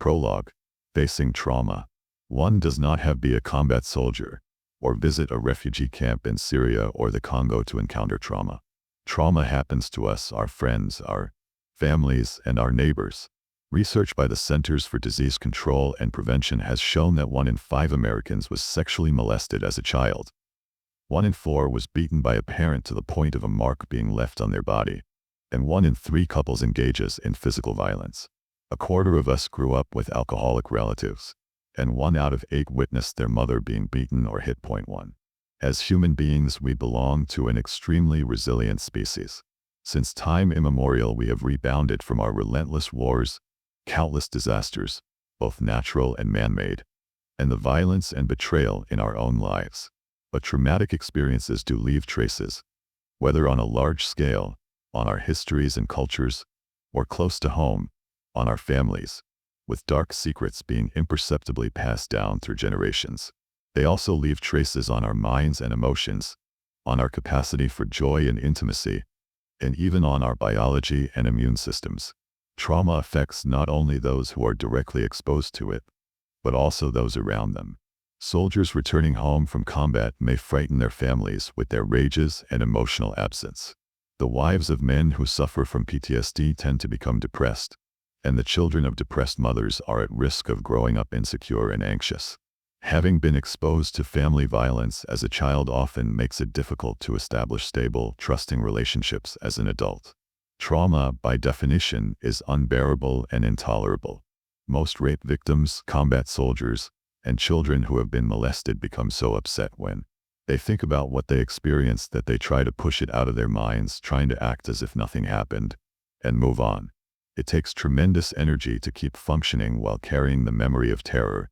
Prologue. Facing trauma. One does not have to be a combat soldier or visit a refugee camp in Syria or the Congo to encounter trauma. Trauma happens to us, our friends, our families, and our neighbors. Research by the Centers for Disease Control and Prevention has shown that 1 in 5 Americans was sexually molested as a child. 1 in 4 was beaten by a parent to the point of a mark being left on their body. And 1 in 3 couples engages in physical violence. A quarter of us grew up with alcoholic relatives, and 1 out of 8 witnessed their mother being beaten or hit. 1. As human beings, we belong to an extremely resilient species. Since time immemorial, we have rebounded from our relentless wars, countless disasters, both natural and man-made, and the violence and betrayal in our own lives. But traumatic experiences do leave traces, whether on a large scale, on our histories and cultures, or close to home, on our families, with dark secrets being imperceptibly passed down through generations. They also leave traces on our minds and emotions, on our capacity for joy and intimacy, and even on our biology and immune systems. Trauma affects not only those who are directly exposed to it, but also those around them. Soldiers returning home from combat may frighten their families with their rages and emotional absence. The wives of men who suffer from PTSD tend to become depressed, and the children of depressed mothers are at risk of growing up insecure and anxious. Having been exposed to family violence as a child often makes it difficult to establish stable, trusting relationships as an adult. Trauma, by definition, is unbearable and intolerable. Most rape victims, combat soldiers, and children who have been molested become so upset when they think about what they experienced that they try to push it out of their minds, trying to act as if nothing happened, and move on. It takes tremendous energy to keep functioning while carrying the memory of terror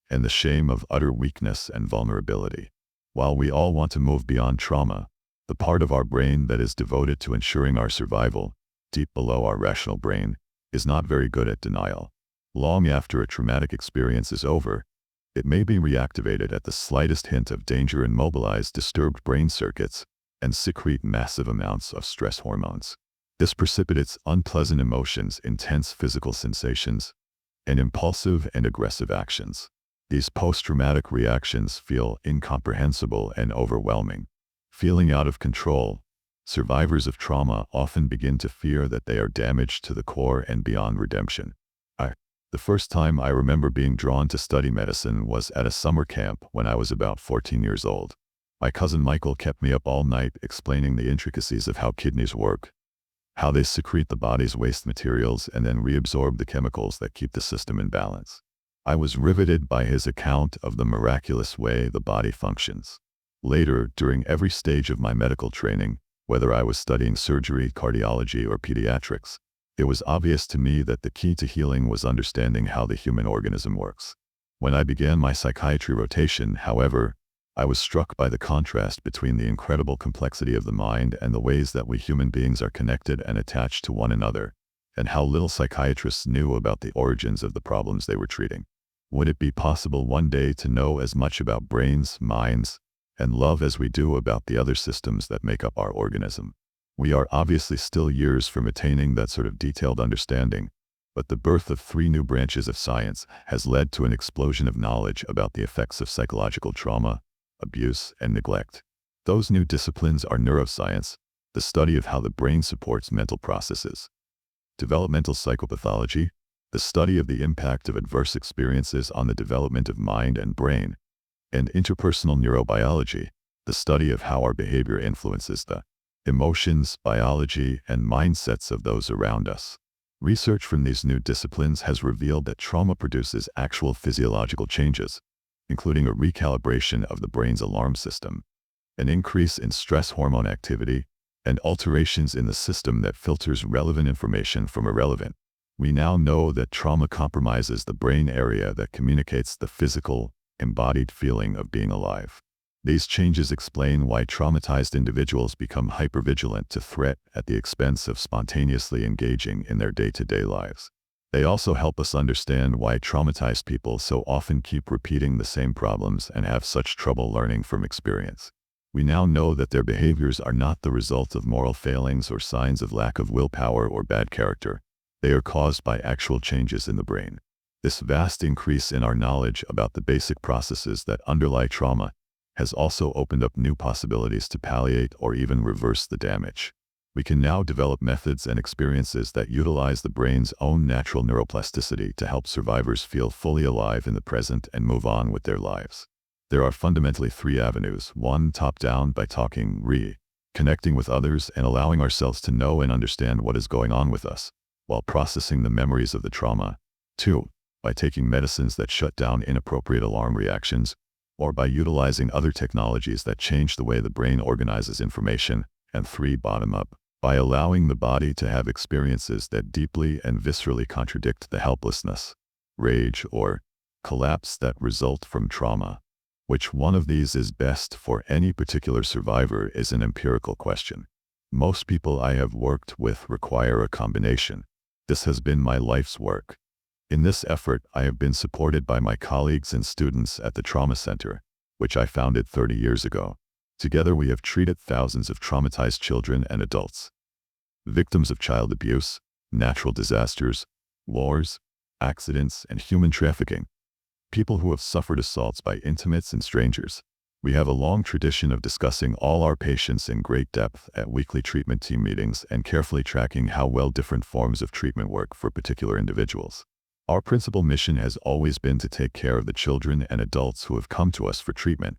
and the shame of utter weakness and vulnerability. While we all want to move beyond trauma, the part of our brain that is devoted to ensuring our survival, deep below our rational brain, is not very good at denial. Long after a traumatic experience is over, it may be reactivated at the slightest hint of danger and mobilize disturbed brain circuits and secrete massive amounts of stress hormones. This precipitates unpleasant emotions, intense physical sensations, and impulsive and aggressive actions. These post-traumatic reactions feel incomprehensible and overwhelming. Feeling out of control, survivors of trauma often begin to fear that they are damaged to the core and beyond redemption. The first time I remember being drawn to study medicine was at a summer camp when I was about 14 years old. My cousin Michael kept me up all night explaining the intricacies of how kidneys work, how they secrete the body's waste materials and then reabsorb the chemicals that keep the system in balance. I was riveted by his account of the miraculous way the body functions. Later, during every stage of my medical training, whether I was studying surgery, cardiology, or pediatrics, it was obvious to me that the key to healing was understanding how the human organism works. When I began my psychiatry rotation, however, I was struck by the contrast between the incredible complexity of the mind and the ways that we human beings are connected and attached to one another, and how little psychiatrists knew about the origins of the problems they were treating. Would it be possible one day to know as much about brains, minds, and love as we do about the other systems that make up our organism? We are obviously still years from attaining that sort of detailed understanding, but the birth of 3 new branches of science has led to an explosion of knowledge about the effects of psychological trauma, abuse, and neglect. Those new disciplines are neuroscience, the study of how the brain supports mental processes; developmental psychopathology, the study of the impact of adverse experiences on the development of mind and brain; and interpersonal neurobiology, the study of how our behavior influences the emotions, biology, and mindsets of those around us. Research from these new disciplines has revealed that trauma produces actual physiological changes, including a recalibration of the brain's alarm system, an increase in stress hormone activity, and alterations in the system that filters relevant information from irrelevant. We now know that trauma compromises the brain area that communicates the physical, embodied feeling of being alive. These changes explain why traumatized individuals become hypervigilant to threat at the expense of spontaneously engaging in their day-to-day lives. They also help us understand why traumatized people so often keep repeating the same problems and have such trouble learning from experience. We now know that their behaviors are not the result of moral failings or signs of lack of willpower or bad character. They are caused by actual changes in the brain. This vast increase in our knowledge about the basic processes that underlie trauma has also opened up new possibilities to palliate or even reverse the damage. We can now develop methods and experiences that utilize the brain's own natural neuroplasticity to help survivors feel fully alive in the present and move on with their lives. There are fundamentally three avenues. 1. Top-down, by talking, connecting with others and allowing ourselves to know and understand what is going on with us, while processing the memories of the trauma. 2. By taking medicines that shut down inappropriate alarm reactions, or by utilizing other technologies that change the way the brain organizes information. And 3. Bottom-up, by allowing the body to have experiences that deeply and viscerally contradict the helplessness, rage, or collapse that result from trauma. Which one of these is best for any particular survivor is an empirical question. Most people I have worked with require a combination. This has been my life's work. In this effort, I have been supported by my colleagues and students at the Trauma Center, which I founded 30 years ago. Together we have treated thousands of traumatized children and adults, victims of child abuse, natural disasters, wars, accidents, and human trafficking, people who have suffered assaults by intimates and strangers. We have a long tradition of discussing all our patients in great depth at weekly treatment team meetings and carefully tracking how well different forms of treatment work for particular individuals. Our principal mission has always been to take care of the children and adults who have come to us for treatment.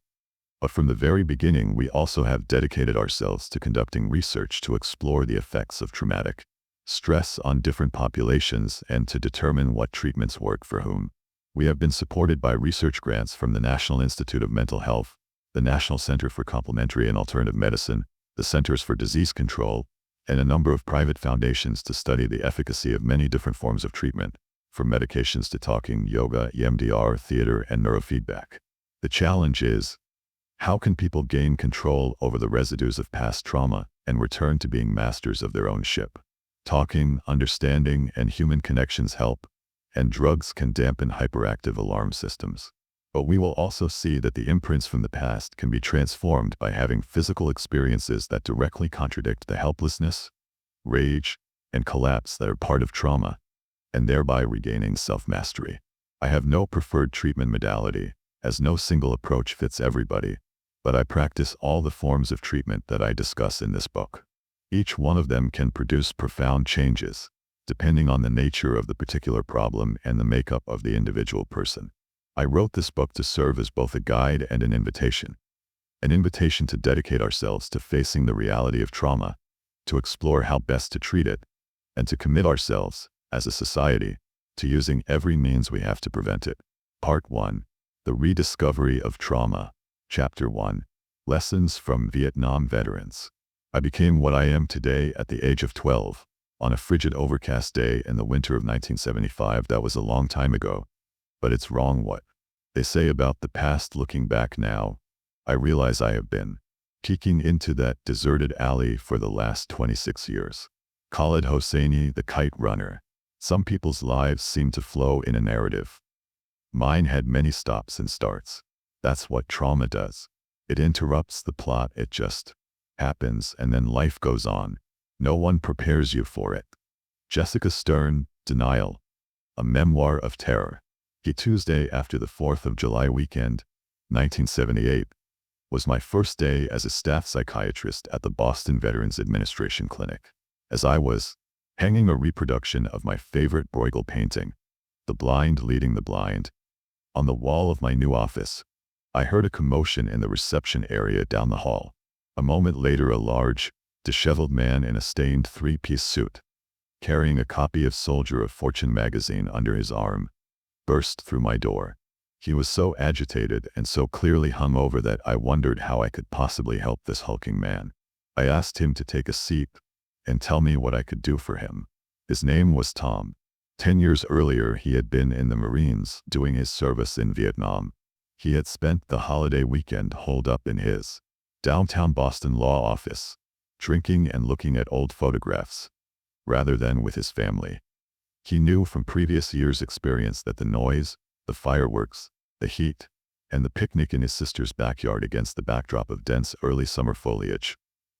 But from the very beginning, we also have dedicated ourselves to conducting research to explore the effects of traumatic stress on different populations and to determine what treatments work for whom. We have been supported by research grants from the National Institute of Mental Health, the National Center for Complementary and Alternative Medicine, the Centers for Disease Control, and a number of private foundations to study the efficacy of many different forms of treatment, from medications to talking, yoga, EMDR, theater, and neurofeedback. The challenge is, how can people gain control over the residues of past trauma and return to being masters of their own ship? Talking, understanding, and human connections help, and drugs can dampen hyperactive alarm systems. But we will also see that the imprints from the past can be transformed by having physical experiences that directly contradict the helplessness, rage, and collapse that are part of trauma, and thereby regaining self-mastery. I have no preferred treatment modality, as no single approach fits everybody, but I practice all the forms of treatment that I discuss in this book. Each one of them can produce profound changes, depending on the nature of the particular problem and the makeup of the individual person. I wrote this book to serve as both a guide and an invitation to dedicate ourselves to facing the reality of trauma, to explore how best to treat it, and to commit ourselves, as a society, to using every means we have to prevent it. Part 1. The Rediscovery of Trauma. Chapter 1. Lessons from Vietnam Veterans. I became what I am today at the age of 12, on a frigid overcast day in the winter of 1975. That was a long time ago. But it's wrong what they say about the past. Looking back now, I realize I have been peeking into that deserted alley for the last 26 years. Khaled Hosseini, the kite runner. Some people's lives seem to flow in a narrative. Mine had many stops and starts. That's what trauma does. It interrupts the plot. It just happens, and then life goes on. No one prepares you for it. Jessica Stern, Denial. A Memoir of Terror. Tuesday after the 4th of July weekend, 1978, was my first day as a staff psychiatrist at the Boston Veterans Administration Clinic. As I was hanging a reproduction of my favorite Bruegel painting, The Blind Leading the Blind, on the wall of my new office, I heard a commotion in the reception area down the hall. A moment later, a large, disheveled man in a stained three-piece suit, carrying a copy of Soldier of Fortune magazine under his arm, burst through my door. He was so agitated and so clearly hungover that I wondered how I could possibly help this hulking man. I asked him to take a seat and tell me what I could do for him. His name was Tom. 10 years earlier, he had been in the Marines doing his service in Vietnam. He had spent the holiday weekend holed up in his downtown Boston law office, drinking and looking at old photographs, rather than with his family. He knew from previous years' experience that the noise, the fireworks, the heat, and the picnic in his sister's backyard against the backdrop of dense early summer foliage,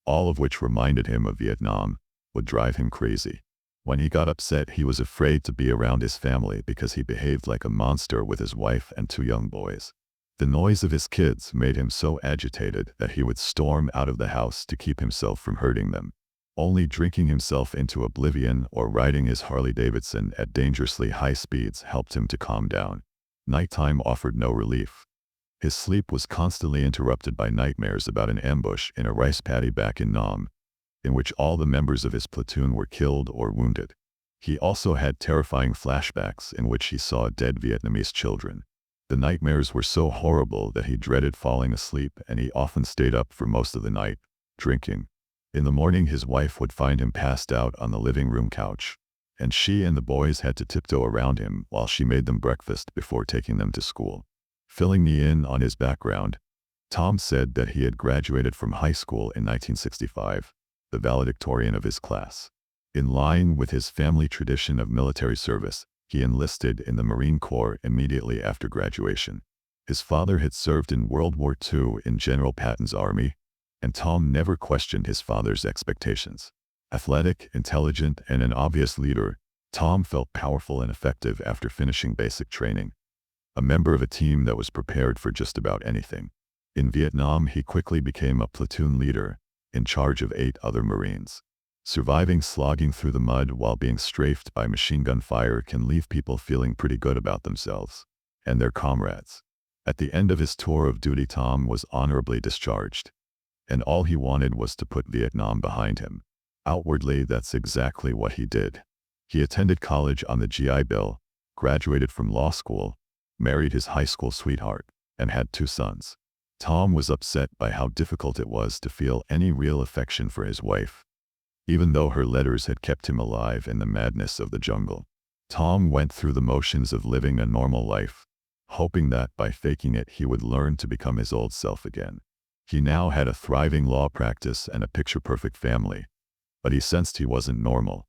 all of which reminded him of Vietnam, would drive him crazy. When he got upset, he was afraid to be around his family because he behaved like a monster with his wife and 2 young boys. The noise of his kids made him so agitated that he would storm out of the house to keep himself from hurting them. Only drinking himself into oblivion or riding his Harley-Davidson at dangerously high speeds helped him to calm down. Nighttime offered no relief. His sleep was constantly interrupted by nightmares about an ambush in a rice paddy back in Nam, in which all the members of his platoon were killed or wounded. He also had terrifying flashbacks in which he saw dead Vietnamese children. The nightmares were so horrible that he dreaded falling asleep, and he often stayed up for most of the night, drinking. In the morning, his wife would find him passed out on the living room couch, and she and the boys had to tiptoe around him while she made them breakfast before taking them to school. Filling me in on his background, Tom said that he had graduated from high school in 1965, the valedictorian of his class. In line with his family tradition of military service, he enlisted in the Marine Corps immediately after graduation. His father had served in World War II in General Patton's army, and Tom never questioned his father's expectations. Athletic, intelligent, and an obvious leader, Tom felt powerful and effective after finishing basic training. A member of a team that was prepared for just about anything. In Vietnam, he quickly became a platoon leader, in charge of 8 other Marines. Surviving slogging through the mud while being strafed by machine gun fire can leave people feeling pretty good about themselves and their comrades. At the end of his tour of duty, Tom was honorably discharged, and all he wanted was to put Vietnam behind him. Outwardly, that's exactly what he did. He attended college on the GI Bill, graduated from law school, married his high school sweetheart, and had 2 sons. Tom was upset by how difficult it was to feel any real affection for his wife, even though her letters had kept him alive in the madness of the jungle. Tom went through the motions of living a normal life, hoping that by faking it he would learn to become his old self again. He now had a thriving law practice and a picture-perfect family, but he sensed he wasn't normal.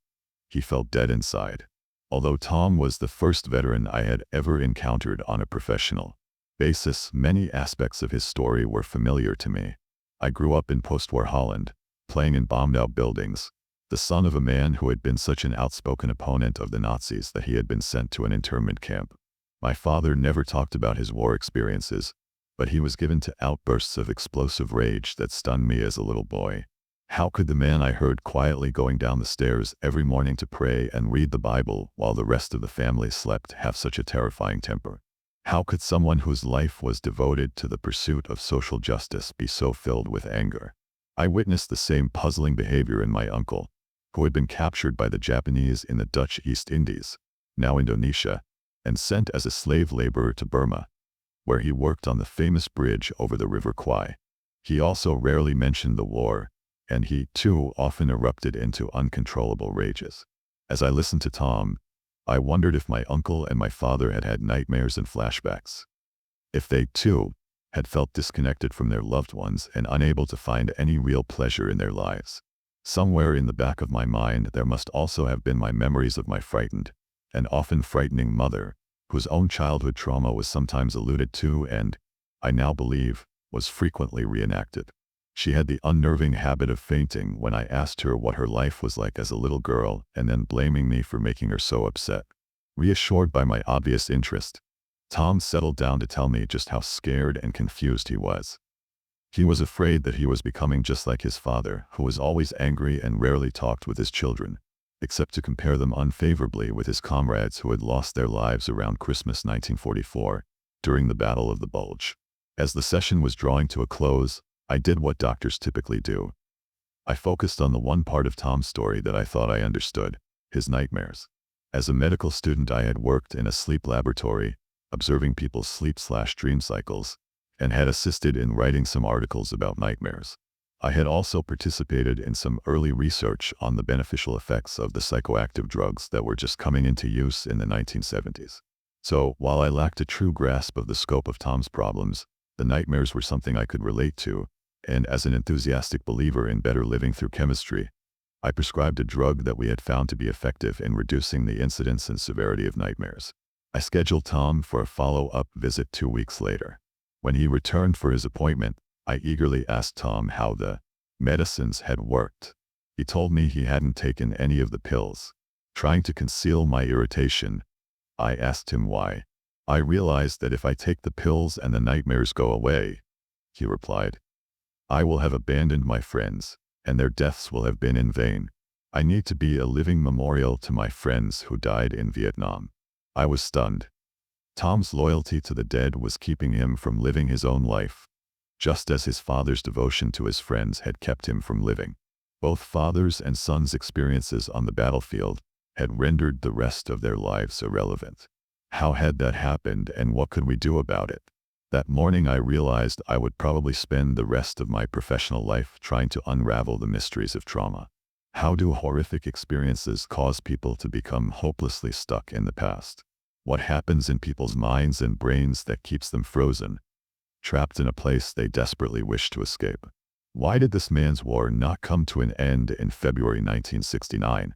He felt dead inside. Although Tom was the first veteran I had ever encountered on a professional basis, many aspects of his story were familiar to me. I grew up in post-war Holland, playing in bombed-out buildings, the son of a man who had been such an outspoken opponent of the Nazis that he had been sent to an internment camp. My father never talked about his war experiences, but he was given to outbursts of explosive rage that stunned me as a little boy. How could the man I heard quietly going down the stairs every morning to pray and read the Bible while the rest of the family slept have such a terrifying temper? How could someone whose life was devoted to the pursuit of social justice be so filled with anger? I witnessed the same puzzling behavior in my uncle, who had been captured by the Japanese in the Dutch East Indies, now Indonesia, and sent as a slave laborer to Burma, where he worked on the famous bridge over the River Kwai. He also rarely mentioned the war, and he, too, often erupted into uncontrollable rages. As I listened to Tom, I wondered if my uncle and my father had had nightmares and flashbacks. If they, too, had felt disconnected from their loved ones and unable to find any real pleasure in their lives. Somewhere in the back of my mind there must also have been my memories of my frightened, and often frightening mother, whose own childhood trauma was sometimes alluded to and, I now believe, was frequently reenacted. She had the unnerving habit of fainting when I asked her what her life was like as a little girl and then blaming me for making her so upset. Reassured by my obvious interest, Tom settled down to tell me just how scared and confused he was. He was afraid that he was becoming just like his father, who was always angry and rarely talked with his children, except to compare them unfavorably with his comrades who had lost their lives around Christmas 1944, during the Battle of the Bulge. As the session was drawing to a close, I did what doctors typically do. I focused on the one part of Tom's story that I thought I understood, his nightmares. As a medical student, I had worked in a sleep laboratory, observing people's sleep/dream cycles, and had assisted in writing some articles about nightmares. I had also participated in some early research on the beneficial effects of the psychoactive drugs that were just coming into use in the 1970s. So, while I lacked a true grasp of the scope of Tom's problems, the nightmares were something I could relate to, and as an enthusiastic believer in better living through chemistry, I prescribed a drug that we had found to be effective in reducing the incidence and severity of nightmares. I scheduled Tom for a follow-up visit 2 weeks later. When he returned for his appointment, I eagerly asked Tom how the medicines had worked. He told me he hadn't taken any of the pills. Trying to conceal my irritation, I asked him why. I realized that if I take the pills and the nightmares go away, he replied, I will have abandoned my friends, and their deaths will have been in vain. I need to be a living memorial to my friends who died in Vietnam. I was stunned. Tom's loyalty to the dead was keeping him from living his own life, just as his father's devotion to his friends had kept him from living. Both father's and son's experiences on the battlefield had rendered the rest of their lives irrelevant. How had that happened, and what could we do about it? That morning I realized I would probably spend the rest of my professional life trying to unravel the mysteries of trauma. How do horrific experiences cause people to become hopelessly stuck in the past? What happens in people's minds and brains that keeps them frozen, trapped in a place they desperately wish to escape? Why did this man's war not come to an end in February 1969,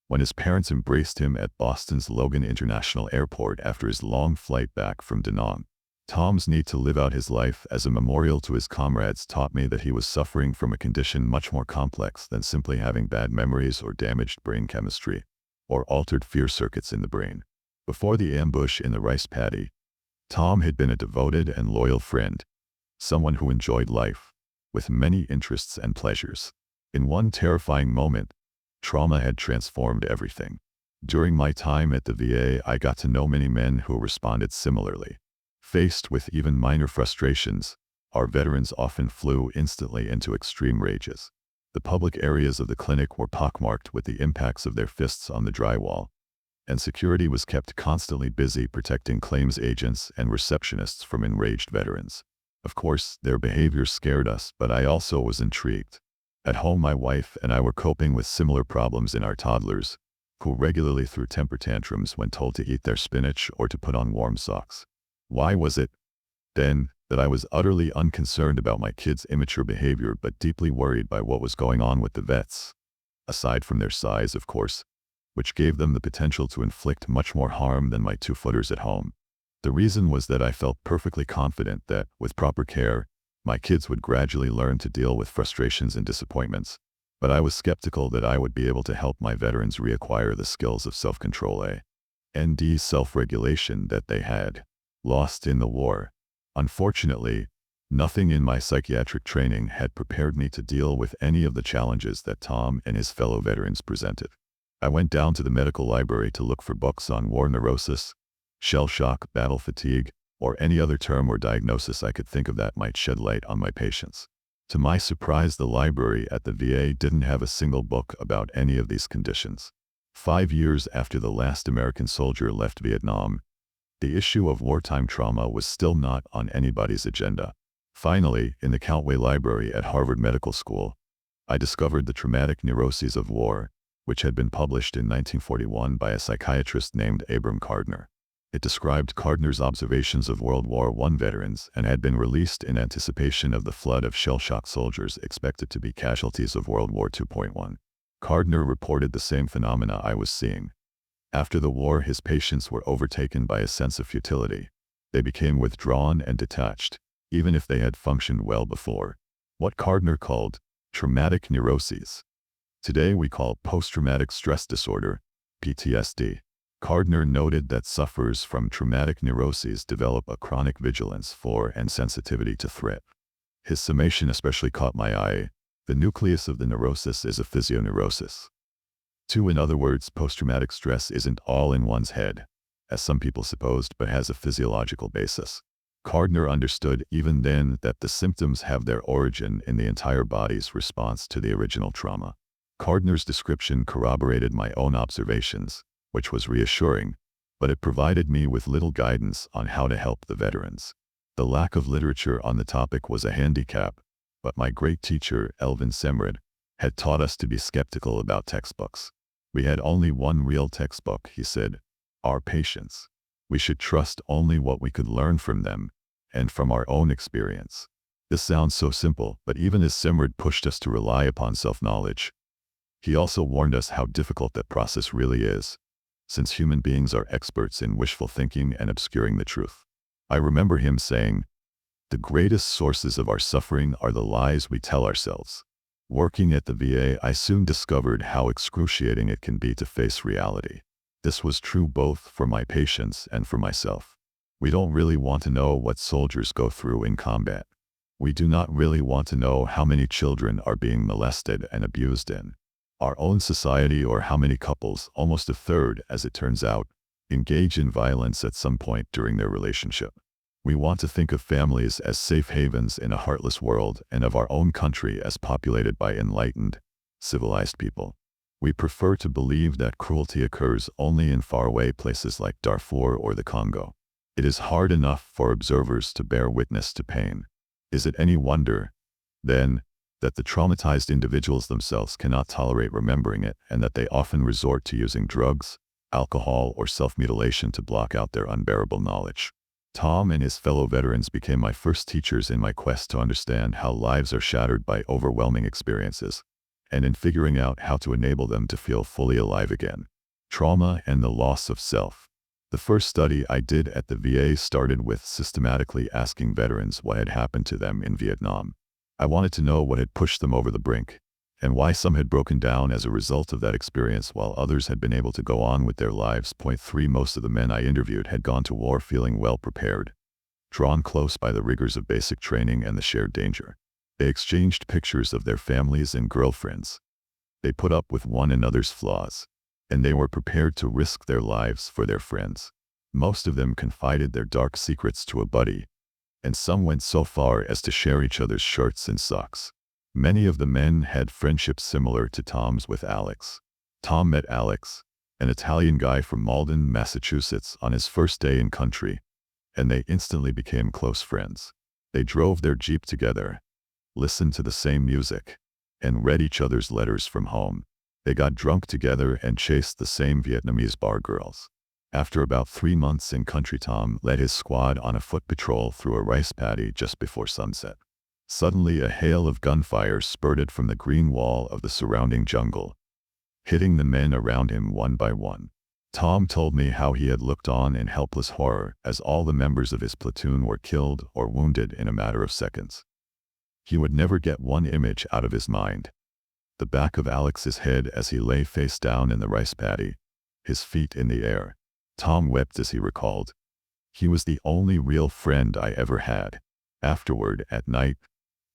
when his parents embraced him at Boston's Logan International Airport after his long flight back from Da Nang? Tom's need to live out his life as a memorial to his comrades taught me that he was suffering from a condition much more complex than simply having bad memories or damaged brain chemistry, or altered fear circuits in the brain. Before the ambush in the rice paddy, Tom had been a devoted and loyal friend, someone who enjoyed life, with many interests and pleasures. In one terrifying moment, trauma had transformed everything. During my time at the VA, I got to know many men who responded similarly. Faced with even minor frustrations, our veterans often flew instantly into extreme rages. The public areas of the clinic were pockmarked with the impacts of their fists on the drywall, and security was kept constantly busy protecting claims agents and receptionists from enraged veterans. Of course, their behavior scared us, but I also was intrigued. At home, my wife and I were coping with similar problems in our toddlers, who regularly threw temper tantrums when told to eat their spinach or to put on warm socks. Why was it, then, that I was utterly unconcerned about my kids' immature behavior but deeply worried by what was going on with the vets? Aside from their size, of course, which gave them the potential to inflict much more harm than my two-footers at home. The reason was that I felt perfectly confident that, with proper care, my kids would gradually learn to deal with frustrations and disappointments, but I was skeptical that I would be able to help my veterans reacquire the skills of self-control and self-regulation that they had lost in the war. Unfortunately, nothing in my psychiatric training had prepared me to deal with any of the challenges that Tom and his fellow veterans presented. I went down to the medical library to look for books on war neurosis, shell shock, battle fatigue, or any other term or diagnosis I could think of that might shed light on my patients. To my surprise, the library at the VA didn't have a single book about any of these conditions. 5 years after the last American soldier left Vietnam, the issue of wartime trauma was still not on anybody's agenda. Finally, in the Countway Library at Harvard Medical School, I discovered The Traumatic Neuroses of War, which had been published in 1941 by a psychiatrist named Abram Kardner. It described Kardner's observations of World War I veterans and had been released in anticipation of the flood of shell-shocked soldiers expected to be casualties of World War 2.1. Kardner reported the same phenomena I was seeing. After the war, his patients were overtaken by a sense of futility. They became withdrawn and detached, even if they had functioned well before. What Kardner called traumatic neuroses. Today we call post-traumatic stress disorder, PTSD. Kardner noted that sufferers from traumatic neuroses develop a chronic vigilance for and sensitivity to threat. His summation especially caught my eye. The nucleus of the neurosis is a physioneurosis. In other words, post-traumatic stress isn't all in one's head, as some people supposed, but has a physiological basis. Kardner understood even then that the symptoms have their origin in the entire body's response to the original trauma. Kardner's description corroborated my own observations, which was reassuring, but it provided me with little guidance on how to help the veterans. The lack of literature on the topic was a handicap, but my great teacher, Elvin Semrad, had taught us to be skeptical about textbooks. We had only one real textbook, he said, our patients. We should trust only what we could learn from them, and from our own experience. This sounds so simple, but even as Semrad pushed us to rely upon self-knowledge, he also warned us how difficult that process really is, since human beings are experts in wishful thinking and obscuring the truth. I remember him saying, "The greatest sources of our suffering are the lies we tell ourselves. Working at the VA, I soon discovered how excruciating it can be to face reality. This was true both for my patients and for myself. We don't really want to know what soldiers go through in combat. We do not really want to know how many children are being molested and abused in our own society, or how many couples, almost a third as it turns out, engage in violence at some point during their relationship. We want to think of families as safe havens in a heartless world, and of our own country as populated by enlightened, civilized people. We prefer to believe that cruelty occurs only in faraway places like Darfur or the Congo. It is hard enough for observers to bear witness to pain. Is it any wonder, then, that the traumatized individuals themselves cannot tolerate remembering it, and that they often resort to using drugs, alcohol, or self-mutilation to block out their unbearable knowledge? Tom and his fellow veterans became my first teachers in my quest to understand how lives are shattered by overwhelming experiences, and in figuring out how to enable them to feel fully alive again. Trauma and the loss of self. The first study I did at the VA started with systematically asking veterans what had happened to them in Vietnam. I wanted to know what had pushed them over the brink, and why some had broken down as a result of that experience while others had been able to go on with their lives. Point 3. Most of the men I interviewed had gone to war feeling well prepared, drawn close by the rigors of basic training and the shared danger. They exchanged pictures of their families and girlfriends. They put up with one another's flaws, and they were prepared to risk their lives for their friends. Most of them confided their dark secrets to a buddy, and some went so far as to share each other's shirts and socks. Many of the men had friendships similar to Tom's with Alex. Tom met Alex, an Italian guy from Malden, Massachusetts, on his first day in country, and they instantly became close friends. They drove their Jeep together, listened to the same music, and read each other's letters from home. They got drunk together and chased the same Vietnamese bar girls. After about 3 months in country, Tom led his squad on a foot patrol through a rice paddy just before sunset. Suddenly, a hail of gunfire spurted from the green wall of the surrounding jungle, hitting the men around him one by one. Tom told me how he had looked on in helpless horror as all the members of his platoon were killed or wounded in a matter of seconds. He would never get one image out of his mind: the back of Alex's head as he lay face down in the rice paddy, his feet in the air. Tom wept as he recalled. He was the only real friend I ever had. Afterward, at night,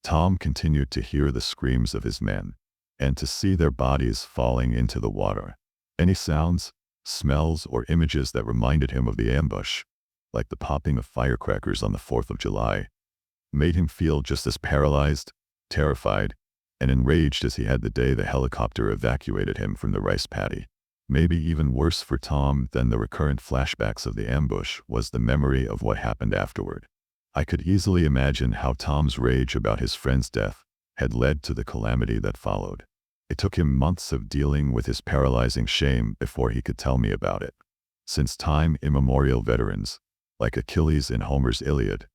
Tom continued to hear the screams of his men, and to see their bodies falling into the water. Any sounds, smells, or images that reminded him of the ambush, like the popping of firecrackers on the 4th of July, made him feel just as paralyzed, terrified, and enraged as he had the day the helicopter evacuated him from the rice paddy. Maybe even worse for Tom than the recurrent flashbacks of the ambush was the memory of what happened afterward. I could easily imagine how Tom's rage about his friend's death had led to the calamity that followed. It took him months of dealing with his paralyzing shame before he could tell me about it. Since time immemorial, veterans, like Achilles in Homer's Iliad,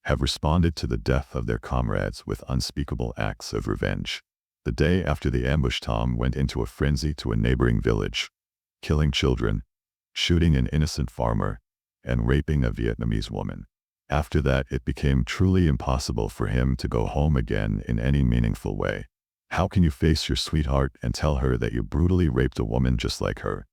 have responded to the death of their comrades with unspeakable acts of revenge. The day after the ambush, Tom went into a frenzy to a neighboring village, killing children, shooting an innocent farmer, and raping a Vietnamese woman. After that, it became truly impossible for him to go home again in any meaningful way. How can you face your sweetheart and tell her that you brutally raped a woman just like her?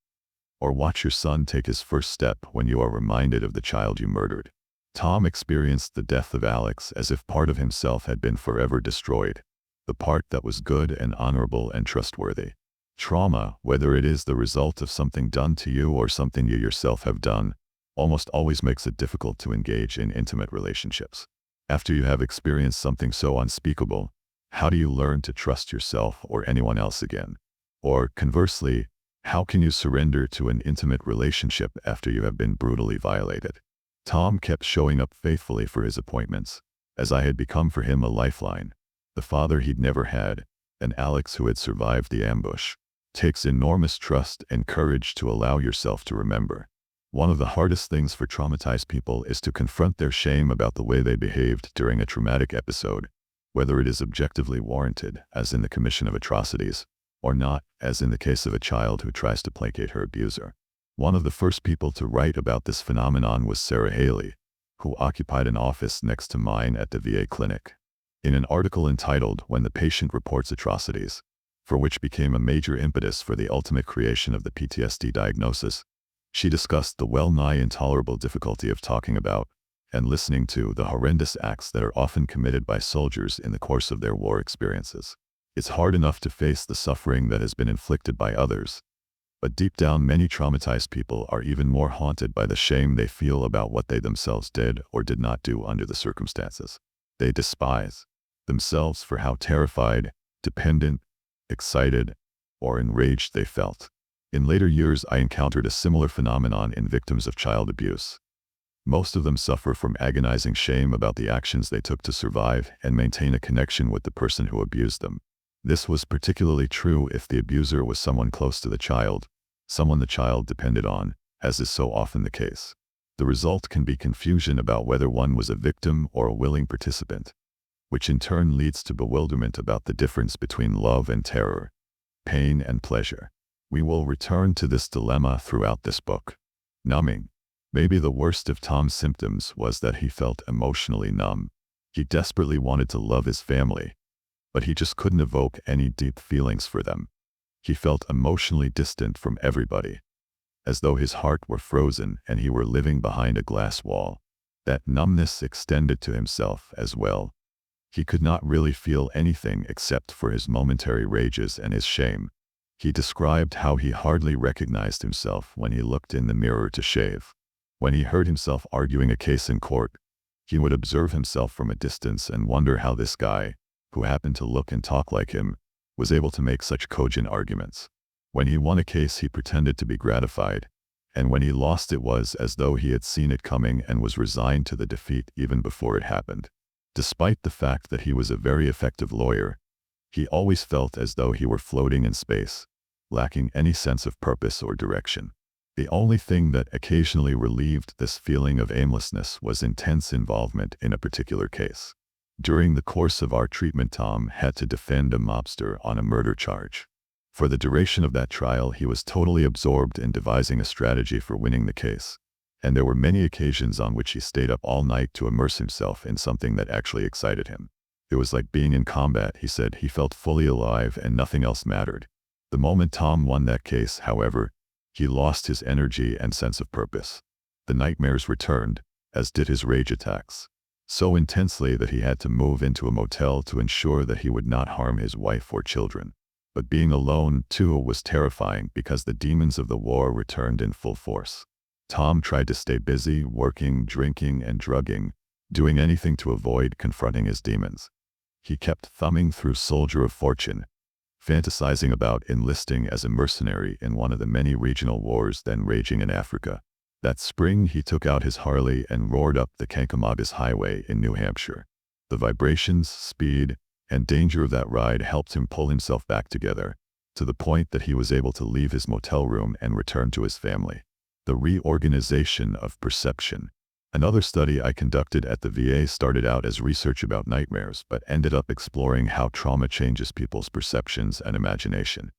Or watch your son take his first step when you are reminded of the child you murdered? Tom experienced the death of Alex as if part of himself had been forever destroyed, the part that was good and honorable and trustworthy. Trauma, whether it is the result of something done to you or something you yourself have done, almost always makes it difficult to engage in intimate relationships. After you have experienced something so unspeakable, how do you learn to trust yourself or anyone else again? Or, conversely, how can you surrender to an intimate relationship after you have been brutally violated? Tom kept showing up faithfully for his appointments, as I had become for him a lifeline, the father he'd never had, and Alex who had survived the ambush. Takes enormous trust and courage to allow yourself to remember. One of the hardest things for traumatized people is to confront their shame about the way they behaved during a traumatic episode, whether it is objectively warranted, as in the commission of atrocities, or not, as in the case of a child who tries to placate her abuser. One of the first people to write about this phenomenon was Sarah Haley, who occupied an office next to mine at the VA clinic. In an article entitled "When the Patient Reports Atrocities," for which became a major impetus for the ultimate creation of the PTSD diagnosis, she discussed the well-nigh intolerable difficulty of talking about and listening to the horrendous acts that are often committed by soldiers in the course of their war experiences. It's hard enough to face the suffering that has been inflicted by others, but deep down many traumatized people are even more haunted by the shame they feel about what they themselves did or did not do under the circumstances. They despise themselves for how terrified, dependent, excited, or enraged they felt. In later years, I encountered a similar phenomenon in victims of child abuse. Most of them suffer from agonizing shame about the actions they took to survive and maintain a connection with the person who abused them. This was particularly true if the abuser was someone close to the child, someone the child depended on, as is so often the case. The result can be confusion about whether one was a victim or a willing participant, which in turn leads to bewilderment about the difference between love and terror, pain and pleasure. We will return to this dilemma throughout this book. Numbing. Maybe the worst of Tom's symptoms was that he felt emotionally numb. He desperately wanted to love his family, but he just couldn't evoke any deep feelings for them. He felt emotionally distant from everybody, as though his heart were frozen and he were living behind a glass wall. That numbness extended to himself as well. He could not really feel anything except for his momentary rages and his shame. He described how he hardly recognized himself when he looked in the mirror to shave. When he heard himself arguing a case in court, he would observe himself from a distance and wonder how this guy, who happened to look and talk like him, was able to make such cogent arguments. When he won a case, he pretended to be gratified, and when he lost, it was as though he had seen it coming and was resigned to the defeat even before it happened. Despite the fact that he was a very effective lawyer, he always felt as though he were floating in space, lacking any sense of purpose or direction. The only thing that occasionally relieved this feeling of aimlessness was intense involvement in a particular case. During the course of our treatment, Tom had to defend a mobster on a murder charge. For the duration of that trial, he was totally absorbed in devising a strategy for winning the case, and there were many occasions on which he stayed up all night to immerse himself in something that actually excited him. It was like being in combat, he said. He felt fully alive and nothing else mattered. The moment Tom won that case, however, he lost his energy and sense of purpose. The nightmares returned, as did his rage attacks, so intensely that he had to move into a motel to ensure that he would not harm his wife or children. But being alone, too, was terrifying because the demons of the war returned in full force. Tom tried to stay busy, working, drinking, and drugging, doing anything to avoid confronting his demons. He kept thumbing through Soldier of Fortune, fantasizing about enlisting as a mercenary in one of the many regional wars then raging in Africa. That spring, he took out his Harley and roared up the Kankamabis Highway in New Hampshire. The vibrations, speed, and danger of that ride helped him pull himself back together, to the point that he was able to leave his motel room and return to his family. The reorganization of perception. Another study I conducted at the VA started out as research about nightmares, but ended up exploring how trauma changes people's perceptions and imagination.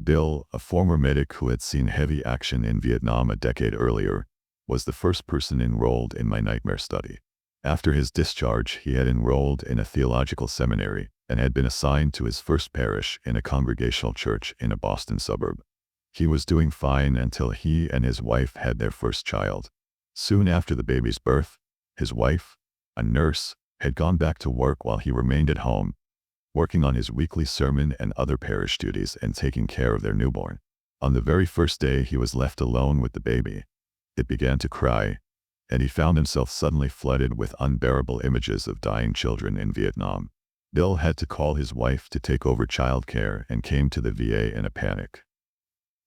Bill, a former medic who had seen heavy action in Vietnam a decade earlier, was the first person enrolled in my nightmare study. After his discharge, he had enrolled in a theological seminary and had been assigned to his first parish in a congregational church in a Boston suburb. He was doing fine until he and his wife had their first child. Soon after the baby's birth, his wife, a nurse, had gone back to work while he remained at home, working on his weekly sermon and other parish duties and taking care of their newborn. On the very first day, he was left alone with the baby. It began to cry, and he found himself suddenly flooded with unbearable images of dying children in Vietnam. Bill had to call his wife to take over childcare and came to the VA in a panic.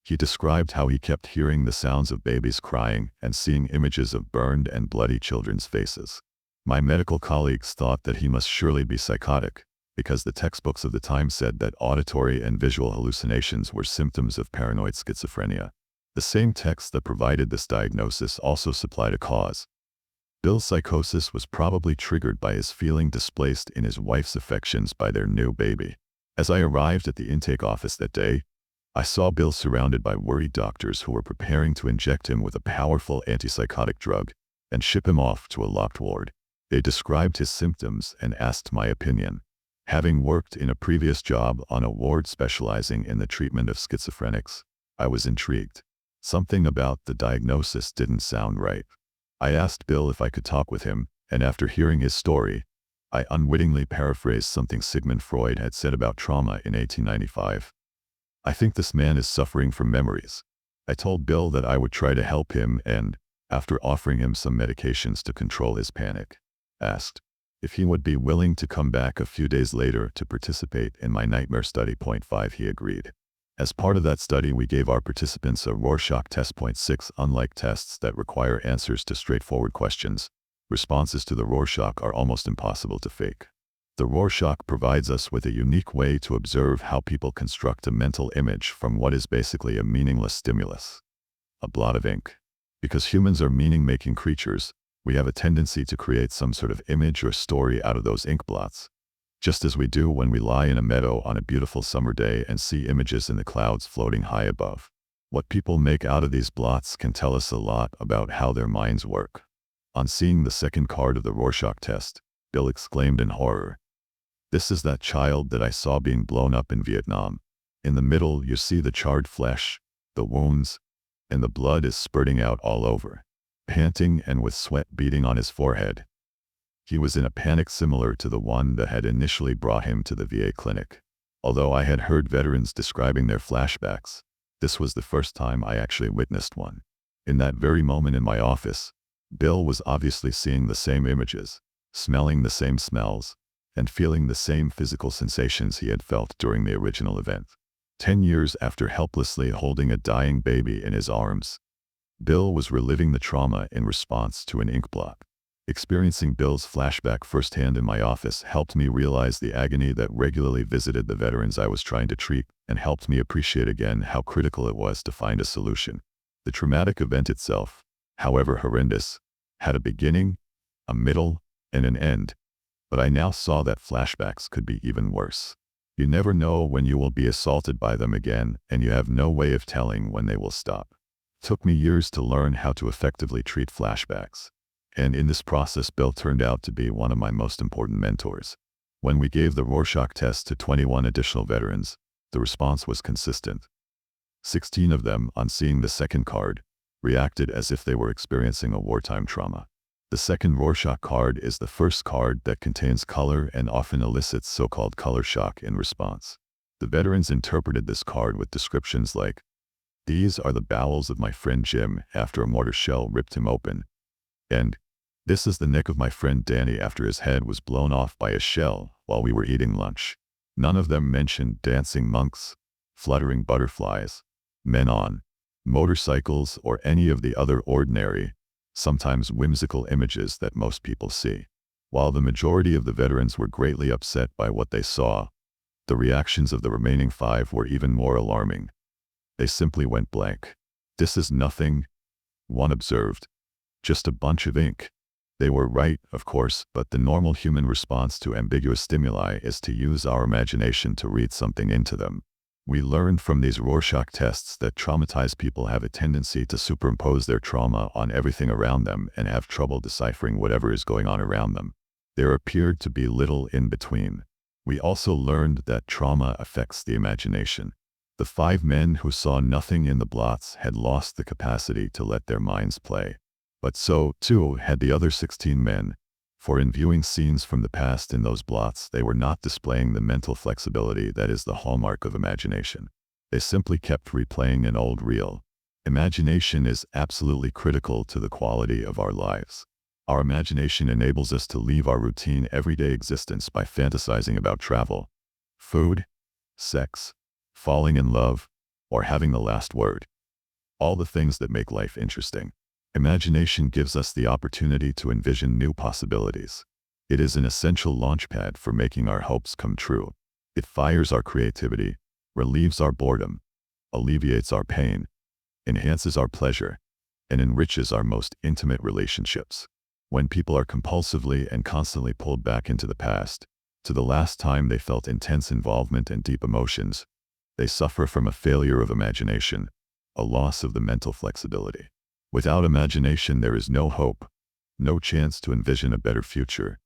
He described how he kept hearing the sounds of babies crying and seeing images of burned and bloody children's faces. My medical colleagues thought that he must surely be psychotic, because the textbooks of the time said that auditory and visual hallucinations were symptoms of paranoid schizophrenia. The same text that provided this diagnosis also supplied a cause. Bill's psychosis was probably triggered by his feeling displaced in his wife's affections by their new baby. As I arrived at the intake office that day, I saw Bill surrounded by worried doctors who were preparing to inject him with a powerful antipsychotic drug and ship him off to a locked ward. They described his symptoms and asked my opinion. Having worked in a previous job on a ward specializing in the treatment of schizophrenics, I was intrigued. Something about the diagnosis didn't sound right. I asked Bill if I could talk with him, and after hearing his story, I unwittingly paraphrased something Sigmund Freud had said about trauma in 1895. "I think this man is suffering from memories." I told Bill that I would try to help him and, after offering him some medications to control his panic, asked if he would be willing to come back a few days later to participate in my nightmare study. Point 5. He agreed. As part of that study, we gave our participants a Rorschach test. Point 6. Unlike tests that require answers to straightforward questions, responses to the Rorschach are almost impossible to fake. The Rorschach provides us with a unique way to observe how people construct a mental image from what is basically a meaningless stimulus, a blot of ink. Because humans are meaning-making creatures, we have a tendency to create some sort of image or story out of those ink blots, just as we do when we lie in a meadow on a beautiful summer day and see images in the clouds floating high above. What people make out of these blots can tell us a lot about how their minds work. On seeing the second card of the Rorschach test, Bill exclaimed in horror, "This is that child that I saw being blown up in Vietnam. In the middle you see the charred flesh, the wounds, and the blood is spurting out all over." Panting and with sweat beading on his forehead, he was in a panic similar to the one that had initially brought him to the VA clinic. Although I had heard veterans describing their flashbacks, this was the first time I actually witnessed one. In that very moment in my office, Bill was obviously seeing the same images, smelling the same smells, and feeling the same physical sensations he had felt during the original event. 10 years after helplessly holding a dying baby in his arms, Bill was reliving the trauma in response to an ink blot. Experiencing Bill's flashback firsthand in my office helped me realize the agony that regularly visited the veterans I was trying to treat, and helped me appreciate again how critical it was to find a solution. The traumatic event itself, however horrendous, had a beginning, a middle, and an end, but I now saw that flashbacks could be even worse. You never know when you will be assaulted by them again, and you have no way of telling when they will stop. It took me years to learn how to effectively treat flashbacks, and in this process Bill turned out to be one of my most important mentors. When we gave the Rorschach test to 21 additional veterans, the response was consistent. 16 of them, on seeing the second card, reacted as if they were experiencing a wartime trauma. The second Rorschach card is the first card that contains color and often elicits so-called color shock in response. The veterans interpreted this card with descriptions like, "These are the bowels of my friend Jim after a mortar shell ripped him open," and "This is the neck of my friend Danny after his head was blown off by a shell while we were eating lunch." None of them mentioned dancing monks, fluttering butterflies, men on motorcycles, or any of the other ordinary, sometimes whimsical images that most people see. While the majority of the veterans were greatly upset by what they saw, the reactions of the remaining 5 were even more alarming. They simply went blank. "This is nothing," one observed. "Just a bunch of ink." They were right, of course, but the normal human response to ambiguous stimuli is to use our imagination to read something into them. We learned from these Rorschach tests that traumatized people have a tendency to superimpose their trauma on everything around them and have trouble deciphering whatever is going on around them. There appeared to be little in between. We also learned that trauma affects the imagination. The 5 men who saw nothing in the blots had lost the capacity to let their minds play. But so, too, had the other 16 men, for in viewing scenes from the past in those blots they were not displaying the mental flexibility that is the hallmark of imagination. They simply kept replaying an old reel. Imagination is absolutely critical to the quality of our lives. Our imagination enables us to leave our routine everyday existence by fantasizing about travel, food, sex, falling in love, or having the last word. All the things that make life interesting. Imagination gives us the opportunity to envision new possibilities. It is an essential launchpad for making our hopes come true. It fires our creativity, relieves our boredom, alleviates our pain, enhances our pleasure, and enriches our most intimate relationships. When people are compulsively and constantly pulled back into the past, to the last time they felt intense involvement and deep emotions, they suffer from a failure of imagination, a loss of the mental flexibility. Without imagination there is no hope, no chance to envision a better future,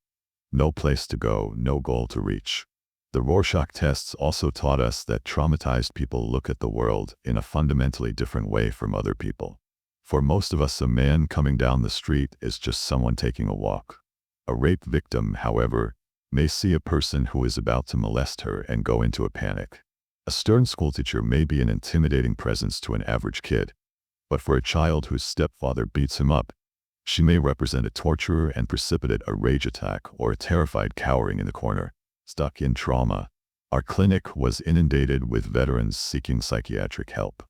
no place to go, no goal to reach. The Rorschach tests also taught us that traumatized people look at the world in a fundamentally different way from other people. For most of us, a man coming down the street is just someone taking a walk. A rape victim, however, may see a person who is about to molest her and go into a panic. A stern schoolteacher may be an intimidating presence to an average kid, but for a child whose stepfather beats him up, she may represent a torturer and precipitate a rage attack or a terrified cowering in the corner, stuck in trauma. Our clinic was inundated with veterans seeking psychiatric help.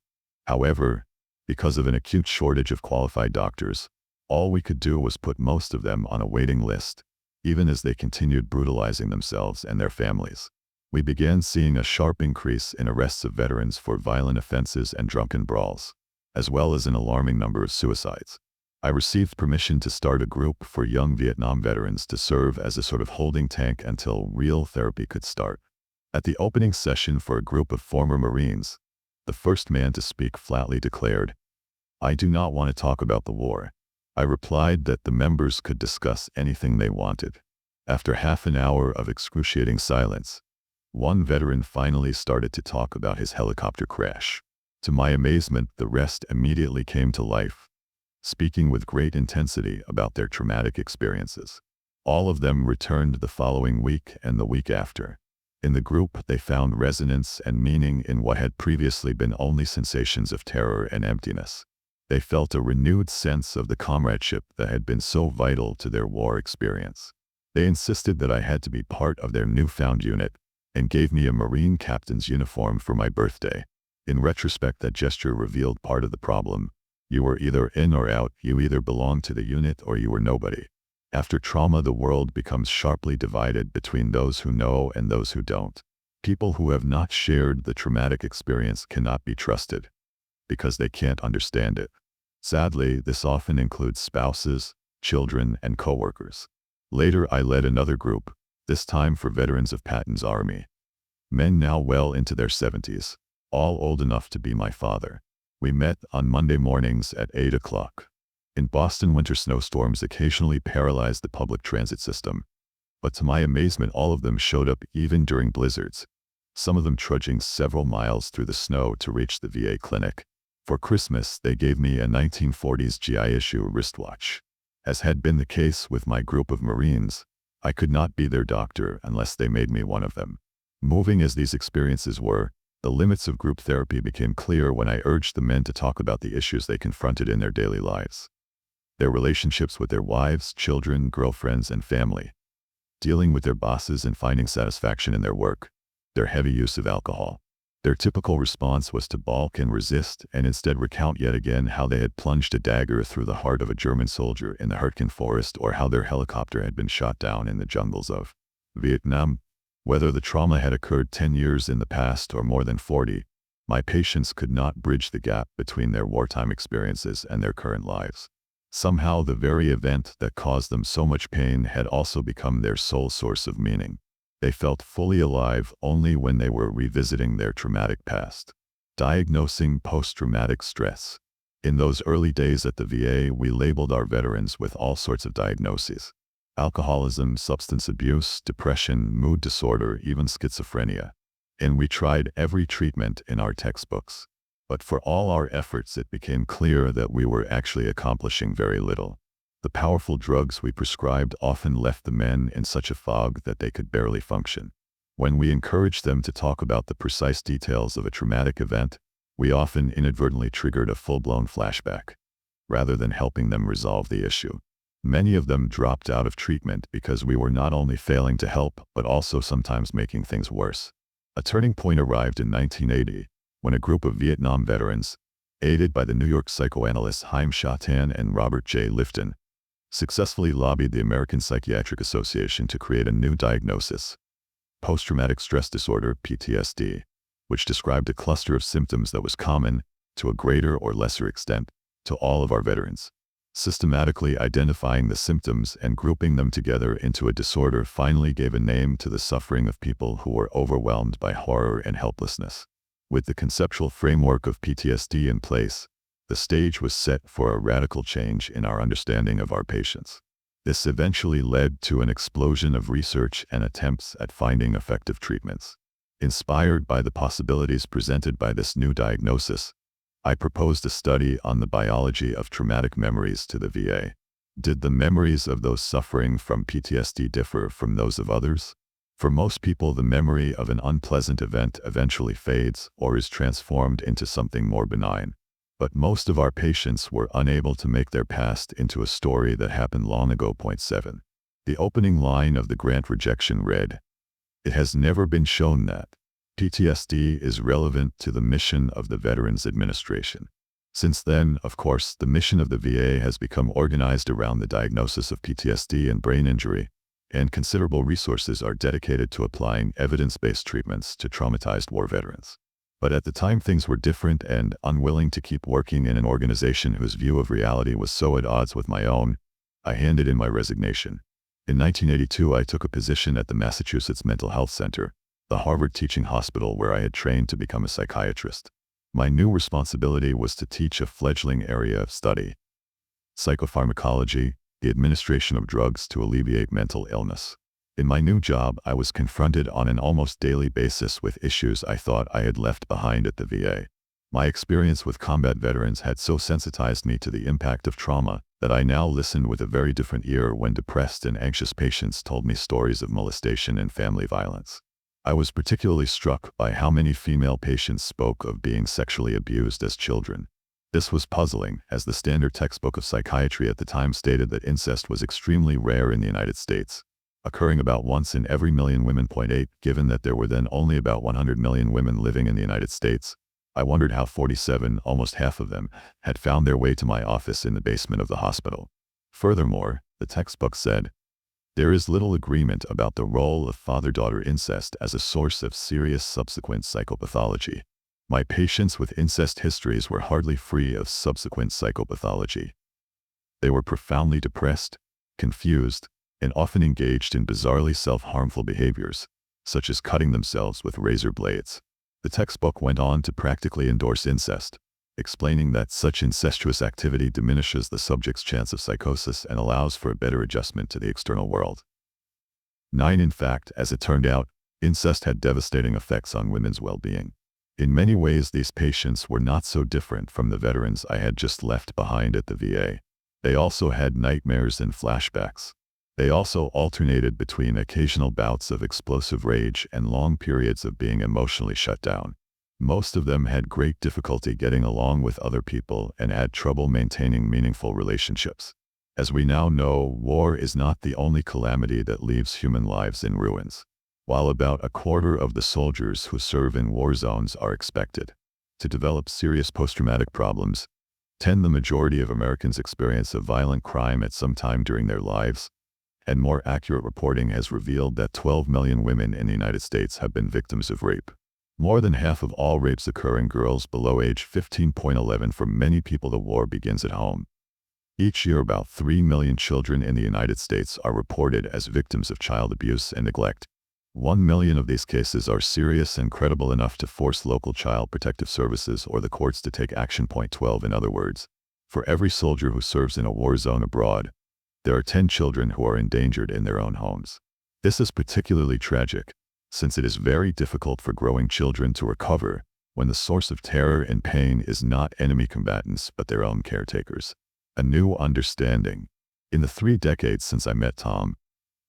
However, because of an acute shortage of qualified doctors, all we could do was put most of them on a waiting list, even as they continued brutalizing themselves and their families. We began seeing a sharp increase in arrests of veterans for violent offenses and drunken brawls, as well as an alarming number of suicides. I received permission to start a group for young Vietnam veterans to serve as a sort of holding tank until real therapy could start. At the opening session for a group of former Marines, the first man to speak flatly declared, "I do not want to talk about the war." I replied that the members could discuss anything they wanted. After half an hour of excruciating silence, one veteran finally started to talk about his helicopter crash. To my amazement, the rest immediately came to life, speaking with great intensity about their traumatic experiences. All of them returned the following week and the week after. In the group, they found resonance and meaning in what had previously been only sensations of terror and emptiness. They felt a renewed sense of the comradeship that had been so vital to their war experience. They insisted that I had to be part of their newfound unit and gave me a Marine captain's uniform for my birthday. In retrospect, that gesture revealed part of the problem. You were either in or out, you either belonged to the unit or you were nobody. After trauma, the world becomes sharply divided between those who know and those who don't. People who have not shared the traumatic experience cannot be trusted, because they can't understand it. Sadly, this often includes spouses, children, and coworkers. Later, I led another group, this time for veterans of Patton's Army. Men now well into their 70s, all old enough to be my father. We met on Monday mornings at 8 o'clock. In Boston, winter snowstorms occasionally paralyzed the public transit system, but to my amazement, all of them showed up even during blizzards, some of them trudging several miles through the snow to reach the VA clinic. For Christmas, they gave me a 1940s GI issue wristwatch. As had been the case with my group of Marines, I could not be their doctor unless they made me one of them. Moving as these experiences were, the limits of group therapy became clear when I urged the men to talk about the issues they confronted in their daily lives. Their relationships with their wives, children, girlfriends, and family. Dealing with their bosses and finding satisfaction in their work. Their heavy use of alcohol. Their typical response was to balk and resist and instead recount yet again how they had plunged a dagger through the heart of a German soldier in the Hurtgen forest, or how their helicopter had been shot down in the jungles of Vietnam. Whether the trauma had occurred 10 years in the past or more than 40, my patients could not bridge the gap between their wartime experiences and their current lives. Somehow, the very event that caused them so much pain had also become their sole source of meaning. They felt fully alive only when they were revisiting their traumatic past. Diagnosing post-traumatic stress. In those early days at the VA, we labeled our veterans with all sorts of diagnoses: alcoholism, substance abuse, depression, mood disorder, even schizophrenia. And we tried every treatment in our textbooks. But for all our efforts, it became clear that we were actually accomplishing very little. The powerful drugs we prescribed often left the men in such a fog that they could barely function. When we encouraged them to talk about the precise details of a traumatic event, we often inadvertently triggered a full-blown flashback, rather than helping them resolve the issue. Many of them dropped out of treatment because we were not only failing to help, but also sometimes making things worse. A turning point arrived in 1980, when a group of Vietnam veterans, aided by the New York psychoanalysts Haim Shatan and Robert J. Lifton, successfully lobbied the American Psychiatric Association to create a new diagnosis: post-traumatic stress disorder, PTSD, which described a cluster of symptoms that was common, to a greater or lesser extent, to all of our veterans. Systematically identifying the symptoms and grouping them together into a disorder finally gave a name to the suffering of people who were overwhelmed by horror and helplessness. With the conceptual framework of PTSD in place, the stage was set for a radical change in our understanding of our patients. This eventually led to an explosion of research and attempts at finding effective treatments. Inspired by the possibilities presented by this new diagnosis, I proposed a study on the biology of traumatic memories to the VA. Did the memories of those suffering from PTSD differ from those of others? For most people, the memory of an unpleasant event eventually fades or is transformed into something more benign. But most of our patients were unable to make their past into a story that happened long ago. Point 7. The opening line of the grant rejection read, "It has never been shown that PTSD is relevant to the mission of the Veterans Administration." Since then, of course, the mission of the VA has become organized around the diagnosis of PTSD and brain injury, and considerable resources are dedicated to applying evidence-based treatments to traumatized war veterans. But at the time, things were different, and unwilling to keep working in an organization whose view of reality was so at odds with my own, I handed in my resignation. In 1982, I took a position at the Massachusetts Mental Health Center, the Harvard teaching hospital where I had trained to become a psychiatrist. My new responsibility was to teach a fledgling area of study: psychopharmacology, the administration of drugs to alleviate mental illness. In my new job, I was confronted on an almost daily basis with issues I thought I had left behind at the VA. My experience with combat veterans had so sensitized me to the impact of trauma that I now listened with a very different ear when depressed and anxious patients told me stories of molestation and family violence. I was particularly struck by how many female patients spoke of being sexually abused as children. This was puzzling, as the standard textbook of psychiatry at the time stated that incest was extremely rare in the United States, occurring about once in every million women. 8. Given that there were then only about 100 million women living in the United States, I wondered how 47, almost half of them, had found their way to my office in the basement of the hospital. Furthermore, the textbook said, "There is little agreement about the role of father-daughter incest as a source of serious subsequent psychopathology." My patients with incest histories were hardly free of subsequent psychopathology. They were profoundly depressed, confused, and often engaged in bizarrely self-harmful behaviors, such as cutting themselves with razor blades. The textbook went on to practically endorse incest, explaining that such incestuous activity diminishes the subject's chance of psychosis and allows for a better adjustment to the external world. 9. In fact, as it turned out, incest had devastating effects on women's well-being. In many ways, these patients were not so different from the veterans I had just left behind at the VA. They also had nightmares and flashbacks. They also alternated between occasional bouts of explosive rage and long periods of being emotionally shut down. Most of them had great difficulty getting along with other people and had trouble maintaining meaningful relationships. As we now know, war is not the only calamity that leaves human lives in ruins. While about a quarter of the soldiers who serve in war zones are expected to develop serious post-traumatic problems, 10. The majority of Americans experience a violent crime at some time during their lives, and more accurate reporting has revealed that 12 million women in the United States have been victims of rape. More than half of all rapes occur in girls below age 15. 11. For many people, the war begins at home. Each year, about 3 million children in the United States are reported as victims of child abuse and neglect. 1 million of these cases are serious and credible enough to force local child protective services or the courts to take action. 12. In other words, for every soldier who serves in a war zone abroad, there are 10 children who are endangered in their own homes. This is particularly tragic, since it is very difficult for growing children to recover when the source of terror and pain is not enemy combatants but their own caretakers. A new understanding. In the 3 decades since I met Tom,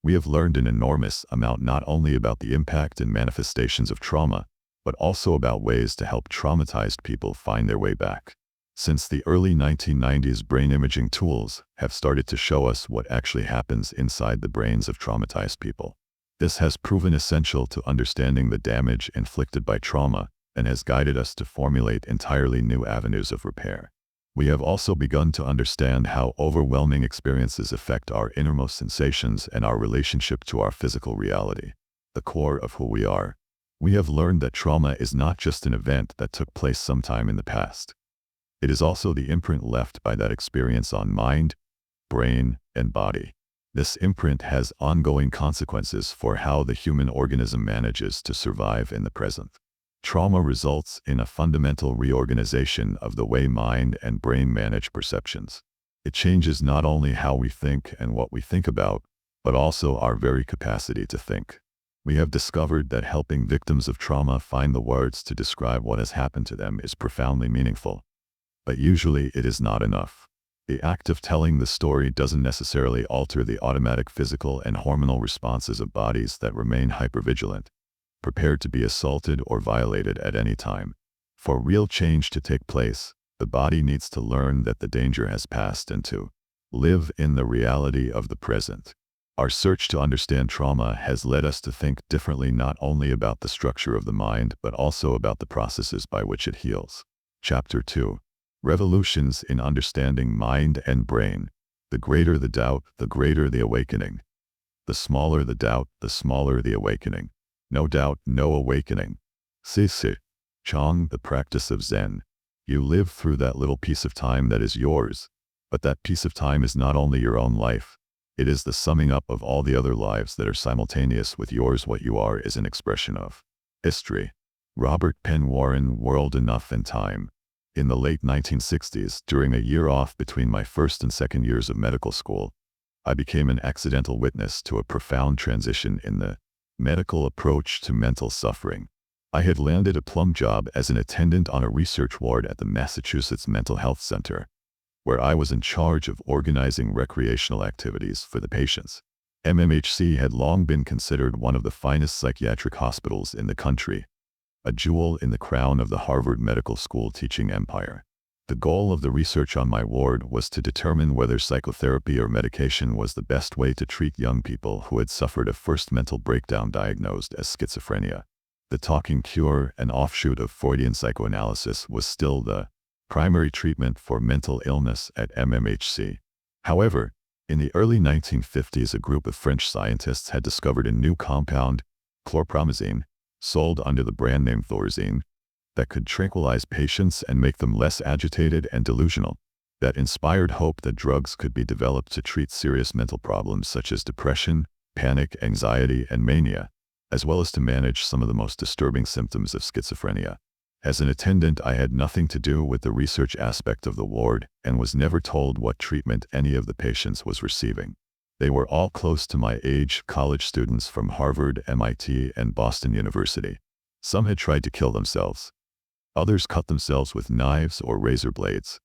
we have learned an enormous amount not only about the impact and manifestations of trauma, but also about ways to help traumatized people find their way back. Since the early 1990s, brain imaging tools have started to show us what actually happens inside the brains of traumatized people. This has proven essential to understanding the damage inflicted by trauma and has guided us to formulate entirely new avenues of repair. We have also begun to understand how overwhelming experiences affect our innermost sensations and our relationship to our physical reality, the core of who we are. We have learned that trauma is not just an event that took place sometime in the past. It is also the imprint left by that experience on mind, brain, and body. This imprint has ongoing consequences for how the human organism manages to survive in the present. Trauma results in a fundamental reorganization of the way mind and brain manage perceptions. It changes not only how we think and what we think about, but also our very capacity to think. We have discovered that helping victims of trauma find the words to describe what has happened to them is profoundly meaningful. But usually it is not enough. The act of telling the story doesn't necessarily alter the automatic physical and hormonal responses of bodies that remain hypervigilant, prepared to be assaulted or violated at any time. For real change to take place, the body needs to learn that the danger has passed and to live in the reality of the present. Our search to understand trauma has led us to think differently not only about the structure of the mind but also about the processes by which it heals. Chapter 2. Revolutions in Understanding Mind and Brain. The greater the doubt, the greater the awakening. The smaller the doubt, the smaller the awakening. No doubt, no awakening. Sisi. Chong, the practice of Zen. You live through that little piece of time that is yours, but that piece of time is not only your own life. It is the summing up of all the other lives that are simultaneous with yours. What you are is an expression of history. Robert Penn Warren, World Enough and Time. In the late 1960s, during a year off between my first and second years of medical school, I became an accidental witness to a profound transition in the medical approach to mental suffering. I had landed a plum job as an attendant on a research ward at the Massachusetts Mental Health Center, where I was in charge of organizing recreational activities for the patients. MMHC had long been considered one of the finest psychiatric hospitals in the country, a jewel in the crown of the Harvard Medical School teaching empire. The goal of the research on my ward was to determine whether psychotherapy or medication was the best way to treat young people who had suffered a first mental breakdown diagnosed as schizophrenia. The talking cure, an offshoot of Freudian psychoanalysis, was still the primary treatment for mental illness at MMHC. However, in the early 1950s, a group of French scientists had discovered a new compound, chlorpromazine, sold under the brand name Thorazine, that could tranquilize patients and make them less agitated and delusional. That inspired hope that drugs could be developed to treat serious mental problems such as depression, panic, anxiety, and mania, as well as to manage some of the most disturbing symptoms of schizophrenia. As an attendant, I had nothing to do with the research aspect of the ward and was never told what treatment any of the patients was receiving. They were all close to my age, college students from Harvard, MIT, and Boston University. Some had tried to kill themselves. Others cut themselves with knives or razor blades.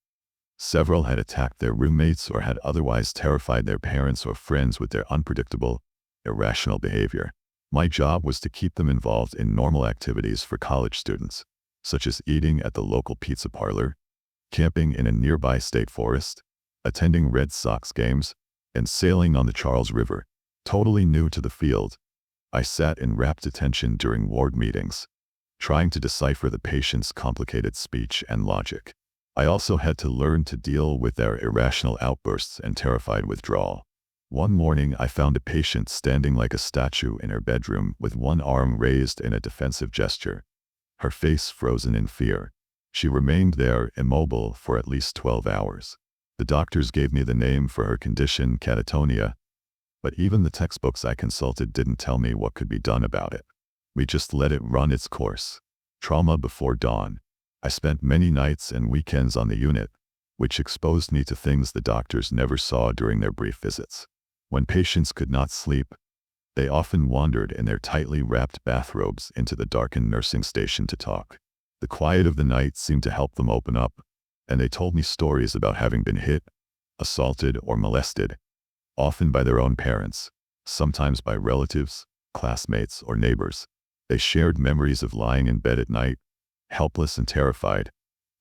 Several had attacked their roommates or had otherwise terrified their parents or friends with their unpredictable, irrational behavior. My job was to keep them involved in normal activities for college students, such as eating at the local pizza parlor, camping in a nearby state forest, attending Red Sox games, and sailing on the Charles River. Totally new to the field, I sat in rapt attention during ward meetings, trying to decipher the patient's complicated speech and logic. I also had to learn to deal with their irrational outbursts and terrified withdrawal. One morning, I found a patient standing like a statue in her bedroom with one arm raised in a defensive gesture, her face frozen in fear. She remained there, immobile, for at least 12 hours. The doctors gave me the name for her condition, catatonia, but even the textbooks I consulted didn't tell me what could be done about it. We just let it run its course. Trauma before dawn. I spent many nights and weekends on the unit, which exposed me to things the doctors never saw during their brief visits. When patients could not sleep, they often wandered in their tightly wrapped bathrobes into the darkened nursing station to talk. The quiet of the night seemed to help them open up, and they told me stories about having been hit, assaulted, or molested, often by their own parents, sometimes by relatives, classmates, or neighbors. They shared memories of lying in bed at night, helpless and terrified,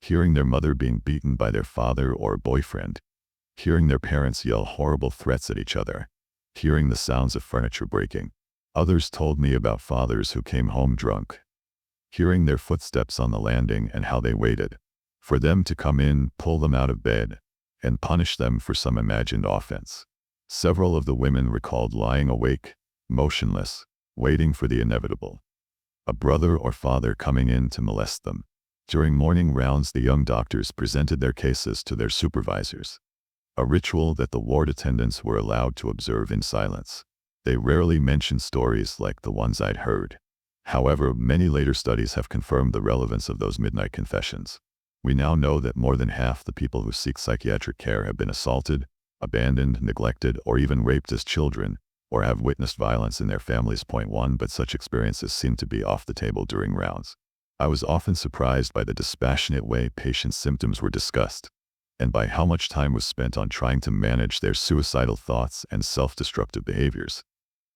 hearing their mother being beaten by their father or a boyfriend, hearing their parents yell horrible threats at each other, hearing the sounds of furniture breaking. Others told me about fathers who came home drunk, hearing their footsteps on the landing and how they waited for them to come in, pull them out of bed, and punish them for some imagined offense. Several of the women recalled lying awake, motionless, waiting for the inevitable, a brother or father coming in to molest them. During morning rounds, the young doctors presented their cases to their supervisors, a ritual that the ward attendants were allowed to observe in silence. They rarely mentioned stories like the ones I'd heard. However, many later studies have confirmed the relevance of those midnight confessions. We now know that more than half the people who seek psychiatric care have been assaulted, abandoned, neglected, or even raped as children, or have witnessed violence in their families. Point 1. But such experiences seem to be off the table during rounds. I was often surprised by the dispassionate way patients' symptoms were discussed, and by how much time was spent on trying to manage their suicidal thoughts and self-destructive behaviors,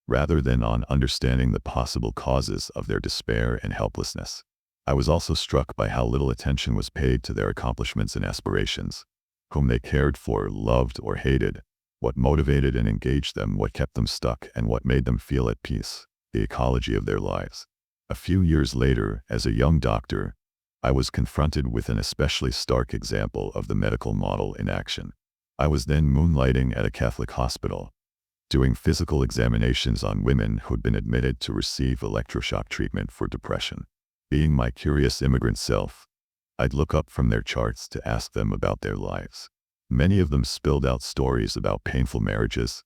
rather than on understanding the possible causes of their despair and helplessness. I was also struck by how little attention was paid to their accomplishments and aspirations, whom they cared for, loved, or hated, what motivated and engaged them, what kept them stuck, and what made them feel at peace, the ecology of their lives. A few years later, as a young doctor, I was confronted with an especially stark example of the medical model in action. I was then moonlighting at a Catholic hospital, doing physical examinations on women who'd been admitted to receive electroshock treatment for depression. Being my curious immigrant self, I'd look up from their charts to ask them about their lives. Many of them spilled out stories about painful marriages,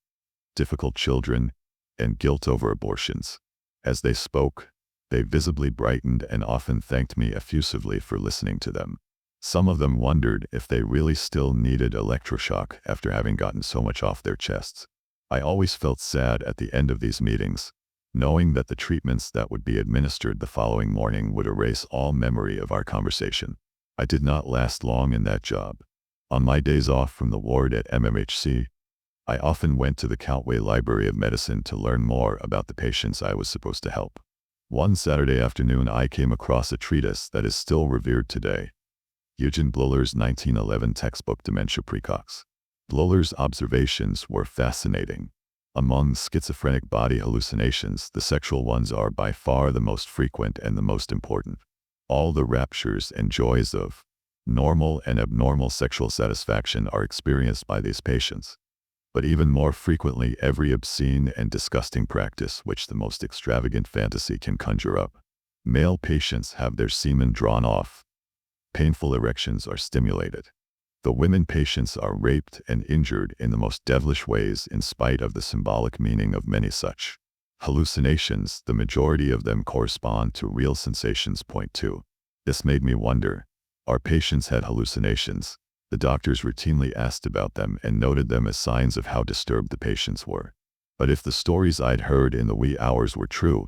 difficult children, and guilt over abortions. As they spoke, they visibly brightened and often thanked me effusively for listening to them. Some of them wondered if they really still needed electroshock after having gotten so much off their chests. I always felt sad at the end of these meetings, knowing that the treatments that would be administered the following morning would erase all memory of our conversation. I did not last long in that job. On my days off from the ward at MMHC, I often went to the Countway Library of Medicine to learn more about the patients I was supposed to help. One Saturday afternoon, I came across a treatise that is still revered today, Eugen Bleuler's 1911 textbook Dementia Praecox. Bleuler's observations were fascinating. Among schizophrenic body hallucinations, the sexual ones are by far the most frequent and the most important. All the raptures and joys of normal and abnormal sexual satisfaction are experienced by these patients. But even more frequently, every obscene and disgusting practice which the most extravagant fantasy can conjure up. Male patients have their semen drawn off. Painful erections are stimulated. The women patients are raped and injured in the most devilish ways in spite of the symbolic meaning of many such hallucinations. The majority of them correspond to real sensations. Point 2. This made me wonder, our patients had hallucinations. The doctors routinely asked about them and noted them as signs of how disturbed the patients were. But if the stories I'd heard in the wee hours were true,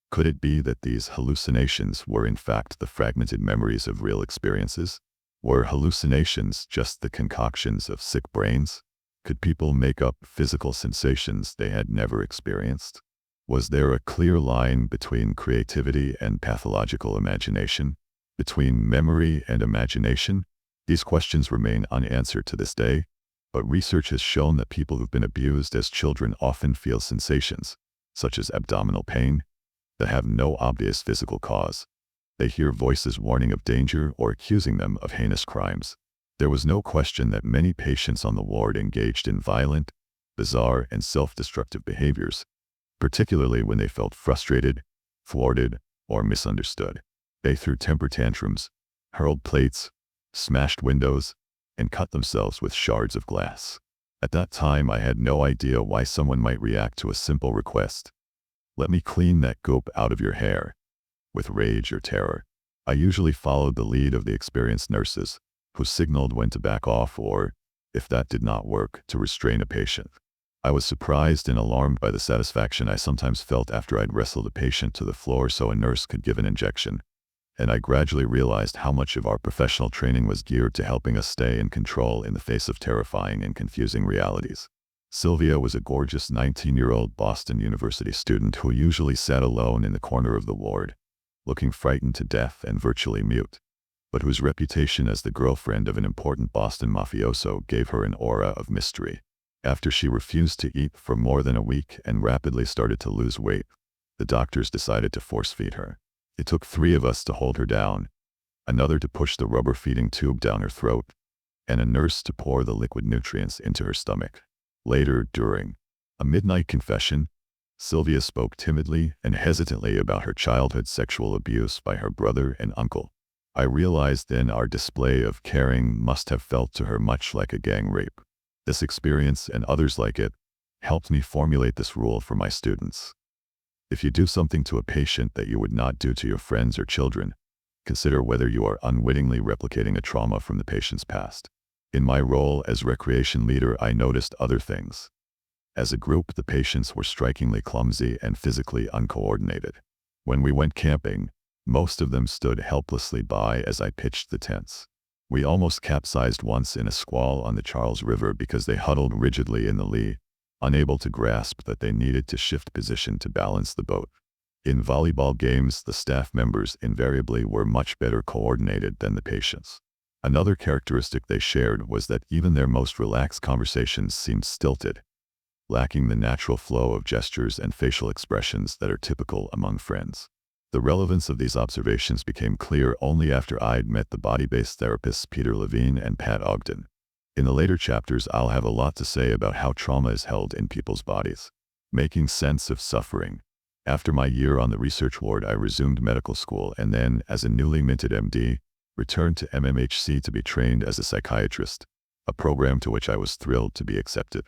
could it be that these hallucinations were in fact the fragmented memories of real experiences? Were hallucinations just the concoctions of sick brains? Could people make up physical sensations they had never experienced? Was there a clear line between creativity and pathological imagination? Between memory and imagination? These questions remain unanswered to this day, but research has shown that people who've been abused as children often feel sensations, such as abdominal pain, that have no obvious physical cause. They hear voices warning of danger or accusing them of heinous crimes. There was no question that many patients on the ward engaged in violent, bizarre, and self-destructive behaviors, particularly when they felt frustrated, thwarted, or misunderstood. They threw temper tantrums, hurled plates, smashed windows, and cut themselves with shards of glass. At that time, I had no idea why someone might react to a simple request. Let me clean that goop out of your hair. With rage or terror. I usually followed the lead of the experienced nurses, who signaled when to back off or, if that did not work, to restrain a patient. I was surprised and alarmed by the satisfaction I sometimes felt after I'd wrestled a patient to the floor so a nurse could give an injection, and I gradually realized how much of our professional training was geared to helping us stay in control in the face of terrifying and confusing realities. Sylvia was a gorgeous 19-year-old Boston University student who usually sat alone in the corner of the ward, looking frightened to death and virtually mute, but whose reputation as the girlfriend of an important Boston mafioso gave her an aura of mystery. After she refused to eat for more than a week and rapidly started to lose weight, the doctors decided to force-feed her. It took 3 of us to hold her down, another to push the rubber feeding tube down her throat, and a nurse to pour the liquid nutrients into her stomach. Later, during a midnight confession, Sylvia spoke timidly and hesitantly about her childhood sexual abuse by her brother and uncle. I realized then our display of caring must have felt to her much like a gang rape. This experience and others like it helped me formulate this rule for my students. If you do something to a patient that you would not do to your friends or children, Consider whether you are unwittingly replicating a trauma from the patient's past. In my role as recreation leader, I noticed other things. As a group, the patients were strikingly clumsy and physically uncoordinated. When we went camping, most of them stood helplessly by as I pitched the tents. We almost capsized once in a squall on the Charles River because they huddled rigidly in the lee, unable to grasp that they needed to shift position to balance the boat. In volleyball games, the staff members invariably were much better coordinated than the patients. Another characteristic they shared was that even their most relaxed conversations seemed stilted, lacking the natural flow of gestures and facial expressions that are typical among friends. The relevance of these observations became clear only after I'd met the body-based therapists Peter Levine and Pat Ogden. In the later chapters, I'll have a lot to say about how trauma is held in people's bodies. Making sense of suffering. After my year on the research ward, I resumed medical school and then, as a newly minted MD, returned to MMHC to be trained as a psychiatrist, a program to which I was thrilled to be accepted.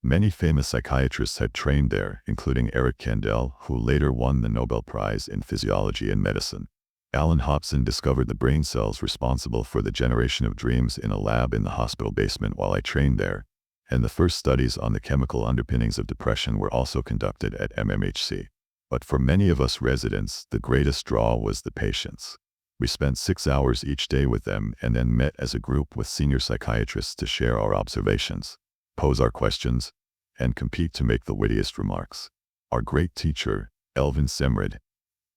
Many famous psychiatrists had trained there, including Eric Kandel, who later won the Nobel Prize in Physiology and Medicine. Alan Hobson discovered the brain cells responsible for the generation of dreams in a lab in the hospital basement while I trained there, and the first studies on the chemical underpinnings of depression were also conducted at MMHC. But for many of us residents, the greatest draw was the patients. We spent 6 hours each day with them and then met as a group with senior psychiatrists to share our observations, pose our questions, and compete to make the wittiest remarks. Our great teacher, Elvin Semrid,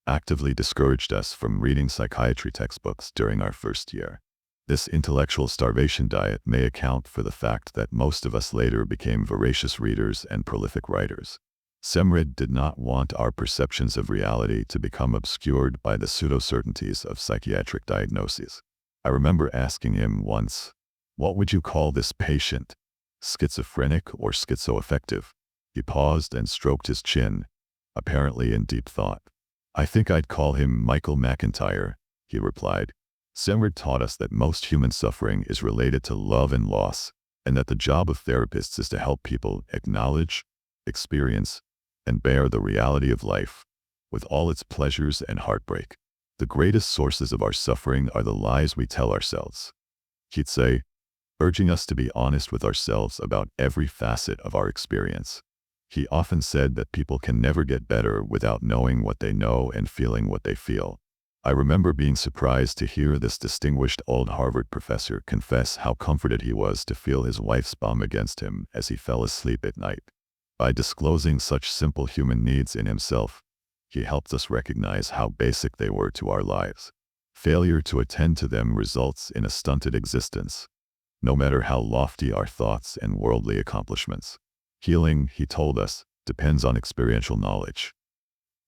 actively discouraged us from reading psychiatry textbooks during our first year. This intellectual starvation diet may account for the fact that most of us later became voracious readers and prolific writers. Semrid did not want our perceptions of reality to become obscured by the pseudo-certainties of psychiatric diagnoses. I remember asking him once, "What would you call this patient? Schizophrenic or schizoaffective?" He paused and stroked his chin, apparently in deep thought. "I think I'd call him Michael McIntyre," he replied. Semrid taught us that most human suffering is related to love and loss, and that the job of therapists is to help people acknowledge, experience, and bear the reality of life, with all its pleasures and heartbreak. The greatest sources of our suffering are the lies we tell ourselves, he'd say, urging us to be honest with ourselves about every facet of our experience. He often said that people can never get better without knowing what they know and feeling what they feel. I remember being surprised to hear this distinguished old Harvard professor confess how comforted he was to feel his wife's bum against him as he fell asleep at night. By disclosing such simple human needs in himself, he helped us recognize how basic they were to our lives. Failure to attend to them results in a stunted existence, no matter how lofty our thoughts and worldly accomplishments. Healing, he told us, depends on experiential knowledge.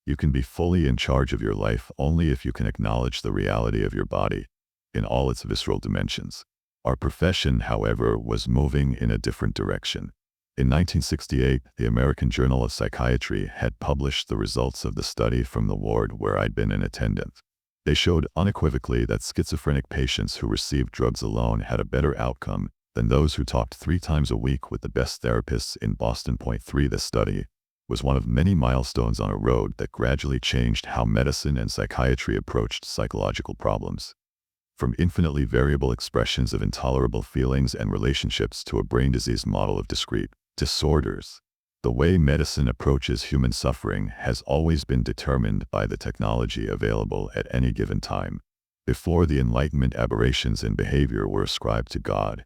You can be fully in charge of your life only if you can acknowledge the reality of your body in all its visceral dimensions. Our profession, however, was moving in a different direction. In 1968, the American Journal of Psychiatry had published the results of the study from the ward where I'd been an attendant. They showed unequivocally that schizophrenic patients who received drugs alone had a better outcome than those who talked 3 times a week with the best therapists in Boston. Point 3. This study was one of many milestones on a road that gradually changed how medicine and psychiatry approached psychological problems. From infinitely variable expressions of intolerable feelings and relationships to a brain disease model of discrete disorders, the way medicine approaches human suffering has always been determined by the technology available at any given time. Before the Enlightenment, aberrations in behavior were ascribed to God,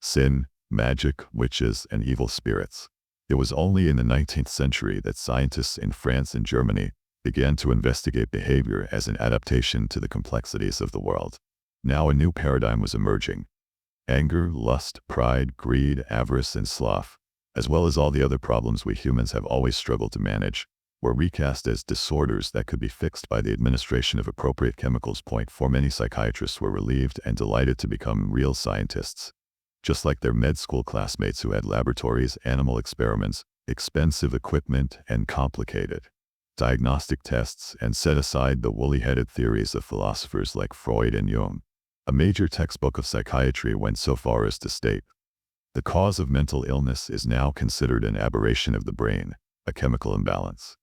sin, magic, witches, and evil spirits. It was only in the 19th century that scientists in France and Germany began to investigate behavior as an adaptation to the complexities of the world. Now a new paradigm was emerging. Anger, lust, pride, greed, avarice, and sloth, as well as all the other problems we humans have always struggled to manage, were recast as disorders that could be fixed by the administration of appropriate chemicals. Point 4. Many psychiatrists were relieved and delighted to become real scientists, just like their med school classmates who had laboratories, animal experiments, expensive equipment, and complicated diagnostic tests, and set aside the woolly-headed theories of philosophers like Freud and Jung. A major textbook of psychiatry went so far as to state, "The cause of mental illness is now considered an aberration of the brain, a chemical imbalance."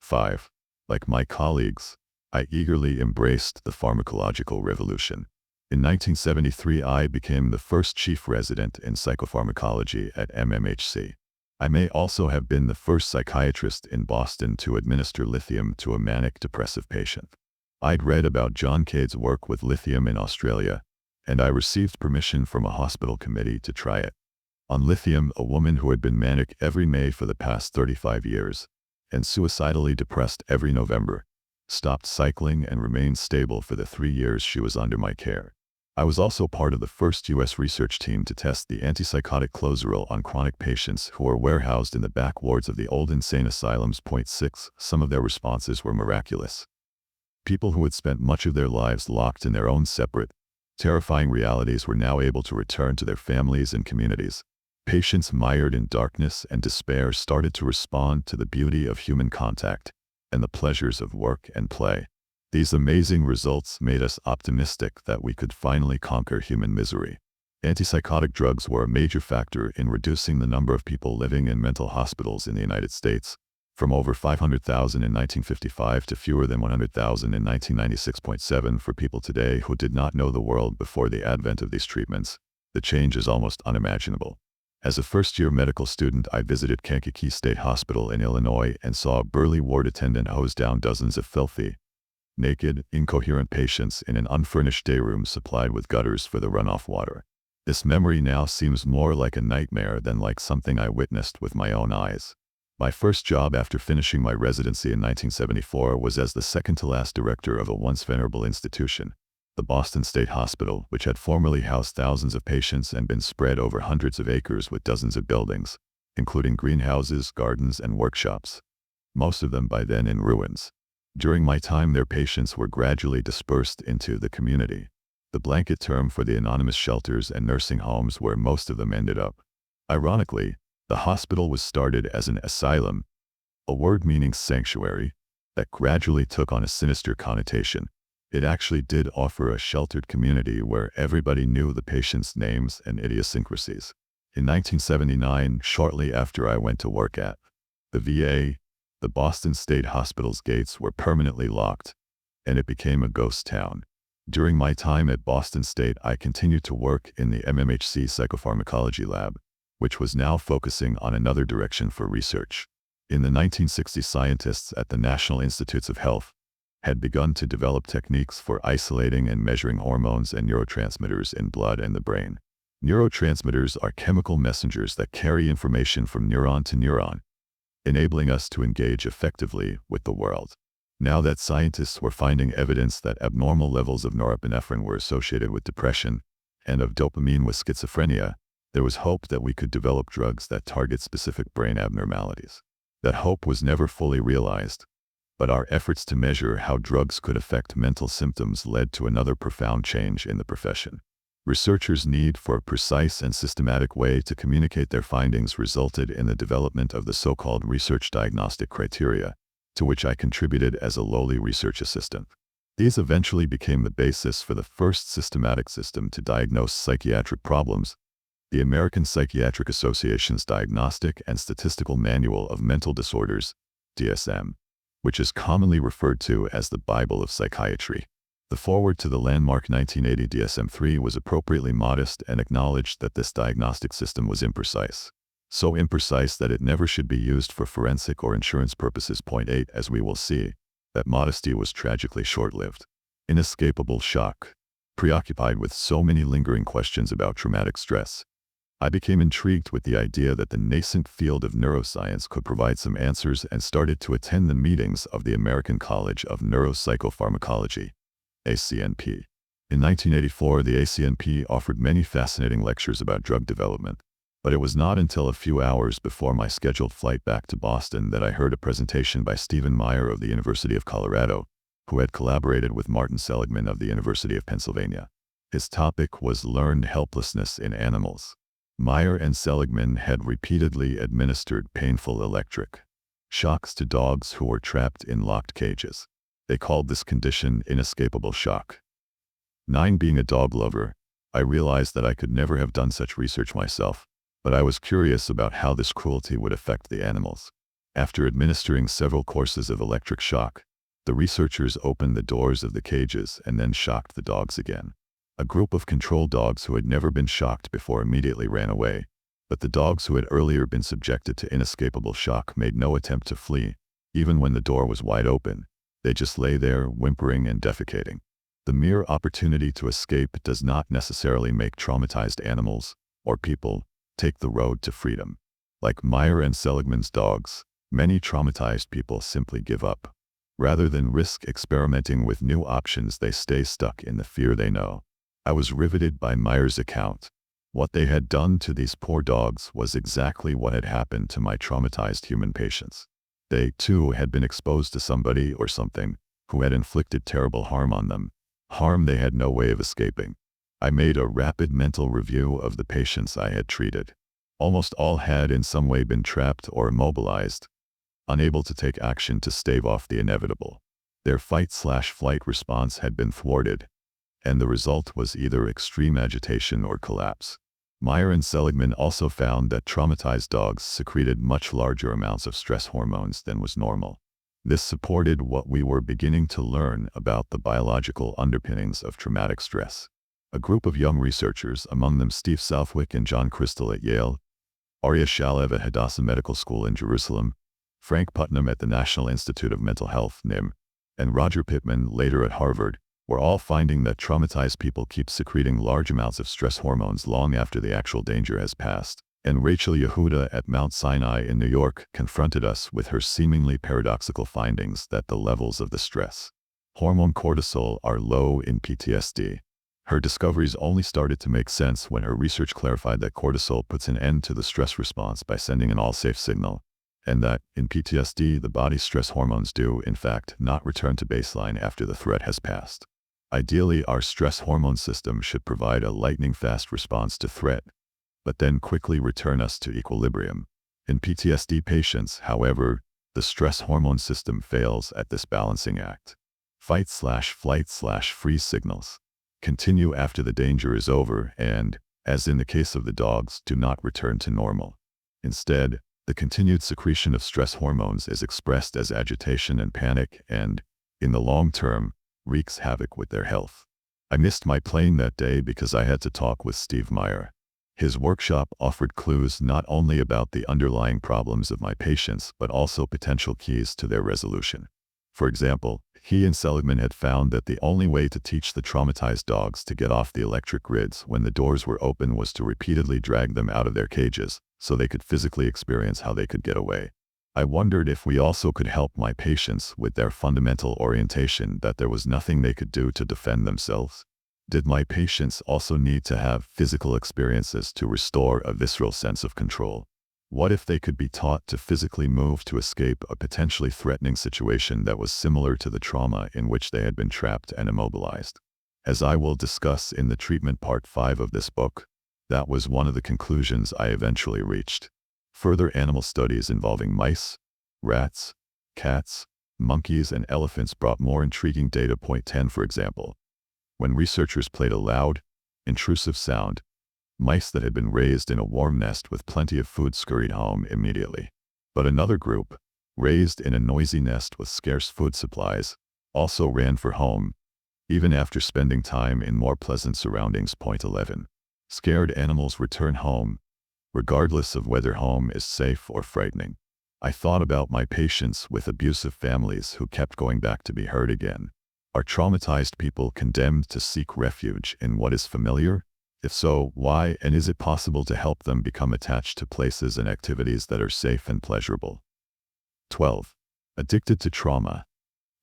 5. Like my colleagues, I eagerly embraced the pharmacological revolution. In 1973, I became the first chief resident in psychopharmacology at MMHC. I may also have been the first psychiatrist in Boston to administer lithium to a manic depressive patient. I'd read about John Cade's work with lithium in Australia, and I received permission from a hospital committee to try it. On lithium, a woman who had been manic every May for the past 35 years, and suicidally depressed every November, stopped cycling and remained stable for the 3 years she was under my care. I was also part of the first U.S. research team to test the antipsychotic Clozaril on chronic patients who were warehoused in the back wards of the old insane asylums. 6. Some of their responses were miraculous. People who had spent much of their lives locked in their own separate, terrifying realities were now able to return to their families and communities. Patients mired in darkness and despair started to respond to the beauty of human contact and the pleasures of work and play. These amazing results made us optimistic that we could finally conquer human misery. Antipsychotic drugs were a major factor in reducing the number of people living in mental hospitals in the United States, from over 500,000 in 1955 to fewer than 100,000 in 1996.7 for people today who did not know the world before the advent of these treatments. The change is almost unimaginable. As a first-year medical student, I visited Kankakee State Hospital in Illinois and saw a burly ward attendant hose down dozens of filthy, naked, incoherent patients in an unfurnished day room supplied with gutters for the runoff water. This memory now seems more like a nightmare than like something I witnessed with my own eyes. My first job after finishing my residency in 1974 was as the second-to-last director of a once venerable institution, the Boston State Hospital, which had formerly housed thousands of patients and been spread over hundreds of acres with dozens of buildings, including greenhouses, gardens, and workshops, most of them by then in ruins. During my time there, patients were gradually dispersed into the community, the blanket term for the anonymous shelters and nursing homes where most of them ended up. Ironically, the hospital was started as an asylum, a word meaning sanctuary, that gradually took on a sinister connotation. It actually did offer a sheltered community where everybody knew the patients' names and idiosyncrasies. In 1979, shortly after I went to work at the VA, the Boston State Hospital's gates were permanently locked, and it became a ghost town. During my time at Boston State, I continued to work in the MMHC psychopharmacology lab, which was now focusing on another direction for research. In the 1960s, scientists at the National Institutes of Health had begun to develop techniques for isolating and measuring hormones and neurotransmitters in blood and the brain. Neurotransmitters are chemical messengers that carry information from neuron to neuron, enabling us to engage effectively with the world. Now that scientists were finding evidence that abnormal levels of norepinephrine were associated with depression and of dopamine with schizophrenia, there was hope that we could develop drugs that target specific brain abnormalities. That hope was never fully realized, but our efforts to measure how drugs could affect mental symptoms led to another profound change in the profession. Researchers' need for a precise and systematic way to communicate their findings resulted in the development of the so-called research diagnostic criteria, to which I contributed as a lowly research assistant. These eventually became the basis for the first systematic system to diagnose psychiatric problems, the American Psychiatric Association's Diagnostic and Statistical Manual of Mental Disorders, DSM, which is commonly referred to as the Bible of Psychiatry. The foreword to the landmark 1980 DSM-3 was appropriately modest and acknowledged that this diagnostic system was imprecise. So imprecise that it never should be used for forensic or insurance purposes. 8. As we will see, that modesty was tragically short-lived. Inescapable shock. Preoccupied with so many lingering questions about traumatic stress, I became intrigued with the idea that the nascent field of neuroscience could provide some answers and started to attend the meetings of the American College of Neuropsychopharmacology, ACNP. In 1984, the ACNP offered many fascinating lectures about drug development, but it was not until a few hours before my scheduled flight back to Boston that I heard a presentation by Stephen Meyer of the University of Colorado, who had collaborated with Martin Seligman of the University of Pennsylvania. His topic was learned helplessness in animals. Meyer and Seligman had repeatedly administered painful electric shocks to dogs who were trapped in locked cages. They called this condition inescapable shock. 9. Being a dog lover, I realized that I could never have done such research myself, but I was curious about how this cruelty would affect the animals. After administering several courses of electric shock, The researchers opened the doors of the cages and then shocked the dogs again. A group of control dogs who had never been shocked before immediately ran away, but the dogs who had earlier been subjected to inescapable shock made no attempt to flee. Even when the door was wide open, they just lay there, whimpering and defecating. The mere opportunity to escape does not necessarily make traumatized animals, or people, take the road to freedom. Like Meyer and Seligman's dogs, many traumatized people simply give up. Rather than risk experimenting with new options, they stay stuck in the fear they know. I was riveted by Meyer's account. What they had done to these poor dogs was exactly what had happened to my traumatized human patients. They, too, had been exposed to somebody or something who had inflicted terrible harm on them, harm they had no way of escaping. I made a rapid mental review of the patients I had treated. Almost all had in some way been trapped or immobilized, unable to take action to stave off the inevitable. Their fight/flight response had been thwarted, and the result was either extreme agitation or collapse. Meyer and Seligman also found that traumatized dogs secreted much larger amounts of stress hormones than was normal. This supported what we were beginning to learn about the biological underpinnings of traumatic stress. A group of young researchers, among them Steve Southwick and John Crystal at Yale, Arya Shalev at Hadassah Medical School in Jerusalem, Frank Putnam at the National Institute of Mental Health, NIM, and Roger Pittman later at Harvard, were all finding that traumatized people keep secreting large amounts of stress hormones long after the actual danger has passed. And Rachel Yehuda at Mount Sinai in New York confronted us with her seemingly paradoxical findings that the levels of the stress hormone cortisol are low in PTSD. Her discoveries only started to make sense when her research clarified that cortisol puts an end to the stress response by sending an all-safe signal, and that, in PTSD, the body's stress hormones do, in fact, not return to baseline after the threat has passed. Ideally, our stress hormone system should provide a lightning-fast response to threat, but then quickly return us to equilibrium. In PTSD patients, however, the stress hormone system fails at this balancing act. Fight/flight/freeze signals continue after the danger is over and, as in the case of the dogs, do not return to normal. Instead, the continued secretion of stress hormones is expressed as agitation and panic and, in the long term, wreaks havoc with their health. I missed my plane that day because I had to talk with Steve Meyer. His workshop offered clues not only about the underlying problems of my patients but also potential keys to their resolution. For example, he and Seligman had found that the only way to teach the traumatized dogs to get off the electric grids when the doors were open was to repeatedly drag them out of their cages so they could physically experience how they could get away. I wondered if we also could help my patients with their fundamental orientation that there was nothing they could do to defend themselves. Did my patients also need to have physical experiences to restore a visceral sense of control? What if they could be taught to physically move to escape a potentially threatening situation that was similar to the trauma in which they had been trapped and immobilized? As I will discuss in the treatment part 5 of this book, that was one of the conclusions I eventually reached. Further animal studies involving mice, rats, cats, monkeys, and elephants brought more intriguing data. Point 10, for example. When researchers played a loud, intrusive sound, mice that had been raised in a warm nest with plenty of food scurried home immediately. But another group, raised in a noisy nest with scarce food supplies, also ran for home, even after spending time in more pleasant surroundings. Point 11. Scared animals return home, regardless of whether home is safe or frightening. I thought about my patients with abusive families who kept going back to be hurt again. Are traumatized people condemned to seek refuge in what is familiar? If so, why, and is it possible to help them become attached to places and activities that are safe and pleasurable? 12. Addicted to trauma.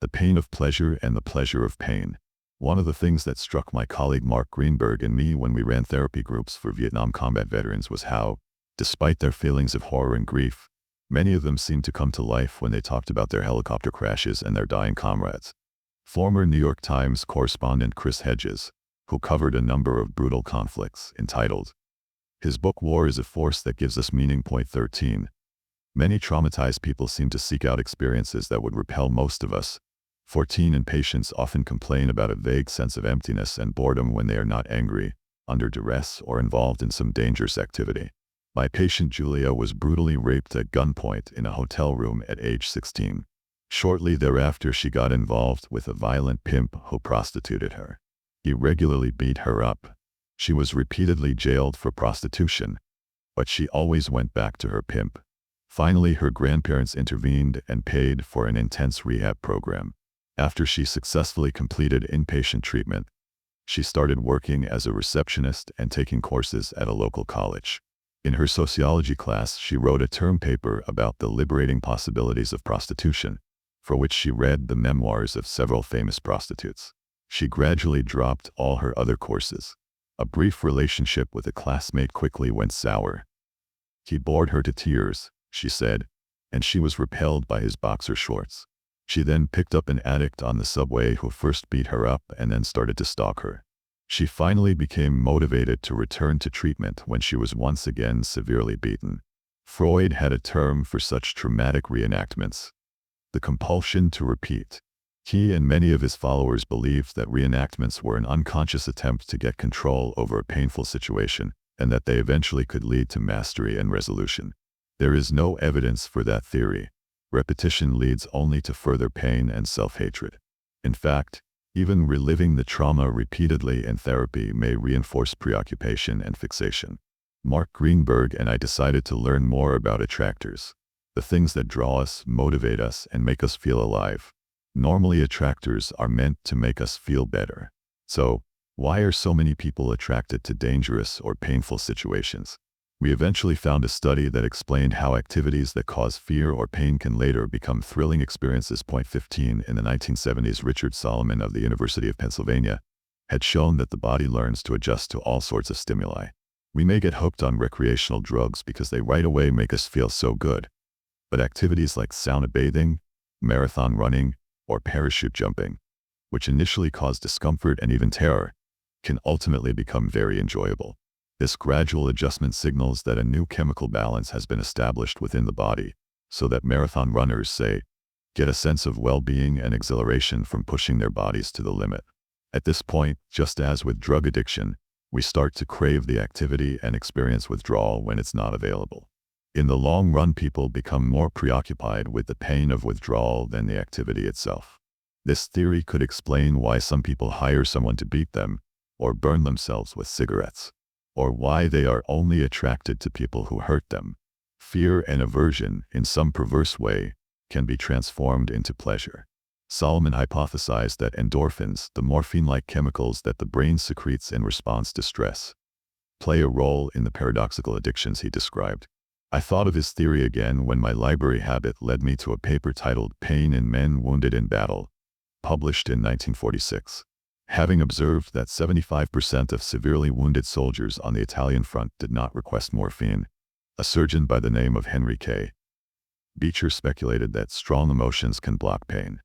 The pain of pleasure and the pleasure of pain. One of the things that struck my colleague Mark Greenberg and me when we ran therapy groups for Vietnam combat veterans was how, despite their feelings of horror and grief, many of them seemed to come to life when they talked about their helicopter crashes and their dying comrades. Former New York Times correspondent Chris Hedges, who covered a number of brutal conflicts, entitled his book War is a Force That Gives Us Meaning. Point 13. Many traumatized people seem to seek out experiences that would repel most of us. 14. And patients often complain about a vague sense of emptiness and boredom when they are not angry, under duress, or involved in some dangerous activity. My patient Julia was brutally raped at gunpoint in a hotel room at age 16. Shortly thereafter, she got involved with a violent pimp who prostituted her. He regularly beat her up. She was repeatedly jailed for prostitution, but she always went back to her pimp. Finally, her grandparents intervened and paid for an intense rehab program. After she successfully completed inpatient treatment, she started working as a receptionist and taking courses at a local college. In her sociology class, she wrote a term paper about the liberating possibilities of prostitution, for which she read the memoirs of several famous prostitutes. She gradually dropped all her other courses. A brief relationship with a classmate quickly went sour. He bored her to tears, she said, and she was repelled by his boxer shorts. She then picked up an addict on the subway who first beat her up and then started to stalk her. She finally became motivated to return to treatment when she was once again severely beaten. Freud had a term for such traumatic reenactments: the compulsion to repeat. He and many of his followers believed that reenactments were an unconscious attempt to get control over a painful situation, and that they eventually could lead to mastery and resolution. There is no evidence for that theory. Repetition leads only to further pain and self-hatred. In fact, even reliving the trauma repeatedly in therapy may reinforce preoccupation and fixation. Mark Greenberg and I decided to learn more about attractors, the things that draw us, motivate us, and make us feel alive. Normally, attractors are meant to make us feel better. So, why are so many people attracted to dangerous or painful situations? We eventually found a study that explained how activities that cause fear or pain can later become thrilling experiences. Point 15. In the 1970s, Richard Solomon of the University of Pennsylvania had shown that the body learns to adjust to all sorts of stimuli. We may get hooked on recreational drugs because they right away make us feel so good. But activities like sauna bathing, marathon running, or parachute jumping, which initially cause discomfort and even terror, can ultimately become very enjoyable. This gradual adjustment signals that a new chemical balance has been established within the body, so that marathon runners, say, get a sense of well-being and exhilaration from pushing their bodies to the limit. At this point, just as with drug addiction, we start to crave the activity and experience withdrawal when it's not available. In the long run, people become more preoccupied with the pain of withdrawal than the activity itself. This theory could explain why some people hire someone to beat them, or burn themselves with cigarettes, or why they are only attracted to people who hurt them. Fear and aversion, in some perverse way, can be transformed into pleasure. Solomon hypothesized that endorphins, the morphine-like chemicals that the brain secretes in response to stress, play a role in the paradoxical addictions he described. I thought of his theory again when my library habit led me to a paper titled Pain in Men Wounded in Battle, published in 1946. Having observed that 75% of severely wounded soldiers on the Italian front did not request morphine, a surgeon by the name of Henry K. Beecher speculated that strong emotions can block pain.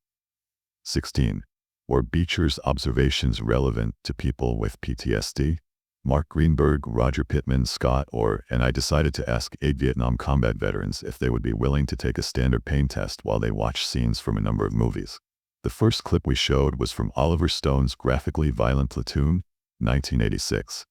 16. Were Beecher's observations relevant to people with PTSD? Mark Greenberg, Roger Pittman Scott, and I decided to ask 8 Vietnam combat veterans if they would be willing to take a standard pain test while they watched scenes from a number of movies. The first clip we showed was from Oliver Stone's graphically violent Platoon, 1986.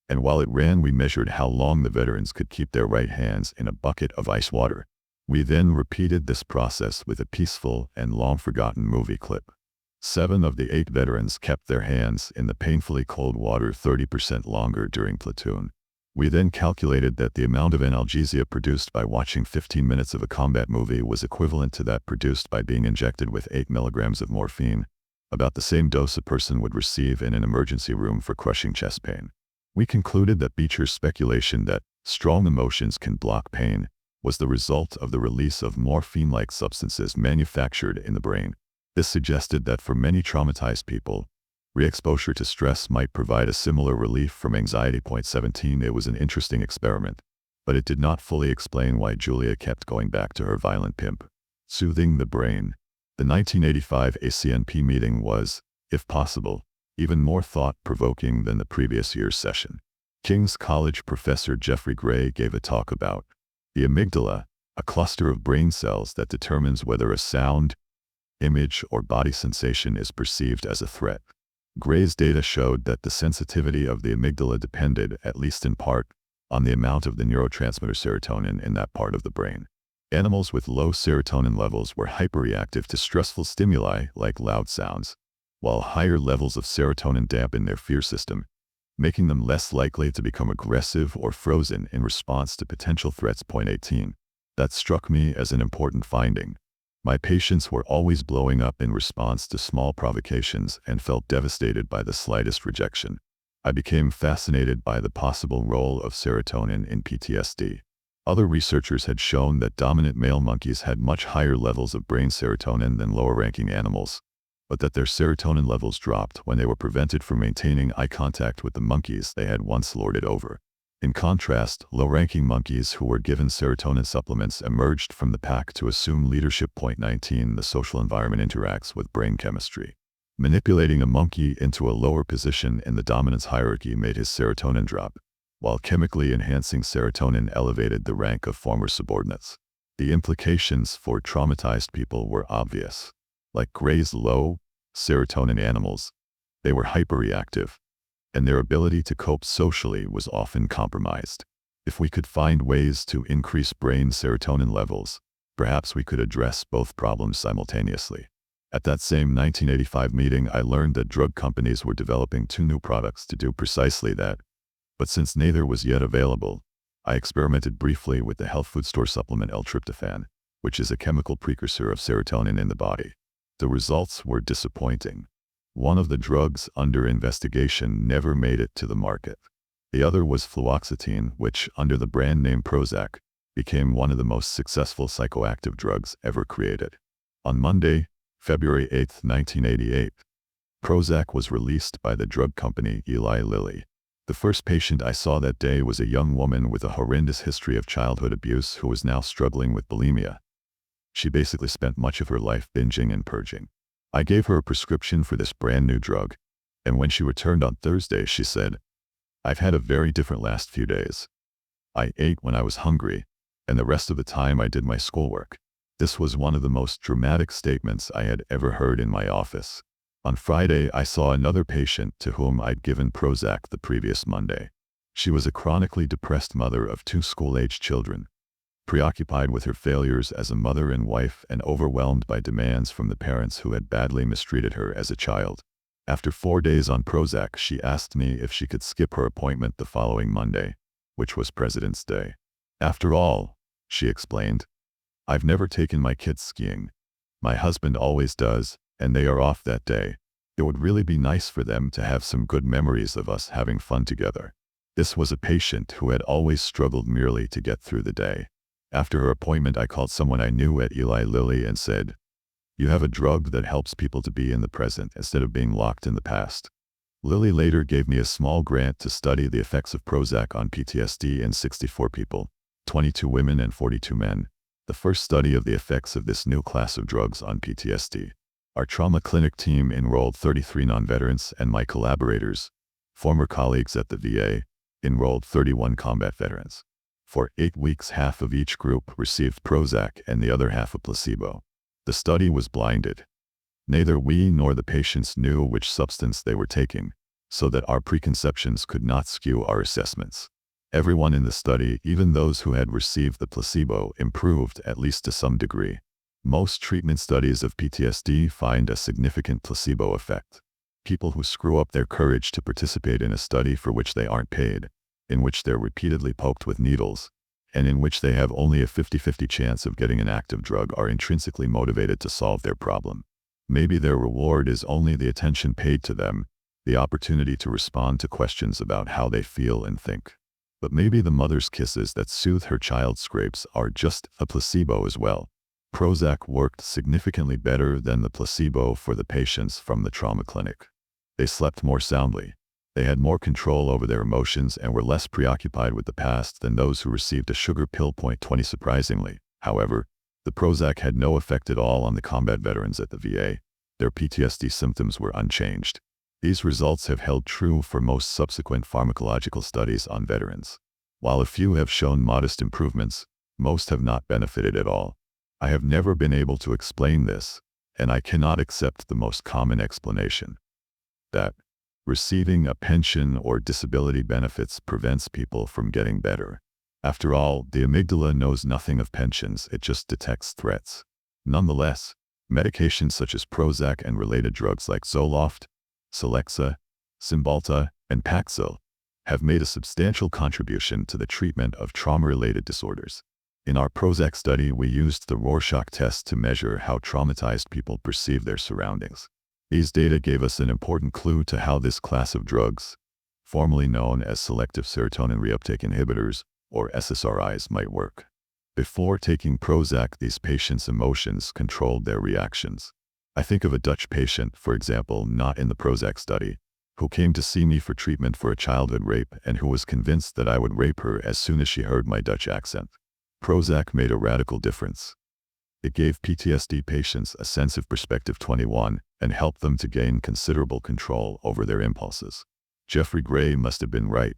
And while it ran, we measured how long the veterans could keep their right hands in a bucket of ice water. We then repeated this process with a peaceful and long-forgotten movie clip. 7 of the 8 veterans kept their hands in the painfully cold water 30% longer during Platoon. We then calculated that the amount of analgesia produced by watching 15 minutes of a combat movie was equivalent to that produced by being injected with 8 milligrams of morphine, about the same dose a person would receive in an emergency room for crushing chest pain. We concluded that Beecher's speculation that strong emotions can block pain was the result of the release of morphine-like substances manufactured in the brain. This suggested that for many traumatized people, re-exposure to stress might provide a similar relief from anxiety. 17. It was an interesting experiment, but it did not fully explain why Julia kept going back to her violent pimp. Soothing the brain. The 1985 ACNP meeting was, if possible, even more thought-provoking than the previous year's session. King's College professor Jeffrey Gray gave a talk about the amygdala, a cluster of brain cells that determines whether a sound, image, or body sensation is perceived as a threat. Gray's data showed that the sensitivity of the amygdala depended, at least in part, on the amount of the neurotransmitter serotonin in that part of the brain. Animals with low serotonin levels were hyperreactive to stressful stimuli like loud sounds, while higher levels of serotonin dampen their fear system, making them less likely to become aggressive or frozen in response to potential threats. Point 18. That struck me as an important finding. My patients were always blowing up in response to small provocations and felt devastated by the slightest rejection. I became fascinated by the possible role of serotonin in PTSD. Other researchers had shown that dominant male monkeys had much higher levels of brain serotonin than lower-ranking animals, but that their serotonin levels dropped when they were prevented from maintaining eye contact with the monkeys they had once lorded over. In contrast, low-ranking monkeys who were given serotonin supplements emerged from the pack to assume leadership. Point 19. The social environment interacts with brain chemistry. Manipulating a monkey into a lower position in the dominance hierarchy made his serotonin drop, while chemically enhancing serotonin elevated the rank of former subordinates. The implications for traumatized people were obvious. Like grazed low serotonin animals, they were hyperreactive, and their ability to cope socially was often compromised. If we could find ways to increase brain serotonin levels, perhaps we could address both problems simultaneously. At that same 1985 meeting, I learned that drug companies were developing 2 new products to do precisely that. But since neither was yet available, I experimented briefly with the health food store supplement L-tryptophan, which is a chemical precursor of serotonin in the body. The results were disappointing. One of the drugs under investigation never made it to the market. The other was fluoxetine, which, under the brand name Prozac, became one of the most successful psychoactive drugs ever created. On Monday, February 8, 1988, Prozac was released by the drug company Eli Lilly. The first patient I saw that day was a young woman with a horrendous history of childhood abuse who was now struggling with bulimia. She basically spent much of her life binging and purging. I gave her a prescription for this brand new drug, and when she returned on Thursday, she said, "I've had a very different last few days. I ate when I was hungry, and the rest of the time I did my schoolwork." This was one of the most dramatic statements I had ever heard in my office. On Friday, I saw another patient to whom I'd given Prozac the previous Monday. She was a chronically depressed mother of 2 school-aged children, preoccupied with her failures as a mother and wife and overwhelmed by demands from the parents who had badly mistreated her as a child. After 4 days on Prozac, she asked me if she could skip her appointment the following Monday, which was President's Day. "After all," she explained, "I've never taken my kids skiing. My husband always does, and they are off that day. It would really be nice for them to have some good memories of us having fun together." This was a patient who had always struggled merely to get through the day. After her appointment, I called someone I knew at Eli Lilly and said, "You have a drug that helps people to be in the present instead of being locked in the past." Lilly later gave me a small grant to study the effects of Prozac on PTSD in 64 people, 22 women and 42 men, the first study of the effects of this new class of drugs on PTSD. Our trauma clinic team enrolled 33 non-veterans, and my collaborators, former colleagues at the VA, enrolled 31 combat veterans. For 8 weeks, half of each group received Prozac and the other half a placebo. The study was blinded. Neither we nor the patients knew which substance they were taking, so that our preconceptions could not skew our assessments. Everyone in the study, even those who had received the placebo, improved at least to some degree. Most treatment studies of PTSD find a significant placebo effect. People who screw up their courage to participate in a study for which they aren't paid, in which they're repeatedly poked with needles, and in which they have only a 50-50 chance of getting an active drug are intrinsically motivated to solve their problem. Maybe their reward is only the attention paid to them, the opportunity to respond to questions about how they feel and think. But maybe the mother's kisses that soothe her child's scrapes are just a placebo as well. Prozac worked significantly better than the placebo for the patients from the trauma clinic. They slept more soundly. They had more control over their emotions and were less preoccupied with the past than those who received a sugar pill. 20. Surprisingly, however, the Prozac had no effect at all on the combat veterans at the VA. Their PTSD symptoms were unchanged. These results have held true for most subsequent pharmacological studies on veterans. While a few have shown modest improvements, most have not benefited at all. I have never been able to explain this, and I cannot accept the most common explanation: that receiving a pension or disability benefits prevents people from getting better. After all, the amygdala knows nothing of pensions, it just detects threats. Nonetheless, medications such as Prozac and related drugs like Zoloft, Celexa, Cymbalta, and Paxil have made a substantial contribution to the treatment of trauma-related disorders. In our Prozac study, we used the Rorschach test to measure how traumatized people perceive their surroundings. These data gave us an important clue to how this class of drugs, formerly known as selective serotonin reuptake inhibitors, or SSRIs, might work. Before taking Prozac, these patients' emotions controlled their reactions. I think of a Dutch patient, for example, not in the Prozac study, who came to see me for treatment for a childhood rape and who was convinced that I would rape her as soon as she heard my Dutch accent. Prozac made a radical difference. It gave PTSD patients a sense of perspective 21 and helped them to gain considerable control over their impulses. Jeffrey Gray must have been right.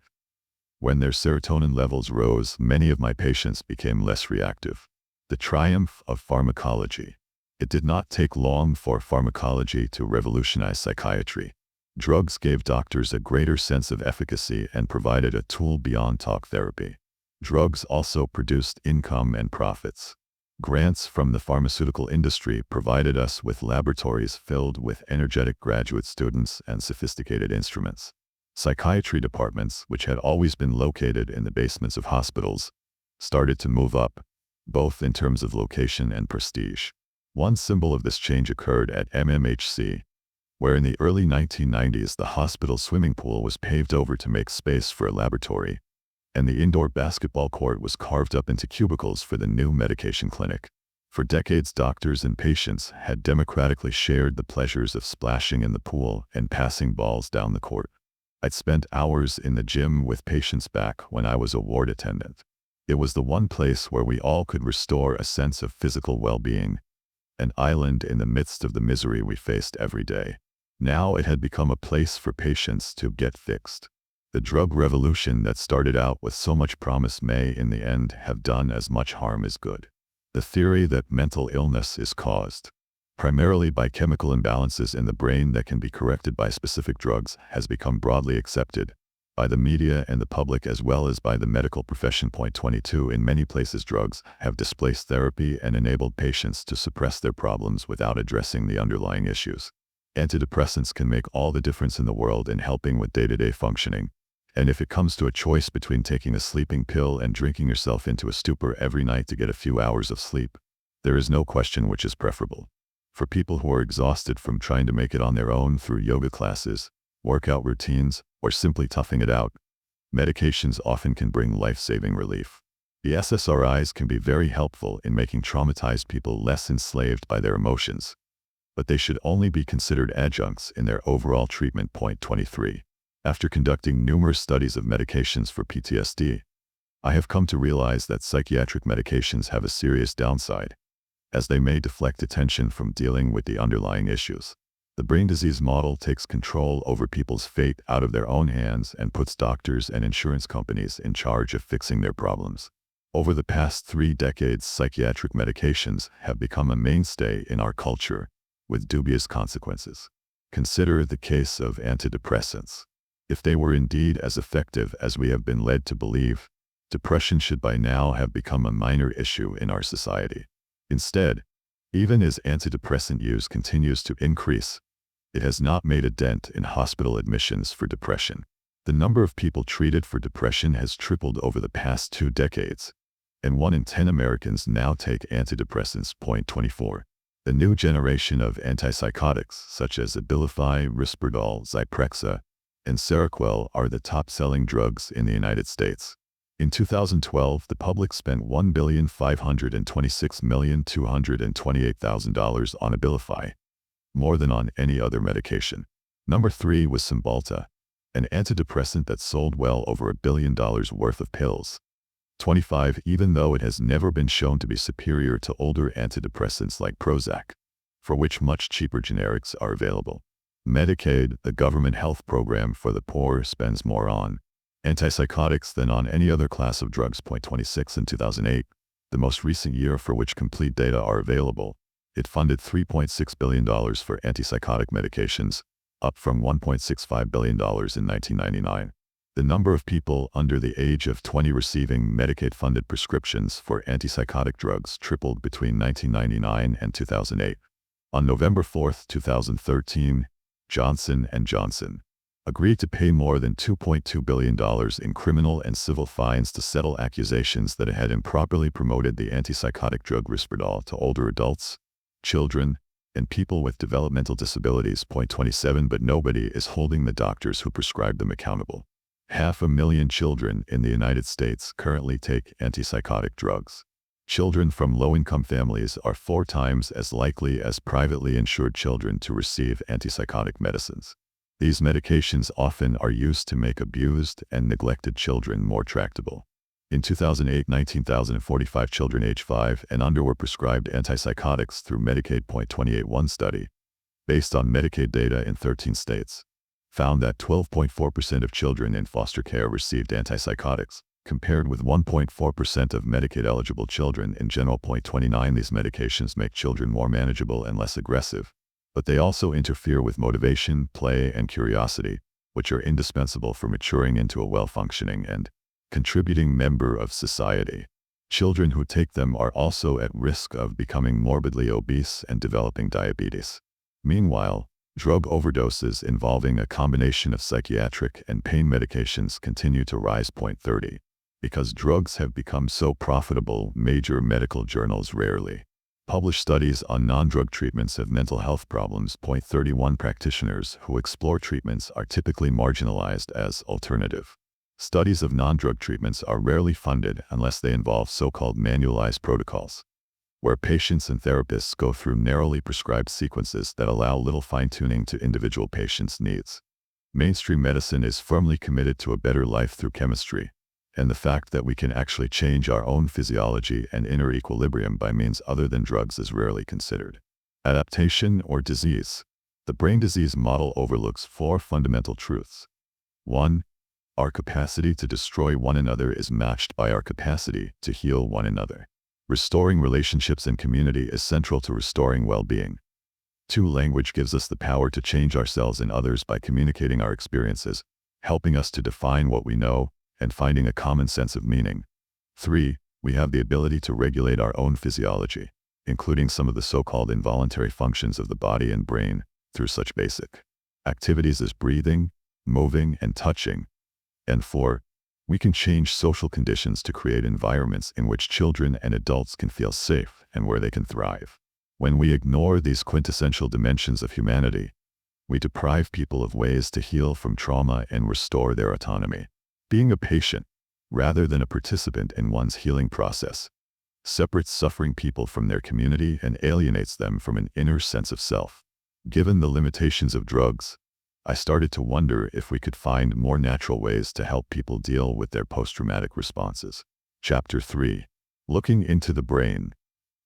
When their serotonin levels rose, many of my patients became less reactive. The triumph of pharmacology. It did not take long for pharmacology to revolutionize psychiatry. Drugs gave doctors a greater sense of efficacy and provided a tool beyond talk therapy. Drugs also produced income and profits. Grants from the pharmaceutical industry provided us with laboratories filled with energetic graduate students and sophisticated instruments. Psychiatry departments, which had always been located in the basements of hospitals, started to move up, both in terms of location and prestige. One symbol of this change occurred at MMHC, where in the early 1990s the hospital swimming pool was paved over to make space for a laboratory, and the indoor basketball court was carved up into cubicles for the new medication clinic. For decades, doctors and patients had democratically shared the pleasures of splashing in the pool and passing balls down the court. I'd spent hours in the gym with patients back when I was a ward attendant. It was the one place where we all could restore a sense of physical well-being, an island in the midst of the misery we faced every day. Now it had become a place for patients to get fixed. The drug revolution that started out with so much promise may, in the end, have done as much harm as good. The theory that mental illness is caused primarily by chemical imbalances in the brain that can be corrected by specific drugs has become broadly accepted by the media and the public as well as by the medical profession. Point 22. In many places, drugs have displaced therapy and enabled patients to suppress their problems without addressing the underlying issues. Antidepressants can make all the difference in the world in helping with day-to-day functioning. And if it comes to a choice between taking a sleeping pill and drinking yourself into a stupor every night to get a few hours of sleep, there is no question which is preferable. For people who are exhausted from trying to make it on their own through yoga classes, workout routines, or simply toughing it out, medications often can bring life-saving relief. The SSRIs can be very helpful in making traumatized people less enslaved by their emotions, but they should only be considered adjuncts in their overall treatment. Point 23. After conducting numerous studies of medications for PTSD, I have come to realize that psychiatric medications have a serious downside, as they may deflect attention from dealing with the underlying issues. The brain disease model takes control over people's fate out of their own hands and puts doctors and insurance companies in charge of fixing their problems. Over the past 3 decades, psychiatric medications have become a mainstay in our culture, with dubious consequences. Consider the case of antidepressants. If they were indeed as effective as we have been led to believe, depression should by now have become a minor issue in our society. Instead, even as antidepressant use continues to increase, it has not made a dent in hospital admissions for depression. The number of people treated for depression has tripled over the past 2 decades, and 1 in 10 Americans now take antidepressants. Point 24. The new generation of antipsychotics, such as Abilify, Risperdal, Zyprexa, and Seroquel, are the top-selling drugs in the United States. In 2012, the public spent $1,526,228,000 on Abilify, more than on any other medication. Number 3 was Cymbalta, an antidepressant that sold well over $1 billion worth of pills. 25. Even though it has never been shown to be superior to older antidepressants like Prozac, for which much cheaper generics are available. Medicaid, the government health program for the poor, spends more on antipsychotics than on any other class of drugs. Point 26. In 2008, the most recent year for which complete data are available, it funded $3.6 billion for antipsychotic medications, up from $1.65 billion in 1999. The number of people under the age of 20 receiving Medicaid-funded prescriptions for antipsychotic drugs tripled between 1999 and 2008. On November 4, 2013, Johnson & Johnson agreed to pay more than $2.2 billion in criminal and civil fines to settle accusations that it had improperly promoted the antipsychotic drug Risperdal to older adults, children, and people with developmental disabilities. 27 But nobody is holding the doctors who prescribed them accountable. 500,000 children in the United States currently take antipsychotic drugs. Children from low-income families are 4 times as likely as privately insured children to receive antipsychotic medicines. These medications often are used to make abused and neglected children more tractable. In 2008, 19,045 children age 5 and under were prescribed antipsychotics through Medicaid. 28 study, based on Medicaid data in 13 states, found that 12.4% of children in foster care received antipsychotics, compared with 1.4% of Medicaid-eligible children in general. 29 These medications make children more manageable and less aggressive, but they also interfere with motivation, play, and curiosity, which are indispensable for maturing into a well-functioning and contributing member of society. Children who take them are also at risk of becoming morbidly obese and developing diabetes. Meanwhile, drug overdoses involving a combination of psychiatric and pain medications continue to rise. 30. Because drugs have become so profitable, major medical journals rarely publish studies on non-drug treatments of mental health problems. 31 Practitioners who explore treatments are typically marginalized as alternative. Studies of non-drug treatments are rarely funded unless they involve so-called manualized protocols, where patients and therapists go through narrowly prescribed sequences that allow little fine-tuning to individual patients' needs. Mainstream medicine is firmly committed to a better life through chemistry, and the fact that we can actually change our own physiology and inner equilibrium by means other than drugs is rarely considered. Adaptation or disease. The brain disease model overlooks 4 fundamental truths. 1. Our capacity to destroy one another is matched by our capacity to heal one another. Restoring relationships and community is central to restoring well-being. 2. Language gives us the power to change ourselves and others by communicating our experiences, helping us to define what we know, and finding a common sense of meaning. 3. We have the ability to regulate our own physiology, including some of the so-called involuntary functions of the body and brain, through such basic activities as breathing, moving, and touching. And 4. We can change social conditions to create environments in which children and adults can feel safe and where they can thrive. When we ignore these quintessential dimensions of humanity, we deprive people of ways to heal from trauma and restore their autonomy. Being a patient, rather than a participant in one's healing process, separates suffering people from their community and alienates them from an inner sense of self. Given the limitations of drugs, I started to wonder if we could find more natural ways to help people deal with their post-traumatic responses. Chapter 3. Looking into the brain.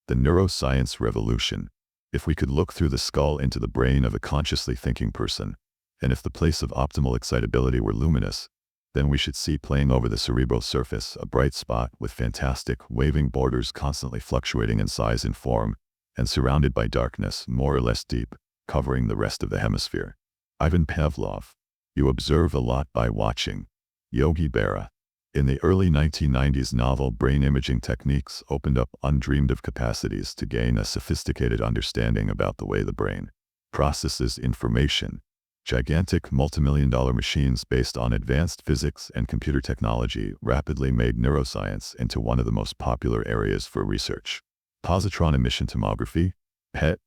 The neuroscience revolution. If we could look through the skull into the brain of a consciously thinking person, and if the place of optimal excitability were luminous, then we should see playing over the cerebral surface a bright spot with fantastic, waving borders constantly fluctuating in size and form, and surrounded by darkness more or less deep, covering the rest of the hemisphere. Ivan Pavlov. You observe a lot by watching. Yogi Berra. In the early 1990s, novel brain imaging techniques opened up undreamed-of capacities to gain a sophisticated understanding about the way the brain processes information. Gigantic multimillion-dollar machines based on advanced physics and computer technology rapidly made neuroscience into one of the most popular areas for research. Positron emission tomography, PET,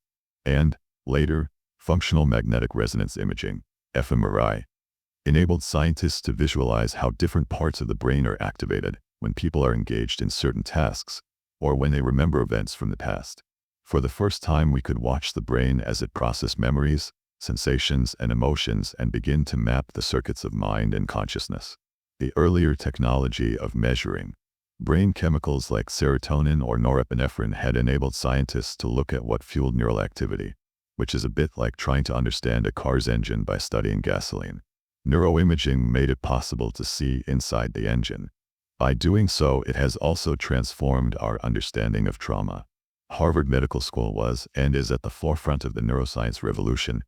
and, later, functional magnetic resonance imaging, fMRI, enabled scientists to visualize how different parts of the brain are activated when people are engaged in certain tasks, or when they remember events from the past. For the first time, we could watch the brain as it processes memories, sensations, and emotions and begin to map the circuits of mind and consciousness. The earlier technology of measuring brain chemicals like serotonin or norepinephrine had enabled scientists to look at what fueled neural activity, which is a bit like trying to understand a car's engine by studying gasoline. Neuroimaging made it possible to see inside the engine. By doing so, it has also transformed our understanding of trauma. Harvard Medical School was and is at the forefront of the neuroscience revolution,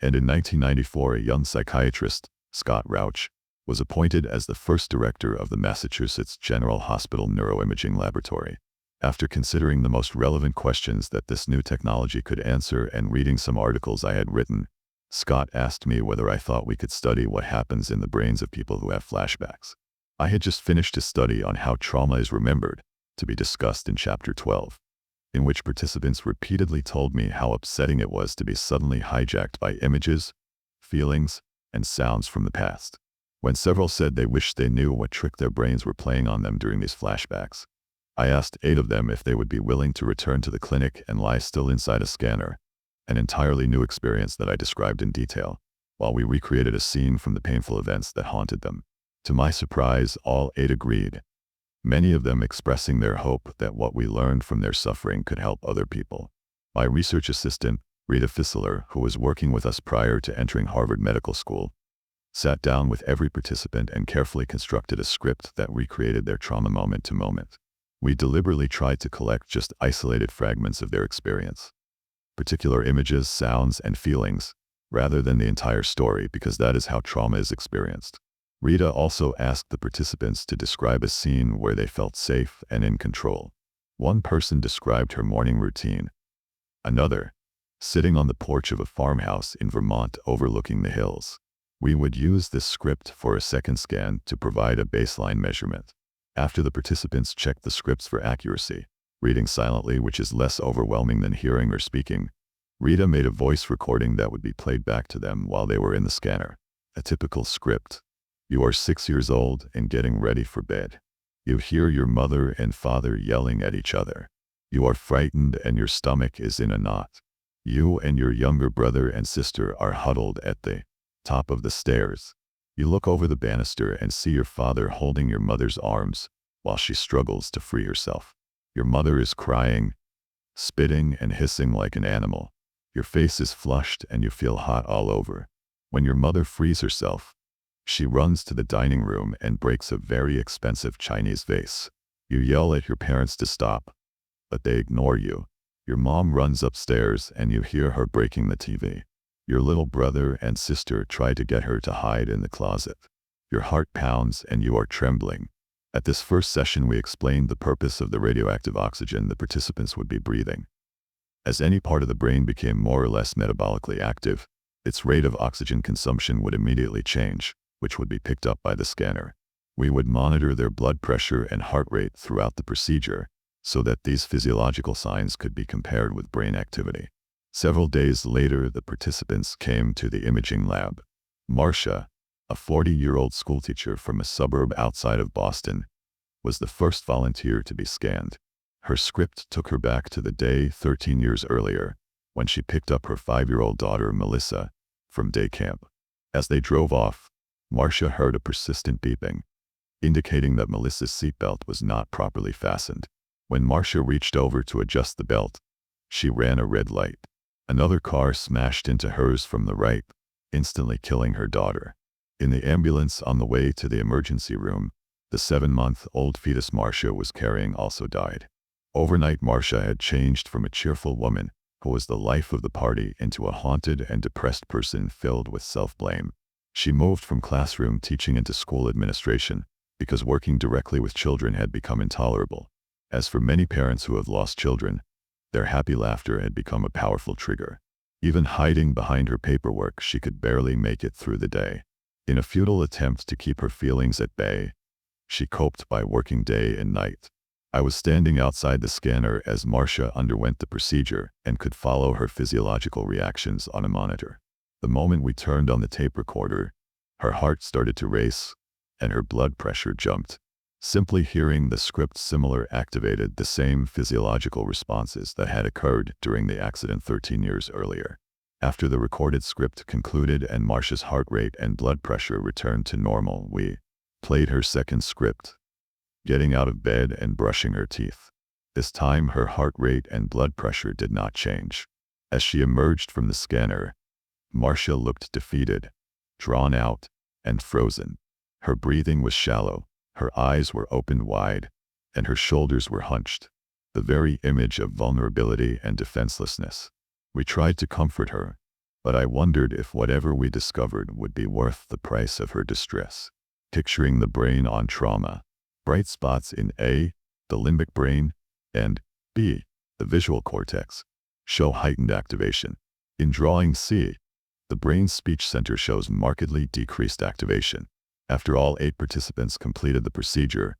and in 1994 a young psychiatrist, Scott Rauch, was appointed as the first director of the Massachusetts General Hospital Neuroimaging Laboratory. After considering the most relevant questions that this new technology could answer and reading some articles I had written, Scott asked me whether I thought we could study what happens in the brains of people who have flashbacks. I had just finished a study on how trauma is remembered, to be discussed in Chapter 12, in which participants repeatedly told me how upsetting it was to be suddenly hijacked by images, feelings, and sounds from the past. When several said they wished they knew what trick their brains were playing on them during these flashbacks, I asked 8 of them if they would be willing to return to the clinic and lie still inside a scanner, an entirely new experience that I described in detail, while we recreated a scene from the painful events that haunted them. To my surprise, all 8 agreed, many of them expressing their hope that what we learned from their suffering could help other people. My research assistant, Rita Fissler, who was working with us prior to entering Harvard Medical School, sat down with every participant and carefully constructed a script that recreated their trauma moment to moment. We deliberately tried to collect just isolated fragments of their experience, particular images, sounds, and feelings, rather than the entire story, because that is how trauma is experienced. Rita also asked the participants to describe a scene where they felt safe and in control. One person described her morning routine. Another, sitting on the porch of a farmhouse in Vermont overlooking the hills. We would use this script for a second scan to provide a baseline measurement. After the participants checked the scripts for accuracy, reading silently, which is less overwhelming than hearing or speaking, Rita made a voice recording that would be played back to them while they were in the scanner. A typical script. You are 6 years old and getting ready for bed. You hear your mother and father yelling at each other. You are frightened and your stomach is in a knot. You and your younger brother and sister are huddled at the top of the stairs. You look over the banister and see your father holding your mother's arms while she struggles to free herself. Your mother is crying, spitting and hissing like an animal. Your face is flushed and you feel hot all over. When your mother frees herself, she runs to the dining room and breaks a very expensive Chinese vase. You yell at your parents to stop, but they ignore you. Your mom runs upstairs and you hear her breaking the TV. Your little brother and sister try to get her to hide in the closet. Your heart pounds and you are trembling. At this first session, we explained the purpose of the radioactive oxygen the participants would be breathing. As any part of the brain became more or less metabolically active, its rate of oxygen consumption would immediately change, which would be picked up by the scanner. We would monitor their blood pressure and heart rate throughout the procedure so that these physiological signs could be compared with brain activity. Several days later, the participants came to the imaging lab. Marcia, a 40-year-old schoolteacher from a suburb outside of Boston, was the first volunteer to be scanned. Her script took her back to the day 13 years earlier, when she picked up her 5-year-old daughter, Melissa, from day camp. As they drove off, Marcia heard a persistent beeping, indicating that Melissa's seatbelt was not properly fastened. When Marcia reached over to adjust the belt, she ran a red light. Another car smashed into hers from the right, instantly killing her daughter. In the ambulance on the way to the emergency room, the 7-month-old fetus Marcia was carrying also died. Overnight, Marcia had changed from a cheerful woman who was the life of the party into a haunted and depressed person filled with self-blame. She moved from classroom teaching into school administration because working directly with children had become intolerable. As for many parents who have lost children, their happy laughter had become a powerful trigger. Even hiding behind her paperwork, she could barely make it through the day. In a futile attempt to keep her feelings at bay, she coped by working day and night. I was standing outside the scanner as Marcia underwent the procedure and could follow her physiological reactions on a monitor. The moment we turned on the tape recorder, her heart started to race and her blood pressure jumped. Simply hearing the script activated the same physiological responses that had occurred during the accident 13 years earlier. After the recorded script concluded and Marcia's heart rate and blood pressure returned to normal, we played her second script, getting out of bed and brushing her teeth. This time her heart rate and blood pressure did not change. As she emerged from the scanner, Marcia looked defeated, drawn out, and frozen. Her breathing was shallow. Her eyes were opened wide, and her shoulders were hunched, the very image of vulnerability and defenselessness. We tried to comfort her, but I wondered if whatever we discovered would be worth the price of her distress. Picturing the brain on trauma. Bright spots in A, the limbic brain, and B, the visual cortex, show heightened activation. In drawing C, the brain's speech center shows markedly decreased activation. After all 8 participants completed the procedure,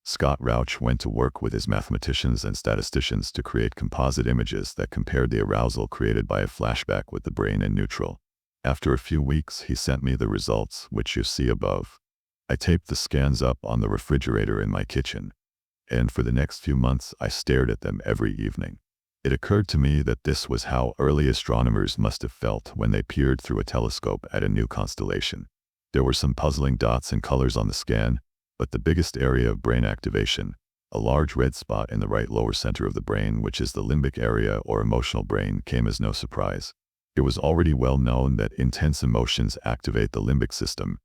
Scott Rauch went to work with his mathematicians and statisticians to create composite images that compared the arousal created by a flashback with the brain in neutral. After a few weeks, he sent me the results, which you see above. I taped the scans up on the refrigerator in my kitchen, and for the next few months I stared at them every evening. It occurred to me that this was how early astronomers must have felt when they peered through a telescope at a new constellation. There were some puzzling dots and colors on the scan, but the biggest area of brain activation, a large red spot in the right lower center of the brain, which is the limbic area or emotional brain, came as no surprise. It was already well known that intense emotions activate the limbic system,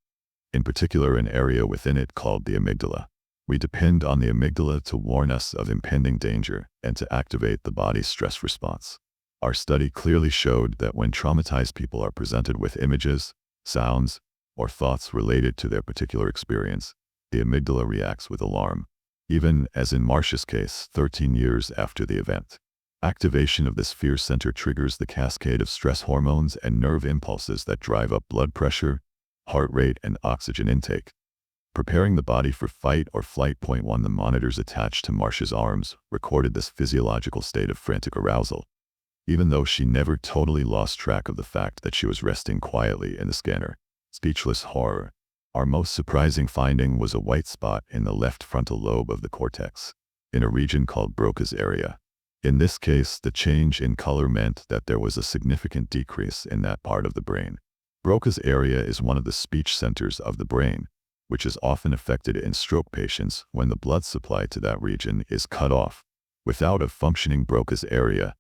in particular an area within it called the amygdala. We depend on the amygdala to warn us of impending danger and to activate the body's stress response. Our study clearly showed that when traumatized people are presented with images, sounds, or thoughts related to their particular experience, the amygdala reacts with alarm, even as in Marcia's case 13 years after the event. Activation of this fear center triggers the cascade of stress hormones and nerve impulses that drive up blood pressure, heart rate, and oxygen intake, preparing the body for fight or flight. 1 The monitors attached to Marcia's arms recorded this physiological state of frantic arousal, even though she never totally lost track of the fact that she was resting quietly in the scanner. Speechless horror. Our most surprising finding was a white spot in the left frontal lobe of the cortex, in a region called Broca's area. In this case, the change in color meant that there was a significant decrease in that part of the brain. Broca's area is one of the speech centers of the brain, which is often affected in stroke patients when the blood supply to that region is cut off. Without a functioning Broca's area,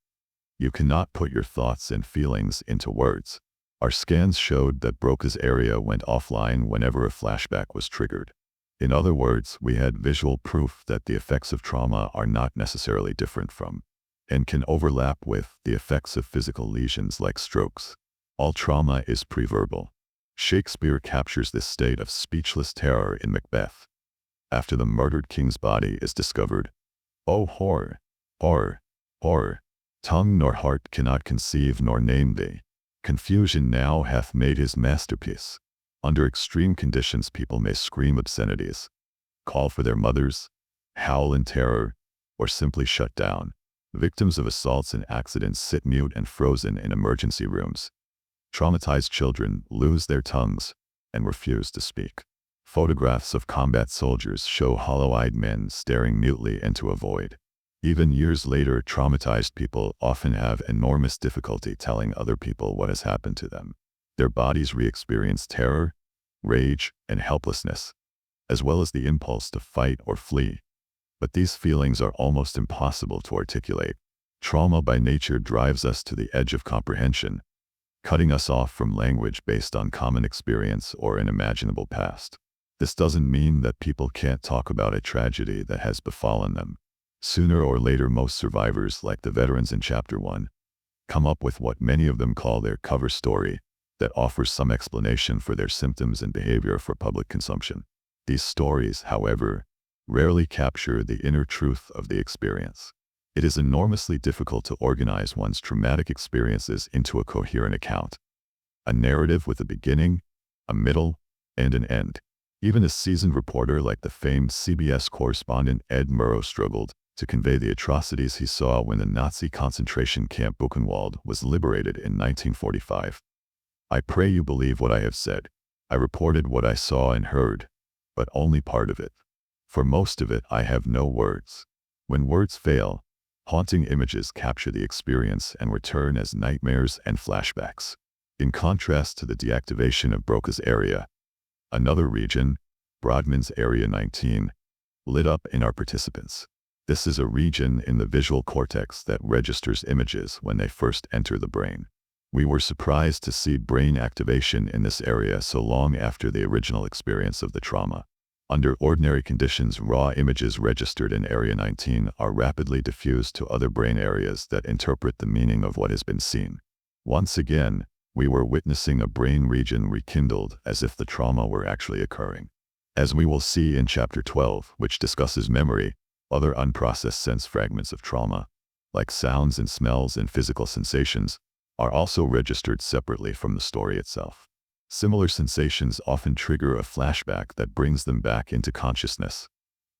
you cannot put your thoughts and feelings into words. Our scans showed that Broca's area went offline whenever a flashback was triggered. In other words, we had visual proof that the effects of trauma are not necessarily different from, and can overlap with, the effects of physical lesions like strokes. All trauma is preverbal. Shakespeare captures this state of speechless terror in Macbeth. After the murdered king's body is discovered, "Oh horror, horror, horror! Tongue nor heart cannot conceive nor name thee. Confusion now hath made his masterpiece." Under extreme conditions, people may scream obscenities, call for their mothers, howl in terror, or simply shut down. Victims of assaults and accidents sit mute and frozen in emergency rooms. Traumatized children lose their tongues and refuse to speak. Photographs of combat soldiers show hollow-eyed men staring mutely into a void. Even years later, traumatized people often have enormous difficulty telling other people what has happened to them. Their bodies re-experience terror, rage, and helplessness, as well as the impulse to fight or flee. But these feelings are almost impossible to articulate. Trauma by nature drives us to the edge of comprehension, cutting us off from language based on common experience or an imaginable past. This doesn't mean that people can't talk about a tragedy that has befallen them. Sooner or later, most survivors, like the veterans in Chapter 1, come up with what many of them call their cover story that offers some explanation for their symptoms and behavior for public consumption. These stories, however, rarely capture the inner truth of the experience. It is enormously difficult to organize one's traumatic experiences into a coherent account, a narrative with a beginning, a middle, and an end. Even a seasoned reporter like the famed CBS correspondent Ed Murrow struggled to convey the atrocities he saw when the Nazi concentration camp Buchenwald was liberated in 1945. "I pray you believe what I have said. I reported what I saw and heard, but only part of it. For most of it I have no words. When words fail, haunting images capture the experience and return as nightmares and flashbacks." In contrast to the deactivation of Broca's area, another region, Brodmann's Area 19, lit up in our participants. This is a region in the visual cortex that registers images when they first enter the brain. We were surprised to see brain activation in this area so long after the original experience of the trauma. Under ordinary conditions, raw images registered in Area 19 are rapidly diffused to other brain areas that interpret the meaning of what has been seen. Once again, we were witnessing a brain region rekindled as if the trauma were actually occurring. As we will see in Chapter 12, which discusses memory, other unprocessed sense fragments of trauma, like sounds and smells and physical sensations, are also registered separately from the story itself. Similar sensations often trigger a flashback that brings them back into consciousness,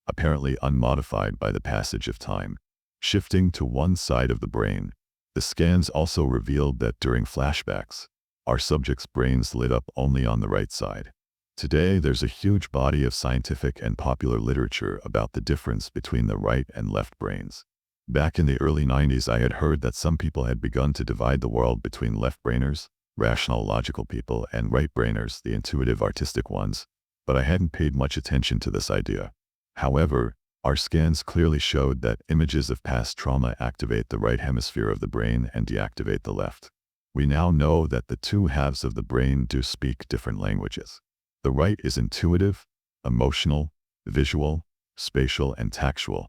apparently unmodified by the passage of time. Shifting to one side of the brain, the scans also revealed that during flashbacks, our subjects' brains lit up only on the right side. Today, there's a huge body of scientific and popular literature about the difference between the right and left brains. Back in the early 90s, I had heard that some people had begun to divide the world between left-brainers, rational, logical people, and right-brainers, the intuitive, artistic ones, but I hadn't paid much attention to this idea. However, our scans clearly showed that images of past trauma activate the right hemisphere of the brain and deactivate the left. We now know that the two halves of the brain do speak different languages. The right is intuitive, emotional, visual, spatial, and tactual,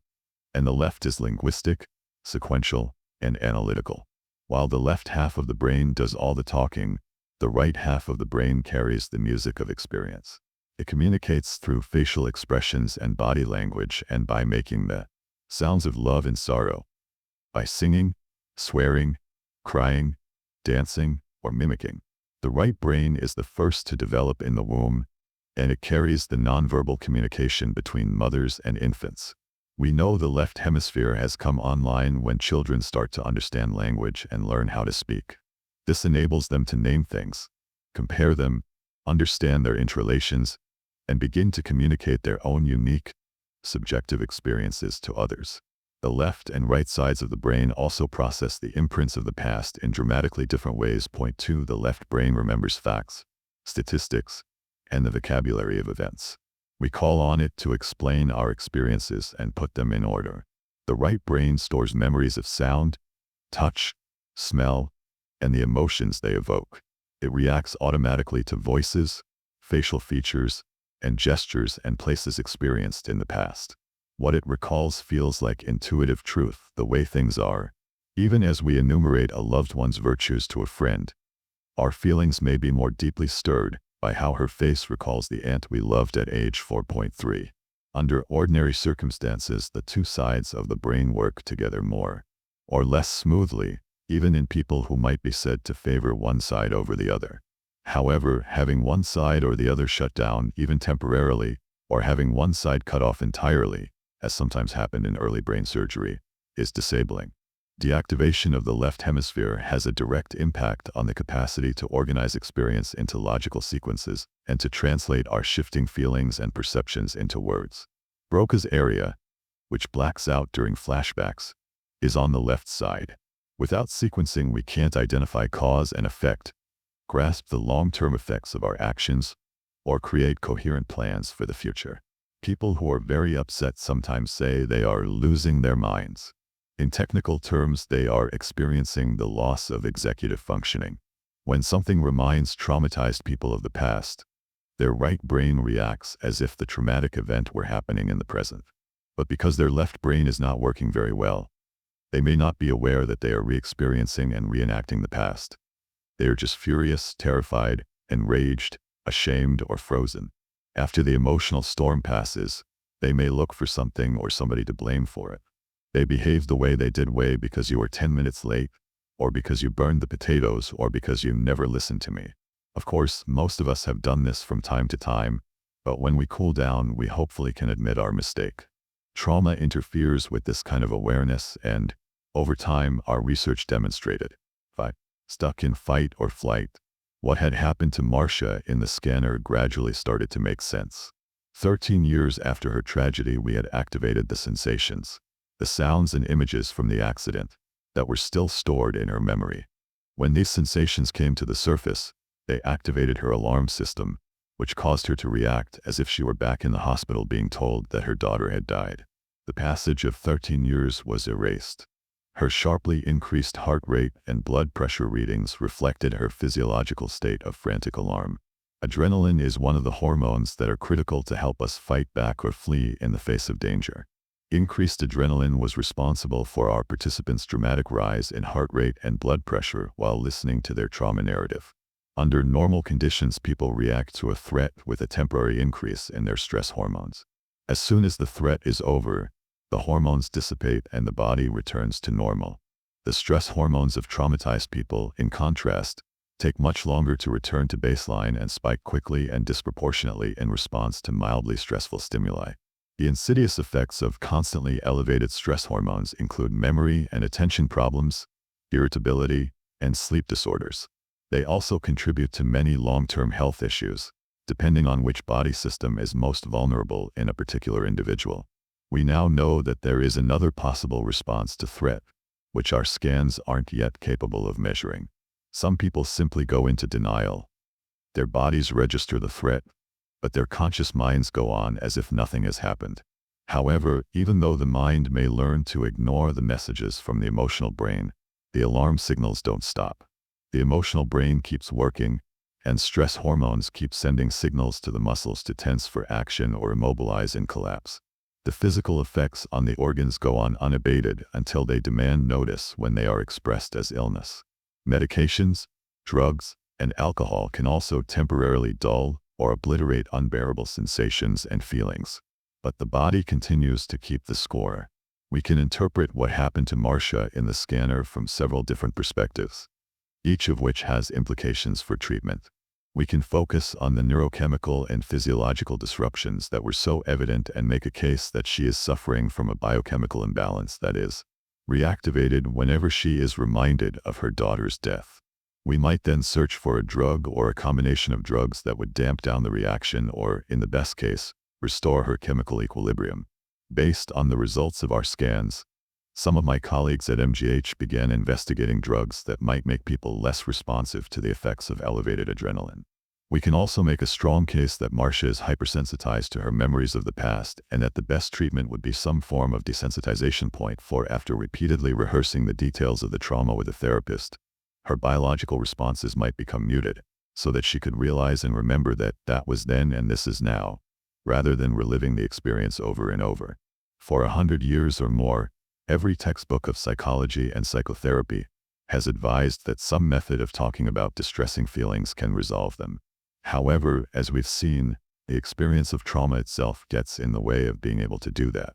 and the left is linguistic, sequential, and analytical. While the left half of the brain does all the talking, the right half of the brain carries the music of experience. It communicates through facial expressions and body language and by making the sounds of love and sorrow, by singing, swearing, crying, dancing, or mimicking. The right brain is the first to develop in the womb, and it carries the nonverbal communication between mothers and infants. We know the left hemisphere has come online when children start to understand language and learn how to speak. This enables them to name things, compare them, understand their interrelations, and begin to communicate their own unique, subjective experiences to others. The left and right sides of the brain also process the imprints of the past in dramatically different ways. Point 2. The left brain remembers facts, statistics, and the vocabulary of events. We call on it to explain our experiences and put them in order. The right brain stores memories of sound, touch, smell, and the emotions they evoke. It reacts automatically to voices, facial features, and gestures and places experienced in the past. What it recalls feels like intuitive truth, the way things are. Even as we enumerate a loved one's virtues to a friend, our feelings may be more deeply stirred by how her face recalls the aunt we loved at age 4.3. Under ordinary circumstances, the two sides of the brain work together more or less smoothly, even in people who might be said to favor one side over the other. However, having one side or the other shut down, even temporarily, or having one side cut off entirely, as sometimes happened in early brain surgery, is disabling. Deactivation of the left hemisphere has a direct impact on the capacity to organize experience into logical sequences and to translate our shifting feelings and perceptions into words. Broca's area, which blacks out during flashbacks, is on the left side. Without sequencing, we can't identify cause and effect, grasp the long-term effects of our actions, or create coherent plans for the future. People who are very upset sometimes say they are losing their minds. In technical terms, they are experiencing the loss of executive functioning. When something reminds traumatized people of the past, their right brain reacts as if the traumatic event were happening in the present. But because their left brain is not working very well, they may not be aware that they are re-experiencing and reenacting the past. They are just furious, terrified, enraged, ashamed, or frozen. After the emotional storm passes, they may look for something or somebody to blame for it. They behaved the way they did because you were 10 minutes late, or because you burned the potatoes, or because you never listened to me. Of course, most of us have done this from time to time, but when we cool down, we hopefully can admit our mistake. Trauma interferes with this kind of awareness, and, over time, our research demonstrated, stuck in fight or flight, what had happened to Marcia in the scanner gradually started to make sense. 13 years after her tragedy, we had activated the sensations, the sounds and images from the accident, that were still stored in her memory. When these sensations came to the surface, they activated her alarm system, which caused her to react as if she were back in the hospital being told that her daughter had died. The passage of 13 years was erased. Her sharply increased heart rate and blood pressure readings reflected her physiological state of frantic alarm. Adrenaline is one of the hormones that are critical to help us fight back or flee in the face of danger. Increased adrenaline was responsible for our participants' dramatic rise in heart rate and blood pressure while listening to their trauma narrative. Under normal conditions, people react to a threat with a temporary increase in their stress hormones. As soon as the threat is over, the hormones dissipate and the body returns to normal. The stress hormones of traumatized people, in contrast, take much longer to return to baseline and spike quickly and disproportionately in response to mildly stressful stimuli. The insidious effects of constantly elevated stress hormones include memory and attention problems, irritability, and sleep disorders. They also contribute to many long-term health issues, depending on which body system is most vulnerable in a particular individual. We now know that there is another possible response to threat, which our scans aren't yet capable of measuring. Some people simply go into denial. Their bodies register the threat, but their conscious minds go on as if nothing has happened. However, even though the mind may learn to ignore the messages from the emotional brain, the alarm signals don't stop. The emotional brain keeps working, and stress hormones keep sending signals to the muscles to tense for action or immobilize in collapse. The physical effects on the organs go on unabated until they demand notice when they are expressed as illness. Medications, drugs, and alcohol can also temporarily dull or obliterate unbearable sensations and feelings. But the body continues to keep the score. We can interpret what happened to Marcia in the scanner from several different perspectives, each of which has implications for treatment. We can focus on the neurochemical and physiological disruptions that were so evident and make a case that she is suffering from a biochemical imbalance that is reactivated whenever she is reminded of her daughter's death. We might then search for a drug or a combination of drugs that would damp down the reaction or, in the best case, restore her chemical equilibrium. Based on the results of our scans, some of my colleagues at MGH began investigating drugs that might make people less responsive to the effects of elevated adrenaline. We can also make a strong case that Marcia is hypersensitized to her memories of the past and that the best treatment would be some form of desensitization point for after repeatedly rehearsing the details of the trauma with a therapist, her biological responses might become muted, so that she could realize and remember that that was then and this is now, rather than reliving the experience over and over. For 100 years or more, every textbook of psychology and psychotherapy has advised that some method of talking about distressing feelings can resolve them. However, as we've seen, the experience of trauma itself gets in the way of being able to do that.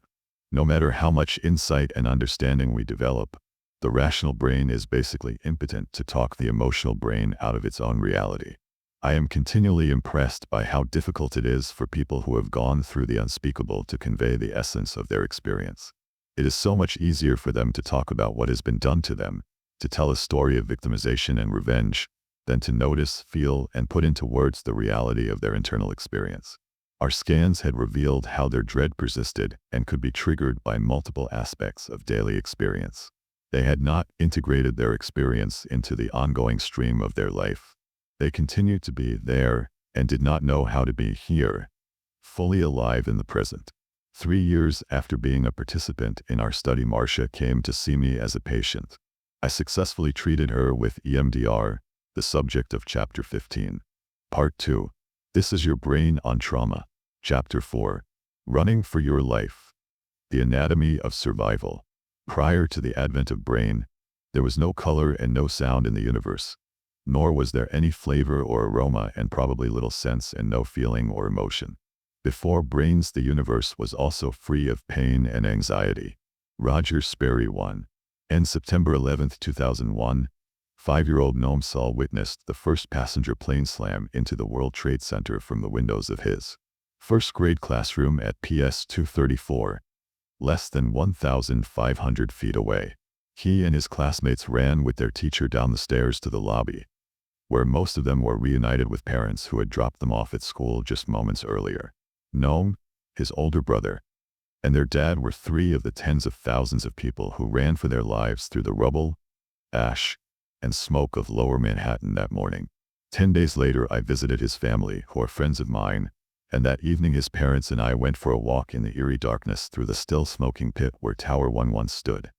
No matter how much insight and understanding we develop, the rational brain is basically impotent to talk the emotional brain out of its own reality. I am continually impressed by how difficult it is for people who have gone through the unspeakable to convey the essence of their experience. It is so much easier for them to talk about what has been done to them, to tell a story of victimization and revenge, than to notice, feel, and put into words the reality of their internal experience. Our scans had revealed how their dread persisted and could be triggered by multiple aspects of daily experience. They had not integrated their experience into the ongoing stream of their life. They continued to be there and did not know how to be here, fully alive in the present. 3 years after being a participant in our study, Marcia came to see me as a patient. I successfully treated her with EMDR, the subject of Chapter 15. Part 2. This is your brain on trauma. Chapter 4. Running for your life. The anatomy of survival. Prior to the advent of brain, there was no color and no sound in the universe, nor was there any flavor or aroma and probably little sense and no feeling or emotion. Before brains, the universe was also free of pain and anxiety. Roger Sperry 1. On September 11, 2001, 5-year-old Noam Saul witnessed the first passenger plane slam into the World Trade Center from the windows of his first-grade classroom at PS 234, less than 1,500 feet away. He and his classmates ran with their teacher down the stairs to the lobby, where most of them were reunited with parents who had dropped them off at school just moments earlier. Noam, his older brother, and their dad were 3 of the tens of thousands of people who ran for their lives through the rubble, ash, and smoke of Lower Manhattan that morning. 10 days later, I visited his family, who are friends of mine, and that evening his parents and I went for a walk in the eerie darkness through the still smoking pit where Tower 1 once stood,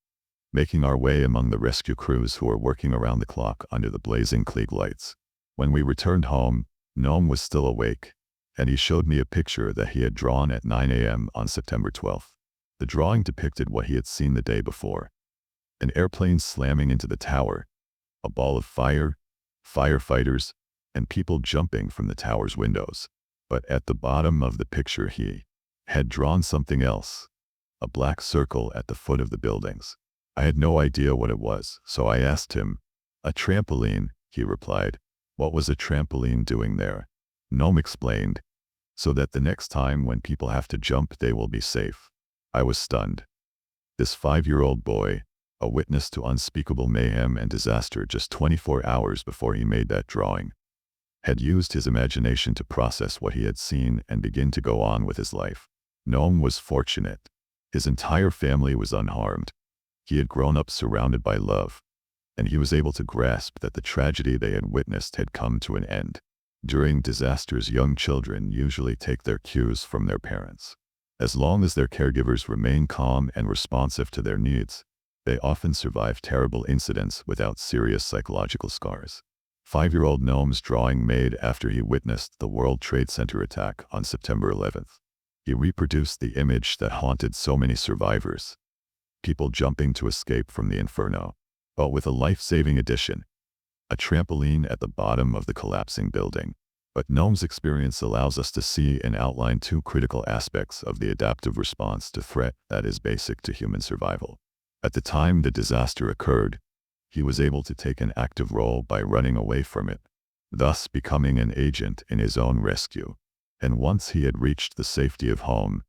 making our way among the rescue crews who were working around the clock under the blazing Klieg lights. When we returned home, Noam was still awake, and he showed me a picture that he had drawn at 9 a.m. on September 12th. The drawing depicted what he had seen the day before: an airplane slamming into the tower, a ball of fire, firefighters, and people jumping from the tower's windows. But at the bottom of the picture he had drawn something else, a black circle at the foot of the buildings. I had no idea what it was, so I asked him. A trampoline, he replied. What was a trampoline doing there? Gnome explained. So that the next time when people have to jump they will be safe. I was stunned. This 5-year-old boy, a witness to unspeakable mayhem and disaster just 24 hours before he made that drawing, had used his imagination to process what he had seen and begin to go on with his life. Gnome was fortunate. His entire family was unharmed. He had grown up surrounded by love, and he was able to grasp that the tragedy they had witnessed had come to an end. During disasters, young children usually take their cues from their parents. As long as their caregivers remain calm and responsive to their needs, they often survive terrible incidents without serious psychological scars. 5-year-old Gnome's drawing made after he witnessed the World Trade Center attack on September 11th. He reproduced the image that haunted so many survivors, people jumping to escape from the inferno, but with a life-saving addition, a trampoline at the bottom of the collapsing building. But Gnome's experience allows us to see and outline two critical aspects of the adaptive response to threat that is basic to human survival. At the time the disaster occurred, he was able to take an active role by running away from it, thus becoming an agent in his own rescue. And once he had reached the safety of home,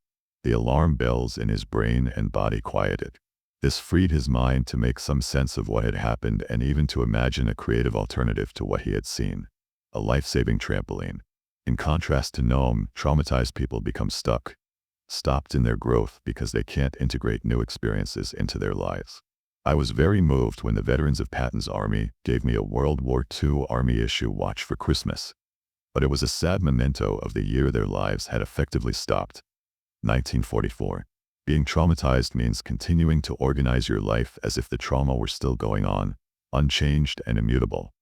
the alarm bells in his brain and body quieted. This freed his mind to make some sense of what had happened and even to imagine a creative alternative to what he had seen. A life-saving trampoline. In contrast to Gnome, traumatized people become stopped in their growth because they can't integrate new experiences into their lives. I was very moved when the veterans of Patton's army gave me a World War II Army issue watch for Christmas. But it was a sad memento of the year their lives had effectively stopped. 1944. Being traumatized means continuing to organize your life as if the trauma were still going on, unchanged and immutable,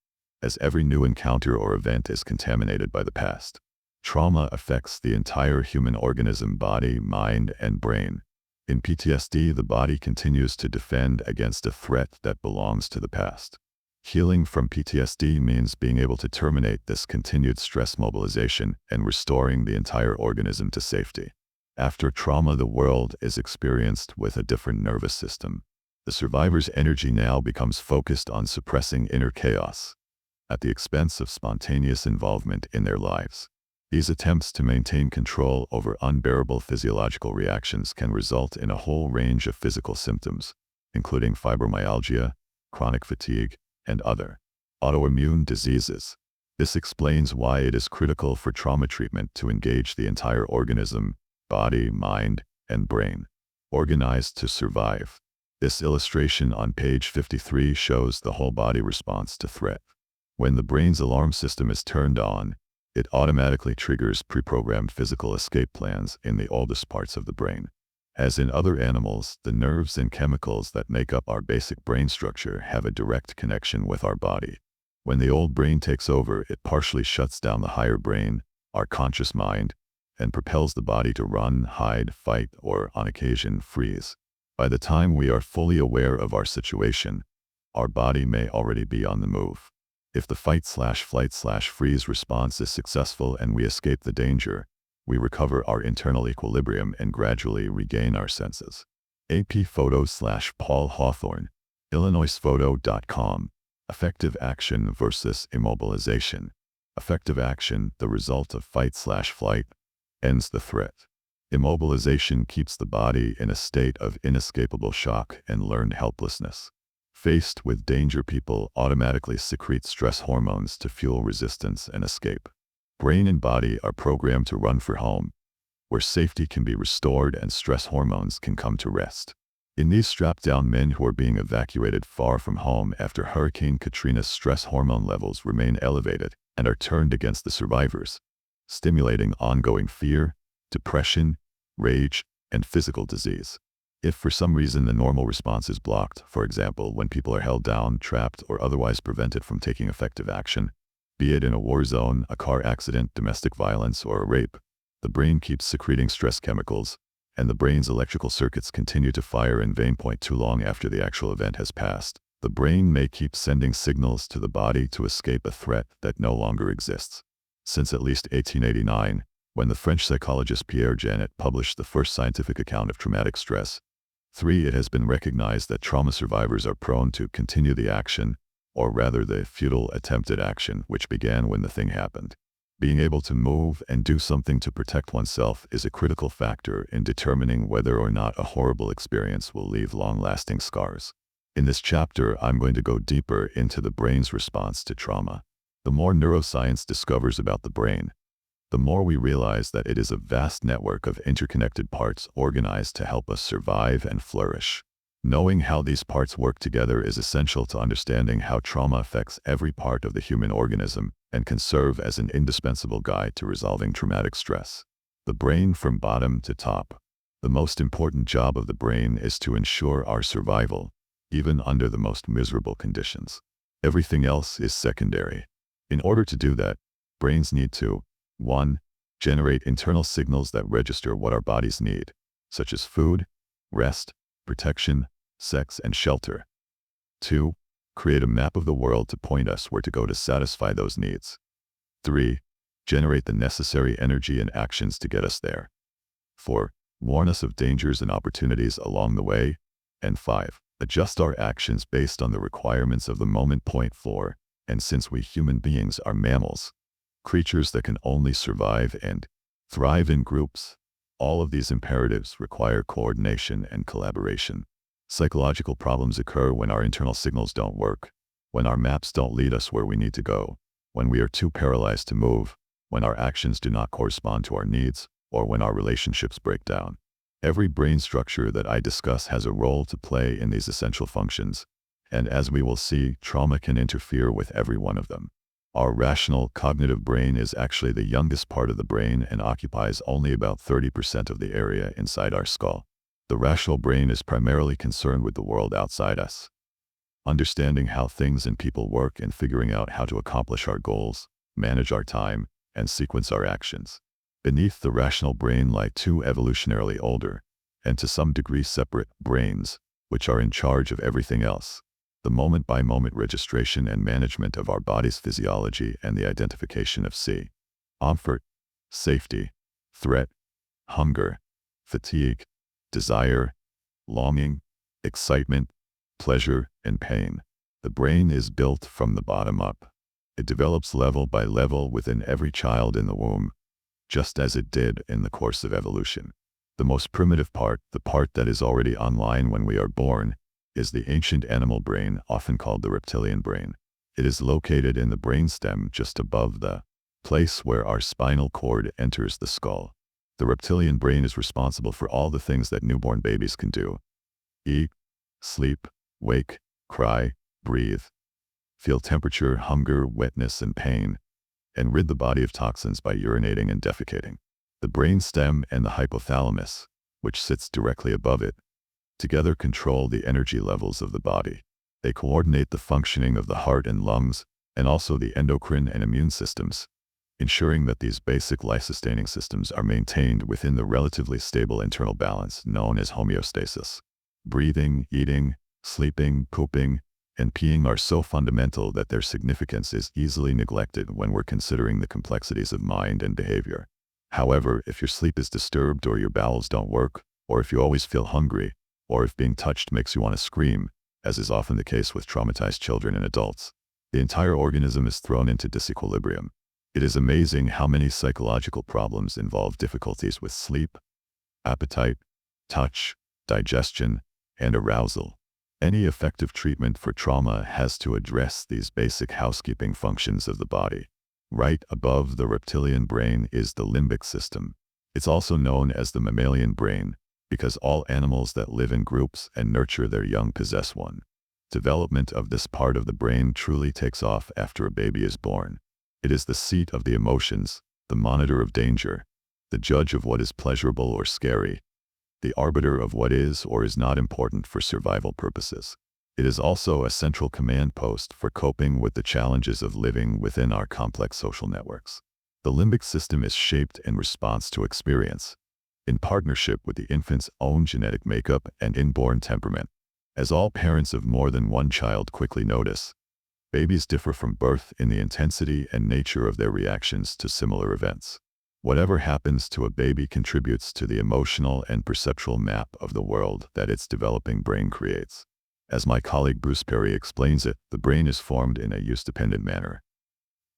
as every new encounter or event is contaminated by the past. Trauma affects the entire human organism, body, mind, and brain. In PTSD, the body continues to defend against a threat that belongs to the past. Healing from PTSD means being able to terminate this continued stress mobilization and restoring the entire organism to safety. After trauma, the world is experienced with a different nervous system. The survivor's energy now becomes focused on suppressing inner chaos, at the expense of spontaneous involvement in their lives. These attempts to maintain control over unbearable physiological reactions can result in a whole range of physical symptoms, including fibromyalgia, chronic fatigue, and other autoimmune diseases. This explains why it is critical for trauma treatment to engage the entire organism, body, mind, and brain, organized to survive. This illustration on page 53 shows the whole body response to threat. When the brain's alarm system is turned on, it automatically triggers pre-programmed physical escape plans in the oldest parts of the brain. As in other animals, the nerves and chemicals that make up our basic brain structure have a direct connection with our body. When the old brain takes over, it partially shuts down the higher brain, our conscious mind, and propels the body to run, hide, fight, or, on occasion, freeze. By the time we are fully aware of our situation, our body may already be on the move. If the fight/flight/freeze response is successful and we escape the danger, we recover our internal equilibrium and gradually regain our senses. AP Photo/Paul Hawthorne, IllinoisPhoto.com. Effective action versus immobilization. Effective action, the result of fight/flight, ends the threat. Immobilization keeps the body in a state of inescapable shock and learned helplessness. Faced with danger, people automatically secrete stress hormones to fuel resistance and escape. Brain and body are programmed to run for home, where safety can be restored and stress hormones can come to rest. In these strapped-down men who are being evacuated far from home after Hurricane Katrina's stress hormone levels remain elevated and are turned against the survivors, stimulating ongoing fear, depression, rage, and physical disease. If for some reason the normal response is blocked, for example when people are held down, trapped, or otherwise prevented from taking effective action, be it in a war zone, a car accident, domestic violence, or a rape, the brain keeps secreting stress chemicals, and the brain's electrical circuits continue to fire in vain. Too long after the actual event has passed, The brain may keep sending signals to the body to escape a threat that no longer exists. Since at least 1889, when the French psychologist Pierre Janet published the first scientific account of traumatic stress, it has been recognized that trauma survivors are prone to continue the action, or rather the futile attempted action, which began when the thing happened. Being able to move and do something to protect oneself is a critical factor in determining whether or not a horrible experience will leave long-lasting scars. In this chapter, I'm going to go deeper into the brain's response to trauma. The more neuroscience discovers about the brain, the more we realize that it is a vast network of interconnected parts organized to help us survive and flourish. Knowing how these parts work together is essential to understanding how trauma affects every part of the human organism and can serve as an indispensable guide to resolving traumatic stress. The brain from bottom to top. The most important job of the brain is to ensure our survival, even under the most miserable conditions. Everything else is secondary. In order to do that, brains need to 1. Generate internal signals that register what our bodies need, such as food, rest, protection, sex, and shelter. 2. Create a map of the world to point us where to go to satisfy those needs. 3. Generate the necessary energy and actions to get us there. 4. Warn us of dangers and opportunities along the way. And 5. Adjust our actions based on the requirements of the moment. 4. And since we human beings are mammals, creatures that can only survive and thrive in groups, all of these imperatives require coordination and collaboration. Psychological problems occur when our internal signals don't work, when our maps don't lead us where we need to go, when we are too paralyzed to move, when our actions do not correspond to our needs, or when our relationships break down. Every brain structure that I discuss has a role to play in these essential functions, and as we will see, trauma can interfere with every one of them. Our rational, cognitive brain is actually the youngest part of the brain and occupies only about 30% of the area inside our skull. The rational brain is primarily concerned with the world outside us, understanding how things and people work and figuring out how to accomplish our goals, manage our time, and sequence our actions. Beneath the rational brain lie two evolutionarily older, and to some degree separate, brains, which are in charge of everything else. The moment-by-moment registration and management of our body's physiology and the identification of comfort, safety, threat, hunger, fatigue, desire, longing, excitement, pleasure, and pain. The brain is built from the bottom up. It develops level by level within every child in the womb, just as it did in the course of evolution. The most primitive part, the part that is already online when we are born, is the ancient animal brain, often called the reptilian brain. It is located in the brainstem just above the place where our spinal cord enters the skull. The reptilian brain is responsible for all the things that newborn babies can do: eat, sleep, wake, cry, breathe, feel temperature, hunger, wetness, and pain, and rid the body of toxins by urinating and defecating. The brainstem and the hypothalamus, which sits directly above it, together control the energy levels of the body. They coordinate the functioning of the heart and lungs, and also the endocrine and immune systems, ensuring that these basic life-sustaining systems are maintained within the relatively stable internal balance known as homeostasis. Breathing, eating, sleeping, pooping, and peeing are so fundamental that their significance is easily neglected when we're considering the complexities of mind and behavior. However, if your sleep is disturbed or your bowels don't work, or if you always feel hungry, or if being touched makes you want to scream, as is often the case with traumatized children and adults, the entire organism is thrown into disequilibrium. It is amazing how many psychological problems involve difficulties with sleep, appetite, touch, digestion, and arousal. Any effective treatment for trauma has to address these basic housekeeping functions of the body. Right above the reptilian brain is the limbic system. It's also known as the mammalian brain, because all animals that live in groups and nurture their young possess one. Development of this part of the brain truly takes off after a baby is born. It is the seat of the emotions, the monitor of danger, the judge of what is pleasurable or scary, the arbiter of what is or is not important for survival purposes. It is also a central command post for coping with the challenges of living within our complex social networks. The limbic system is shaped in response to experience, in partnership with the infant's own genetic makeup and inborn temperament. As all parents of more than one child quickly notice, babies differ from birth in the intensity and nature of their reactions to similar events. Whatever happens to a baby contributes to the emotional and perceptual map of the world that its developing brain creates. As my colleague Bruce Perry explains it, the brain is formed in a use-dependent manner.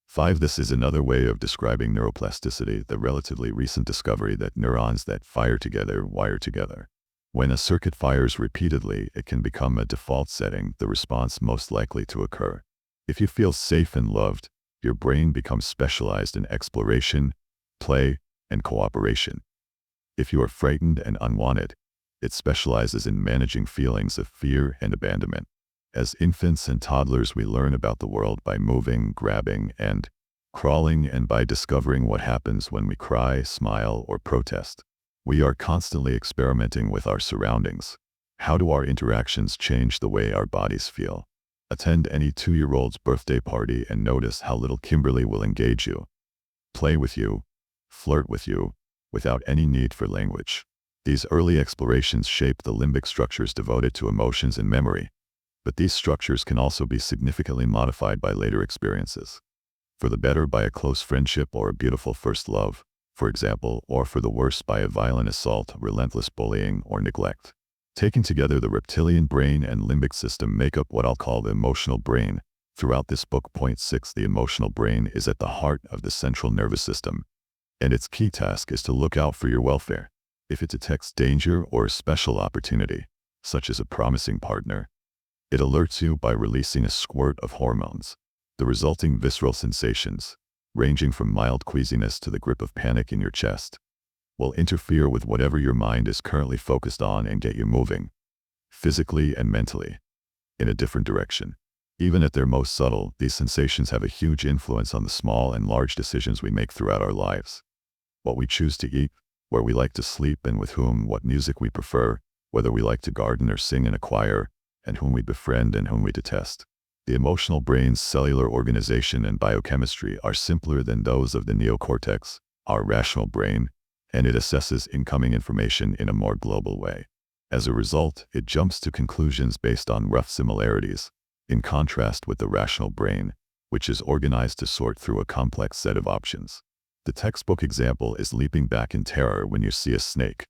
5. This is another way of describing neuroplasticity, the relatively recent discovery that neurons that fire together wire together. When a circuit fires repeatedly, it can become a default setting, the response most likely to occur. If you feel safe and loved, your brain becomes specialized in exploration, play, and cooperation. If you are frightened and unwanted, it specializes in managing feelings of fear and abandonment. As infants and toddlers, we learn about the world by moving, grabbing, and crawling, and by discovering what happens when we cry, smile, or protest. We are constantly experimenting with our surroundings. How do our interactions change the way our bodies feel? Attend any 2-year-old's birthday party and notice how little Kimberly will engage you, play with you, flirt with you, without any need for language. These early explorations shape the limbic structures devoted to emotions and memory, but these structures can also be significantly modified by later experiences. For the better by a close friendship or a beautiful first love, for example, or for the worse by a violent assault, relentless bullying, or neglect. Taken together, the reptilian brain and limbic system make up what I'll call the emotional brain. Throughout this book, point 6, the emotional brain is at the heart of the central nervous system, and its key task is to look out for your welfare. If it detects danger or a special opportunity, such as a promising partner, it alerts you by releasing a squirt of hormones. The resulting visceral sensations, ranging from mild queasiness to the grip of panic in your chest, will interfere with whatever your mind is currently focused on and get you moving, physically and mentally, in a different direction. Even at their most subtle, these sensations have a huge influence on the small and large decisions we make throughout our lives. What we choose to eat, where we like to sleep and with whom, what music we prefer, whether we like to garden or sing in a choir, and whom we befriend and whom we detest. The emotional brain's cellular organization and biochemistry are simpler than those of the neocortex, our rational brain, and it assesses incoming information in a more global way. As a result, it jumps to conclusions based on rough similarities, in contrast with the rational brain, which is organized to sort through a complex set of options. The textbook example is leaping back in terror when you see a snake,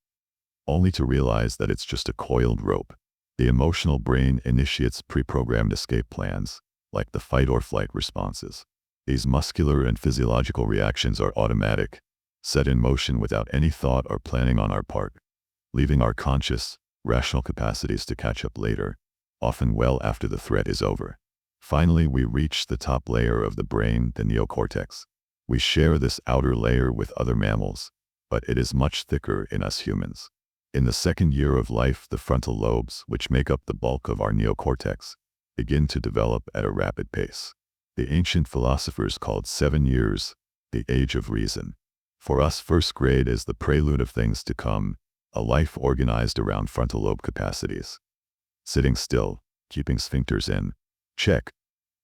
only to realize that it's just a coiled rope. The emotional brain initiates pre-programmed escape plans, like the fight or flight responses. These muscular and physiological reactions are automatic, set in motion without any thought or planning on our part, leaving our conscious, rational capacities to catch up later, often well after the threat is over. Finally, we reach the top layer of the brain, the neocortex. We share this outer layer with other mammals, but it is much thicker in us humans. In the second year of life, the frontal lobes, which make up the bulk of our neocortex, begin to develop at a rapid pace. The ancient philosophers called 7 years the age of reason. For us, first grade is the prelude of things to come, a life organized around frontal lobe capacities. Sitting still, keeping sphincters in check,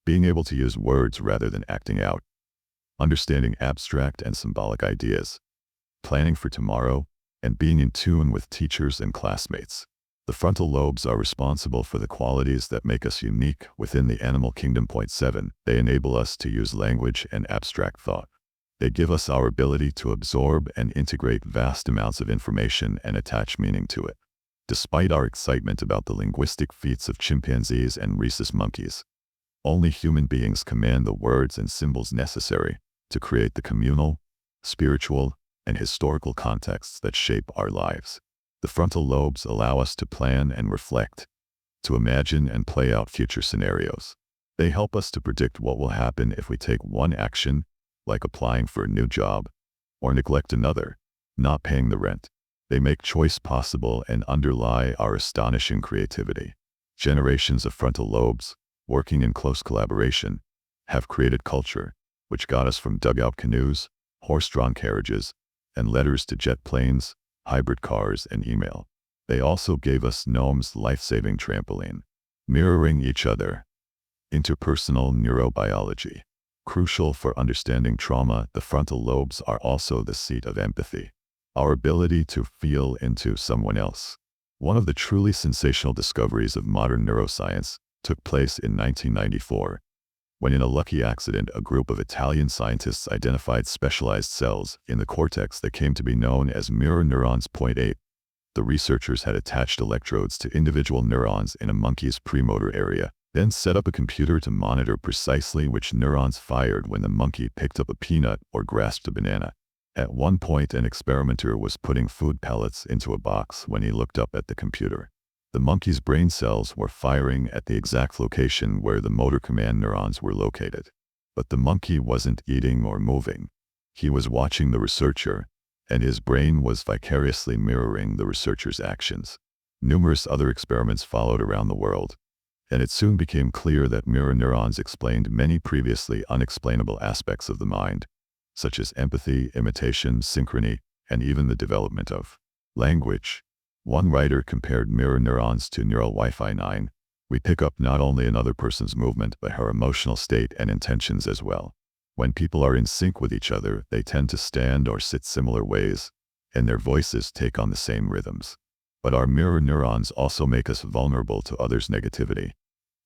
being able to use words rather than acting out, understanding abstract and symbolic ideas, planning for tomorrow, and being in tune with teachers and classmates. The frontal lobes are responsible for the qualities that make us unique within the animal kingdom. Point 7, they enable us to use language and abstract thought. They give us our ability to absorb and integrate vast amounts of information and attach meaning to it. Despite our excitement about the linguistic feats of chimpanzees and rhesus monkeys, only human beings command the words and symbols necessary to create the communal, spiritual, and historical contexts that shape our lives. The frontal lobes allow us to plan and reflect, to imagine and play out future scenarios. They help us to predict what will happen if we take one action, like applying for a new job, or neglect another, not paying the rent. They make choice possible and underlie our astonishing creativity. Generations of frontal lobes, working in close collaboration, have created culture, which got us from dugout canoes, horse-drawn carriages, and letters to jet planes, hybrid cars, and email. They also gave us Gnome's life-saving trampoline. Mirroring each other. Interpersonal neurobiology. Crucial for understanding trauma, the frontal lobes are also the seat of empathy. Our ability to feel into someone else, One of the truly sensational discoveries of modern neuroscience took place in 1994, when in a lucky accident a group of Italian scientists identified specialized cells in the cortex that came to be known as mirror neurons. Point 8. The researchers had attached electrodes to individual neurons in a monkey's premotor area, then set up a computer to monitor precisely which neurons fired when the monkey picked up a peanut or grasped a banana. At one point, an experimenter was putting food pellets into a box when he looked up at the computer. The monkey's brain cells were firing at the exact location where the motor command neurons were located. But the monkey wasn't eating or moving. He was watching the researcher, and his brain was vicariously mirroring the researcher's actions. Numerous other experiments followed around the world, and it soon became clear that mirror neurons explained many previously unexplainable aspects of the mind, such as empathy, imitation, synchrony, and even the development of language. One writer compared mirror neurons to neural Wi-Fi 9. We pick up not only another person's movement, but her emotional state and intentions as well. When people are in sync with each other, they tend to stand or sit similar ways, and their voices take on the same rhythms. But our mirror neurons also make us vulnerable to others' negativity,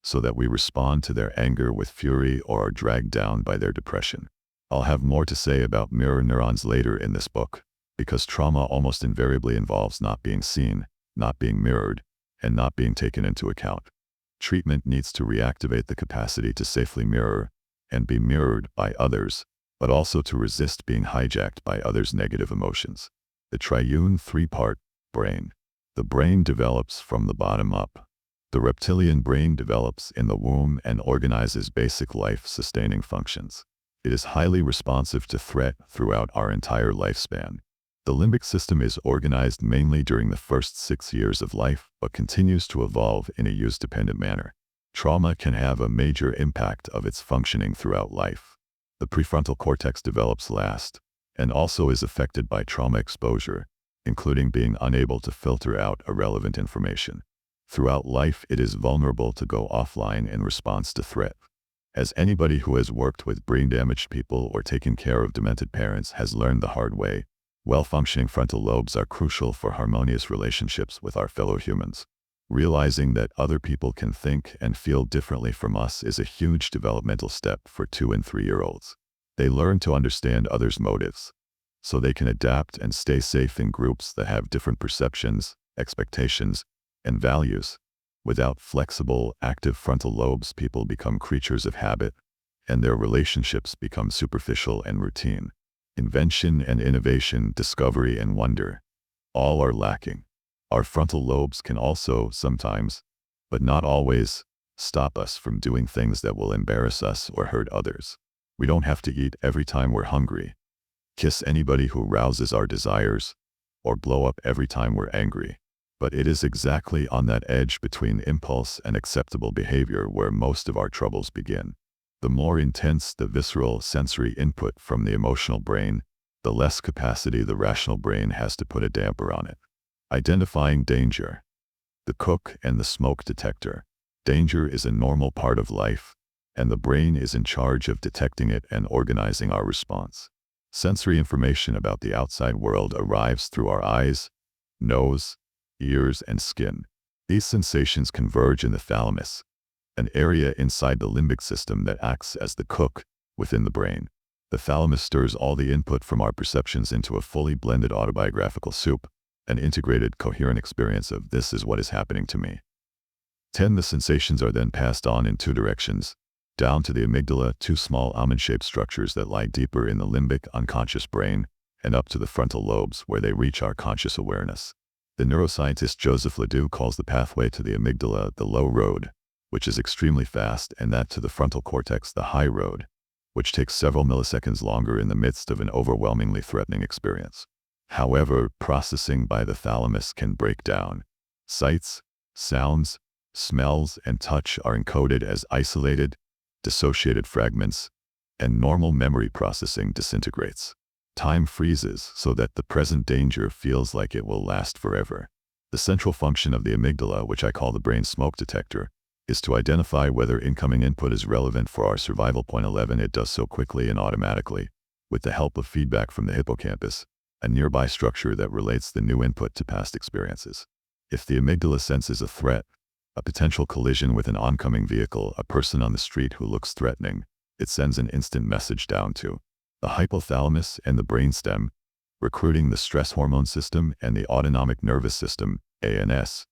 so that we respond to their anger with fury or are dragged down by their depression. I'll have more to say about mirror neurons later in this book, because trauma almost invariably involves not being seen, not being mirrored, and not being taken into account. Treatment needs to reactivate the capacity to safely mirror and be mirrored by others, but also to resist being hijacked by others' negative emotions. The triune three-part brain. The brain develops from the bottom up. The reptilian brain develops in the womb and organizes basic life-sustaining functions. It is highly responsive to threat throughout our entire lifespan. The limbic system is organized mainly during the first 6 years of life, but continues to evolve in a use-dependent manner. Trauma can have a major impact of its functioning throughout life. The prefrontal cortex develops last, and also is affected by trauma exposure, including being unable to filter out irrelevant information. Throughout life, it is vulnerable to go offline in response to threat. As anybody who has worked with brain-damaged people or taken care of demented parents has learned the hard way, well-functioning frontal lobes are crucial for harmonious relationships with our fellow humans. Realizing that other people can think and feel differently from us is a huge developmental step for 2- and 3-year-olds. They learn to understand others' motives, so they can adapt and stay safe in groups that have different perceptions, expectations, and values. Without flexible, active frontal lobes, people become creatures of habit, and their relationships become superficial and routine. Invention and innovation, discovery and wonder, all are lacking. Our frontal lobes can also sometimes, but not always, stop us from doing things that will embarrass us or hurt others. We don't have to eat every time we're hungry, kiss anybody who rouses our desires, or blow up every time we're angry. But it is exactly on that edge between impulse and acceptable behavior where most of our troubles begin. The more intense the visceral sensory input from the emotional brain, the less capacity the rational brain has to put a damper on it. Identifying danger. The cook and the smoke detector. Danger is a normal part of life, and the brain is in charge of detecting it and organizing our response. Sensory information about the outside world arrives through our eyes, nose, ears, and skin. These sensations converge in the thalamus, an area inside the limbic system that acts as the cook within the brain. The thalamus stirs all the input from our perceptions into a fully blended autobiographical soup, an integrated, coherent experience of "this is what is happening to me." 10. The sensations are then passed on in 2 directions, down to the amygdala, 2 small almond-shaped structures that lie deeper in the limbic unconscious brain, and up to the frontal lobes where they reach our conscious awareness. The neuroscientist Joseph Ledoux calls the pathway to the amygdala the low road, which is extremely fast, and that to the frontal cortex the high road, which takes several milliseconds longer in the midst of an overwhelmingly threatening experience. However, processing by the thalamus can break down. Sights, sounds, smells, and touch are encoded as isolated, dissociated fragments, and normal memory processing disintegrates. Time freezes so that the present danger feels like it will last forever. The central function of the amygdala, which I call the brain smoke detector, is to identify whether incoming input is relevant for our survival. 11. It does so quickly and automatically, with the help of feedback from the hippocampus, a nearby structure that relates the new input to past experiences. If the amygdala senses a threat, a potential collision with an oncoming vehicle, a person on the street who looks threatening, it sends an instant message down to the hypothalamus and the brainstem, recruiting the stress hormone system and the autonomic nervous system, ANS,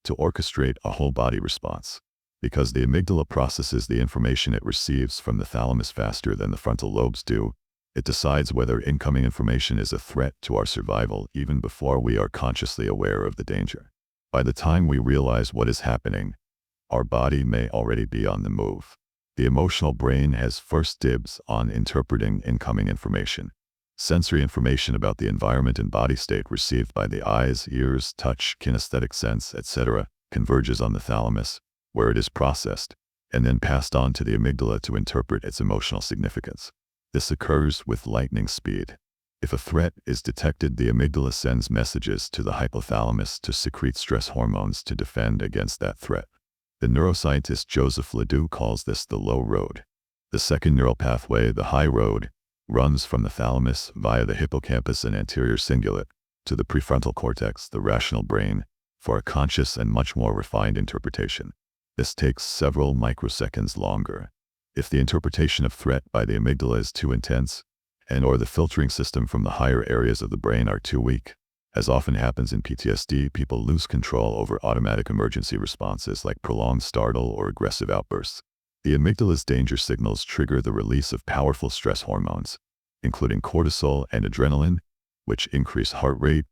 to orchestrate a whole body response. Because the amygdala processes the information it receives from the thalamus faster than the frontal lobes do, it decides whether incoming information is a threat to our survival even before we are consciously aware of the danger. By the time we realize what is happening, our body may already be on the move. The emotional brain has first dibs on interpreting incoming information. Sensory information about the environment and body state received by the eyes, ears, touch, kinesthetic sense, etc., converges on the thalamus, where it is processed, and then passed on to the amygdala to interpret its emotional significance. This occurs with lightning speed. If a threat is detected, the amygdala sends messages to the hypothalamus to secrete stress hormones to defend against that threat. The neuroscientist Joseph Ledoux calls this the low road. The second neural pathway, the high road, runs from the thalamus via the hippocampus and anterior cingulate to the prefrontal cortex, the rational brain, for a conscious and much more refined interpretation. This takes several microseconds longer. If the interpretation of threat by the amygdala is too intense, and/or the filtering system from the higher areas of the brain are too weak, as often happens in PTSD, people lose control over automatic emergency responses like prolonged startle or aggressive outbursts. The amygdala's danger signals trigger the release of powerful stress hormones, including cortisol and adrenaline, which increase heart rate,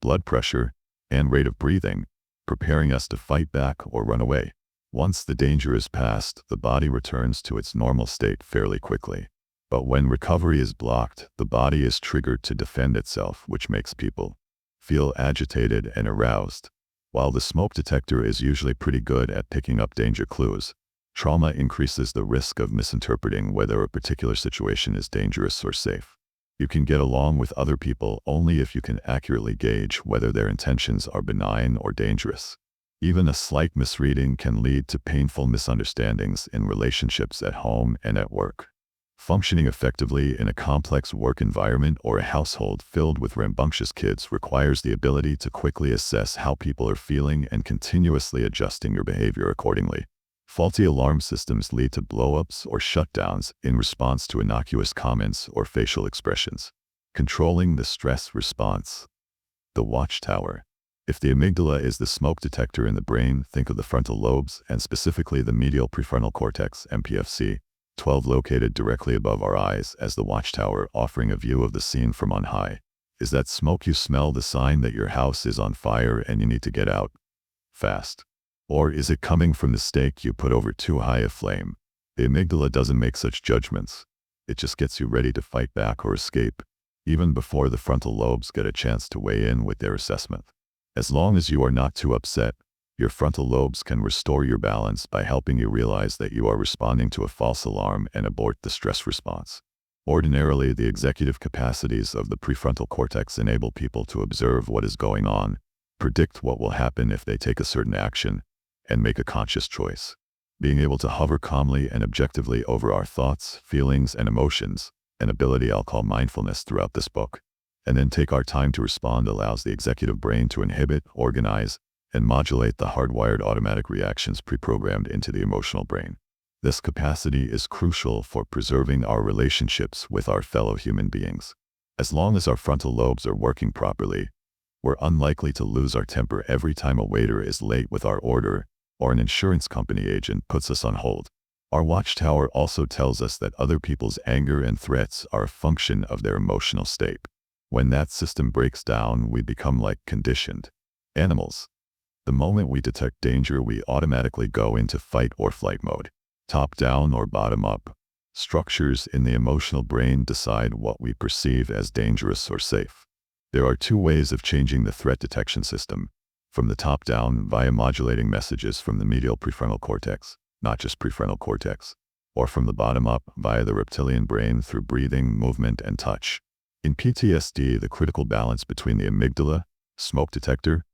blood pressure, and rate of breathing, preparing us to fight back or run away. Once the danger is past, the body returns to its normal state fairly quickly. But when recovery is blocked, the body is triggered to defend itself, which makes people feel agitated and aroused. While the smoke detector is usually pretty good at picking up danger clues, trauma increases the risk of misinterpreting whether a particular situation is dangerous or safe. You can get along with other people only if you can accurately gauge whether their intentions are benign or dangerous. Even a slight misreading can lead to painful misunderstandings in relationships at home and at work. Functioning effectively in a complex work environment or a household filled with rambunctious kids requires the ability to quickly assess how people are feeling and continuously adjusting your behavior accordingly. Faulty alarm systems lead to blow-ups or shutdowns in response to innocuous comments or facial expressions. Controlling the stress response. The watchtower. If the amygdala is the smoke detector in the brain, think of the frontal lobes and specifically the medial prefrontal cortex, MPFC, 12 located directly above our eyes, as the watchtower, offering a view of the scene from on high. Is that smoke you smell the sign that your house is on fire and you need to get out fast? Or is it coming from the stake you put over too high a flame? The amygdala doesn't make such judgments. It just gets you ready to fight back or escape, even before the frontal lobes get a chance to weigh in with their assessment. As long as you are not too upset, your frontal lobes can restore your balance by helping you realize that you are responding to a false alarm and abort the stress response. Ordinarily, the executive capacities of the prefrontal cortex enable people to observe what is going on, predict what will happen if they take a certain action, and make a conscious choice. Being able to hover calmly and objectively over our thoughts, feelings, and emotions, an ability I'll call mindfulness throughout this book, and then take our time to respond allows the executive brain to inhibit, organize, and modulate the hardwired automatic reactions pre-programmed into the emotional brain. This capacity is crucial for preserving our relationships with our fellow human beings. As long as our frontal lobes are working properly, we're unlikely to lose our temper every time a waiter is late with our order or an insurance company agent puts us on hold. Our watchtower also tells us that other people's anger and threats are a function of their emotional state. When that system breaks down, we become like conditioned animals. The moment we detect danger, we automatically go into fight or flight mode. Top down or bottom up. Structures in the emotional brain decide what we perceive as dangerous or safe. There are two ways of changing the threat detection system. From the top down via modulating messages from the medial prefrontal cortex, not just prefrontal cortex, or from the bottom up via the reptilian brain through breathing, movement, and touch. In PTSD, the critical balance between the amygdala, smoke detector,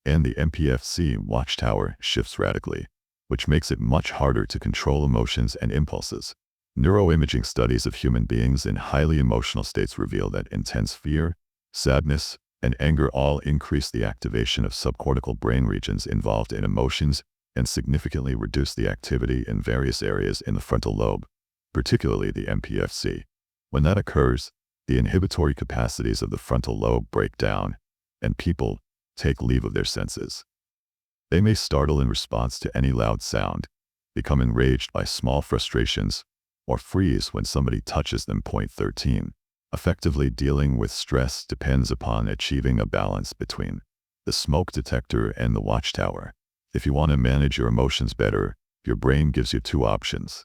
and the MPFC, watchtower, shifts radically, which makes it much harder to control emotions and impulses. Neuroimaging studies of human beings in highly emotional states reveal that intense fear, sadness, and anger all increase the activation of subcortical brain regions involved in emotions and significantly reduce the activity in various areas in the frontal lobe, particularly the MPFC. When that occurs, the inhibitory capacities of the frontal lobe break down, and people take leave of their senses. They may startle in response to any loud sound, become enraged by small frustrations, or freeze when somebody touches them. Point 13. Effectively dealing with stress depends upon achieving a balance between the smoke detector and the watchtower. If you want to manage your emotions better, your brain gives you two options.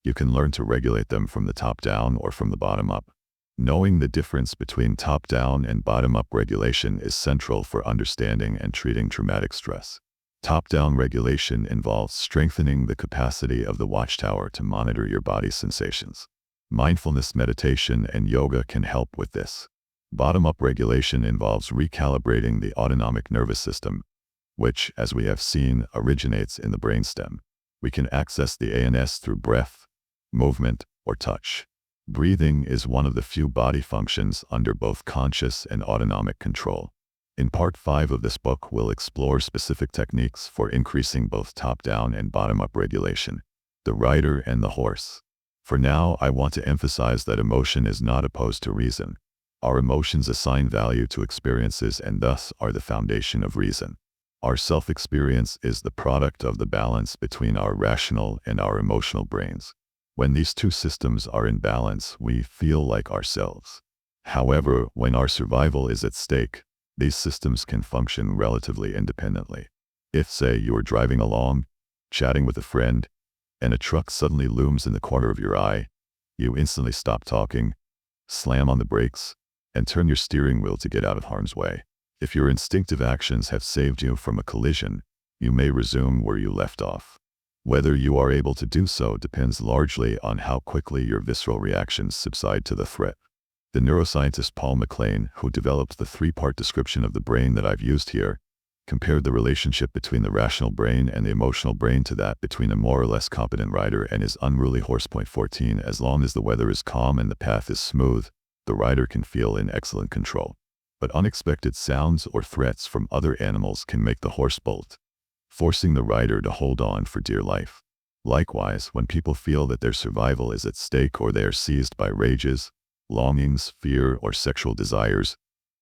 You can learn to regulate them from the top down or from the bottom up. Knowing the difference between top-down and bottom-up regulation is central for understanding and treating traumatic stress. Top-down regulation involves strengthening the capacity of the watchtower to monitor your body's sensations. Mindfulness meditation and yoga can help with this. Bottom-up regulation involves recalibrating the autonomic nervous system, which, as we have seen, originates in the brainstem. We can access the ANS through breath, movement, or touch. Breathing is one of the few body functions under both conscious and autonomic control. In Part 5 of this book, we'll explore specific techniques for increasing both top-down and bottom-up regulation. The rider and the horse. For now, I want to emphasize that emotion is not opposed to reason. Our emotions assign value to experiences and thus are the foundation of reason. Our self-experience is the product of the balance between our rational and our emotional brains. When these two systems are in balance, we feel like ourselves. However, when our survival is at stake, these systems can function relatively independently. If, say, you are driving along, chatting with a friend, and a truck suddenly looms in the corner of your eye, you instantly stop talking, slam on the brakes, and turn your steering wheel to get out of harm's way. If your instinctive actions have saved you from a collision, you may resume where you left off. Whether you are able to do so depends largely on how quickly your visceral reactions subside to the threat. The neuroscientist Paul MacLean, who developed the three-part description of the brain that I've used here, compared the relationship between the rational brain and the emotional brain to that between a more or less competent rider and his unruly horse. Point 14. As long as the weather is calm and the path is smooth, the rider can feel in excellent control. But unexpected sounds or threats from other animals can make the horse bolt, forcing the rider to hold on for dear life. Likewise, when people feel that their survival is at stake or they are seized by rages, longings, fear, or sexual desires,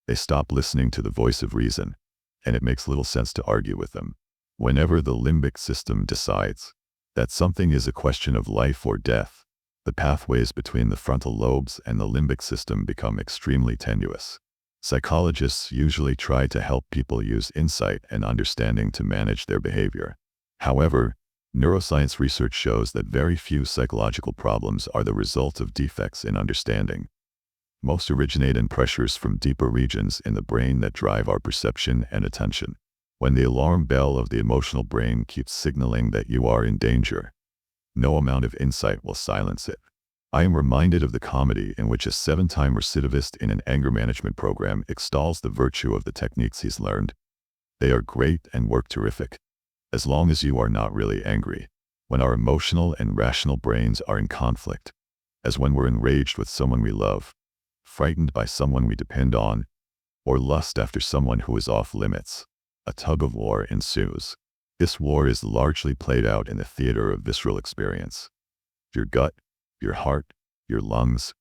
they stop listening to the voice of reason, and it makes little sense to argue with them. Whenever the limbic system decides that something is a question of life or death, the pathways between the frontal lobes and the limbic system become extremely tenuous. Psychologists usually try to help people use insight and understanding to manage their behavior. However, neuroscience research shows that very few psychological problems are the result of defects in understanding. Most originate in pressures from deeper regions in the brain that drive our perception and attention. When the alarm bell of the emotional brain keeps signaling that you are in danger, no amount of insight will silence it. I am reminded of the comedy in which a 7-time recidivist in an anger management program extols the virtue of the techniques he's learned. They are great and work terrific, as long as you are not really angry. When our emotional and rational brains are in conflict, as when we're enraged with someone we love, frightened by someone we depend on, or lust after someone who is off limits, a tug-of-war ensues. This war is largely played out in the theater of visceral experience. Your gut, your heart, your lungs,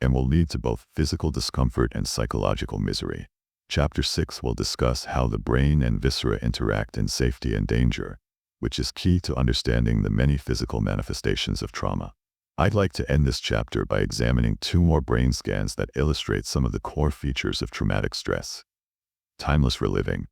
and will lead to both physical discomfort and psychological misery. Chapter 6 will discuss how the brain and viscera interact in safety and danger, which is key to understanding the many physical manifestations of trauma. I'd like to end this chapter by examining 2 more brain scans that illustrate some of the core features of traumatic stress. Timeless reliving,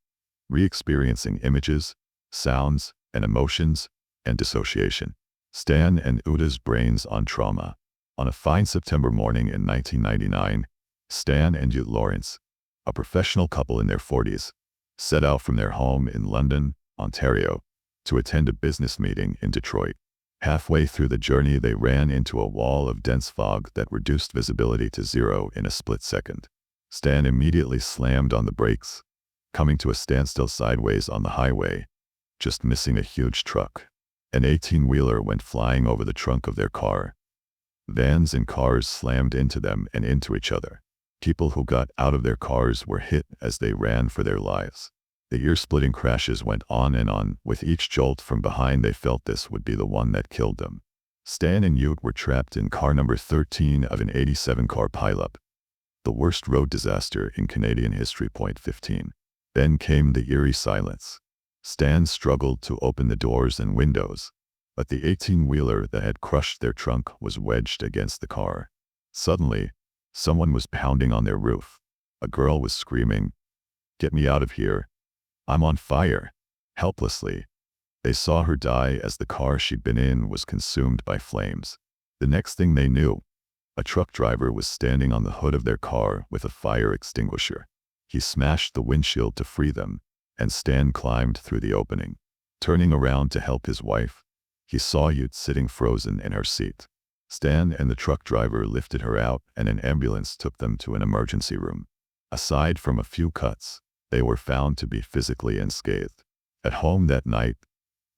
re-experiencing images, sounds, and emotions, and dissociation. Stan and Uda's brains on trauma. On a fine September morning in 1999, Stan and Ute Lawrence, a professional couple in their 40s, set out from their home in London, Ontario, to attend a business meeting in Detroit. Halfway through the journey, they ran into a wall of dense fog that reduced visibility to 0 in a split second. Stan immediately slammed on the brakes, coming to a standstill sideways on the highway, just missing a huge truck. An 18-wheeler went flying over the trunk of their car. Vans and cars slammed into them and into each other. People who got out of their cars were hit as they ran for their lives. The ear-splitting crashes went on and on. With each jolt from behind, they felt this would be the one that killed them. Stan and Ute were trapped in car number 13 of an 87-car pileup. The worst road disaster in Canadian history. Point 15. Then came the eerie silence. Stan struggled to open the doors and windows, but the 18-wheeler that had crushed their trunk was wedged against the car. Suddenly, someone was pounding on their roof. A girl was screaming, "Get me out of here. I'm on fire." Helplessly, they saw her die as the car she'd been in was consumed by flames. The next thing they knew, a truck driver was standing on the hood of their car with a fire extinguisher. He smashed the windshield to free them, and Stan climbed through the opening. Turning around to help his wife, he saw Ute sitting frozen in her seat. Stan and the truck driver lifted her out, and an ambulance took them to an emergency room. Aside from a few cuts, they were found to be physically unscathed. At home that night,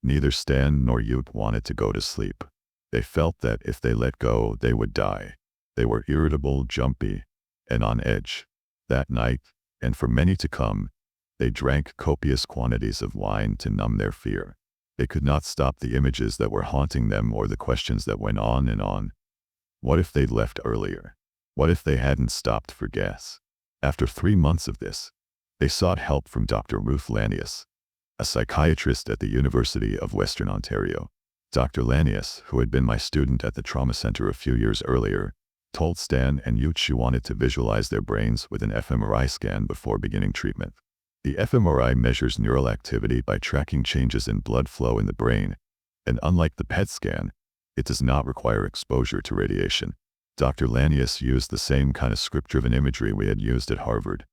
neither Stan nor Ute wanted to go to sleep. They felt that if they let go, they would die. They were irritable, jumpy, and on edge. That night, and for many to come, they drank copious quantities of wine to numb their fear. They could not stop the images that were haunting them or the questions that went on and on. What if they'd left earlier? What if they hadn't stopped for gas? After 3 months of this, they sought help from Dr. Ruth Lanius, a psychiatrist at the University of Western Ontario. Dr. Lanius, who had been my student at the trauma center a few years earlier, told Stan and Ute she wanted to visualize their brains with an fMRI scan before beginning treatment. The fMRI measures neural activity by tracking changes in blood flow in the brain, and unlike the PET scan, it does not require exposure to radiation. Dr. Lanius used the same kind of script-driven imagery we had used at Harvard,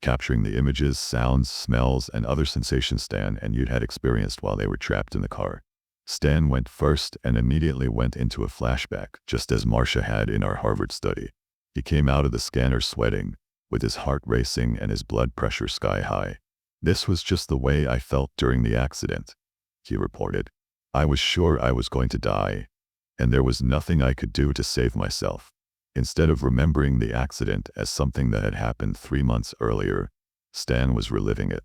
capturing the images, sounds, smells, and other sensations Stan and Ute had experienced while they were trapped in the car. Stan went first and immediately went into a flashback, just as Marcia had in our Harvard study. He came out of the scanner sweating, with his heart racing and his blood pressure sky high. "This was just the way I felt during the accident," he reported. "I was sure I was going to die, and there was nothing I could do to save myself." Instead of remembering the accident as something that had happened 3 months earlier, Stan was reliving it.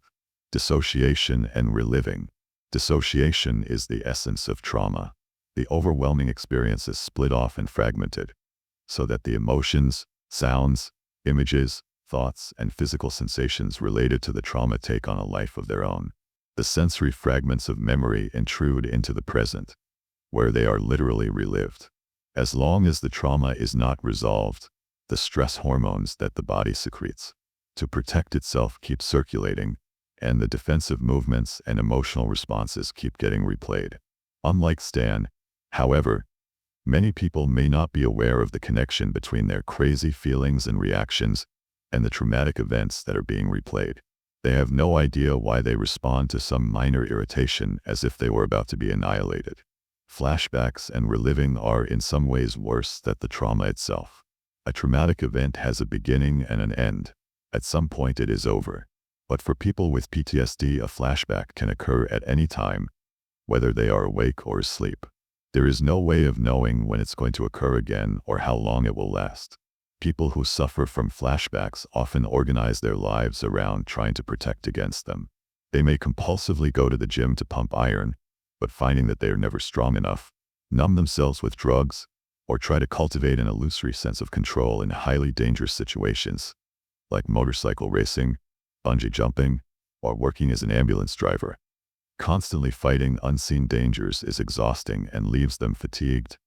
Dissociation and reliving. Dissociation is the essence of trauma. The overwhelming experience is split off and fragmented, so that the emotions, sounds, images, thoughts, and physical sensations related to the trauma take on a life of their own. The sensory fragments of memory intrude into the present, where they are literally relived. As long as the trauma is not resolved, the stress hormones that the body secretes to protect itself keep circulating, and the defensive movements and emotional responses keep getting replayed. Unlike Stan, however, many people may not be aware of the connection between their crazy feelings and reactions and the traumatic events that are being replayed. They have no idea why they respond to some minor irritation as if they were about to be annihilated. Flashbacks and reliving are in some ways worse than the trauma itself. A traumatic event has a beginning and an end. At some point it is over. But for people with PTSD, a flashback can occur at any time, whether they are awake or asleep. There is no way of knowing when it's going to occur again or how long it will last. People who suffer from flashbacks often organize their lives around trying to protect against them. They may compulsively go to the gym to pump iron, but finding that they are never strong enough, numb themselves with drugs, or try to cultivate an illusory sense of control in highly dangerous situations, like motorcycle racing, bungee jumping, or working as an ambulance driver. Constantly fighting unseen dangers is exhausting and leaves them fatigued,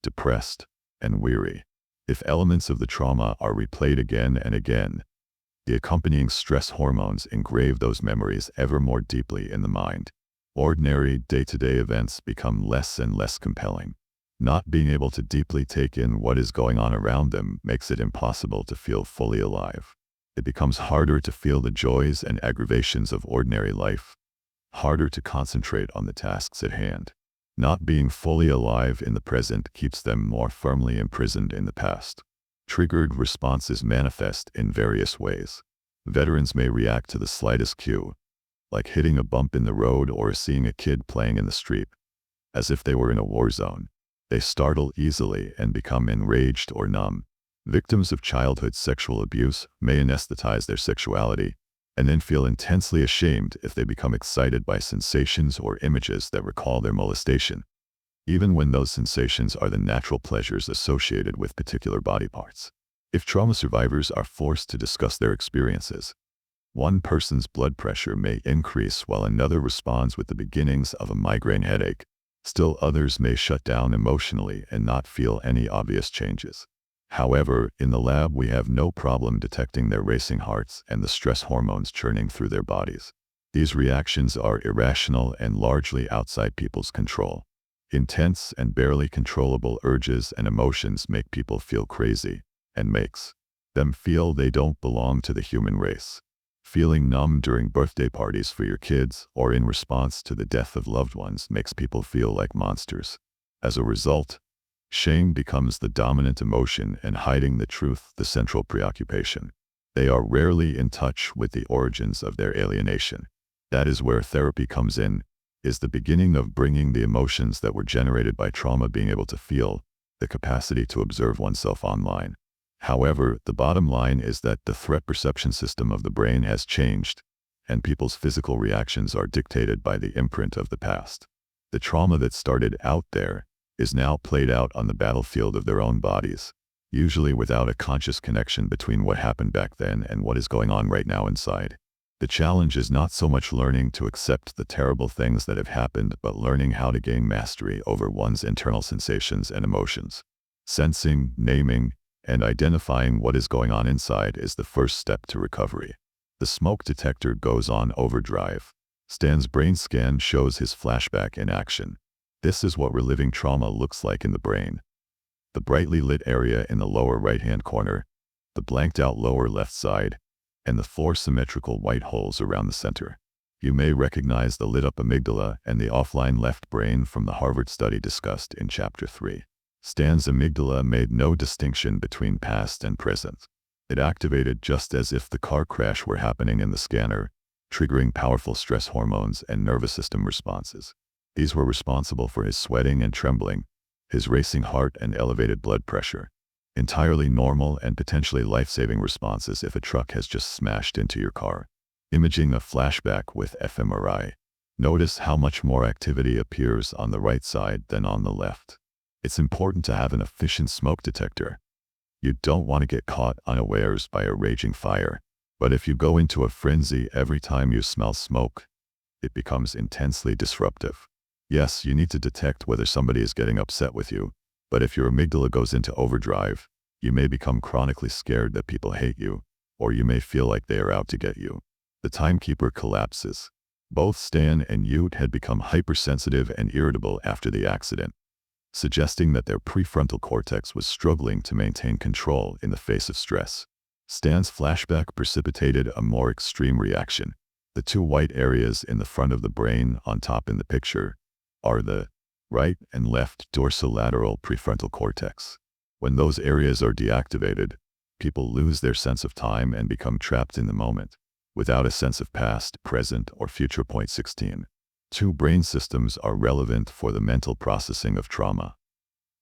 depressed, and weary. If elements of the trauma are replayed again and again, the accompanying stress hormones engrave those memories ever more deeply in the mind. Ordinary, day-to-day events become less and less compelling. Not being able to deeply take in what is going on around them makes it impossible to feel fully alive. It becomes harder to feel the joys and aggravations of ordinary life, harder to concentrate on the tasks at hand. Not being fully alive in the present keeps them more firmly imprisoned in the past. Triggered responses manifest in various ways. Veterans may react to the slightest cue, like hitting a bump in the road or seeing a kid playing in the street, as if they were in a war zone. They startle easily and become enraged or numb. Victims of childhood sexual abuse may anesthetize their sexuality and then feel intensely ashamed if they become excited by sensations or images that recall their molestation, even when those sensations are the natural pleasures associated with particular body parts. If trauma survivors are forced to discuss their experiences, one person's blood pressure may increase while another responds with the beginnings of a migraine headache. Still others may shut down emotionally and not feel any obvious changes. However, in the lab we have no problem detecting their racing hearts and the stress hormones churning through their bodies. These reactions are irrational and largely outside people's control. Intense and barely controllable urges and emotions make people feel crazy and makes them feel they don't belong to the human race. Feeling numb during birthday parties for your kids or in response to the death of loved ones makes people feel like monsters. As a result, shame becomes the dominant emotion and hiding the truth the central preoccupation. They are rarely in touch with the origins of their alienation. That is where therapy comes in, is the beginning of bringing the emotions that were generated by trauma being able to feel, the capacity to observe oneself online. However, the bottom line is that the threat perception system of the brain has changed, and people's physical reactions are dictated by the imprint of the past. The trauma that started out there is now played out on the battlefield of their own bodies, usually without a conscious connection between what happened back then and what is going on right now inside. The challenge is not so much learning to accept the terrible things that have happened, but learning how to gain mastery over one's internal sensations and emotions. Sensing, naming, and identifying what is going on inside is the first step to recovery. The smoke detector goes on overdrive. Stan's brain scan shows his flashback in action. This is what reliving trauma looks like in the brain. The brightly lit area in the lower right-hand corner, the blanked-out lower left side, and the 4 symmetrical white holes around the center. You may recognize the lit-up amygdala and the offline left brain from the Harvard study discussed in Chapter 3. Stan's amygdala made no distinction between past and present. It activated just as if the car crash were happening in the scanner, triggering powerful stress hormones and nervous system responses. These were responsible for his sweating and trembling, his racing heart and elevated blood pressure. Entirely normal and potentially life-saving responses if a truck has just smashed into your car. Imaging a flashback with fMRI. Notice how much more activity appears on the right side than on the left. It's important to have an efficient smoke detector. You don't want to get caught unawares by a raging fire, but if you go into a frenzy every time you smell smoke, it becomes intensely disruptive. Yes, you need to detect whether somebody is getting upset with you, but if your amygdala goes into overdrive, you may become chronically scared that people hate you, or you may feel like they are out to get you. The timekeeper collapses. Both Stan and Ute had become hypersensitive and irritable after the accident, suggesting that their prefrontal cortex was struggling to maintain control in the face of stress. Stan's flashback precipitated a more extreme reaction. The 2 white areas in the front of the brain on top in the picture are the right and left dorsolateral prefrontal cortex. When those areas are deactivated, people lose their sense of time and become trapped in the moment, without a sense of past, present, or future. Point 16. 2 brain systems are relevant for the mental processing of trauma.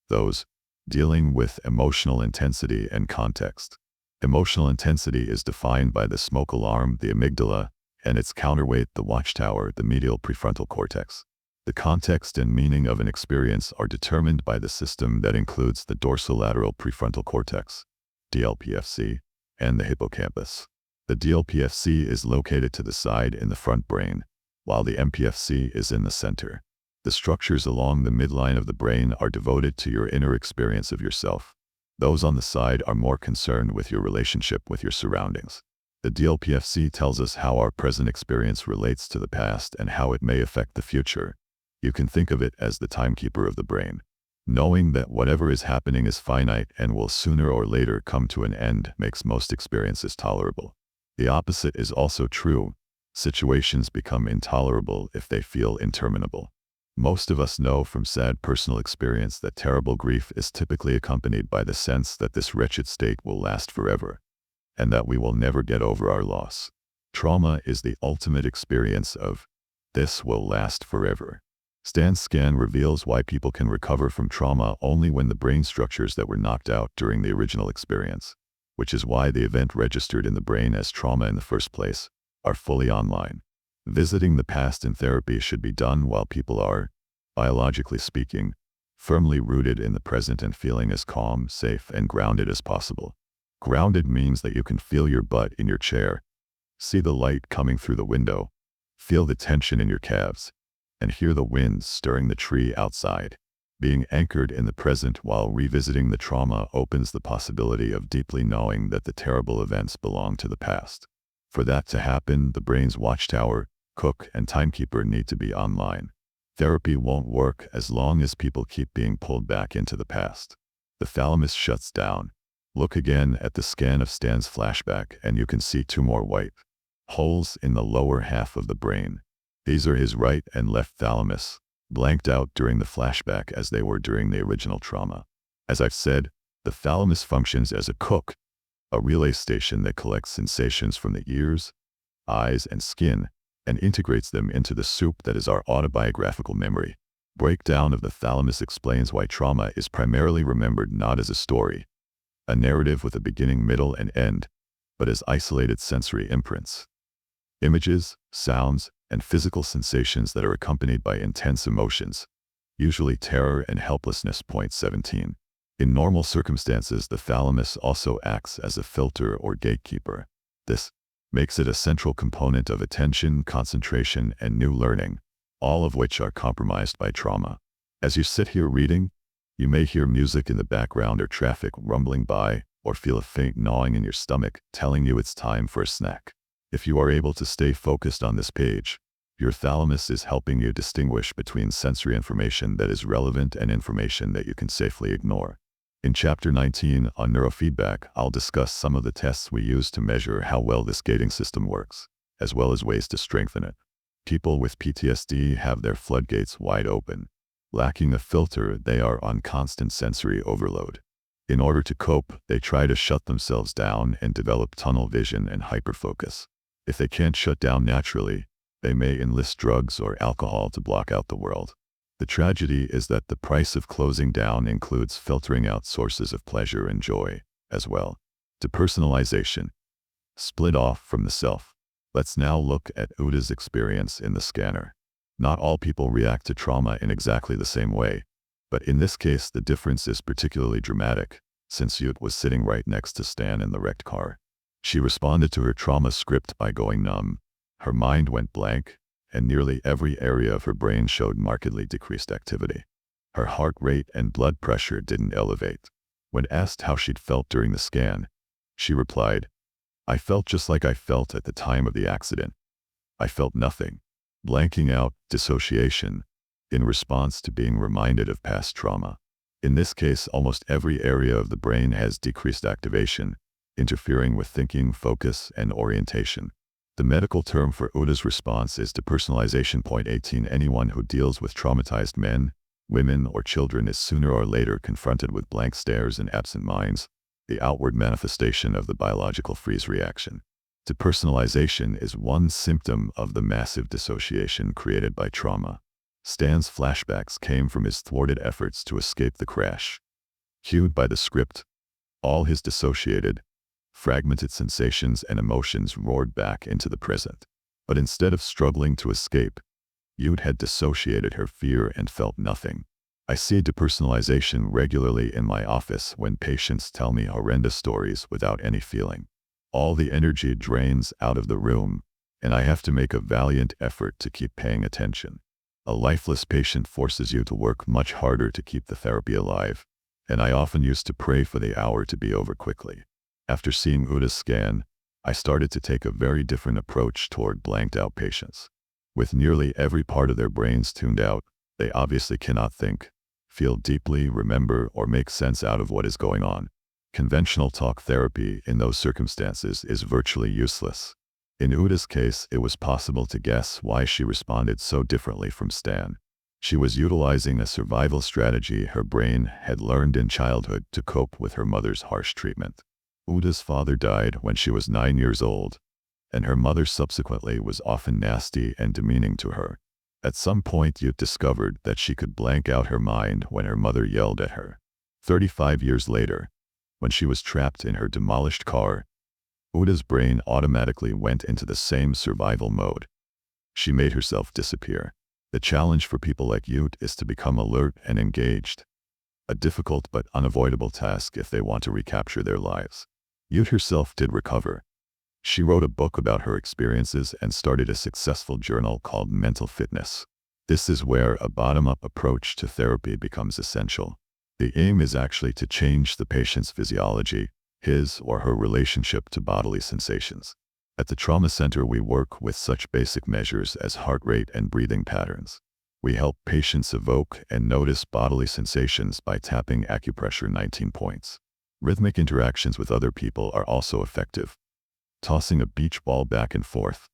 Those dealing with emotional intensity and context. Emotional intensity is defined by the smoke alarm, the amygdala, and its counterweight, the watchtower, the medial prefrontal cortex. The context and meaning of an experience are determined by the system that includes the dorsolateral prefrontal cortex, DLPFC, and the hippocampus. The DLPFC is located to the side in the front brain, while the MPFC is in the center. The structures along the midline of the brain are devoted to your inner experience of yourself. Those on the side are more concerned with your relationship with your surroundings. The DLPFC tells us how our present experience relates to the past and how it may affect the future. You can think of it as the timekeeper of the brain. Knowing that whatever is happening is finite and will sooner or later come to an end makes most experiences tolerable. The opposite is also true. Situations become intolerable if they feel interminable. Most of us know from sad personal experience that terrible grief is typically accompanied by the sense that this wretched state will last forever, and that we will never get over our loss. Trauma is the ultimate experience of, this will last forever. Stan's scan reveals why people can recover from trauma only when the brain structures that were knocked out during the original experience, which is why the event registered in the brain as trauma in the first place, are fully online. Visiting the past in therapy should be done while people are, biologically speaking, firmly rooted in the present and feeling as calm, safe, and grounded as possible. Grounded means that you can feel your butt in your chair, see the light coming through the window, feel the tension in your calves, and hear the wind stirring the tree outside. Being anchored in the present while revisiting the trauma opens the possibility of deeply knowing that the terrible events belong to the past. For that to happen, the brain's watchtower, cook, and timekeeper need to be online. Therapy won't work as long as people keep being pulled back into the past. The thalamus shuts down. Look again at the scan of Stan's flashback and you can see 2 more white holes in the lower half of the brain. These are his right and left thalamus, blanked out during the flashback as they were during the original trauma. As I've said, the thalamus functions as a cook, a relay station that collects sensations from the ears, eyes, and skin, and integrates them into the soup that is our autobiographical memory. Breakdown of the thalamus explains why trauma is primarily remembered not as a story, a narrative with a beginning, middle, and end, but as isolated sensory imprints. Images, sounds, and physical sensations that are accompanied by intense emotions, usually terror and helplessness. Point 17. In normal circumstances, the thalamus also acts as a filter or gatekeeper. This makes it a central component of attention, concentration, and new learning, all of which are compromised by trauma. As you sit here reading, you may hear music in the background or traffic rumbling by, or feel a faint gnawing in your stomach telling you it's time for a snack. If you are able to stay focused on this page, your thalamus is helping you distinguish between sensory information that is relevant and information that you can safely ignore. In Chapter 19 on neurofeedback, I'll discuss some of the tests we use to measure how well this gating system works, as well as ways to strengthen it. People with PTSD have their floodgates wide open. Lacking a filter, they are on constant sensory overload. In order to cope, they try to shut themselves down and develop tunnel vision and hyperfocus. If they can't shut down naturally, they may enlist drugs or alcohol to block out the world. The tragedy is that the price of closing down includes filtering out sources of pleasure and joy, as well. Depersonalization. Split off from the self. Let's now look at Uda's experience in the scanner. Not all people react to trauma in exactly the same way, but in this case the difference is particularly dramatic, since Ud was sitting right next to Stan in the wrecked car. She responded to her trauma script by going numb. Her mind went blank, and nearly every area of her brain showed markedly decreased activity. Her heart rate and blood pressure didn't elevate. When asked how she'd felt during the scan, she replied, "I felt just like I felt at the time of the accident. I felt nothing." Blanking out, dissociation, in response to being reminded of past trauma. In this case, almost every area of the brain has decreased activation, interfering with thinking, focus, and orientation. The medical term for Uda's response is depersonalization. Point 18. Anyone who deals with traumatized men, women, or children is sooner or later confronted with blank stares and absent minds, the outward manifestation of the biological freeze reaction. Depersonalization is one symptom of the massive dissociation created by trauma. Stan's flashbacks came from his thwarted efforts to escape the crash. Cued by the script, all his dissociated, fragmented sensations and emotions roared back into the present. But instead of struggling to escape, Ud had dissociated her fear and felt nothing. I see depersonalization regularly in my office when patients tell me horrendous stories without any feeling. All the energy drains out of the room, and I have to make a valiant effort to keep paying attention. A lifeless patient forces you to work much harder to keep the therapy alive, and I often used to pray for the hour to be over quickly. After seeing Uda's scan, I started to take a very different approach toward blanked-out patients. With nearly every part of their brains tuned out, they obviously cannot think, feel deeply, remember, or make sense out of what is going on. Conventional talk therapy in those circumstances is virtually useless. In Uda's case, it was possible to guess why she responded so differently from Stan. She was utilizing a survival strategy her brain had learned in childhood to cope with her mother's harsh treatment. Uda's father died when she was 9 years old, and her mother subsequently was often nasty and demeaning to her. At some point Ute discovered that she could blank out her mind when her mother yelled at her. 35 years later, when she was trapped in her demolished car, Uda's brain automatically went into the same survival mode. She made herself disappear. The challenge for people like Ute is to become alert and engaged. A difficult but unavoidable task if they want to recapture their lives. Ute herself did recover. She wrote a book about her experiences and started a successful journal called Mental Fitness. This is where a bottom-up approach to therapy becomes essential. The aim is actually to change the patient's physiology, his or her relationship to bodily sensations. At the trauma center, we work with such basic measures as heart rate and breathing patterns. We help patients evoke and notice bodily sensations by tapping acupressure 19 points. Rhythmic interactions with other people are also effective. Tossing a beach ball back and forth,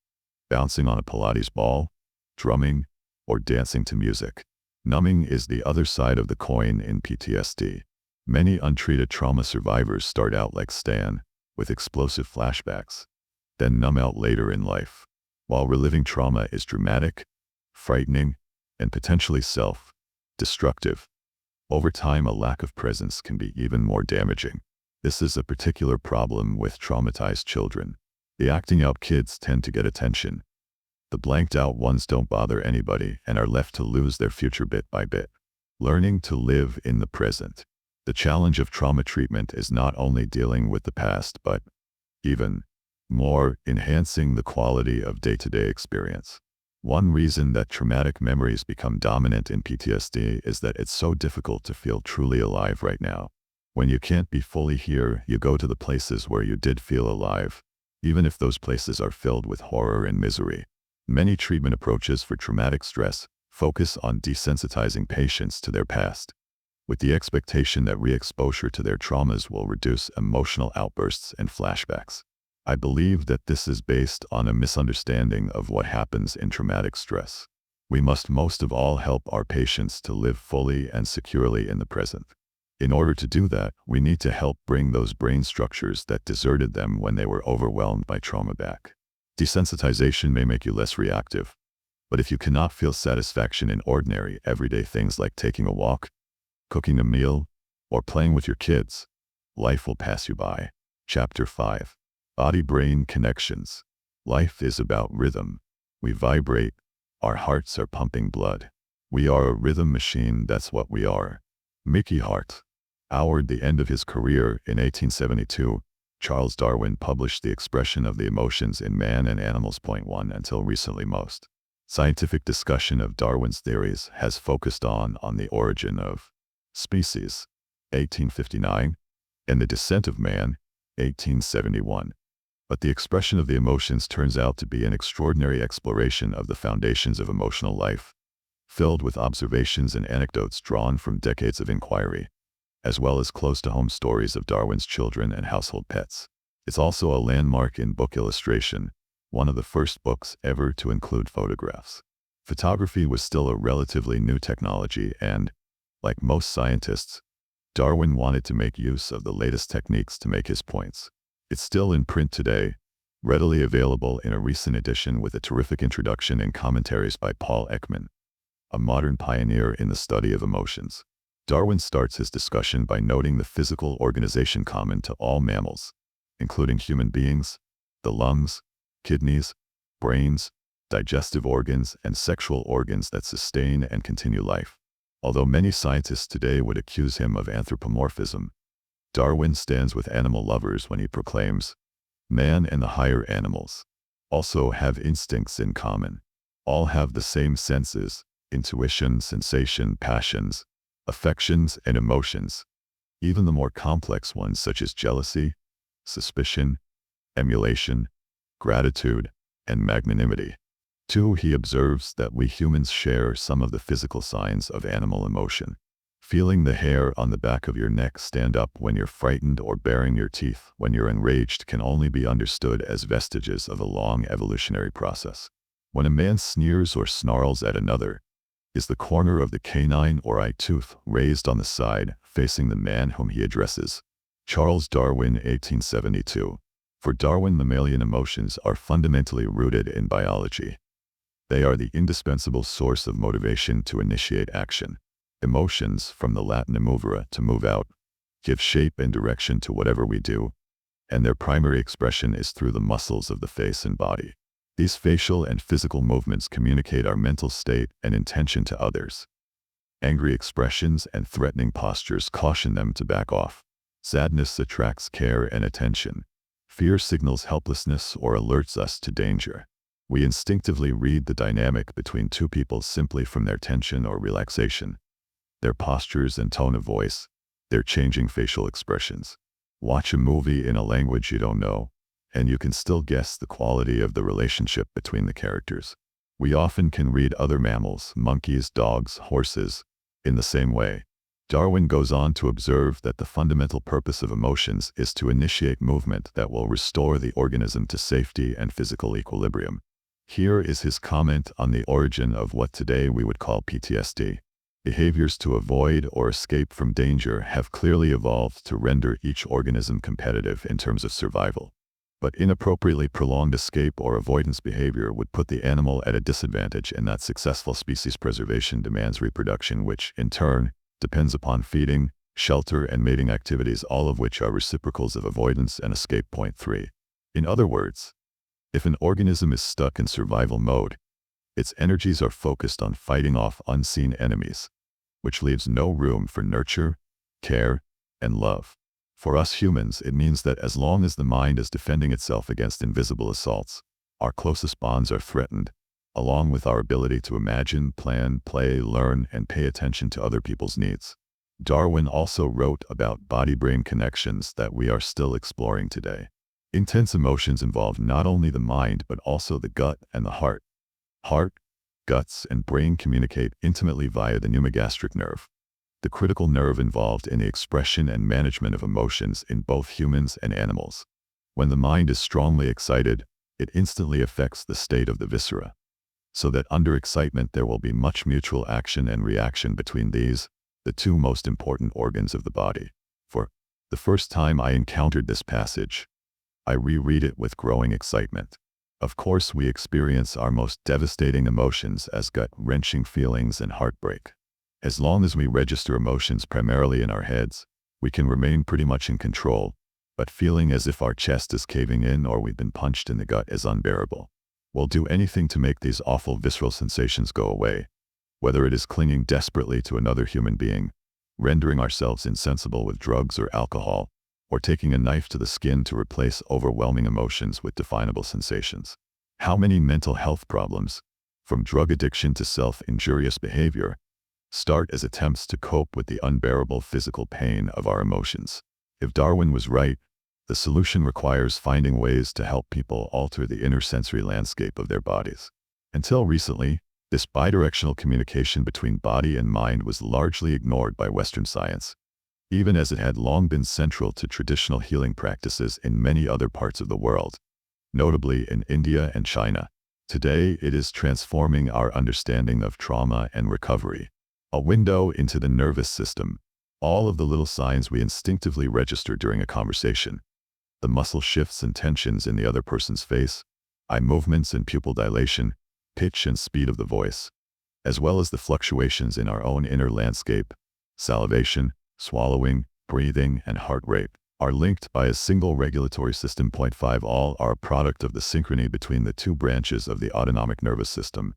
bouncing on a Pilates ball, drumming, or dancing to music. Numbing is the other side of the coin in PTSD. Many untreated trauma survivors start out like Stan, with explosive flashbacks, then numb out later in life. While reliving trauma is dramatic, frightening, and potentially self-destructive, over time a lack of presence can be even more damaging. This is a particular problem with traumatized children. The acting out kids tend to get attention. The blanked out ones don't bother anybody and are left to lose their future bit by bit. Learning to live in the present. The challenge of trauma treatment is not only dealing with the past, but even more, enhancing the quality of day-to-day experience. One reason that traumatic memories become dominant in PTSD is that it's so difficult to feel truly alive right now. When you can't be fully here, you go to the places where you did feel alive, even if those places are filled with horror and misery. Many treatment approaches for traumatic stress focus on desensitizing patients to their past, with the expectation that re-exposure to their traumas will reduce emotional outbursts and flashbacks. I believe that this is based on a misunderstanding of what happens in traumatic stress. We must most of all help our patients to live fully and securely in the present. In order to do that, we need to help bring those brain structures that deserted them when they were overwhelmed by trauma back. Desensitization may make you less reactive, but if you cannot feel satisfaction in ordinary, everyday things like taking a walk, cooking a meal, or playing with your kids, life will pass you by. Chapter 5. Body-brain connections. Life is about rhythm. We vibrate. Our hearts are pumping blood. We are a rhythm machine, that's what we are. Mickey Hart. Toward the end of his career in 1872, Charles Darwin published The Expression of the Emotions in Man and Animals. 1 Until recently, most scientific discussion of Darwin's theories has focused on the origin of species, 1859, and the descent of man, 1871. But The Expression of the Emotions turns out to be an extraordinary exploration of the foundations of emotional life, filled with observations and anecdotes drawn from decades of inquiry, as well as close-to-home stories of Darwin's children and household pets. It's also a landmark in book illustration, one of the first books ever to include photographs. Photography was still a relatively new technology and, like most scientists, Darwin wanted to make use of the latest techniques to make his points. It's still in print today, readily available in a recent edition with a terrific introduction and commentaries by Paul Ekman, a modern pioneer in the study of emotions. Darwin starts his discussion by noting the physical organization common to all mammals, including human beings, the lungs, kidneys, brains, digestive organs, and sexual organs that sustain and continue life. Although many scientists today would accuse him of anthropomorphism, Darwin stands with animal lovers when he proclaims, "Man and the higher animals also have instincts in common. All have the same senses, intuition, sensation, passions, affections, and emotions, even the more complex ones such as jealousy, suspicion, emulation, gratitude, and magnanimity." 2. He observes that we humans share some of the physical signs of animal emotion. Feeling the hair on the back of your neck stand up when you're frightened or baring your teeth when you're enraged can only be understood as vestiges of a long evolutionary process. When a man sneers or snarls at another, is the corner of the canine or eye tooth raised on the side facing the man whom he addresses? Charles Darwin, 1872. For Darwin, mammalian emotions are fundamentally rooted in biology. They are the indispensable source of motivation to initiate action. Emotions, from the Latin emovere, to move out, give shape and direction to whatever we do, and their primary expression is through the muscles of the face and body. These facial and physical movements communicate our mental state and intention to others. Angry expressions and threatening postures caution them to back off. Sadness attracts care and attention. Fear signals helplessness or alerts us to danger. We instinctively read the dynamic between two people simply from their tension or relaxation, their postures and tone of voice, their changing facial expressions. Watch a movie in a language you don't know, and you can still guess the quality of the relationship between the characters. We often can read other mammals, monkeys, dogs, horses, in the same way. Darwin goes on to observe that the fundamental purpose of emotions is to initiate movement that will restore the organism to safety and physical equilibrium. Here is his comment on the origin of what today we would call PTSD. Behaviors to avoid or escape from danger have clearly evolved to render each organism competitive in terms of survival. But inappropriately prolonged escape or avoidance behavior would put the animal at a disadvantage, and that successful species preservation demands reproduction, which, in turn, depends upon feeding, shelter, and mating activities, all of which are reciprocals of avoidance and escape. Point 3. In other words, if an organism is stuck in survival mode, its energies are focused on fighting off unseen enemies, which leaves no room for nurture, care, and love. For us humans, it means that as long as the mind is defending itself against invisible assaults, our closest bonds are threatened, along with our ability to imagine, plan, play, learn, and pay attention to other people's needs. Darwin also wrote about body-brain connections that we are still exploring today. Intense emotions involve not only the mind but also the gut and the heart. Heart, guts, and brain communicate intimately via the pneumogastric nerve, the critical nerve involved in the expression and management of emotions in both humans and animals. When the mind is strongly excited, it instantly affects the state of the viscera, so that under excitement there will be much mutual action and reaction between these, the two most important organs of the body. For the first time I encountered this passage, I reread it with growing excitement. Of course, we experience our most devastating emotions as gut-wrenching feelings and heartbreak. As long as we register emotions primarily in our heads, we can remain pretty much in control, but feeling as if our chest is caving in or we've been punched in the gut is unbearable. We'll do anything to make these awful visceral sensations go away, whether it is clinging desperately to another human being, rendering ourselves insensible with drugs or alcohol, or taking a knife to the skin to replace overwhelming emotions with definable sensations. How many mental health problems, from drug addiction to self-injurious behavior, start as attempts to cope with the unbearable physical pain of our emotions? If Darwin was right, the solution requires finding ways to help people alter the inner sensory landscape of their bodies. Until recently, this bidirectional communication between body and mind was largely ignored by Western science, even as it had long been central to traditional healing practices in many other parts of the world, notably in India and China. Today, it is transforming our understanding of trauma and recovery. A window into the nervous system, all of the little signs we instinctively register during a conversation, the muscle shifts and tensions in the other person's face, eye movements and pupil dilation, pitch and speed of the voice, as well as the fluctuations in our own inner landscape, salivation, swallowing, breathing, and heart rate, are linked by a single regulatory system. Point 5. All are a product of the synchrony between the two branches of the autonomic nervous system,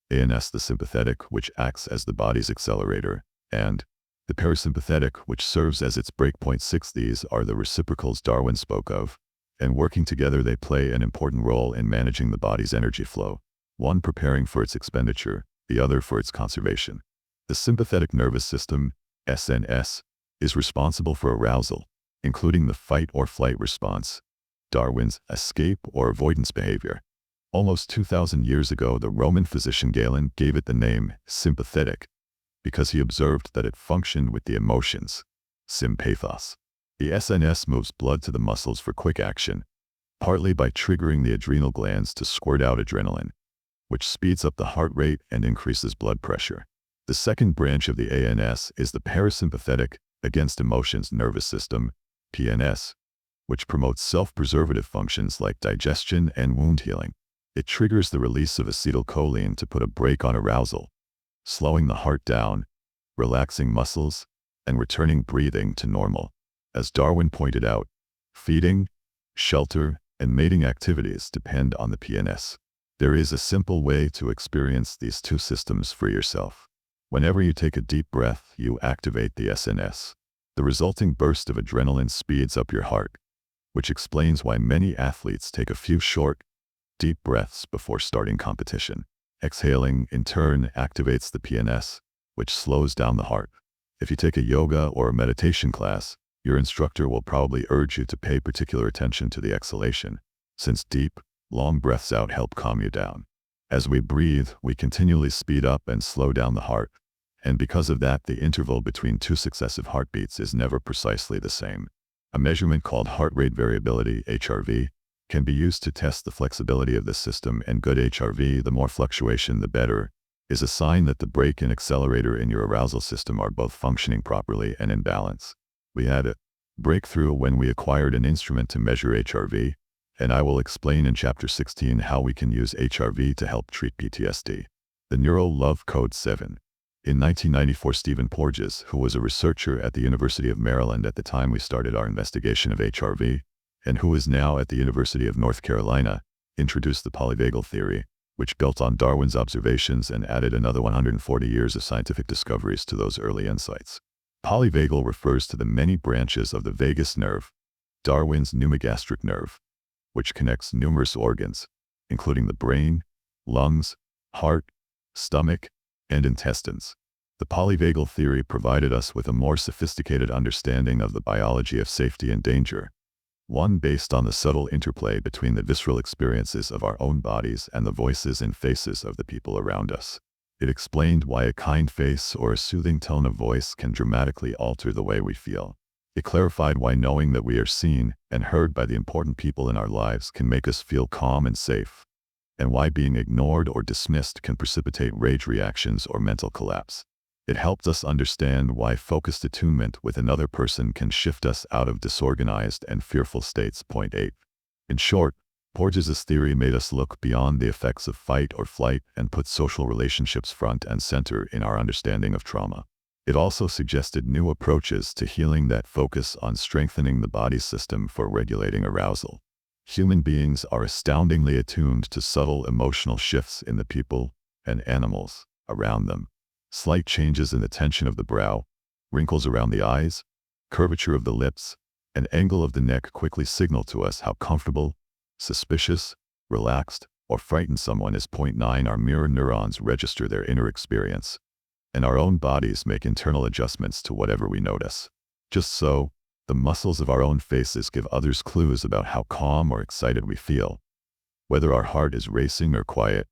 ANS, the sympathetic, which acts as the body's accelerator, and the parasympathetic, which serves as its brake. Point 6. These are the reciprocals Darwin spoke of, and working together they play an important role in managing the body's energy flow, one preparing for its expenditure, the other for its conservation. The sympathetic nervous system, SNS, is responsible for arousal, including the fight or flight response, Darwin's escape or avoidance behavior. Almost 2,000 years ago, the Roman physician Galen gave it the name sympathetic because he observed that it functioned with the emotions, sympathos. The SNS moves blood to the muscles for quick action, partly by triggering the adrenal glands to squirt out adrenaline, which speeds up the heart rate and increases blood pressure. The second branch of the ANS is the parasympathetic, against emotions nervous system, PNS, which promotes self-preservative functions like digestion and wound healing. It triggers the release of acetylcholine to put a brake on arousal, slowing the heart down, relaxing muscles, and returning breathing to normal. As Darwin pointed out, feeding, shelter, and mating activities depend on the PNS. There is a simple way to experience these two systems for yourself. Whenever you take a deep breath, you activate the SNS. The resulting burst of adrenaline speeds up your heart, which explains why many athletes take a few short, deep breaths before starting competition. Exhaling, in turn, activates the PNS, which slows down the heart. If you take a yoga or a meditation class, your instructor will probably urge you to pay particular attention to the exhalation, since deep, long breaths out help calm you down. As we breathe, we continually speed up and slow down the heart, and because of that, the interval between two successive heartbeats is never precisely the same. A measurement called heart rate variability, HRV, can be used to test the flexibility of the system, and good HRV, the more fluctuation the better, is a sign that the brake and accelerator in your arousal system are both functioning properly and in balance. We had a breakthrough when we acquired an instrument to measure HRV, and I will explain in Chapter 16 how we can use HRV to help treat PTSD. The Neuro Love Code 7. In 1994, Stephen Porges, who was a researcher at the University of Maryland at the time we started our investigation of HRV, and who is now at the University of North Carolina, introduced the polyvagal theory, which built on Darwin's observations and added another 140 years of scientific discoveries to those early insights. Polyvagal refers to the many branches of the vagus nerve, Darwin's pneumogastric nerve, which connects numerous organs, including the brain, lungs, heart, stomach, and intestines. The polyvagal theory provided us with a more sophisticated understanding of the biology of safety and danger, one based on the subtle interplay between the visceral experiences of our own bodies and the voices and faces of the people around us. It explained why a kind face or a soothing tone of voice can dramatically alter the way we feel. It clarified why knowing that we are seen and heard by the important people in our lives can make us feel calm and safe, and why being ignored or dismissed can precipitate rage reactions or mental collapse. It helped us understand why focused attunement with another person can shift us out of disorganized and fearful states. Point 8. In short, Porges's theory made us look beyond the effects of fight or flight and put social relationships front and center in our understanding of trauma. It also suggested new approaches to healing that focus on strengthening the body system for regulating arousal. Human beings are astoundingly attuned to subtle emotional shifts in the people and animals around them. Slight changes in the tension of the brow, wrinkles around the eyes, curvature of the lips, and angle of the neck quickly signal to us how comfortable, suspicious, relaxed, or frightened someone is. Point 9. Our mirror neurons register their inner experience, and our own bodies make internal adjustments to whatever we notice. Just so, the muscles of our own faces give others clues about how calm or excited we feel, whether our heart is racing or quiet,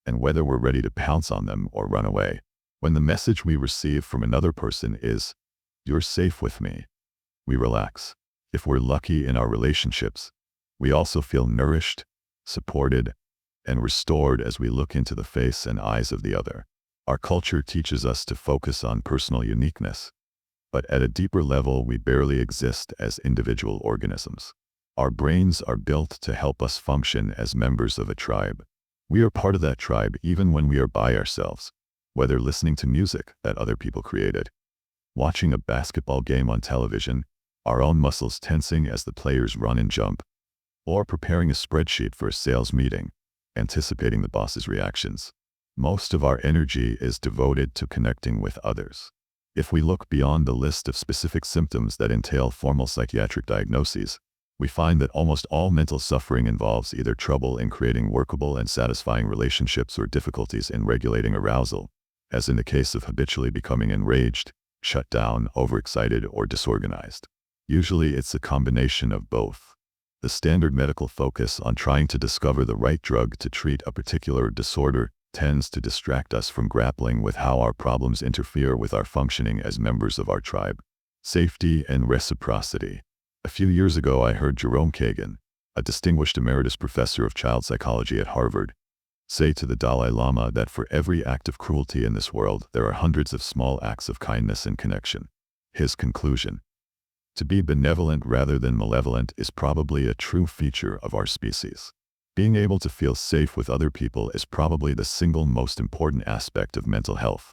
and whether we're ready to pounce on them or run away. When the message we receive from another person is, "You're safe with me," we relax. If we're lucky in our relationships, we also feel nourished, supported, and restored as we look into the face and eyes of the other. Our culture teaches us to focus on personal uniqueness, but at a deeper level, we barely exist as individual organisms. Our brains are built to help us function as members of a tribe. We are part of that tribe even when we are by ourselves, whether listening to music that other people created, watching a basketball game on television, our own muscles tensing as the players run and jump, or preparing a spreadsheet for a sales meeting, anticipating the boss's reactions. Most of our energy is devoted to connecting with others. If we look beyond the list of specific symptoms that entail formal psychiatric diagnoses, we find that almost all mental suffering involves either trouble in creating workable and satisfying relationships or difficulties in regulating arousal, as in the case of habitually becoming enraged, shut down, overexcited, or disorganized. Usually it's a combination of both. The standard medical focus on trying to discover the right drug to treat a particular disorder tends to distract us from grappling with how our problems interfere with our functioning as members of our tribe. Safety and reciprocity. A few years ago, I heard Jerome Kagan, a distinguished emeritus professor of child psychology at Harvard, say to the Dalai Lama that for every act of cruelty in this world, there are hundreds of small acts of kindness and connection. His conclusion: to be benevolent rather than malevolent is probably a true feature of our species. Being able to feel safe with other people is probably the single most important aspect of mental health.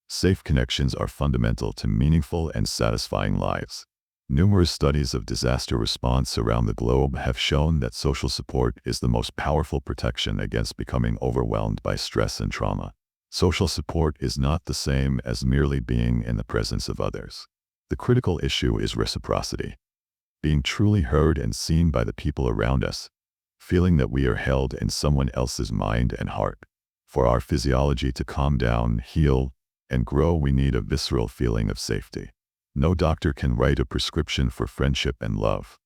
Safe connections are fundamental to meaningful and satisfying lives. Numerous studies of disaster response around the globe have shown that social support is the most powerful protection against becoming overwhelmed by stress and trauma. Social support is not the same as merely being in the presence of others. The critical issue is reciprocity. Being truly heard and seen by the people around us, feeling that we are held in someone else's mind and heart. For our physiology to calm down, heal, and grow, we need a visceral feeling of safety. No doctor can write a prescription for friendship and love.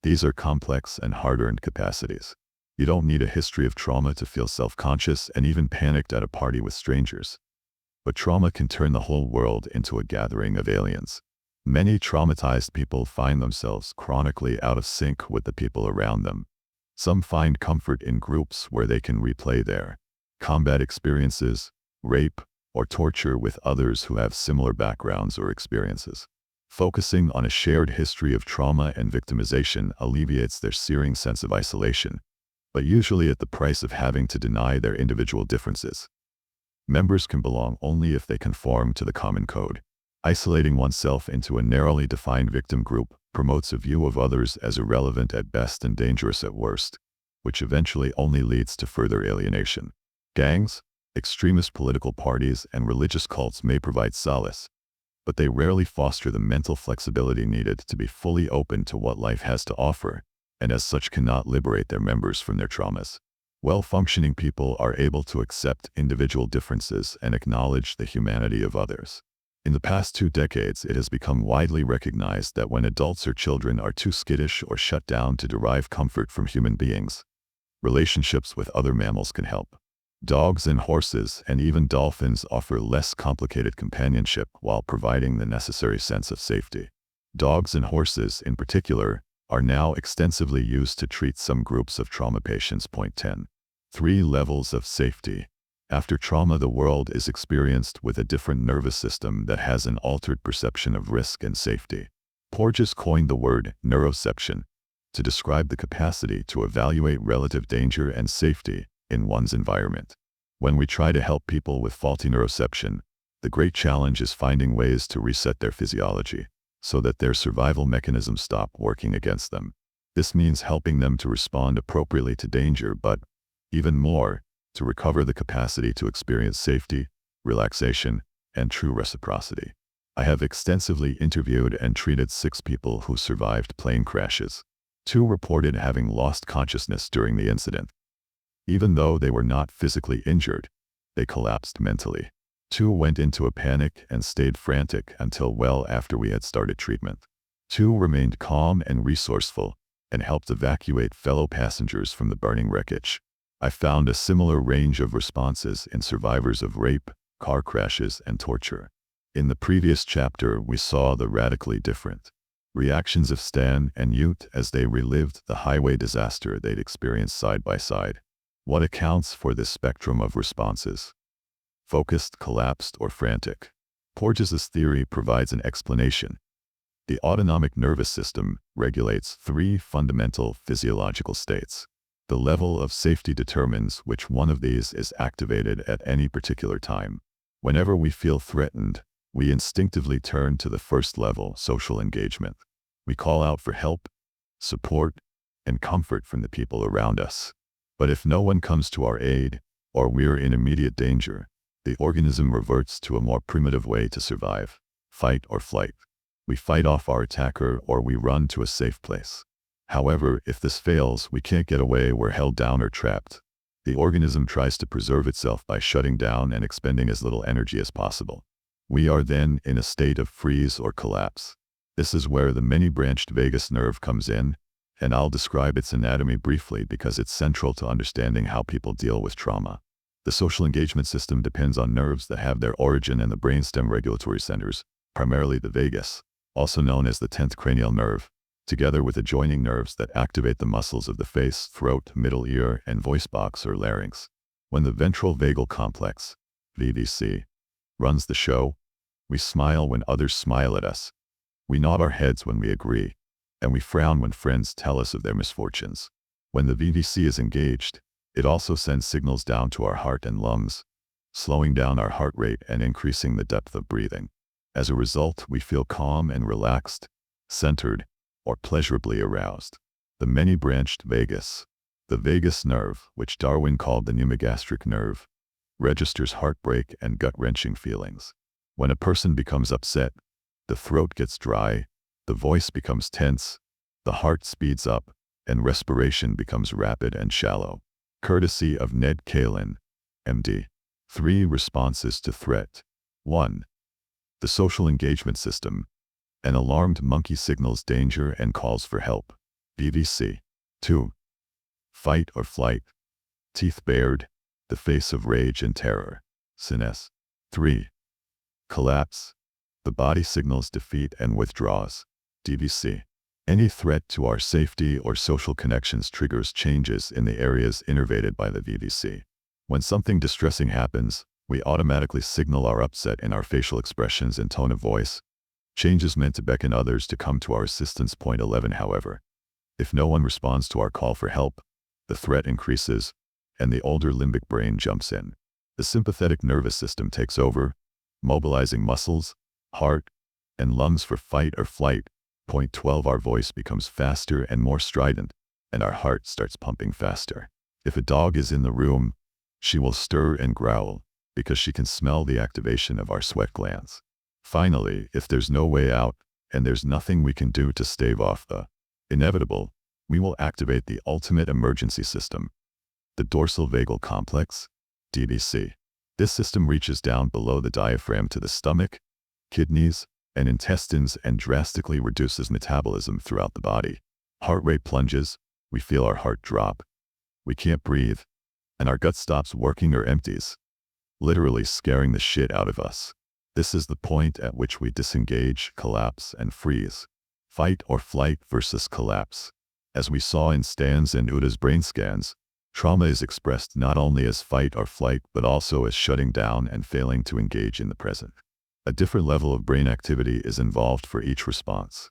These are complex and hard-earned capacities. You don't need a history of trauma to feel self-conscious and even panicked at a party with strangers. But trauma can turn the whole world into a gathering of aliens. Many traumatized people find themselves chronically out of sync with the people around them. Some find comfort in groups where they can replay their combat experiences, rape, or torture with others who have similar backgrounds or experiences. Focusing on a shared history of trauma and victimization alleviates their searing sense of isolation, but usually at the price of having to deny their individual differences. Members can belong only if they conform to the common code. Isolating oneself into a narrowly defined victim group promotes a view of others as irrelevant at best and dangerous at worst, which eventually only leads to further alienation. Gangs, extremist political parties, and religious cults may provide solace, but they rarely foster the mental flexibility needed to be fully open to what life has to offer, and as such cannot liberate their members from their traumas. Well-functioning people are able to accept individual differences and acknowledge the humanity of others. In the past 2 decades, it has become widely recognized that when adults or children are too skittish or shut down to derive comfort from human beings, relationships with other mammals can help. Dogs and horses and even dolphins offer less complicated companionship while providing the necessary sense of safety. Dogs and horses, in particular, are now extensively used to treat some groups of trauma patients. Point 10. 3 levels of safety. After trauma, the world is experienced with a different nervous system that has an altered perception of risk and safety. Porges coined the word neuroception to describe the capacity to evaluate relative danger and safety in one's environment. When we try to help people with faulty neuroception, the great challenge is finding ways to reset their physiology so that their survival mechanisms stop working against them. This means helping them to respond appropriately to danger, but even more, to recover the capacity to experience safety, relaxation, and true reciprocity. I have extensively interviewed and treated 6 people who survived plane crashes. 2 reported having lost consciousness during the incident. Even though they were not physically injured, they collapsed mentally. 2 went into a panic and stayed frantic until well after we had started treatment. 2 remained calm and resourceful and helped evacuate fellow passengers from the burning wreckage. I found a similar range of responses in survivors of rape, car crashes, and torture. In the previous chapter, we saw the radically different reactions of Stan and Ute as they relived the highway disaster they'd experienced side by side. What accounts for this spectrum of responses? Focused, collapsed, or frantic? Porges's theory provides an explanation. The autonomic nervous system regulates 3 fundamental physiological states. The level of safety determines which one of these is activated at any particular time. Whenever we feel threatened, we instinctively turn to the first level, social engagement. We call out for help, support, and comfort from the people around us. But if no one comes to our aid, or we're in immediate danger, the organism reverts to a more primitive way to survive: fight or flight. We fight off our attacker or we run to a safe place. However, if this fails, we can't get away, we're held down or trapped. The organism tries to preserve itself by shutting down and expending as little energy as possible. We are then in a state of freeze or collapse. This is where the many-branched vagus nerve comes in, and I'll describe its anatomy briefly because it's central to understanding how people deal with trauma. The social engagement system depends on nerves that have their origin in the brainstem regulatory centers, primarily the vagus, also known as the 10th cranial nerve, together with adjoining nerves that activate the muscles of the face, throat, middle ear, and voice box or larynx. When the ventral vagal complex, VVC, runs the show, we smile when others smile at us. We nod our heads when we agree, and we frown when friends tell us of their misfortunes. When the VVC is engaged, it also sends signals down to our heart and lungs, slowing down our heart rate and increasing the depth of breathing. As a result, we feel calm and relaxed, centered, or pleasurably aroused. The many-branched vagus. The vagus nerve, which Darwin called the pneumogastric nerve, registers heartbreak and gut-wrenching feelings. When a person becomes upset, the throat gets dry, the voice becomes tense, the heart speeds up, and respiration becomes rapid and shallow. Courtesy of Ned Kalin, MD. 3 responses to threat. 1. The social engagement system. An alarmed monkey signals danger and calls for help. VVC. 2. Fight or flight. Teeth bared, the face of rage and terror. Sinus. 3. Collapse. The body signals defeat and withdraws. DVC. Any threat to our safety or social connections triggers changes in the areas innervated by the VVC. When something distressing happens, we automatically signal our upset in our facial expressions and tone of voice. Changes meant to beckon others to come to our assistance. Point 11. However, if no one responds to our call for help, the threat increases, and the older limbic brain jumps in. The sympathetic nervous system takes over, mobilizing muscles, heart, and lungs for fight or flight. Point 12. Our voice becomes faster and more strident, and our heart starts pumping faster. If a dog is in the room, she will stir and growl, because she can smell the activation of our sweat glands. Finally, if there's no way out, and there's nothing we can do to stave off the inevitable, we will activate the ultimate emergency system, the dorsal vagal complex, DVC. This system reaches down below the diaphragm to the stomach, kidneys, and intestines and drastically reduces metabolism throughout the body. Heart rate plunges, we feel our heart drop, we can't breathe, and our gut stops working or empties, literally scaring the shit out of us. This is the point at which we disengage, collapse, and freeze. Fight or flight versus collapse. As we saw in Stan's and Uda's brain scans, trauma is expressed not only as fight or flight but also as shutting down and failing to engage in the present. A different level of brain activity is involved for each response.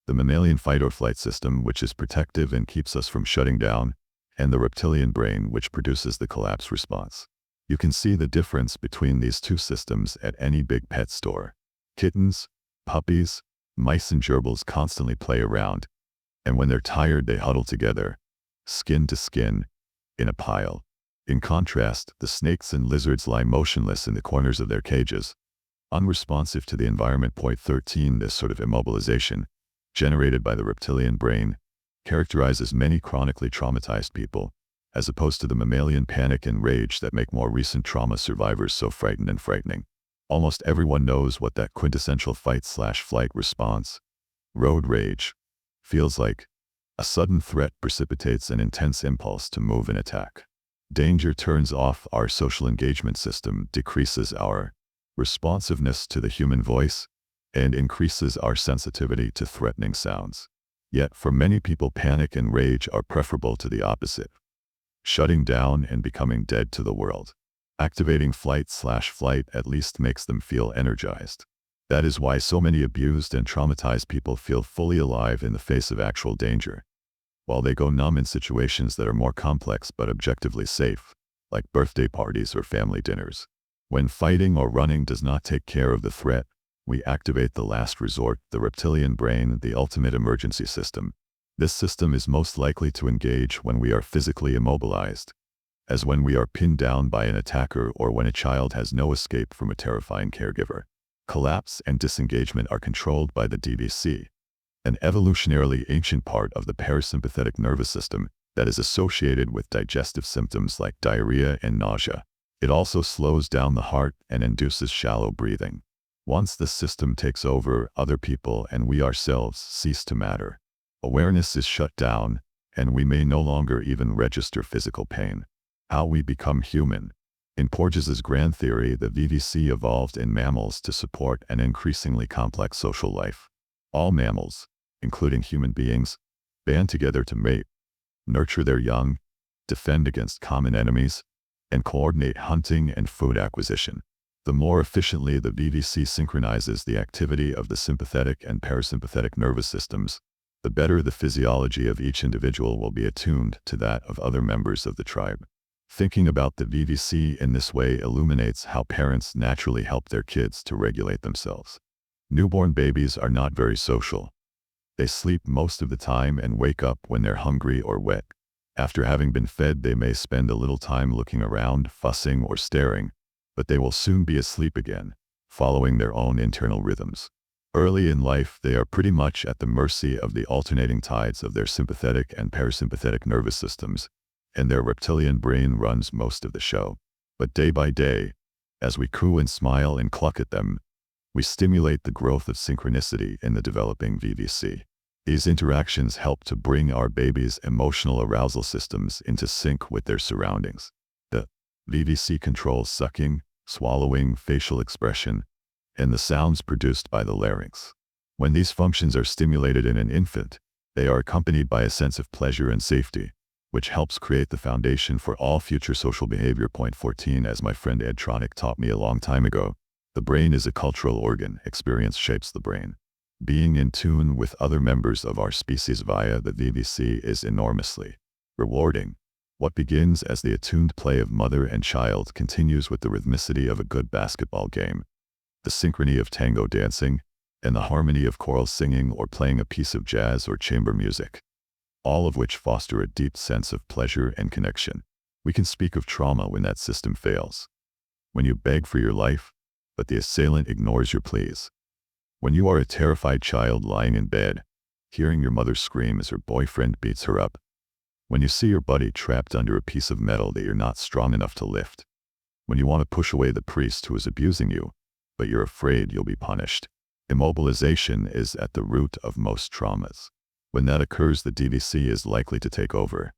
The mammalian fight or flight system, which is protective and keeps us from shutting down, and the reptilian brain, which produces the collapse response. You can see the difference between these two systems at any big pet store. Kittens, puppies, mice and gerbils constantly play around, and when they're tired they huddle together, skin to skin, in a pile. In contrast, the snakes and lizards lie motionless in the corners of their cages, unresponsive to the environment. Point 13. This sort of immobilization, generated by the reptilian brain, characterizes many chronically traumatized people, as opposed to the mammalian panic and rage that make more recent trauma survivors so frightened and frightening. Almost everyone knows what that quintessential fight/flight response, road rage, feels like. A sudden threat precipitates an intense impulse to move and attack. Danger turns off our social engagement system, decreases our responsiveness to the human voice, and increases our sensitivity to threatening sounds. Yet for many people, panic and rage are preferable to the opposite, shutting down and becoming dead to the world. Activating fight/flight at least makes them feel energized. That is why so many abused and traumatized people feel fully alive in the face of actual danger, while they go numb in situations that are more complex but objectively safe, like birthday parties or family dinners. When fighting or running does not take care of the threat, we activate the last resort, the reptilian brain, the ultimate emergency system. This system is most likely to engage when we are physically immobilized, as when we are pinned down by an attacker or when a child has no escape from a terrifying caregiver. Collapse and disengagement are controlled by the DVC, an evolutionarily ancient part of the parasympathetic nervous system that is associated with digestive symptoms like diarrhea and nausea. It also slows down the heart and induces shallow breathing. Once this system takes over, other people and we ourselves cease to matter. Awareness is shut down, and we may no longer even register physical pain. How we become human. In Porges's grand theory, the VVC evolved in mammals to support an increasingly complex social life. All mammals, including human beings, band together to mate, nurture their young, defend against common enemies, and coordinate hunting and food acquisition. The more efficiently the VVC synchronizes the activity of the sympathetic and parasympathetic nervous systems, the better the physiology of each individual will be attuned to that of other members of the tribe. Thinking about the VVC in this way illuminates how parents naturally help their kids to regulate themselves. Newborn babies are not very social. They sleep most of the time and wake up when they're hungry or wet. After having been fed, they may spend a little time looking around, fussing or staring, but they will soon be asleep again, following their own internal rhythms. Early in life, they are pretty much at the mercy of the alternating tides of their sympathetic and parasympathetic nervous systems, and their reptilian brain runs most of the show. But day by day, as we coo and smile and cluck at them, we stimulate the growth of synchronicity in the developing VVC. These interactions help to bring our baby's emotional arousal systems into sync with their surroundings. The VVC controls sucking, swallowing, facial expression, and the sounds produced by the larynx. When these functions are stimulated in an infant, they are accompanied by a sense of pleasure and safety, which helps create the foundation for all future social behavior. Point 14. As my friend Ed Tronick taught me a long time ago, the brain is a cultural organ. Experience shapes the brain. Being in tune with other members of our species via the VVC is enormously rewarding. What begins as the attuned play of mother and child continues with the rhythmicity of a good basketball game, the synchrony of tango dancing, and the harmony of choral singing or playing a piece of jazz or chamber music, all of which foster a deep sense of pleasure and connection. We can speak of trauma when that system fails. When you beg for your life, but the assailant ignores your pleas. When you are a terrified child lying in bed, hearing your mother scream as her boyfriend beats her up. When you see your buddy trapped under a piece of metal that you're not strong enough to lift. When you want to push away the priest who is abusing you, but you're afraid you'll be punished. Immobilization is at the root of most traumas. When that occurs, the DVC is likely to take over.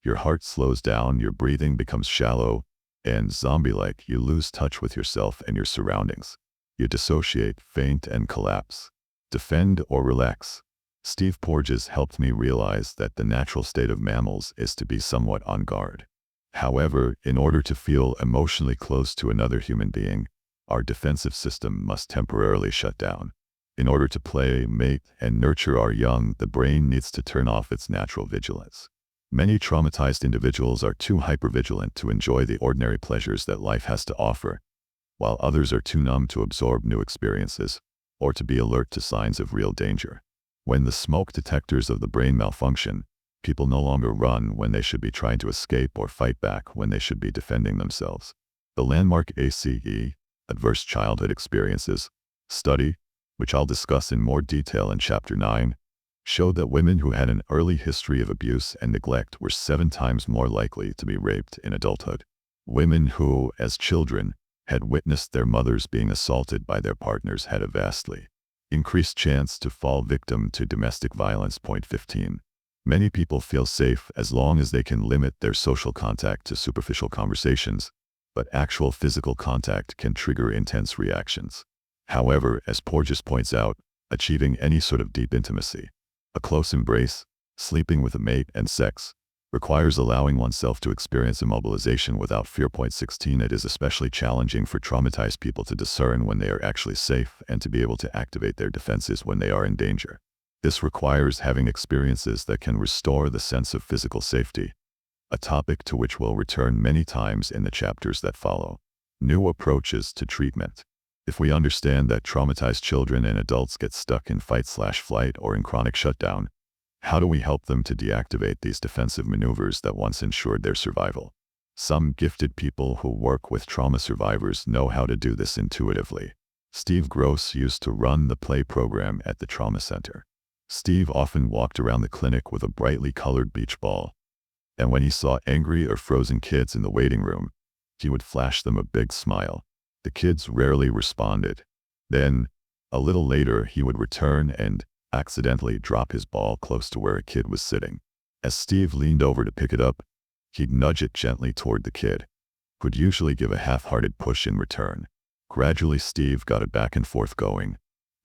Your heart slows down, your breathing becomes shallow, and zombie-like, you lose touch with yourself and your surroundings. You dissociate, faint, and collapse. Defend or relax. Steve Porges helped me realize that the natural state of mammals is to be somewhat on guard. However, in order to feel emotionally close to another human being, our defensive system must temporarily shut down. In order to play, mate, and nurture our young, the brain needs to turn off its natural vigilance. Many traumatized individuals are too hypervigilant to enjoy the ordinary pleasures that life has to offer, while others are too numb to absorb new experiences, or to be alert to signs of real danger. When the smoke detectors of the brain malfunction, people no longer run when they should be trying to escape or fight back when they should be defending themselves. The landmark ACE, Adverse Childhood Experiences, study, which I'll discuss in more detail in Chapter 9, showed that women who had an early history of abuse and neglect were 7 times more likely to be raped in adulthood. Women who, as children, had witnessed their mothers being assaulted by their partners had a vastly increased chance to fall victim to domestic violence. Point 15. Many people feel safe as long as they can limit their social contact to superficial conversations, but actual physical contact can trigger intense reactions. However, as Porges points out, achieving any sort of deep intimacy, a close embrace, sleeping with a mate, and sex, requires allowing oneself to experience immobilization without fear. Point 16. It is especially challenging for traumatized people to discern when they are actually safe and to be able to activate their defenses when they are in danger. This requires having experiences that can restore the sense of physical safety, a topic to which we'll return many times in the chapters that follow. New approaches to treatment. If we understand that traumatized children and adults get stuck in fight/flight or in chronic shutdown, how do we help them to deactivate these defensive maneuvers that once ensured their survival? Some gifted people who work with trauma survivors know how to do this intuitively. Steve Gross used to run the play program at the trauma center. Steve often walked around the clinic with a brightly colored beach ball, and when he saw angry or frozen kids in the waiting room, he would flash them a big smile. The kids rarely responded. Then, a little later, he would return and accidentally drop his ball close to where a kid was sitting. As Steve leaned over to pick it up, he'd nudge it gently toward the kid, who'd usually give a half-hearted push in return. Gradually, Steve got it back and forth going,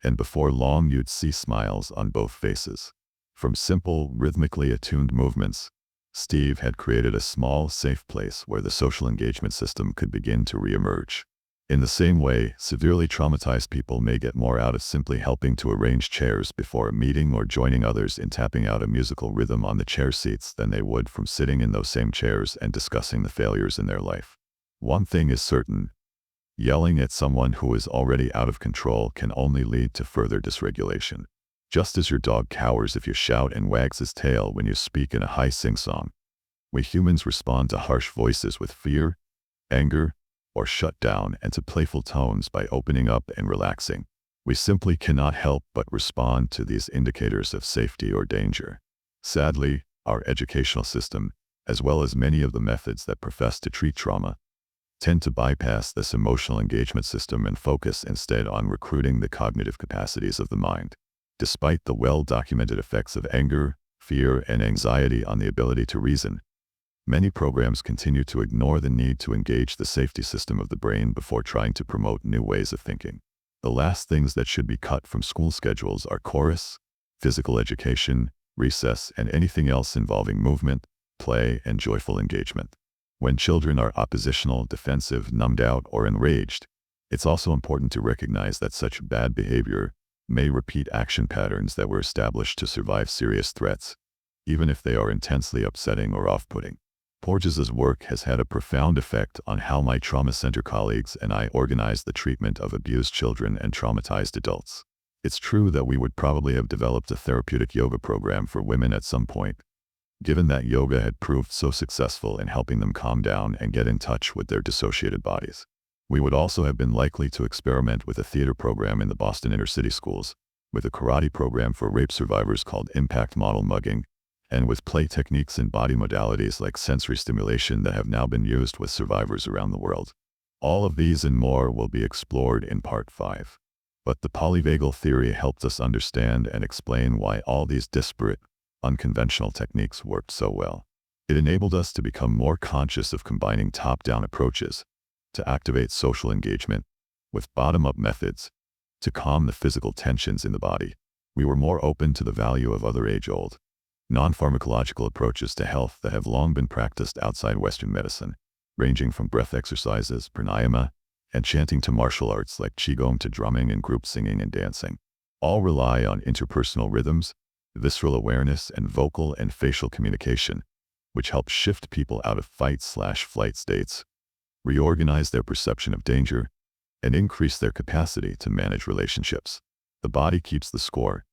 and before long you'd see smiles on both faces. From simple, rhythmically attuned movements, Steve had created a small, safe place where the social engagement system could begin to reemerge. In the same way, severely traumatized people may get more out of simply helping to arrange chairs before a meeting or joining others in tapping out a musical rhythm on the chair seats than they would from sitting in those same chairs and discussing the failures in their life. One thing is certain: yelling at someone who is already out of control can only lead to further dysregulation. Just as your dog cowers if you shout and wags his tail when you speak in a high sing-song, we humans respond to harsh voices with fear, anger, or shut down, and to playful tones by opening up and relaxing. We simply cannot help but respond to these indicators of safety or danger. Sadly, our educational system, as well as many of the methods that profess to treat trauma, tend to bypass this emotional engagement system and focus instead on recruiting the cognitive capacities of the mind. Despite the well-documented effects of anger, fear, and anxiety on the ability to reason, many programs continue to ignore the need to engage the safety system of the brain before trying to promote new ways of thinking. The last things that should be cut from school schedules are chorus, physical education, recess, and anything else involving movement, play, and joyful engagement. When children are oppositional, defensive, numbed out, or enraged, it's also important to recognize that such bad behavior may repeat action patterns that were established to survive serious threats, even if they are intensely upsetting or off-putting. Porges's work has had a profound effect on how my trauma center colleagues and I organize the treatment of abused children and traumatized adults. It's true that we would probably have developed a therapeutic yoga program for women at some point, given that yoga had proved so successful in helping them calm down and get in touch with their dissociated bodies. We would also have been likely to experiment with a theater program in the Boston inner-city schools, with a karate program for rape survivors called Impact Model Mugging, and with play techniques and body modalities like sensory stimulation that have now been used with survivors around the world. All of these and more will be explored in Part 5. But the polyvagal theory helped us understand and explain why all these disparate, unconventional techniques worked so well. It enabled us to become more conscious of combining top-down approaches to activate social engagement with bottom-up methods to calm the physical tensions in the body. We were more open to the value of other age-old, non-pharmacological approaches to health that have long been practiced outside Western medicine, ranging from breath exercises, pranayama, and chanting to martial arts like qigong to drumming and group singing and dancing. All rely on interpersonal rhythms, visceral awareness, and vocal and facial communication, which help shift people out of fight/flight states, reorganize their perception of danger, and increase their capacity to manage relationships. The body keeps the score.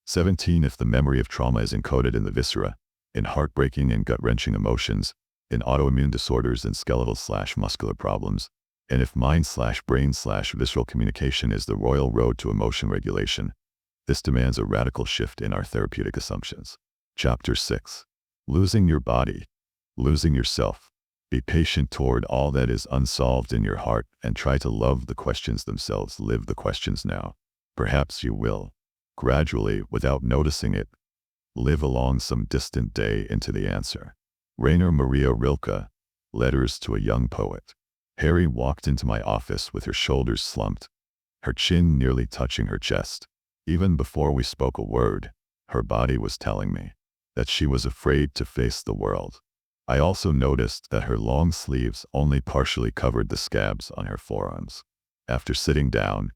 17 If the memory of trauma is encoded in the viscera, in heartbreaking and gut-wrenching emotions, in autoimmune disorders and skeletal/muscular problems, and if mind/brain/visceral communication is the royal road to emotion regulation, this demands a radical shift in our therapeutic assumptions. Chapter 6. Losing your body. Losing yourself. Be patient toward all that is unsolved in your heart and try to love the questions themselves. Live the questions now. Perhaps you will, gradually, without noticing it, live along some distant day into the answer. Rainer Maria Rilke, Letters to a Young Poet. Harry walked into my office with her shoulders slumped, her chin nearly touching her chest. Even before we spoke a word, her body was telling me that she was afraid to face the world. I also noticed that her long sleeves only partially covered the scabs on her forearms. After sitting down,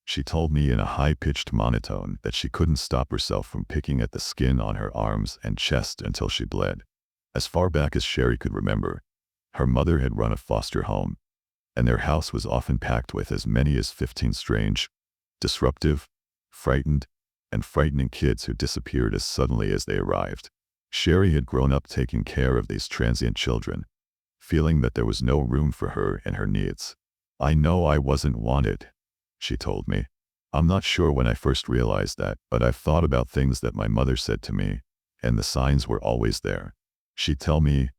she told me in a high-pitched monotone that she couldn't stop herself from picking at the skin on her arms and chest until she bled. As far back as Sherry could remember, her mother had run a foster home, and their house was often packed with as many as 15 strange, disruptive, frightened, and frightening kids who disappeared as suddenly as they arrived. Sherry had grown up taking care of these transient children, feeling that there was no room for her and her needs. "I know I wasn't wanted," she told me. "I'm not sure when I first realized that, but I've thought about things that my mother said to me, and the signs were always there. She'd tell me,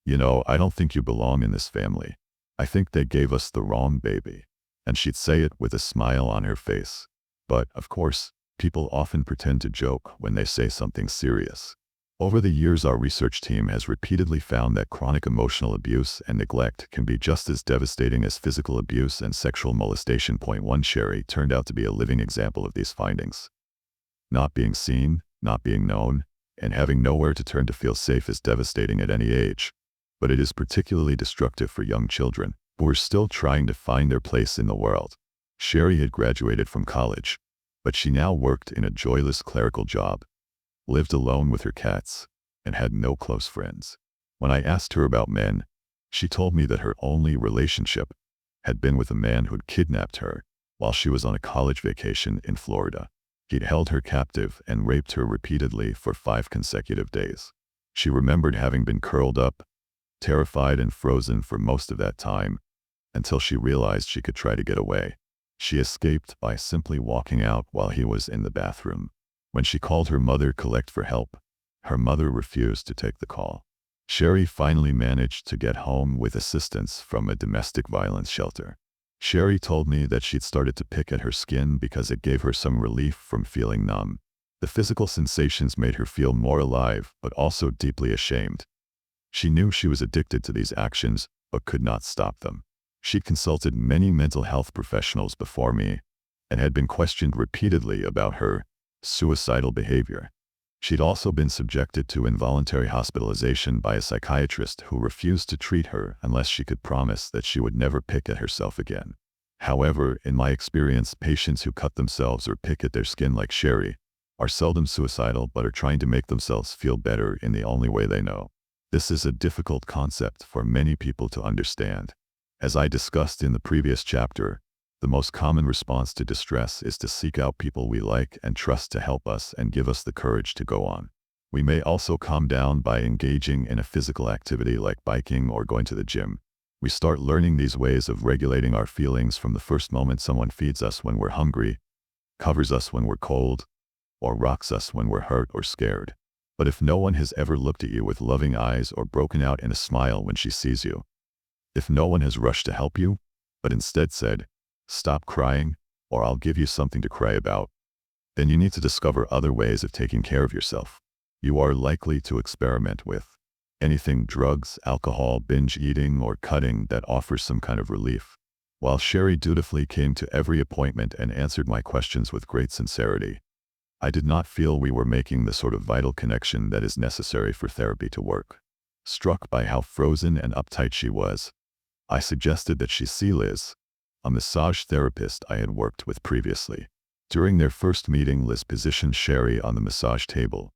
'You know, I don't think you belong in this family. I think they gave us the wrong baby.' And she'd say it with a smile on her face. But, of course, people often pretend to joke when they say something serious. Over the years, our research team has repeatedly found that chronic emotional abuse and neglect can be just as devastating as physical abuse and sexual molestation. Point 1 Sherry turned out to be a living example of these findings. Not being seen, not being known, and having nowhere to turn to feel safe is devastating at any age, but it is particularly destructive for young children. who were still trying to find their place in the world. Sherry had graduated from college, but she now worked in a joyless clerical job, lived alone with her cats, and had no close friends. When I asked her about men, she told me that her only relationship had been with a man who'd kidnapped her while she was on a college vacation in Florida. He'd held her captive and raped her repeatedly for 5 consecutive days. She remembered having been curled up, terrified and frozen for most of that time, until she realized she could try to get away. She escaped by simply walking out while he was in the bathroom. When she called her mother to collect for help, her mother refused to take the call. Sherry finally managed to get home with assistance from a domestic violence shelter. Sherry told me that she'd started to pick at her skin because it gave her some relief from feeling numb. The physical sensations made her feel more alive, but also deeply ashamed. She knew she was addicted to these actions, but could not stop them. She'd consulted many mental health professionals before me, and had been questioned repeatedly about her suicidal behavior. She'd also been subjected to involuntary hospitalization by a psychiatrist who refused to treat her unless she could promise that she would never pick at herself again. However, in my experience, patients who cut themselves or pick at their skin like Sherry are seldom suicidal but are trying to make themselves feel better in the only way they know. This is a difficult concept for many people to understand. As I discussed in the previous chapter, the most common response to distress is to seek out people we like and trust to help us and give us the courage to go on. We may also calm down by engaging in a physical activity like biking or going to the gym. We start learning these ways of regulating our feelings from the first moment someone feeds us when we're hungry, covers us when we're cold, or rocks us when we're hurt or scared. But if no one has ever looked at you with loving eyes or broken out in a smile when she sees you, if no one has rushed to help you, but instead said, "Stop crying, or I'll give you something to cry about," then you need to discover other ways of taking care of yourself. You are likely to experiment with anything drugs, alcohol, binge eating, or cutting that offers some kind of relief. While Sherry dutifully came to every appointment and answered my questions with great sincerity, I did not feel we were making the sort of vital connection that is necessary for therapy to work. Struck by how frozen and uptight she was, I suggested that she see Liz, a massage therapist I had worked with previously. During their first meeting, Liz positioned Sherry on the massage table,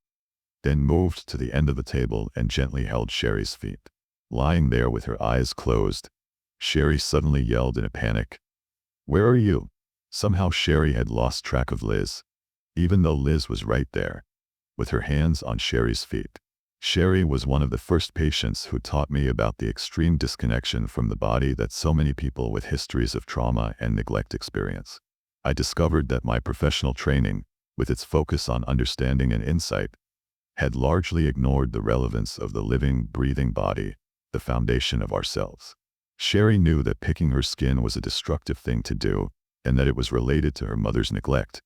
then moved to the end of the table and gently held Sherry's feet. Lying there with her eyes closed, Sherry suddenly yelled in a panic, "Where are you?" Somehow Sherry had lost track of Liz, even though Liz was right there, with her hands on Sherry's feet. Sherry was one of the first patients who taught me about the extreme disconnection from the body that so many people with histories of trauma and neglect experience. I discovered that my professional training, with its focus on understanding and insight, had largely ignored the relevance of the living, breathing body, the foundation of ourselves. Sherry knew that picking her skin was a destructive thing to do, and that it was related to her mother's neglect.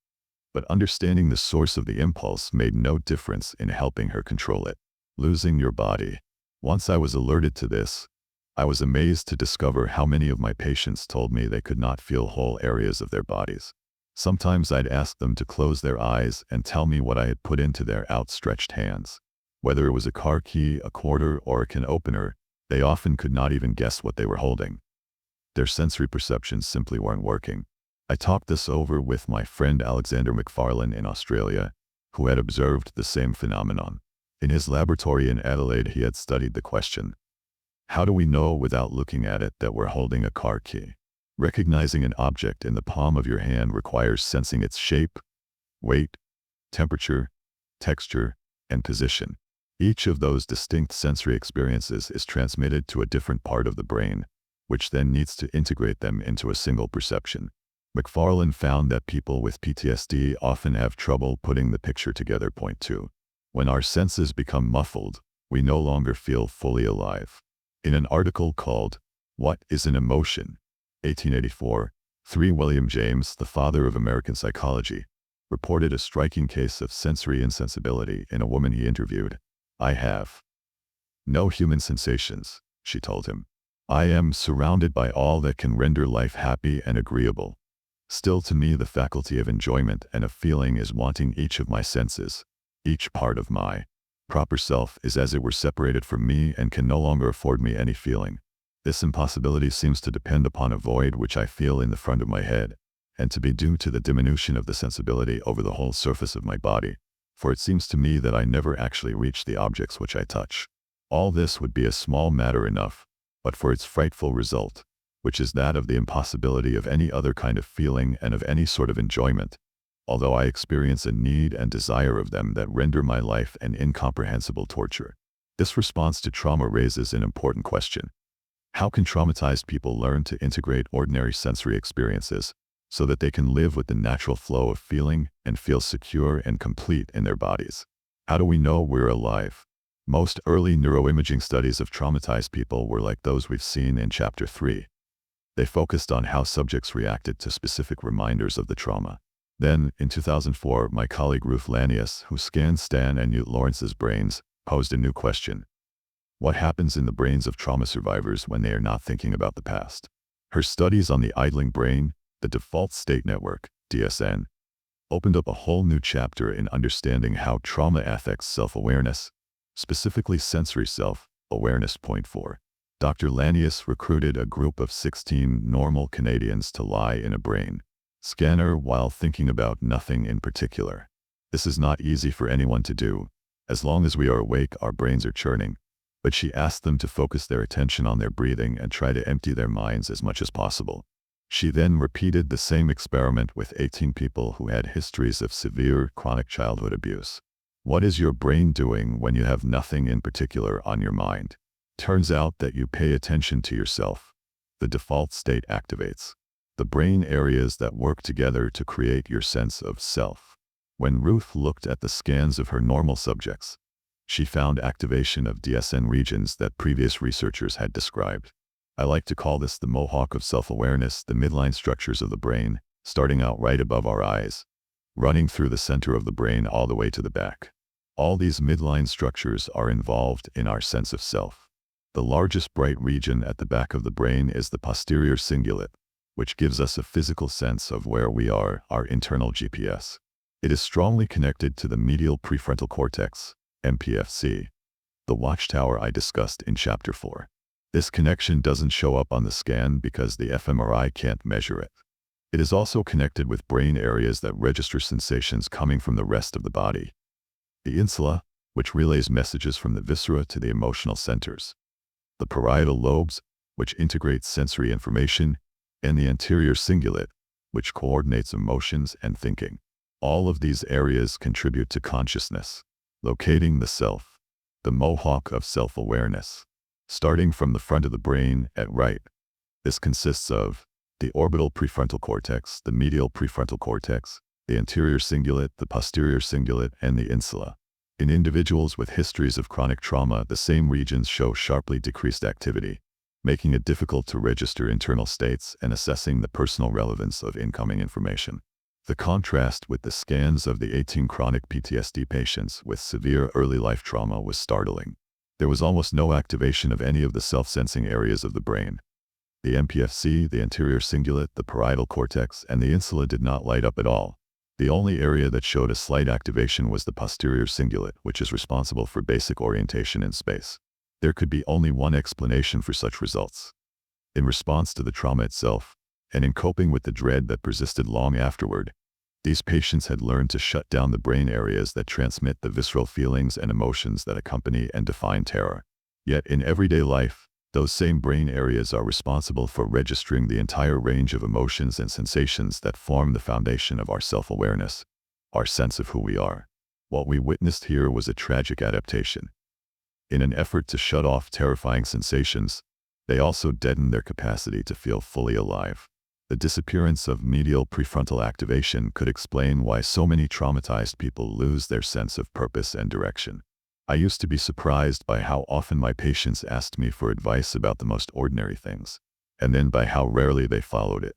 But understanding the source of the impulse made no difference in helping her control it. Losing your body. Once I was alerted to this, I was amazed to discover how many of my patients told me they could not feel whole areas of their bodies. Sometimes I'd ask them to close their eyes and tell me what I had put into their outstretched hands. Whether it was a car key, a quarter, or a can opener, they often could not even guess what they were holding. Their sensory perceptions simply weren't working. I talked this over with my friend Alexander McFarlane in Australia, who had observed the same phenomenon. In his laboratory in Adelaide, he had studied the question, how do we know without looking at it that we're holding a car key? Recognizing an object in the palm of your hand requires sensing its shape, weight, temperature, texture, and position. Each of those distinct sensory experiences is transmitted to a different part of the brain, which then needs to integrate them into a single perception. McFarlane found that people with PTSD often have trouble putting the picture together. Point 2. When our senses become muffled, we no longer feel fully alive. In an article called, "What is an Emotion?" 1884, William James, the father of American psychology, reported a striking case of sensory insensibility in a woman he interviewed. "I have no human sensations," she told him. "I am surrounded by all that can render life happy and agreeable. Still, to me, the faculty of enjoyment and of feeling is wanting each of my senses. Each part of my proper self is as it were separated from me and can no longer afford me any feeling. This impossibility seems to depend upon a void which I feel in the front of my head, and to be due to the diminution of the sensibility over the whole surface of my body, for it seems to me that I never actually reach the objects which I touch. All this would be a small matter enough, but for its frightful result, which is that of the impossibility of any other kind of feeling and of any sort of enjoyment, although I experience a need and desire of them that render my life an incomprehensible torture. This response to trauma raises an important question. How can traumatized people learn to integrate ordinary sensory experiences so that they can live with the natural flow of feeling and feel secure and complete in their bodies? How do we know we're alive? Most early neuroimaging studies of traumatized people were like those we've seen in Chapter 3. They focused on how subjects reacted to specific reminders of the trauma. Then, in 2004, my colleague Ruth Lanius, who scanned Stan and Newt Lawrence's brains, posed a new question. What happens in the brains of trauma survivors when they are not thinking about the past? Her studies on the idling brain, the default state network, DSN, opened up a whole new chapter in understanding how trauma affects self-awareness, specifically sensory self-awareness. Point 4. Dr. Lanius recruited a group of 16 normal Canadians to lie in a brain scanner while thinking about nothing in particular. This is not easy for anyone to do. As long as we are awake, our brains are churning. But she asked them to focus their attention on their breathing and try to empty their minds as much as possible. She then repeated the same experiment with 18 people who had histories of severe chronic childhood abuse. What is your brain doing when you have nothing in particular on your mind? Turns out that you pay attention to yourself. The default state activates the brain areas that work together to create your sense of self. When Ruth looked at the scans of her normal subjects, she found activation of DSN regions that previous researchers had described. I like to call this the mohawk of self-awareness, the midline structures of the brain, starting out right above our eyes, running through the center of the brain all the way to the back. All these midline structures are involved in our sense of self. The largest bright region at the back of the brain is the posterior cingulate, which gives us a physical sense of where we are, our internal GPS. It is strongly connected to the medial prefrontal cortex, MPFC, the watchtower I discussed in Chapter 4. This connection doesn't show up on the scan because the fMRI can't measure it. It is also connected with brain areas that register sensations coming from the rest of the body. The insula, which relays messages from the viscera to the emotional centers. The parietal lobes, which integrates sensory information, and the anterior cingulate, which coordinates emotions and thinking. All of these areas contribute to consciousness. Locating the self, the mohawk of self-awareness. Starting from the front of the brain at right. This consists of the orbital prefrontal cortex, the medial prefrontal cortex, the anterior cingulate, the posterior cingulate, and the insula. In individuals with histories of chronic trauma, the same regions show sharply decreased activity, making it difficult to register internal states and assessing the personal relevance of incoming information. The contrast with the scans of the 18 chronic PTSD patients with severe early life trauma was startling. There was almost no activation of any of the self-sensing areas of the brain. The MPFC, the anterior cingulate, the parietal cortex, and the insula did not light up at all. The only area that showed a slight activation was the posterior cingulate, which is responsible for basic orientation in space. There could be only one explanation for such results. In response to the trauma itself, and in coping with the dread that persisted long afterward, these patients had learned to shut down the brain areas that transmit the visceral feelings and emotions that accompany and define terror. Yet in everyday life, those same brain areas are responsible for registering the entire range of emotions and sensations that form the foundation of our self-awareness, our sense of who we are. What we witnessed here was a tragic adaptation. In an effort to shut off terrifying sensations, they also deadened their capacity to feel fully alive. The disappearance of medial prefrontal activation could explain why so many traumatized people lose their sense of purpose and direction. I used to be surprised by how often my patients asked me for advice about the most ordinary things, and then by how rarely they followed it.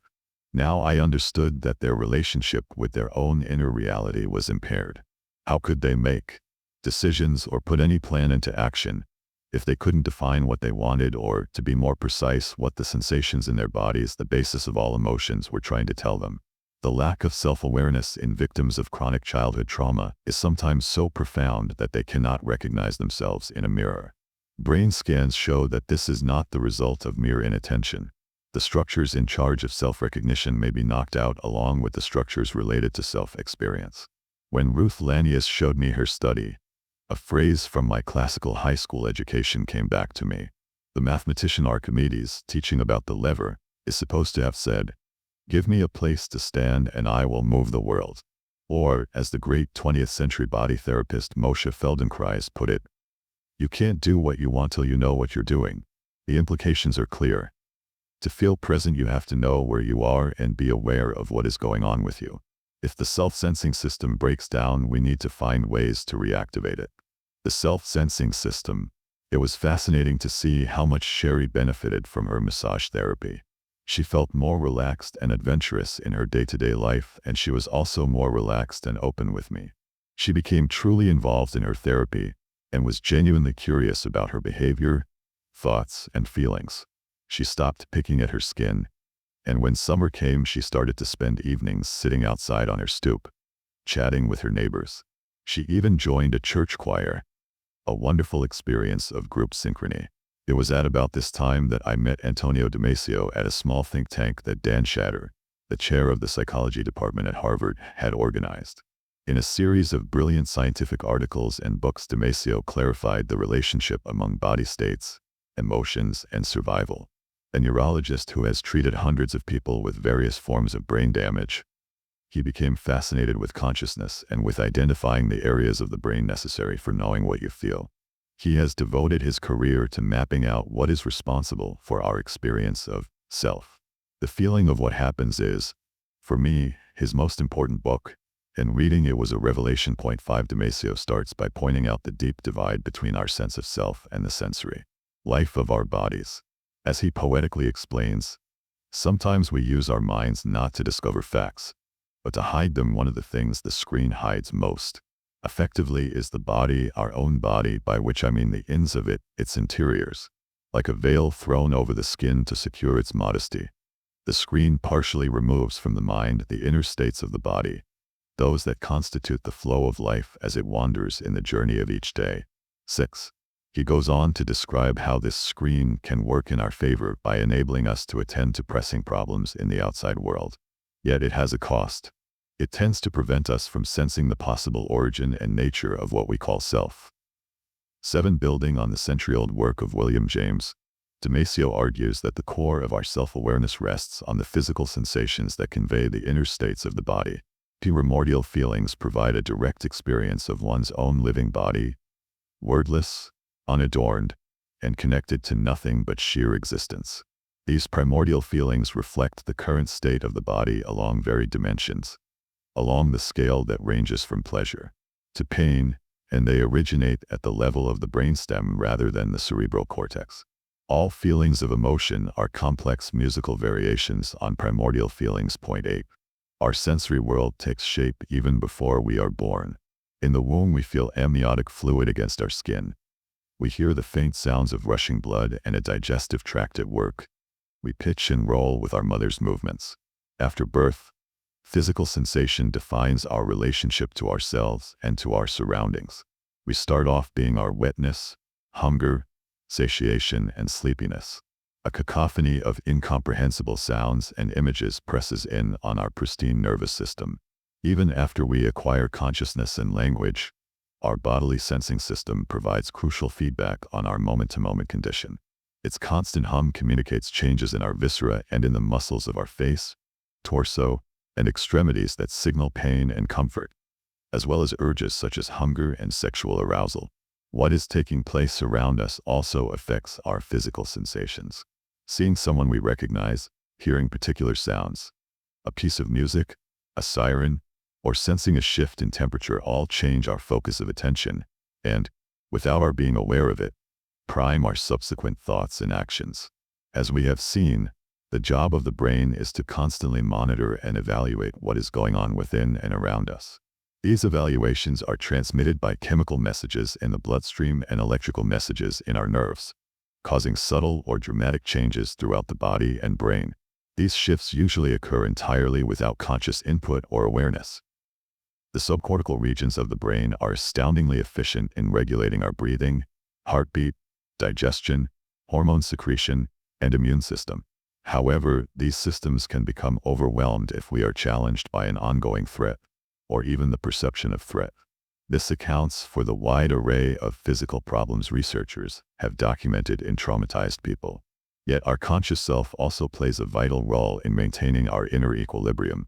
Now I understood that their relationship with their own inner reality was impaired. How could they make decisions or put any plan into action if they couldn't define what they wanted, or, to be more precise, what the sensations in their bodies, the basis of all emotions, were trying to tell them? The lack of self-awareness in victims of chronic childhood trauma is sometimes so profound that they cannot recognize themselves in a mirror. Brain scans show that this is not the result of mere inattention. The structures in charge of self-recognition may be knocked out along with the structures related to self-experience. When Ruth Lanius showed me her study, a phrase from my classical high school education came back to me. The mathematician Archimedes, teaching about the lever, is supposed to have said, "Give me a place to stand and I will move the world." Or, as the great 20th century body therapist Moshe Feldenkrais put it, "You can't do what you want till you know what you're doing." The implications are clear. To feel present, you have to know where you are and be aware of what is going on with you. If the self-sensing system breaks down, we need to find ways to reactivate it. The self-sensing system. It was fascinating to see how much Sherry benefited from her massage therapy. She felt more relaxed and adventurous in her day-to-day life, and she was also more relaxed and open with me. She became truly involved in her therapy and was genuinely curious about her behavior, thoughts, and feelings. She stopped picking at her skin, and when summer came, she started to spend evenings sitting outside on her stoop, chatting with her neighbors. She even joined a church choir, a wonderful experience of group synchrony. It was at about this time that I met Antonio Damasio at a small think tank that Dan Shatter, the chair of the psychology department at Harvard, had organized. In a series of brilliant scientific articles and books, Damasio clarified the relationship among body states, emotions, and survival. A neurologist who has treated hundreds of people with various forms of brain damage, he became fascinated with consciousness and with identifying the areas of the brain necessary for knowing what you feel. He has devoted his career to mapping out what is responsible for our experience of self. The Feeling of What Happens is, for me, his most important book. In reading it was a revelation. 5 Damasio starts by pointing out the deep divide between our sense of self and the sensory life of our bodies. As he poetically explains, sometimes we use our minds not to discover facts, but to hide them. One of the things the screen hides most, effectively, is the body, our own body, by which I mean the ins of it, its interiors. Like a veil thrown over the skin to secure its modesty, the screen partially removes from the mind the inner states of the body, those that constitute the flow of life as it wanders in the journey of each day. 6. He goes on to describe how this screen can work in our favor by enabling us to attend to pressing problems in the outside world. Yet it has a cost. It tends to prevent us from sensing the possible origin and nature of what we call self. 7. Building on the century-old work of William James, Damasio argues that the core of our self-awareness rests on the physical sensations that convey the inner states of the body. Primordial feelings provide a direct experience of one's own living body, wordless, unadorned, and connected to nothing but sheer existence. These primordial feelings reflect the current state of the body along varied dimensions, along the scale that ranges from pleasure to pain, and they originate at the level of the brainstem rather than the cerebral cortex. All feelings of emotion are complex musical variations on primordial feelings. 8. Our sensory world takes shape even before we are born. In the womb, we feel amniotic fluid against our skin. We hear the faint sounds of rushing blood and a digestive tract at work. We pitch and roll with our mother's movements. After birth, physical sensation defines our relationship to ourselves and to our surroundings. We start off being our wetness, hunger, satiation, and sleepiness. A cacophony of incomprehensible sounds and images presses in on our pristine nervous system. Even after we acquire consciousness and language, our bodily sensing system provides crucial feedback on our moment-to-moment condition. Its constant hum communicates changes in our viscera and in the muscles of our face, torso, and extremities that signal pain and comfort, as well as urges such as hunger and sexual arousal. What is taking place around us also affects our physical sensations. Seeing someone we recognize, hearing particular sounds, a piece of music, a siren, or sensing a shift in temperature all change our focus of attention and, without our being aware of it, prime our subsequent thoughts and actions. As we have seen, the job of the brain is to constantly monitor and evaluate what is going on within and around us. These evaluations are transmitted by chemical messages in the bloodstream and electrical messages in our nerves, causing subtle or dramatic changes throughout the body and brain. These shifts usually occur entirely without conscious input or awareness. The subcortical regions of the brain are astoundingly efficient in regulating our breathing, heartbeat, digestion, hormone secretion, and immune system. However, these systems can become overwhelmed if we are challenged by an ongoing threat, or even the perception of threat. This accounts for the wide array of physical problems researchers have documented in traumatized people. Yet our conscious self also plays a vital role in maintaining our inner equilibrium.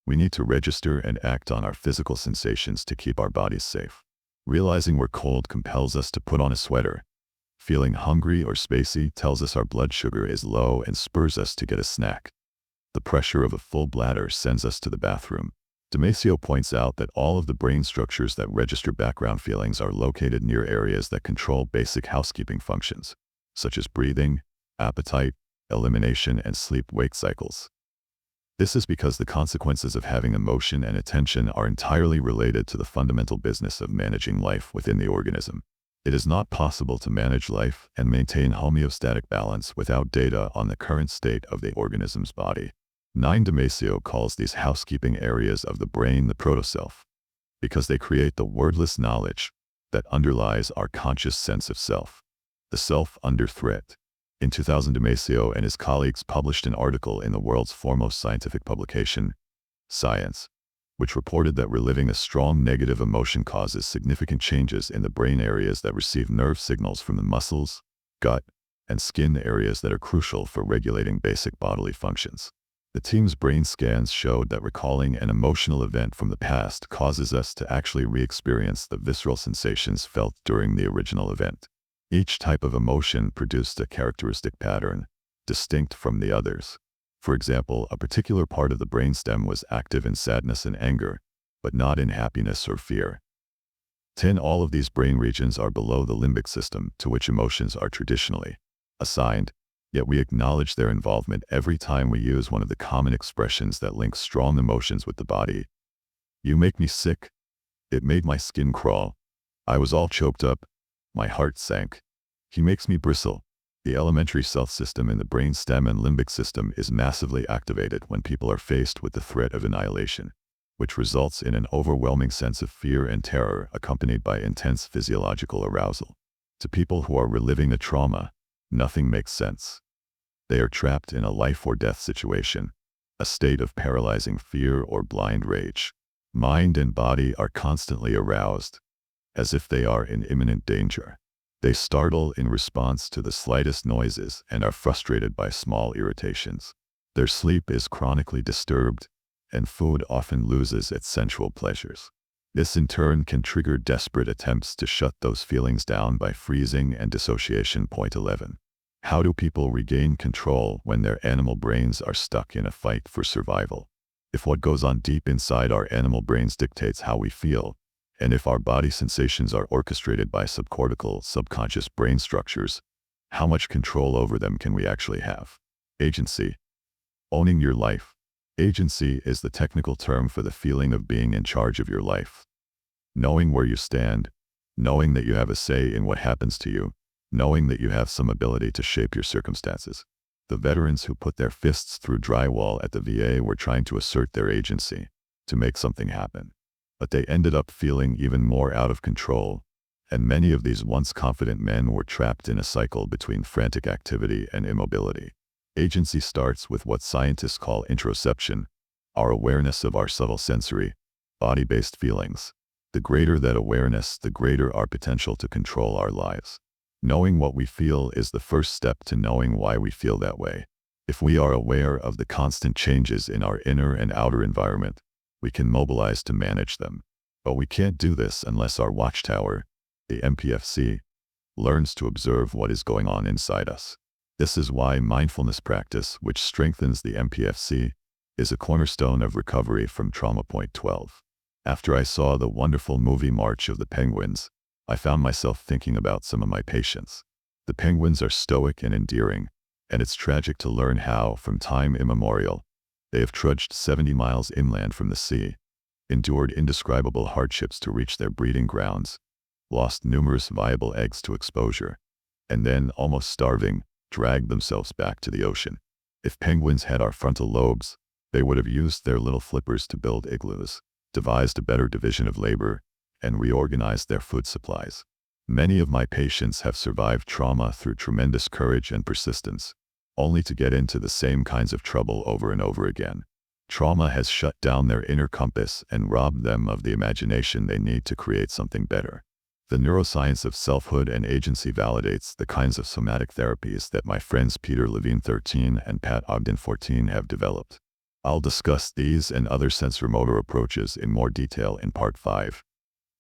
We need to register and act on our physical sensations to keep our bodies safe. Realizing we're cold compels us to put on a sweater. Feeling hungry or spacey tells us our blood sugar is low and spurs us to get a snack. The pressure of a full bladder sends us to the bathroom. Damasio points out that all of the brain structures that register background feelings are located near areas that control basic housekeeping functions, such as breathing, appetite, elimination, and sleep-wake cycles. This is because the consequences of having emotion and attention are entirely related to the fundamental business of managing life within the organism. It is not possible to manage life and maintain homeostatic balance without data on the current state of the organism's body. 9. Damasio calls these housekeeping areas of the brain the proto-self, because they create the wordless knowledge that underlies our conscious sense of self, the self under threat. In 2000, Damasio and his colleagues published an article in the world's foremost scientific publication, Science, which reported that reliving a strong negative emotion causes significant changes in the brain areas that receive nerve signals from the muscles, gut, and skin areas that are crucial for regulating basic bodily functions. The team's brain scans showed that recalling an emotional event from the past causes us to actually re-experience the visceral sensations felt during the original event. Each type of emotion produced a characteristic pattern, distinct from the others. For example, a particular part of the brainstem was active in sadness and anger, but not in happiness or fear. 10. All of these brain regions are below the limbic system, to which emotions are traditionally assigned, yet we acknowledge their involvement every time we use one of the common expressions that links strong emotions with the body. You make me sick. It made my skin crawl. I was all choked up. My heart sank. He makes me bristle. The elementary self system in the brain stem and limbic system is massively activated when people are faced with the threat of annihilation, which results in an overwhelming sense of fear and terror accompanied by intense physiological arousal. To people who are reliving a trauma, nothing makes sense. They are trapped in a life or death situation, a state of paralyzing fear or blind rage. Mind and body are constantly aroused, as if they are in imminent danger. They startle in response to the slightest noises and are frustrated by small irritations. Their sleep is chronically disturbed, and food often loses its sensual pleasures. This in turn can trigger desperate attempts to shut those feelings down by freezing and dissociation. Point 11. How do people regain control when their animal brains are stuck in a fight for survival? If what goes on deep inside our animal brains dictates how we feel, and if our body sensations are orchestrated by subcortical, subconscious brain structures, how much control over them can we actually have? Agency. Owning your life. Agency is the technical term for the feeling of being in charge of your life. Knowing where you stand, knowing that you have a say in what happens to you, knowing that you have some ability to shape your circumstances. The veterans who put their fists through drywall at the VA were trying to assert their agency, to make something happen. But they ended up feeling even more out of control, and many of these once confident men were trapped in a cycle between frantic activity and immobility. Agency starts with what scientists call interoception, our awareness of our subtle sensory, body-based feelings. The greater that awareness, the greater our potential to control our lives. Knowing what we feel is the first step to knowing why we feel that way. If we are aware of the constant changes in our inner and outer environment, we can mobilize to manage them. But we can't do this unless our watchtower, the MPFC, learns to observe what is going on inside us. This is why mindfulness practice, which strengthens the MPFC, is a cornerstone of recovery from trauma. Point 12. After I saw the wonderful movie March of the Penguins, I found myself thinking about some of my patients. The penguins are stoic and endearing, and it's tragic to learn how, from time immemorial, they have trudged 70 miles inland from the sea, endured indescribable hardships to reach their breeding grounds, lost numerous viable eggs to exposure, and then, almost starving, dragged themselves back to the ocean. If penguins had our frontal lobes, they would have used their little flippers to build igloos, devised a better division of labor, and reorganized their food supplies. Many of my patients have survived trauma through tremendous courage and persistence, only to get into the same kinds of trouble over and over again. Trauma has shut down their inner compass and robbed them of the imagination they need to create something better. The neuroscience of selfhood and agency validates the kinds of somatic therapies that my friends Peter Levine 13 and Pat Ogden 14 have developed. I'll discuss these and other sensorimotor approaches in more detail in Part 5.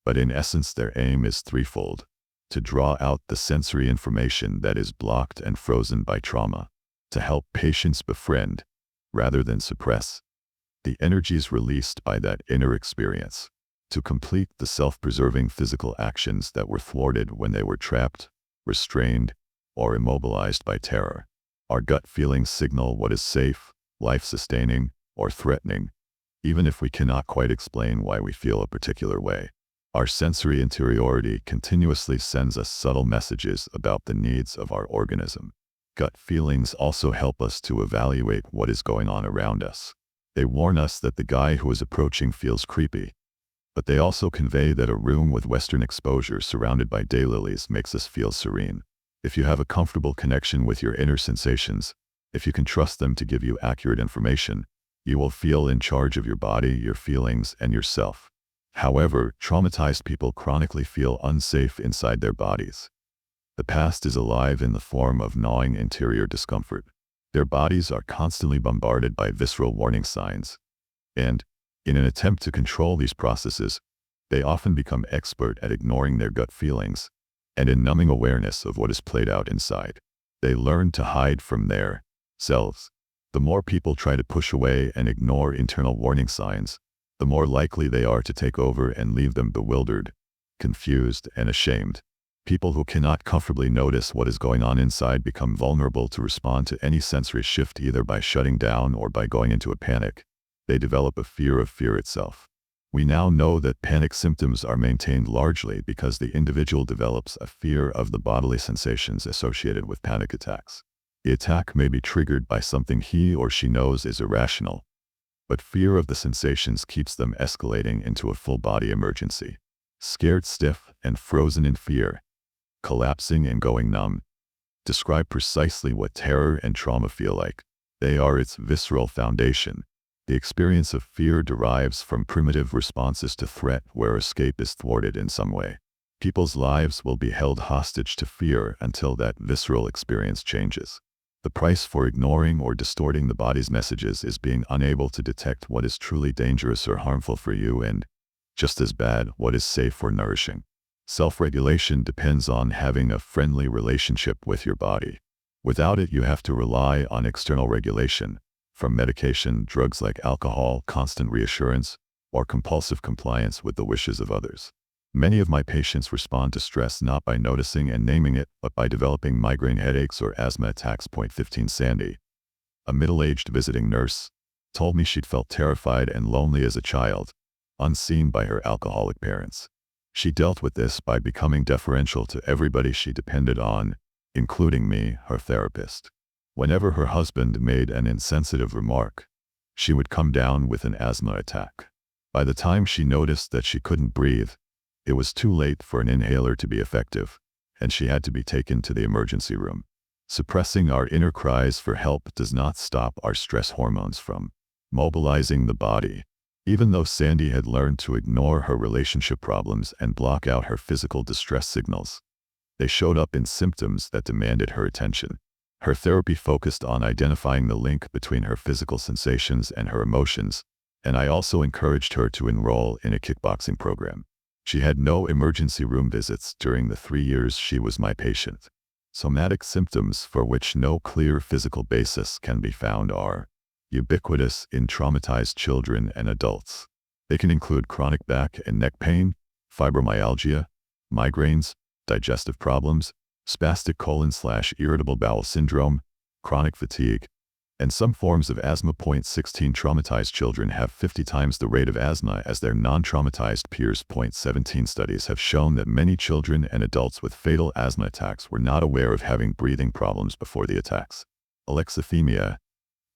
But in essence, their aim is threefold: to draw out the sensory information that is blocked and frozen by trauma, to help patients befriend, rather than suppress, the energies released by that inner experience, to complete the self-preserving physical actions that were thwarted when they were trapped, restrained, or immobilized by terror. Our gut feelings signal what is safe, life-sustaining, or threatening, even if we cannot quite explain why we feel a particular way. Our sensory interiority continuously sends us subtle messages about the needs of our organism. Gut feelings also help us to evaluate what is going on around us. They warn us that the guy who is approaching feels creepy, but they also convey that a room with Western exposure surrounded by daylilies makes us feel serene. If you have a comfortable connection with your inner sensations, if you can trust them to give you accurate information, you will feel in charge of your body, your feelings, and yourself. However, traumatized people chronically feel unsafe inside their bodies. The past is alive in the form of gnawing interior discomfort. Their bodies are constantly bombarded by visceral warning signs, and, in an attempt to control these processes, they often become expert at ignoring their gut feelings and in numbing awareness of what is played out inside. They learn to hide from their selves. The more people try to push away and ignore internal warning signs, the more likely they are to take over and leave them bewildered, confused, and ashamed. People who cannot comfortably notice what is going on inside become vulnerable to respond to any sensory shift, either by shutting down or by going into a panic. They develop a fear of fear itself. We now know that panic symptoms are maintained largely because the individual develops a fear of the bodily sensations associated with panic attacks. The attack may be triggered by something he or she knows is irrational, but fear of the sensations keeps them escalating into a full-body emergency. Scared stiff and frozen in fear, collapsing and going numb, describe precisely what terror and trauma feel like. They are its visceral foundation. The experience of fear derives from primitive responses to threat where escape is thwarted in some way. People's lives will be held hostage to fear until that visceral experience changes. The price for ignoring or distorting the body's messages is being unable to detect what is truly dangerous or harmful for you and, just as bad, what is safe or nourishing. Self-regulation depends on having a friendly relationship with your body. Without it, you have to rely on external regulation, from medication, drugs like alcohol, constant reassurance, or compulsive compliance with the wishes of others. Many of my patients respond to stress not by noticing and naming it, but by developing migraine headaches or asthma attacks. 15 Sandy, a middle-aged visiting nurse, told me she'd felt terrified and lonely as a child, unseen by her alcoholic parents. She dealt with this by becoming deferential to everybody she depended on, including me, her therapist. Whenever her husband made an insensitive remark, she would come down with an asthma attack. By the time she noticed that she couldn't breathe, it was too late for an inhaler to be effective, and she had to be taken to the emergency room. Suppressing our inner cries for help does not stop our stress hormones from mobilizing the body. Even though Sandy had learned to ignore her relationship problems and block out her physical distress signals, they showed up in symptoms that demanded her attention. Her therapy focused on identifying the link between her physical sensations and her emotions, and I also encouraged her to enroll in a kickboxing program. She had no emergency room visits during the 3 years she was my patient. Somatic symptoms for which no clear physical basis can be found are ubiquitous in traumatized children and adults. They can include chronic back and neck pain, fibromyalgia, migraines, digestive problems, spastic colon/irritable bowel syndrome, chronic fatigue, and some forms of asthma. 16 Traumatized children have 50 times the rate of asthma as their non-traumatized peers. 17 Studies have shown that many children and adults with fatal asthma attacks were not aware of having breathing problems before the attacks. Alexithymia.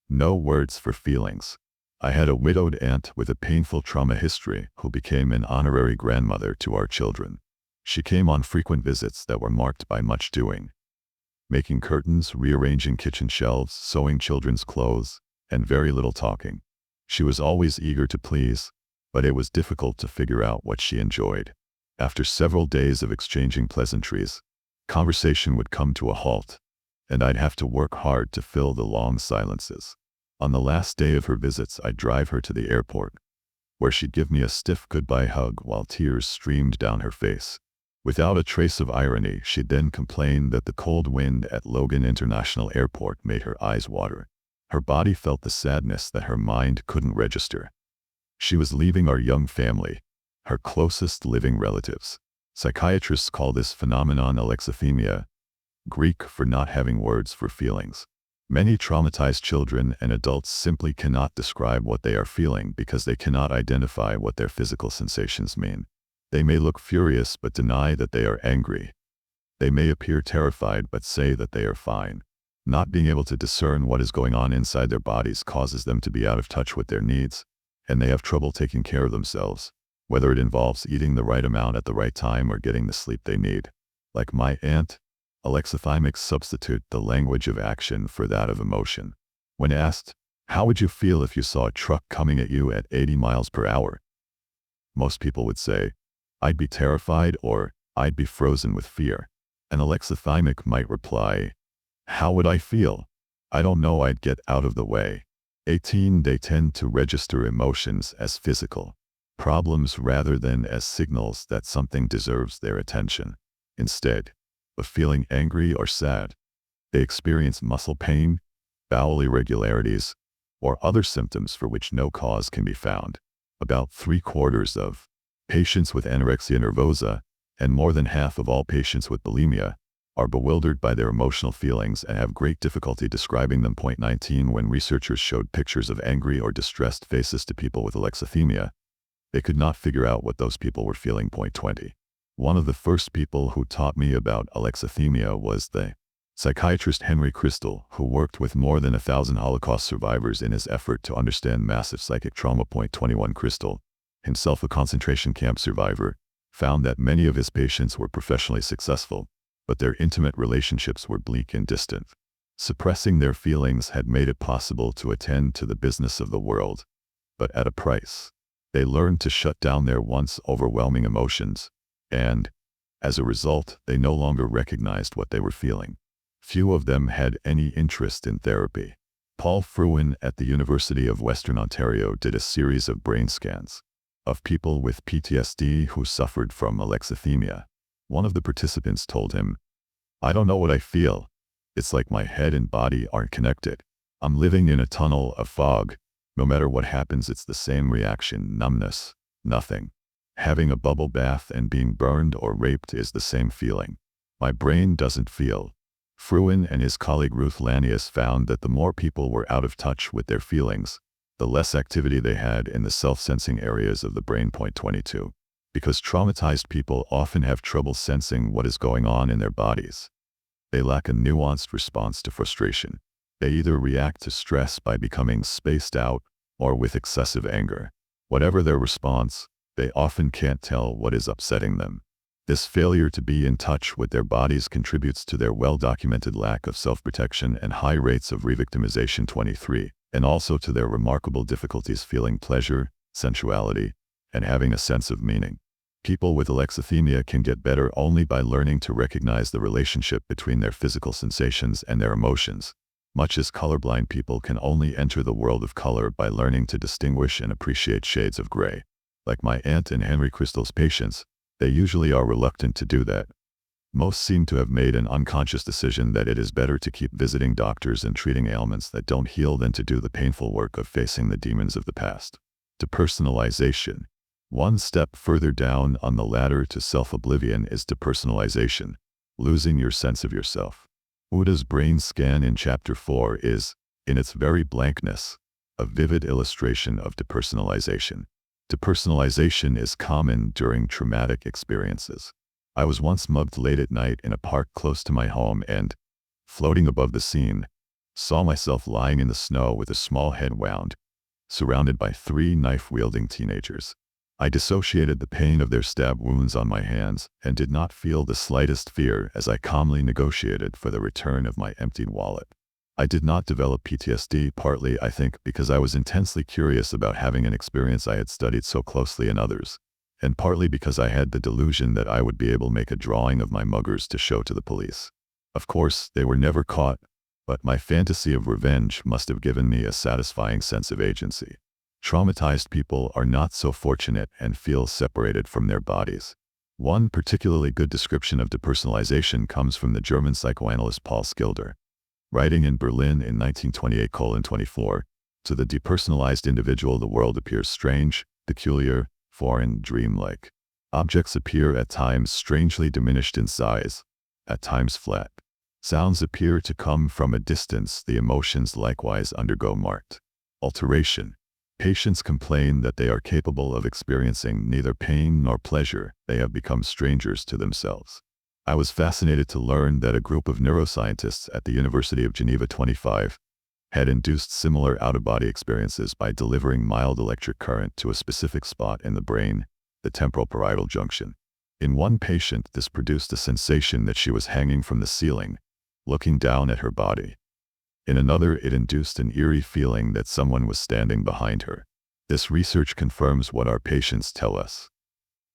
No words for feelings. I had a widowed aunt with a painful trauma history who became an honorary grandmother to our children. She came on frequent visits that were marked by much doing, making curtains, rearranging kitchen shelves, sewing children's clothes, and very little talking. She was always eager to please, but it was difficult to figure out what she enjoyed. After several days of exchanging pleasantries, conversation would come to a halt, and I'd have to work hard to fill the long silences. On the last day of her visits, I'd drive her to the airport, where she'd give me a stiff goodbye hug while tears streamed down her face. Without a trace of irony, she'd then complain that the cold wind at Logan International Airport made her eyes water. Her body felt the sadness that her mind couldn't register. She was leaving our young family, her closest living relatives. Psychiatrists call this phenomenon alexithymia, Greek for not having words for feelings. Many traumatized children and adults simply cannot describe what they are feeling because they cannot identify what their physical sensations mean. They may look furious but deny that they are angry. They may appear terrified but say that they are fine. Not being able to discern what is going on inside their bodies causes them to be out of touch with their needs, and they have trouble taking care of themselves, whether it involves eating the right amount at the right time or getting the sleep they need. Like my aunt, alexithymics substitute the language of action for that of emotion. When asked, "How would you feel if you saw a truck coming at you at 80 miles per hour?" most people would say, "I'd be terrified," or "I'd be frozen with fear." An alexithymic might reply, "How would I feel? I don't know, I'd get out of the way." 18. They tend to register emotions as physical problems rather than as signals that something deserves their attention. Instead of feeling angry or sad, they experience muscle pain, bowel irregularities, or other symptoms for which no cause can be found. About 3/4 of patients with anorexia nervosa, and more than half of all patients with bulimia, are bewildered by their emotional feelings and have great difficulty describing them. 19. When researchers showed pictures of angry or distressed faces to people with alexithymia, they could not figure out what those people were feeling. 20. One of the first people who taught me about alexithymia was the psychiatrist Henry Crystal, who worked with more than 1,000 Holocaust survivors in his effort to understand massive psychic trauma. 21. Crystal, himself a concentration camp survivor, found that many of his patients were professionally successful, but their intimate relationships were bleak and distant. Suppressing their feelings had made it possible to attend to the business of the world, but at a price. They learned to shut down their once overwhelming emotions, and, as a result, they no longer recognized what they were feeling. Few of them had any interest in therapy. Paul Fruin at the University of Western Ontario did a series of brain scans of people with PTSD who suffered from alexithymia. One of the participants told him, "I don't know what I feel. It's like my head and body aren't connected. I'm living in a tunnel of fog. No matter what happens, it's the same reaction: numbness, nothing. Having a bubble bath and being burned or raped is the same feeling. My brain doesn't feel." Fruin and his colleague Ruth Lanius found that the more people were out of touch with their feelings, the less activity they had in the self-sensing areas of the brain. 22. Because traumatized people often have trouble sensing what is going on in their bodies, they lack a nuanced response to frustration. They either react to stress by becoming spaced out or with excessive anger. Whatever their response, they often can't tell what is upsetting them. This failure to be in touch with their bodies contributes to their well-documented lack of self-protection and high rates of revictimization. 23, and also to their remarkable difficulties feeling pleasure, sensuality, and having a sense of meaning. People with alexithymia can get better only by learning to recognize the relationship between their physical sensations and their emotions, much as colorblind people can only enter the world of color by learning to distinguish and appreciate shades of gray. Like my aunt and Henry Crystal's patients, they usually are reluctant to do that. Most seem to have made an unconscious decision that it is better to keep visiting doctors and treating ailments that don't heal than to do the painful work of facing the demons of the past. Depersonalization. One step further down on the ladder to self-oblivion is depersonalization, losing your sense of yourself. Uda's brain scan in Chapter 4 is, in its very blankness, a vivid illustration of depersonalization. Depersonalization is common during traumatic experiences. I was once mugged late at night in a park close to my home and, floating above the scene, saw myself lying in the snow with a small head wound, surrounded by 3 knife-wielding teenagers. I dissociated the pain of their stab wounds on my hands and did not feel the slightest fear as I calmly negotiated for the return of my emptied wallet. I did not develop PTSD, partly, I think, because I was intensely curious about having an experience I had studied so closely in others, and partly because I had the delusion that I would be able to make a drawing of my muggers to show to the police. Of course, they were never caught, but my fantasy of revenge must have given me a satisfying sense of agency. Traumatized people are not so fortunate and feel separated from their bodies. One particularly good description of depersonalization comes from the German psychoanalyst Paul Schilder. Writing in Berlin in 1928:24, to the depersonalized individual the world appears strange, peculiar, foreign, dreamlike. Objects appear at times strangely diminished in size, at times flat. Sounds appear to come from a distance, the emotions likewise undergo marked alteration. Patients complain that they are capable of experiencing neither pain nor pleasure. They have become strangers to themselves. I was fascinated to learn that a group of neuroscientists at the University of Geneva 25 had induced similar out-of-body experiences by delivering mild electric current to a specific spot in the brain, the temporal parietal junction. In one patient, this produced a sensation that she was hanging from the ceiling, looking down at her body. In another, it induced an eerie feeling that someone was standing behind her. This research confirms what our patients tell us,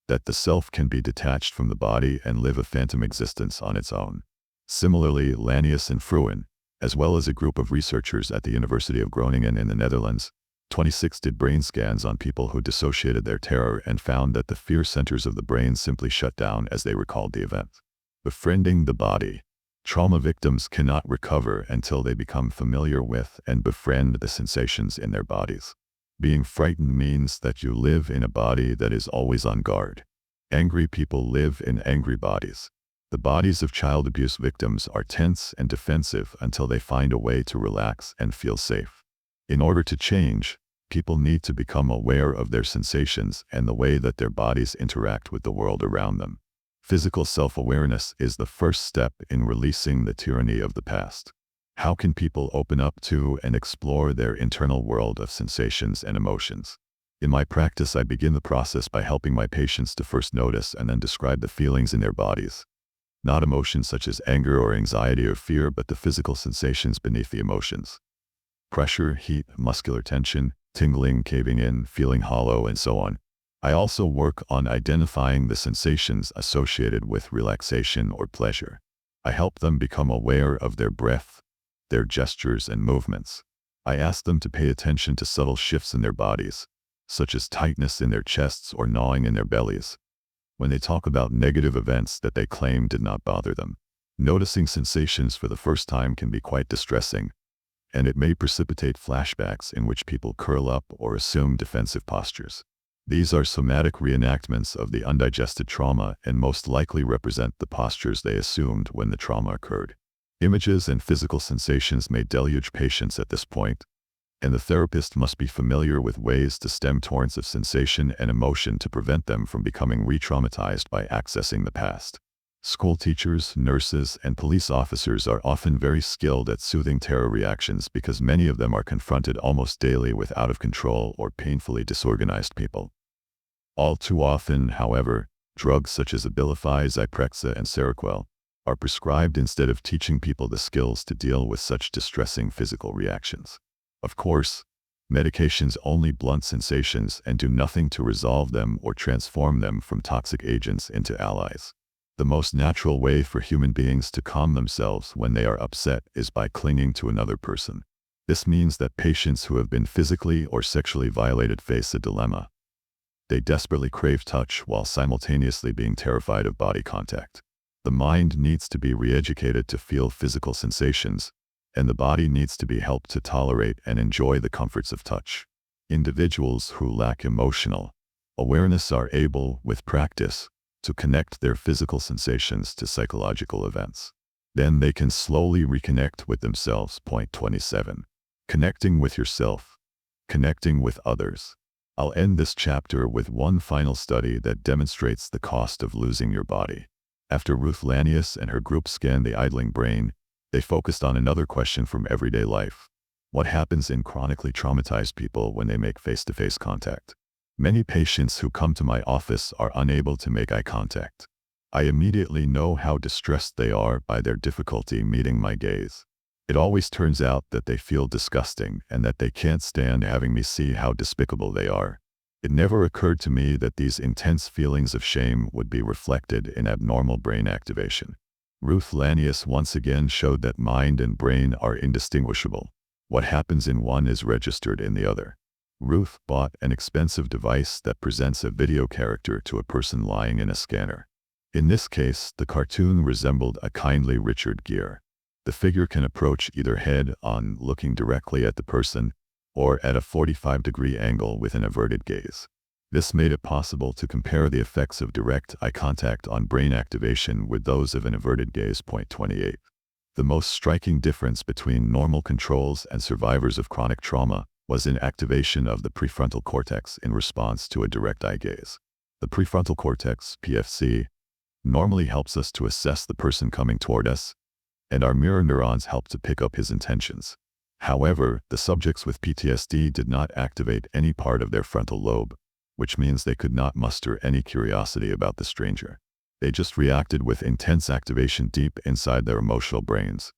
that the self can be detached from the body and live a phantom existence on its own. Similarly, Lanius and Fruin, as well as a group of researchers at the University of Groningen in the Netherlands, 26 did brain scans on people who dissociated their terror and found that the fear centers of the brain simply shut down as they recalled the event. Befriending the body. Trauma victims cannot recover until they become familiar with and befriend the sensations in their bodies. Being frightened means that you live in a body that is always on guard. Angry people live in angry bodies. The bodies of child abuse victims are tense and defensive until they find a way to relax and feel safe. In order to change, people need to become aware of their sensations and the way that their bodies interact with the world around them. Physical self-awareness is the first step in releasing the tyranny of the past. How can people open up to and explore their internal world of sensations and emotions? In my practice, I begin the process by helping my patients to first notice and then describe the feelings in their bodies. Not emotions such as anger or anxiety or fear, but the physical sensations beneath the emotions. Pressure, heat, muscular tension, tingling, caving in, feeling hollow, and so on. I also work on identifying the sensations associated with relaxation or pleasure. I help them become aware of their breath, their gestures and movements. I ask them to pay attention to subtle shifts in their bodies, such as tightness in their chests or gnawing in their bellies, when they talk about negative events that they claim did not bother them. Noticing sensations for the first time can be quite distressing, and it may precipitate flashbacks in which people curl up or assume defensive postures. These are somatic reenactments of the undigested trauma and most likely represent the postures they assumed when the trauma occurred. Images and physical sensations may deluge patients at this point, and the therapist must be familiar with ways to stem torrents of sensation and emotion to prevent them from becoming re-traumatized by accessing the past. School teachers, nurses, and police officers are often very skilled at soothing terror reactions because many of them are confronted almost daily with out-of-control or painfully disorganized people. All too often, however, drugs such as Abilify, Zyprexa, and Seroquel are prescribed instead of teaching people the skills to deal with such distressing physical reactions. Of course, medications only blunt sensations and do nothing to resolve them or transform them from toxic agents into allies. The most natural way for human beings to calm themselves when they are upset is by clinging to another person. This means that patients who have been physically or sexually violated face a dilemma. They desperately crave touch while simultaneously being terrified of body contact. The mind needs to be re-educated to feel physical sensations, and the body needs to be helped to tolerate and enjoy the comforts of touch. Individuals who lack emotional awareness are able, with practice, to connect their physical sensations to psychological events. Then they can slowly reconnect with themselves. Point 27. Connecting with yourself. Connecting with others. I'll end this chapter with one final study that demonstrates the cost of losing your body. After Ruth Lanius and her group scanned the idling brain, they focused on another question from everyday life. What happens in chronically traumatized people when they make face-to-face contact? Many patients who come to my office are unable to make eye contact. I immediately know how distressed they are by their difficulty meeting my gaze. It always turns out that they feel disgusting and that they can't stand having me see how despicable they are. It never occurred to me that these intense feelings of shame would be reflected in abnormal brain activation. Ruth Lanius once again showed that mind and brain are indistinguishable. What happens in one is registered in the other. Ruth bought an expensive device that presents a video character to a person lying in a scanner. In this case, the cartoon resembled a kindly Richard Gere. The figure can approach either head-on, looking directly at the person, or at a 45-degree angle with an averted gaze. This made it possible to compare the effects of direct eye contact on brain activation with those of an averted gaze. 28. The most striking difference between normal controls and survivors of chronic trauma was in activation of the prefrontal cortex in response to a direct eye gaze. The prefrontal cortex, PFC, normally helps us to assess the person coming toward us, and our mirror neurons help to pick up his intentions. However, the subjects with PTSD did not activate any part of their frontal lobe, which means they could not muster any curiosity about the stranger. They just reacted with intense activation deep inside their emotional brains,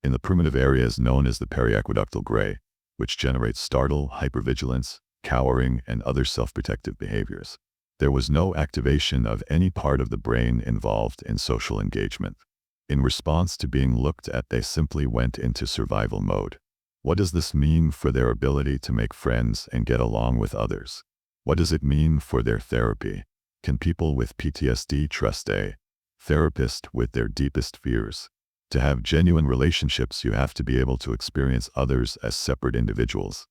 in the primitive areas known as the periaqueductal gray, which generates startle, hypervigilance, cowering, and other self-protective behaviors. There was no activation of any part of the brain involved in social engagement. In response to being looked at, they simply went into survival mode. What does this mean for their ability to make friends and get along with others? What does it mean for their therapy? Can people with PTSD trust a therapist with their deepest fears? To have genuine relationships, you have to be able to experience others as separate individuals,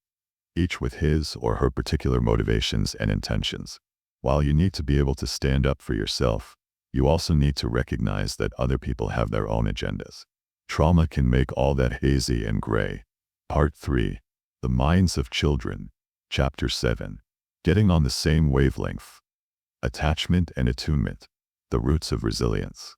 each with his or her particular motivations and intentions. While you need to be able to stand up for yourself, you also need to recognize that other people have their own agendas. Trauma can make all that hazy and gray. Part 3. The Minds of Children. Chapter 7. Getting on the same wavelength. Attachment and attunement. The roots of resilience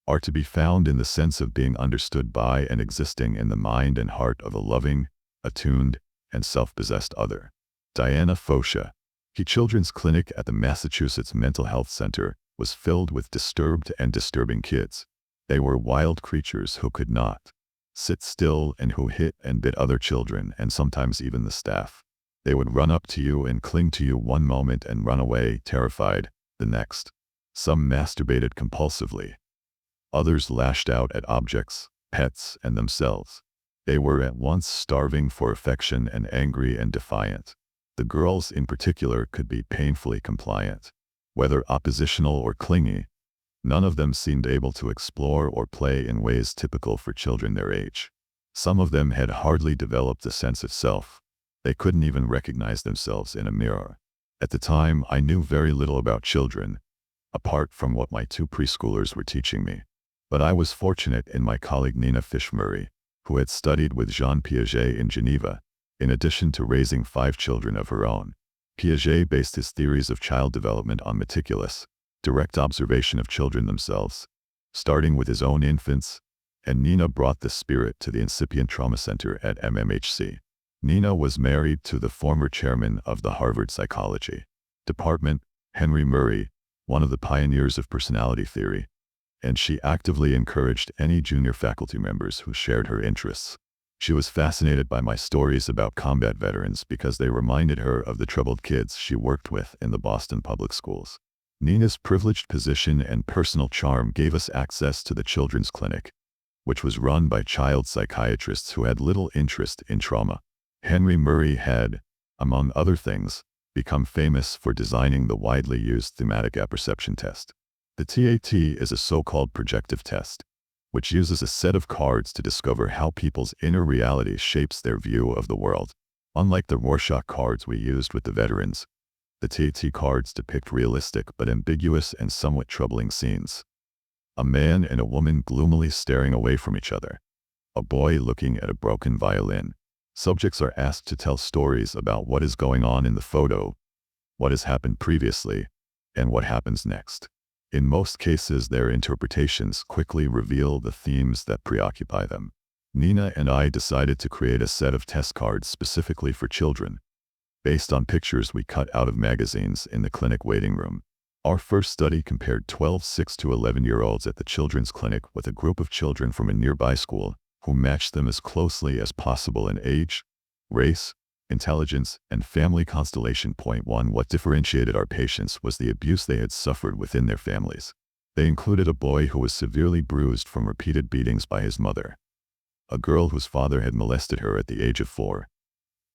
are to be found in the sense of being understood by and existing in the mind and heart of a loving, attuned, and self-possessed other. Diana Fosha. The Children's Clinic at the Massachusetts Mental Health Center was filled with disturbed and disturbing kids. They were wild creatures who could not sit still and who hit and bit other children and sometimes even the staff. They would run up to you and cling to you one moment and run away, terrified, the next. Some masturbated compulsively. Others lashed out at objects, pets, and themselves. They were at once starving for affection and angry and defiant. The girls in particular could be painfully compliant. Whether oppositional or clingy, none of them seemed able to explore or play in ways typical for children their age. Some of them had hardly developed a sense of self. They couldn't even recognize themselves in a mirror. At the time, I knew very little about children, apart from what my 2 preschoolers were teaching me. But I was fortunate in my colleague Nina Fish-Murray, who had studied with Jean Piaget in Geneva, in addition to raising 5 children of her own. Piaget based his theories of child development on meticulous, direct observation of children themselves, starting with his own infants, and Nina brought this spirit to the incipient trauma center at MMHC. Nina was married to the former chairman of the Harvard Psychology Department, Henry Murray, one of the pioneers of personality theory, and she actively encouraged any junior faculty members who shared her interests. She was fascinated by my stories about combat veterans because they reminded her of the troubled kids she worked with in the Boston public schools. Nina's privileged position and personal charm gave us access to the Children's Clinic, which was run by child psychiatrists who had little interest in trauma. Henry Murray had, among other things, become famous for designing the widely used thematic apperception test. The TAT is a so-called projective test, which uses a set of cards to discover how people's inner reality shapes their view of the world. Unlike the Rorschach cards we used with the veterans, the TAT cards depict realistic but ambiguous and somewhat troubling scenes. A man and a woman gloomily staring away from each other. A boy looking at a broken violin. Subjects are asked to tell stories about what is going on in the photo, what has happened previously, and what happens next. In most cases, their interpretations quickly reveal the themes that preoccupy them. Nina and I decided to create a set of test cards specifically for children, based on pictures we cut out of magazines in the clinic waiting room. Our first study compared 12 6 to 11-year-olds at the children's clinic with a group of children from a nearby school who matched them as closely as possible in age, race, intelligence, and family constellation. Point 1. What differentiated our patients was the abuse they had suffered within their families. They included a boy who was severely bruised from repeated beatings by his mother, a girl whose father had molested her at the age of 4,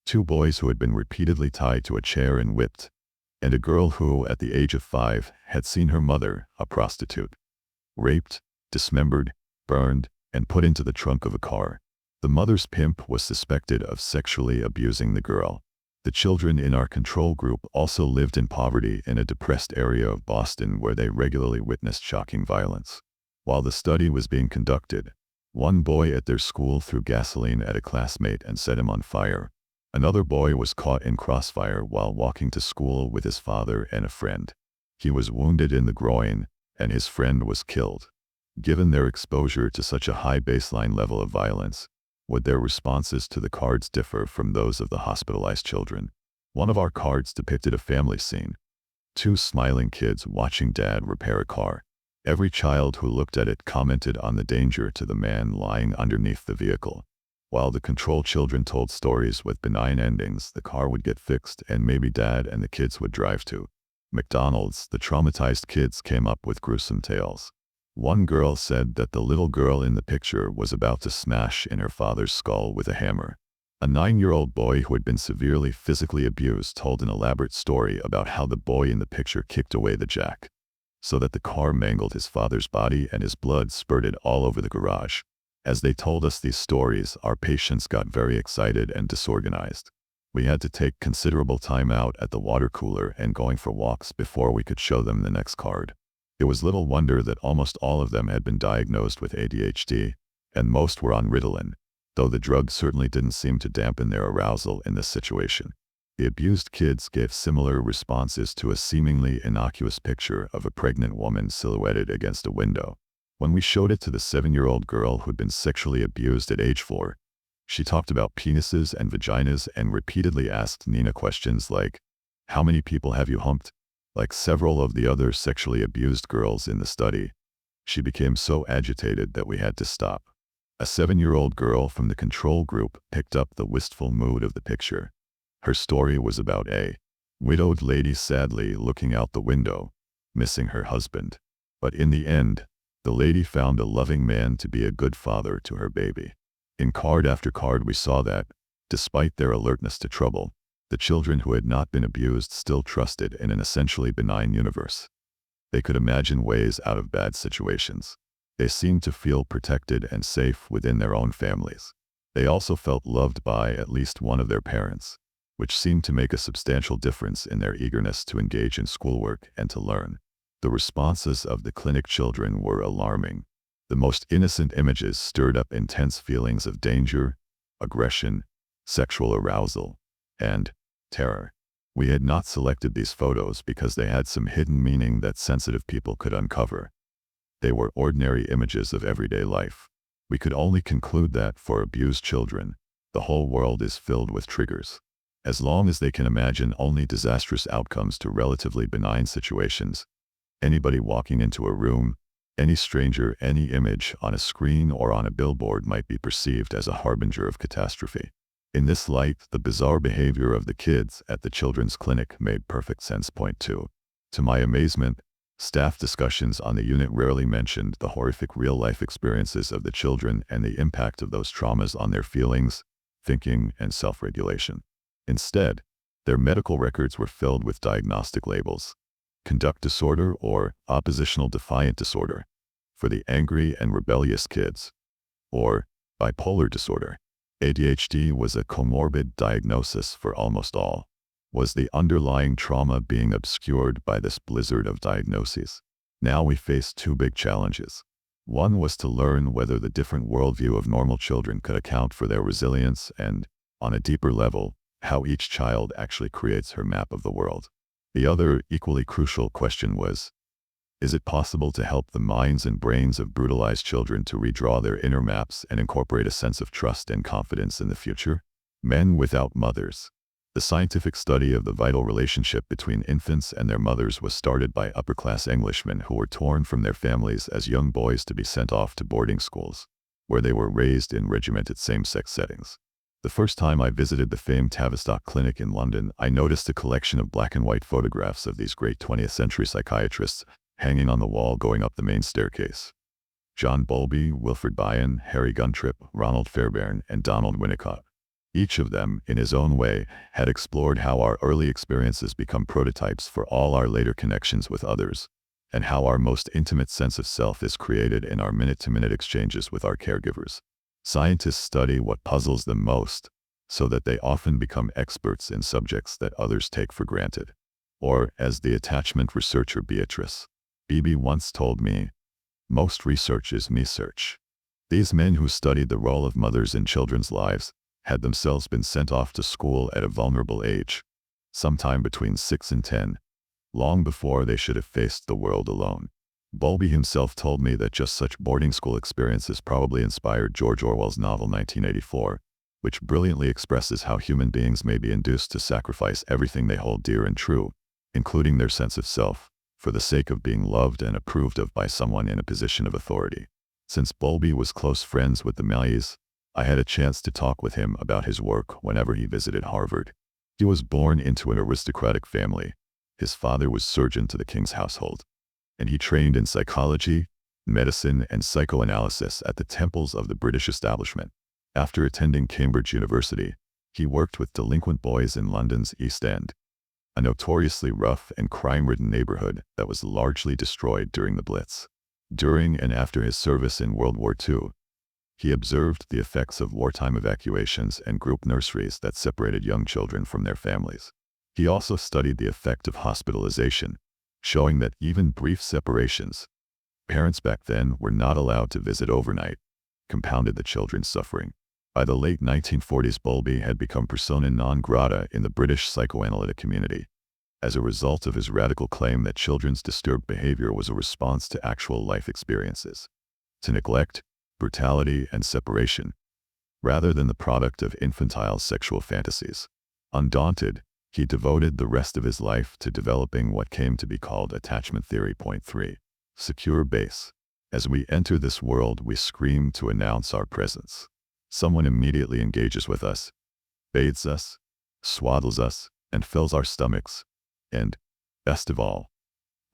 2 boys who had been repeatedly tied to a chair and whipped, and a girl who, at the age of 5, had seen her mother, a prostitute, raped, dismembered, burned, and put into the trunk of a car. The mother's pimp was suspected of sexually abusing the girl. The children in our control group also lived in poverty in a depressed area of Boston where they regularly witnessed shocking violence. While the study was being conducted, one boy at their school threw gasoline at a classmate and set him on fire. Another boy was caught in crossfire while walking to school with his father and a friend. He was wounded in the groin, and his friend was killed. Given their exposure to such a high baseline level of violence, would their responses to the cards differ from those of the hospitalized children? One of our cards depicted a family scene. 2 smiling kids watching dad repair a car. Every child who looked at it commented on the danger to the man lying underneath the vehicle. While the control children told stories with benign endings, the car would get fixed and maybe dad and the kids would drive to McDonald's. The traumatized kids came up with gruesome tales. One girl said that the little girl in the picture was about to smash in her father's skull with a hammer. A 9-year-old boy who had been severely physically abused told an elaborate story about how the boy in the picture kicked away the jack, so that the car mangled his father's body and his blood spurted all over the garage. As they told us these stories, our patients got very excited and disorganized. We had to take considerable time out at the water cooler and going for walks before we could show them the next card. It was little wonder that almost all of them had been diagnosed with ADHD, and most were on Ritalin, though the drug certainly didn't seem to dampen their arousal in this situation. The abused kids gave similar responses to a seemingly innocuous picture of a pregnant woman silhouetted against a window. When we showed it to the 7-year-old girl who'd been sexually abused at age 4, she talked about penises and vaginas and repeatedly asked Nina questions like, "How many people have you humped?" Like several of the other sexually abused girls in the study, she became so agitated that we had to stop. A 7-year-old girl from the control group picked up the wistful mood of the picture. Her story was about a widowed lady sadly looking out the window, missing her husband. But in the end, the lady found a loving man to be a good father to her baby. In card after card we saw that, despite their alertness to trouble, the children who had not been abused still trusted in an essentially benign universe. They could imagine ways out of bad situations. They seemed to feel protected and safe within their own families. They also felt loved by at least one of their parents, which seemed to make a substantial difference in their eagerness to engage in schoolwork and to learn. The responses of the clinic children were alarming. The most innocent images stirred up intense feelings of danger, aggression, sexual arousal, and terror. We had not selected these photos because they had some hidden meaning that sensitive people could uncover. They were ordinary images of everyday life. We could only conclude that, for abused children, the whole world is filled with triggers. As long as they can imagine only disastrous outcomes to relatively benign situations, anybody walking into a room, any stranger, any image on a screen or on a billboard might be perceived as a harbinger of catastrophe. In this light, the bizarre behavior of the kids at the children's clinic made perfect sense. Point 2. To my amazement, staff discussions on the unit rarely mentioned the horrific real-life experiences of the children and the impact of those traumas on their feelings, thinking, and self-regulation. Instead, their medical records were filled with diagnostic labels: conduct disorder or oppositional defiant disorder for the angry and rebellious kids, or bipolar disorder. ADHD was a comorbid diagnosis for almost all. Was the underlying trauma being obscured by this blizzard of diagnoses? Now we faced 2 big challenges. One was to learn whether the different worldview of normal children could account for their resilience and, on a deeper level, how each child actually creates her map of the world. The other, equally crucial question was, is it possible to help the minds and brains of brutalized children to redraw their inner maps and incorporate a sense of trust and confidence in the future? Men without mothers. The scientific study of the vital relationship between infants and their mothers was started by upper-class Englishmen who were torn from their families as young boys to be sent off to boarding schools, where they were raised in regimented same-sex settings. The first time I visited the famed Tavistock Clinic in London, I noticed a collection of black and white photographs of these great 20th century psychiatrists hanging on the wall going up the main staircase. John Bowlby, Wilfred Bion, Harry Guntrip, Ronald Fairbairn, and Donald Winnicott. Each of them, in his own way, had explored how our early experiences become prototypes for all our later connections with others, and how our most intimate sense of self is created in our minute-to-minute exchanges with our caregivers. Scientists study what puzzles them most, so that they often become experts in subjects that others take for granted. Or, as the attachment researcher Beatrice Beebe once told me, most research is me-search. These men who studied the role of mothers in children's lives had themselves been sent off to school at a vulnerable age, sometime between 6 and 10, long before they should have faced the world alone. Bowlby himself told me that just such boarding school experiences probably inspired George Orwell's novel 1984, which brilliantly expresses how human beings may be induced to sacrifice everything they hold dear and true, including their sense of self, for the sake of being loved and approved of by someone in a position of authority. Since Bowlby was close friends with the Mays, I had a chance to talk with him about his work whenever he visited Harvard. He was born into an aristocratic family. His father was surgeon to the king's household, and he trained in psychology, medicine, and psychoanalysis at the temples of the British establishment. After attending Cambridge University, he worked with delinquent boys in London's East End, a notoriously rough and crime-ridden neighborhood that was largely destroyed during the Blitz. During and after his service in World War II, he observed the effects of wartime evacuations and group nurseries that separated young children from their families. He also studied the effect of hospitalization, showing that even brief separations, parents back then were not allowed to visit overnight, compounded the children's suffering. By the late 1940s, Bowlby had become persona non grata in the British psychoanalytic community, as a result of his radical claim that children's disturbed behavior was a response to actual life experiences, to neglect, brutality, and separation, rather than the product of infantile sexual fantasies. Undaunted, he devoted the rest of his life to developing what came to be called attachment theory. Point 3. Secure base. As we enter this world, we scream to announce our presence. Someone immediately engages with us, bathes us, swaddles us, and fills our stomachs. And, best of all,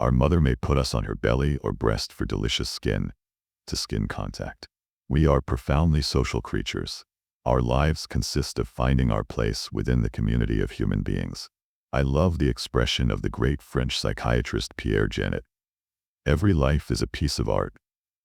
our mother may put us on her belly or breast for delicious skin-to-skin contact. We are profoundly social creatures. Our lives consist of finding our place within the community of human beings. I love the expression of the great French psychiatrist Pierre Janet. Every life is a piece of art,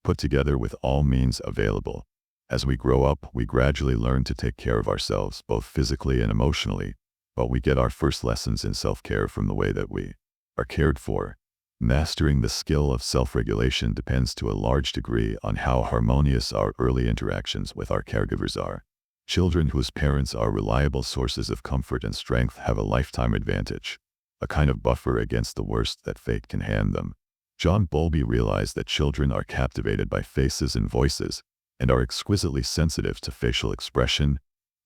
put together with all means available. As we grow up, we gradually learn to take care of ourselves, both physically and emotionally, but we get our first lessons in self-care from the way that we are cared for. Mastering the skill of self-regulation depends to a large degree on how harmonious our early interactions with our caregivers are. Children whose parents are reliable sources of comfort and strength have a lifetime advantage, a kind of buffer against the worst that fate can hand them. John Bowlby realized that children are captivated by faces and voices, and are exquisitely sensitive to facial expression,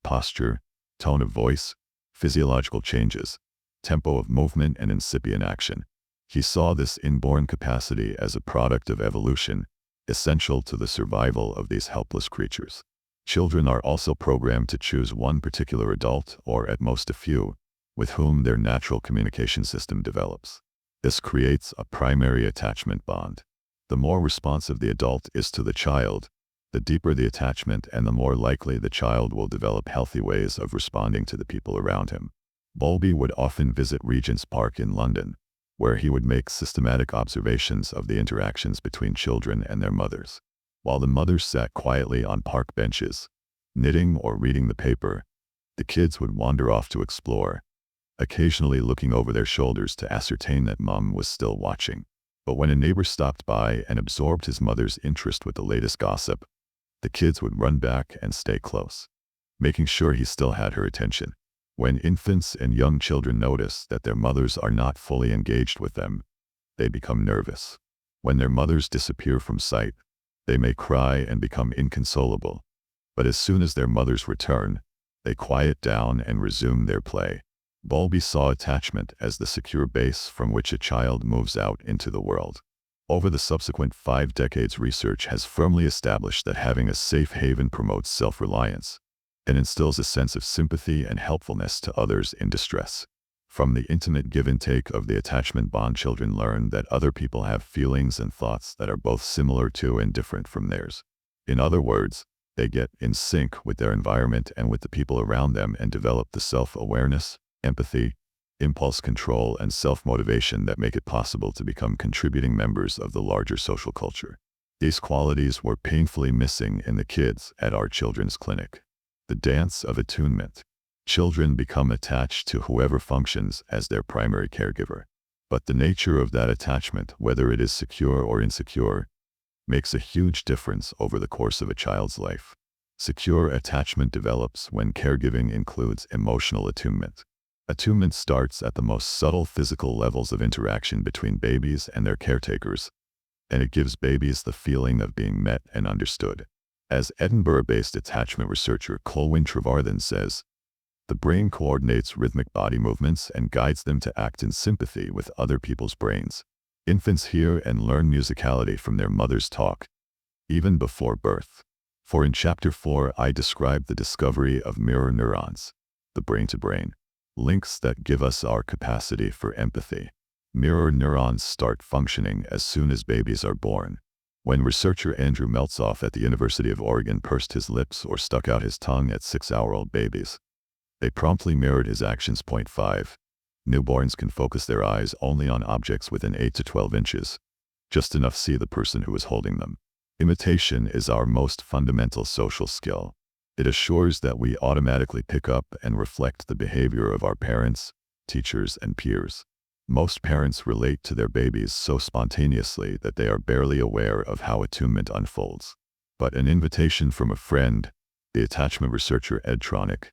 posture, tone of voice, physiological changes, tempo of movement, and incipient action. He saw this inborn capacity as a product of evolution, essential to the survival of these helpless creatures. Children are also programmed to choose one particular adult, or at most a few, with whom their natural communication system develops. This creates a primary attachment bond. The more responsive the adult is to the child, the deeper the attachment and the more likely the child will develop healthy ways of responding to the people around him. Bowlby would often visit Regent's Park in London, where he would make systematic observations of the interactions between children and their mothers. While the mothers sat quietly on park benches, knitting or reading the paper, the kids would wander off to explore, occasionally looking over their shoulders to ascertain that Mum was still watching. But when a neighbor stopped by and absorbed his mother's interest with the latest gossip, the kids would run back and stay close, making sure he still had her attention. When infants and young children notice that their mothers are not fully engaged with them, they become nervous. When their mothers disappear from sight, they may cry and become inconsolable. But as soon as their mothers return, they quiet down and resume their play. Bowlby saw attachment as the secure base from which a child moves out into the world. Over the subsequent 5 decades, research has firmly established that having a safe haven promotes self-reliance and instills a sense of sympathy and helpfulness to others in distress. From the intimate give and take of the attachment bond, children learn that other people have feelings and thoughts that are both similar to and different from theirs. In other words, they get in sync with their environment and with the people around them and develop the self-awareness, empathy, impulse control, and self-motivation that make it possible to become contributing members of the larger social culture. These qualities were painfully missing in the kids at our children's clinic. The dance of attunement. Children become attached to whoever functions as their primary caregiver. But the nature of that attachment, whether it is secure or insecure, makes a huge difference over the course of a child's life. Secure attachment develops when caregiving includes emotional attunement. Attunement starts at the most subtle physical levels of interaction between babies and their caretakers, and it gives babies the feeling of being met and understood. As Edinburgh-based attachment researcher Colwyn Trevarthen says, the brain coordinates rhythmic body movements and guides them to act in sympathy with other people's brains. Infants hear and learn musicality from their mother's talk, even before birth. For in Chapter 4, I describe the discovery of mirror neurons, the brain-to-brain links that give us our capacity for empathy. Mirror neurons start functioning as soon as babies are born. When researcher Andrew Meltzoff at the University of Oregon pursed his lips or stuck out his tongue at 6-hour-old babies, they promptly mirrored his actions. Point 5. Newborns can focus their eyes only on objects within 8 to 12 inches, just enough to see the person who is holding them. Imitation is our most fundamental social skill. It assures that we automatically pick up and reflect the behavior of our parents, teachers, and peers. Most parents relate to their babies so spontaneously that they are barely aware of how attunement unfolds. But an invitation from a friend, the attachment researcher Ed Tronick,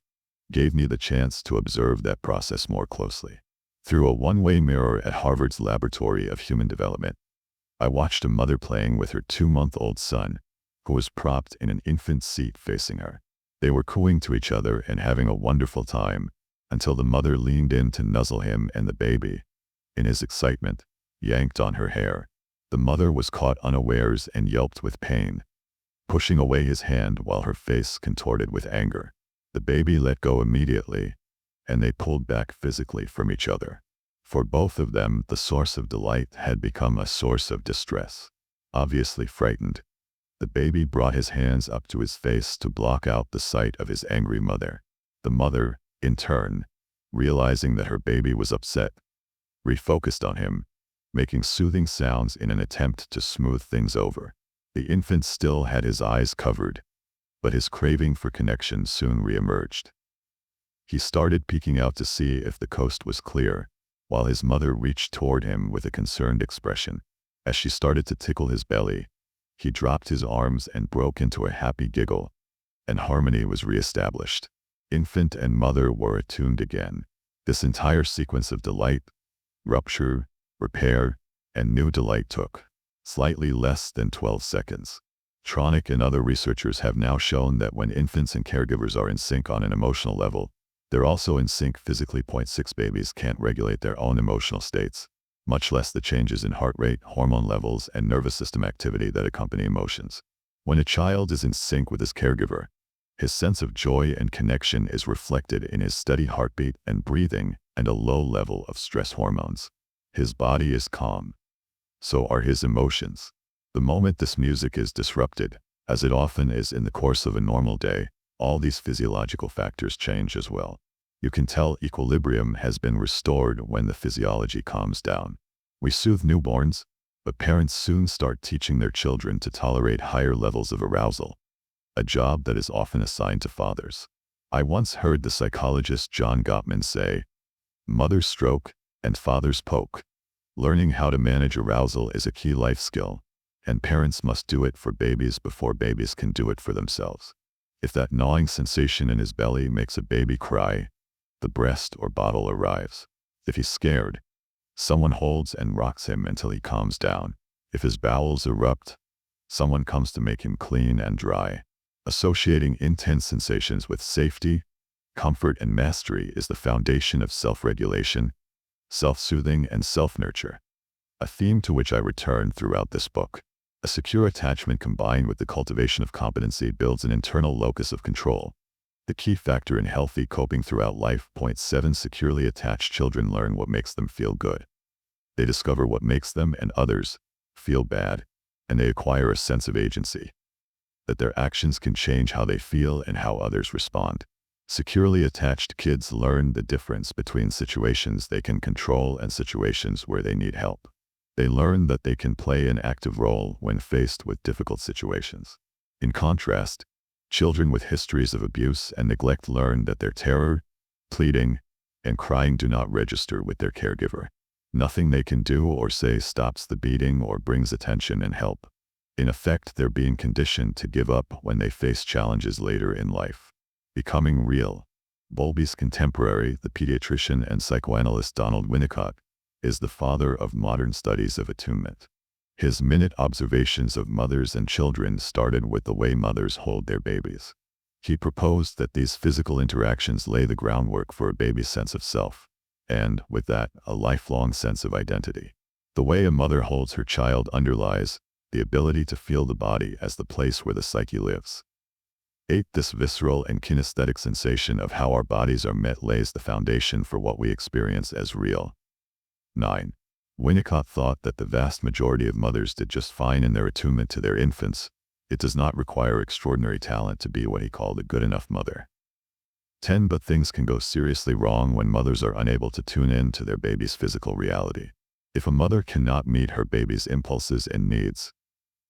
gave me the chance to observe that process more closely. Through a one-way mirror at Harvard's Laboratory of Human Development, I watched a mother playing with her 2-month-old son, who was propped in an infant seat facing her. They were cooing to each other and having a wonderful time, until the mother leaned in to nuzzle him, and the baby, in his excitement, yanked on her hair. The mother was caught unawares and yelped with pain, pushing away his hand while her face contorted with anger. The baby let go immediately, and they pulled back physically from each other. For both of them, the source of delight had become a source of distress. Obviously frightened, the baby brought his hands up to his face to block out the sight of his angry mother. The mother, in turn, realizing that her baby was upset, refocused on him, making soothing sounds in an attempt to smooth things over. The infant still had his eyes covered, but his craving for connection soon reemerged. He started peeking out to see if the coast was clear, while his mother reached toward him with a concerned expression. As she started to tickle his belly, he dropped his arms and broke into a happy giggle, and harmony was reestablished. Infant and mother were attuned again. This entire sequence of delight, rupture, repair, and new delight took slightly less than 12 seconds. Tronick and other researchers have now shown that when infants and caregivers are in sync on an emotional level, they're also in sync physically. Point 6. Babies can't regulate their own emotional states, much less the changes in heart rate, hormone levels, and nervous system activity that accompany emotions. When a child is in sync with his caregiver, his sense of joy and connection is reflected in his steady heartbeat and breathing and a low level of stress hormones. His body is calm. So are his emotions. The moment this music is disrupted, as it often is in the course of a normal day, all these physiological factors change as well. You can tell equilibrium has been restored when the physiology calms down. We soothe newborns, but parents soon start teaching their children to tolerate higher levels of arousal, a job that is often assigned to fathers. I once heard the psychologist John Gottman say, "Mothers stroke and fathers poke." Learning how to manage arousal is a key life skill, and parents must do it for babies before babies can do it for themselves. If that gnawing sensation in his belly makes a baby cry, the breast or bottle arrives. If he's scared, someone holds and rocks him until he calms down. If his bowels erupt, someone comes to make him clean and dry. Associating intense sensations with safety, Comfort and mastery is the foundation of self-regulation, self-soothing, and self-nurture, a theme to which I return throughout this book. A secure attachment combined with the cultivation of competency builds an internal locus of control, the key factor in healthy coping throughout life. Point 7. Securely attached children learn what makes them feel good. They discover what makes them and others feel bad, and they acquire a sense of agency, that their actions can change how they feel and how others respond. Securely attached kids learn the difference between situations they can control and situations where they need help. They learn that they can play an active role when faced with difficult situations. In contrast, children with histories of abuse and neglect learn that their terror, pleading, and crying do not register with their caregiver. Nothing they can do or say stops the beating or brings attention and help. In effect, they're being conditioned to give up when they face challenges later in life. Becoming real. Bowlby's contemporary, the pediatrician and psychoanalyst Donald Winnicott, is the father of modern studies of attunement. His minute observations of mothers and children started with the way mothers hold their babies. He proposed that these physical interactions lay the groundwork for a baby's sense of self, and, with that, a lifelong sense of identity. The way a mother holds her child underlies the ability to feel the body as the place where the psyche lives. 8. This visceral and kinesthetic sensation of how our bodies are met lays the foundation for what we experience as real. 9. Winnicott thought that the vast majority of mothers did just fine in their attunement to their infants. It does not require extraordinary talent to be what he called a good enough mother. 10. But things can go seriously wrong when mothers are unable to tune in to their baby's physical reality. If a mother cannot meet her baby's impulses and needs,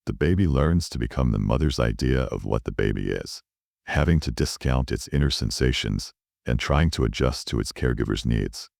the baby learns to become the mother's idea of what the baby is, having to discount its inner sensations and trying to adjust to its caregiver's needs.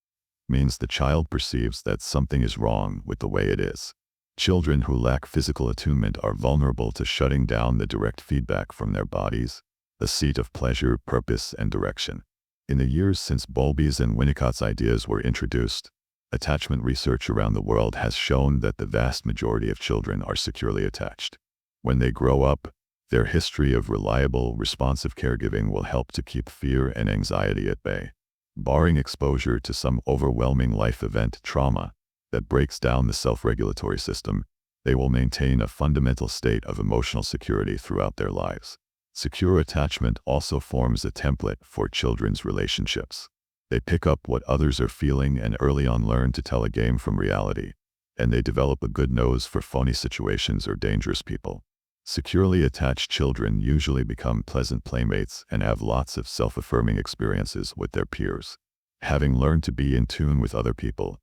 Means the child perceives that something is wrong with the way it is. Children who lack physical attunement are vulnerable to shutting down the direct feedback from their bodies, the seat of pleasure, purpose, and direction. In the years since Bowlby's and Winnicott's ideas were introduced, attachment research around the world has shown that the vast majority of children are securely attached. When they grow up, their history of reliable, responsive caregiving will help to keep fear and anxiety at bay. Barring exposure to some overwhelming life event, trauma, that breaks down the self-regulatory system, they will maintain a fundamental state of emotional security throughout their lives. Secure attachment also forms a template for children's relationships. They pick up what others are feeling and early on learn to tell a game from reality, and they develop a good nose for phony situations or dangerous people. Securely attached children usually become pleasant playmates and have lots of self-affirming experiences with their peers. Having learned to be in tune with other people,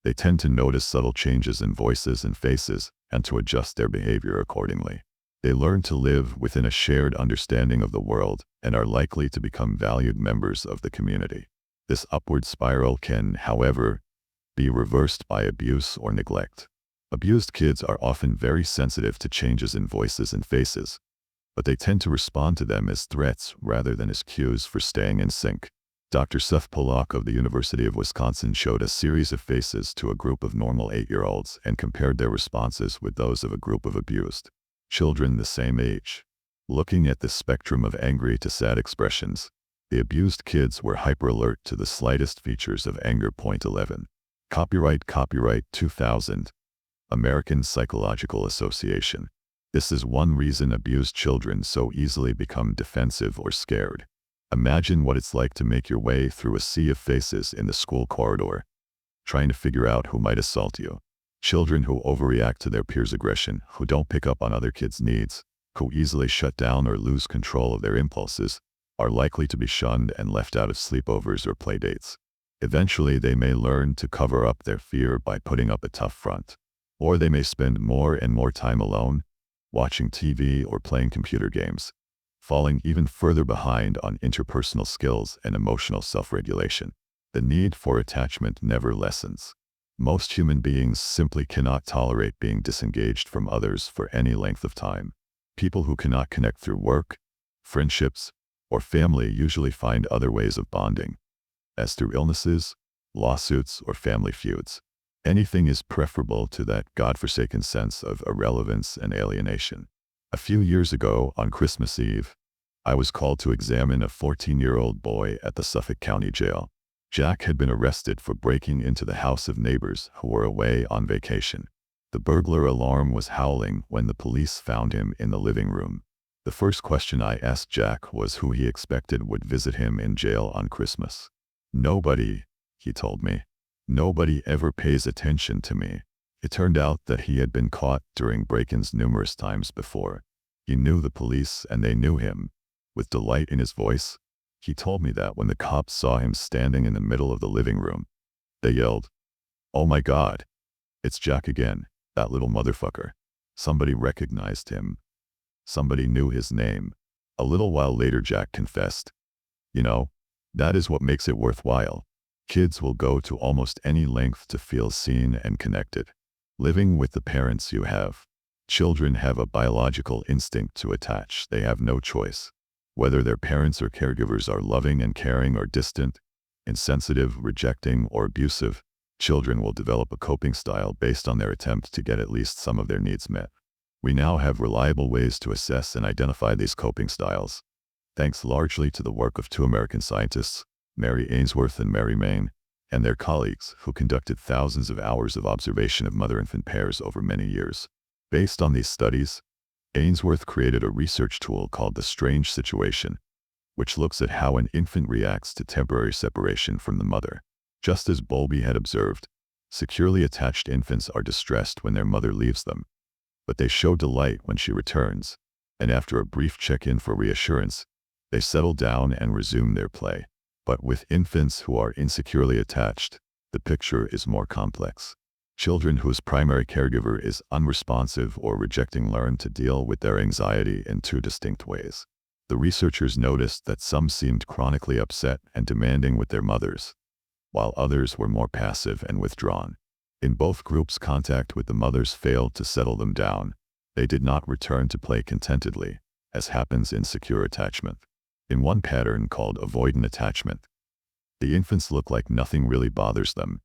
they tend to notice subtle changes in voices and faces and to adjust their behavior accordingly. They learn to live within a shared understanding of the world and are likely to become valued members of the community. This upward spiral can, however, be reversed by abuse or neglect. Abused kids are often very sensitive to changes in voices and faces, but they tend to respond to them as threats rather than as cues for staying in sync. Dr. Seth Pollock of the University of Wisconsin showed a series of faces to a group of normal 8-year-olds and compared their responses with those of a group of abused children the same age. Looking at the spectrum of angry to sad expressions, the abused kids were hyper-alert to the slightest features of anger. 11. Copyright 2000. American Psychological Association. This is one reason abused children so easily become defensive or scared. Imagine what it's like to make your way through a sea of faces in the school corridor, trying to figure out who might assault you. Children who overreact to their peers' aggression, who don't pick up on other kids' needs, who easily shut down or lose control of their impulses, are likely to be shunned and left out of sleepovers or playdates. Eventually, they may learn to cover up their fear by putting up a tough front. Or they may spend more and more time alone, watching TV or playing computer games, falling even further behind on interpersonal skills and emotional self-regulation. The need for attachment never lessens. Most human beings simply cannot tolerate being disengaged from others for any length of time. People who cannot connect through work, friendships, or family usually find other ways of bonding, as through illnesses, lawsuits, or family feuds. Anything is preferable to that godforsaken sense of irrelevance and alienation. A few years ago, on Christmas Eve, I was called to examine a 14-year-old boy at the Suffolk County Jail. Jack had been arrested for breaking into the house of neighbors who were away on vacation. The burglar alarm was howling when the police found him in the living room. The first question I asked Jack was who he expected would visit him in jail on Christmas. "Nobody," he told me. "Nobody ever pays attention to me." It turned out that he had been caught during break-ins numerous times before. He knew the police and they knew him. With delight in his voice, he told me that when the cops saw him standing in the middle of the living room, they yelled, "Oh my God, it's Jack again, that little motherfucker." Somebody recognized him. Somebody knew his name. A little while later, Jack confessed, "You know, that is what makes it worthwhile. Kids will go to almost any length to feel seen and connected. Living with the parents you have. Children have a biological instinct to attach. They have no choice. Whether their parents or caregivers are loving and caring or distant, insensitive, rejecting, or abusive, children will develop a coping style based on their attempt to get at least some of their needs met. We now have reliable ways to assess and identify these coping styles, thanks largely to the work of two American scientists, Mary Ainsworth and Mary Main, and their colleagues who conducted thousands of hours of observation of mother-infant pairs over many years. Based on these studies, Ainsworth created a research tool called the strange situation, which looks at how an infant reacts to temporary separation from the mother. Just as Bowlby had observed, securely attached infants are distressed when their mother leaves them, but they show delight when she returns, and after a brief check-in for reassurance, they settle down and resume their play. But with infants who are insecurely attached, the picture is more complex. Children whose primary caregiver is unresponsive or rejecting learn to deal with their anxiety in two distinct ways. The researchers noticed that some seemed chronically upset and demanding with their mothers, while others were more passive and withdrawn. In both groups, contact with the mothers failed to settle them down. They did not return to play contentedly, as happens in secure attachment. In one pattern called avoidant attachment, the infants look like nothing really bothers them.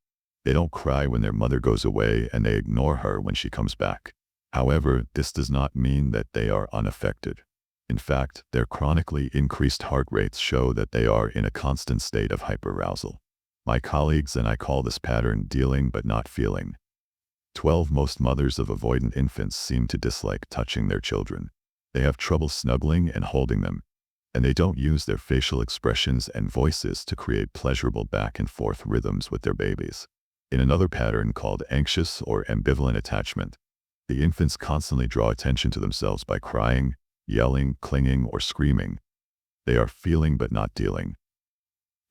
They don't cry when their mother goes away and they ignore her when she comes back. However, this does not mean that they are unaffected. In fact, their chronically increased heart rates show that they are in a constant state of hyperarousal. My colleagues and I call this pattern dealing but not feeling. 12 Most mothers of avoidant infants seem to dislike touching their children. They have trouble snuggling and holding them, and they don't use their facial expressions and voices to create pleasurable back and forth rhythms with their babies. In another pattern called anxious or ambivalent attachment, the infants constantly draw attention to themselves by crying, yelling, clinging, or screaming. They are feeling but not dealing.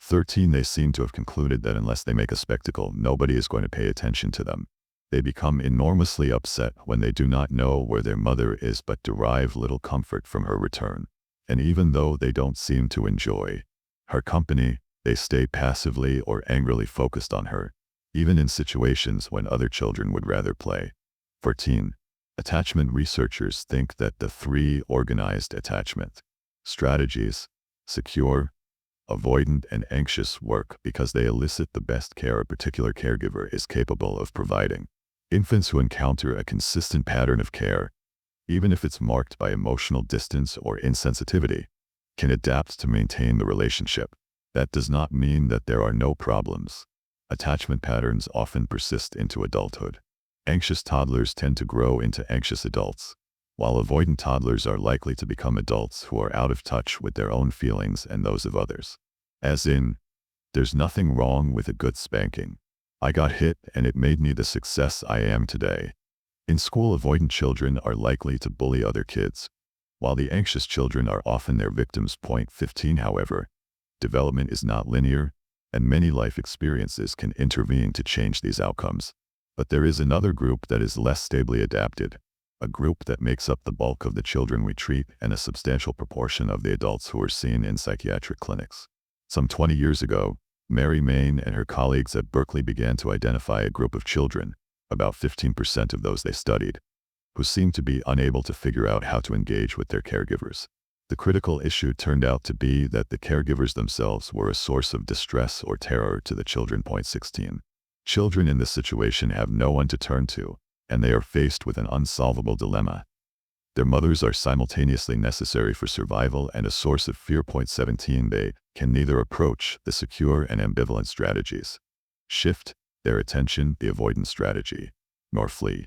13 They seem to have concluded that unless they make a spectacle, nobody is going to pay attention to them. They become enormously upset when they do not know where their mother is but derive little comfort from her return. And even though they don't seem to enjoy her company, they stay passively or angrily focused on her, even in situations when other children would rather play. 14 Attachment researchers think that the three organized attachment strategies, secure, avoidant, and anxious, work because they elicit the best care a particular caregiver is capable of providing. Infants who encounter a consistent pattern of care, even if it's marked by emotional distance or insensitivity, can adapt to maintain the relationship. That does not mean that there are no problems. Attachment patterns often persist into adulthood. Anxious toddlers tend to grow into anxious adults, while avoidant toddlers are likely to become adults who are out of touch with their own feelings and those of others. As in, there's nothing wrong with a good spanking. I got hit and it made me the success I am today. In school, avoidant children are likely to bully other kids, while the anxious children are often their victims. 15 However, development is not linear, and many life experiences can intervene to change these outcomes. But there is another group that is less stably adapted, a group that makes up the bulk of the children we treat and a substantial proportion of the adults who are seen in psychiatric clinics. Some 20 years ago, Mary Main and her colleagues at Berkeley began to identify a group of children, about 15% of those they studied, who seemed to be unable to figure out how to engage with their caregivers. The critical issue turned out to be that the caregivers themselves were a source of distress or terror to the children. 16 Children in this situation have no one to turn to, and they are faced with an unsolvable dilemma. Their mothers are simultaneously necessary for survival and a source of fear. 17. They can neither approach the secure and ambivalent strategies, shift their attention, the avoidance strategy, nor flee.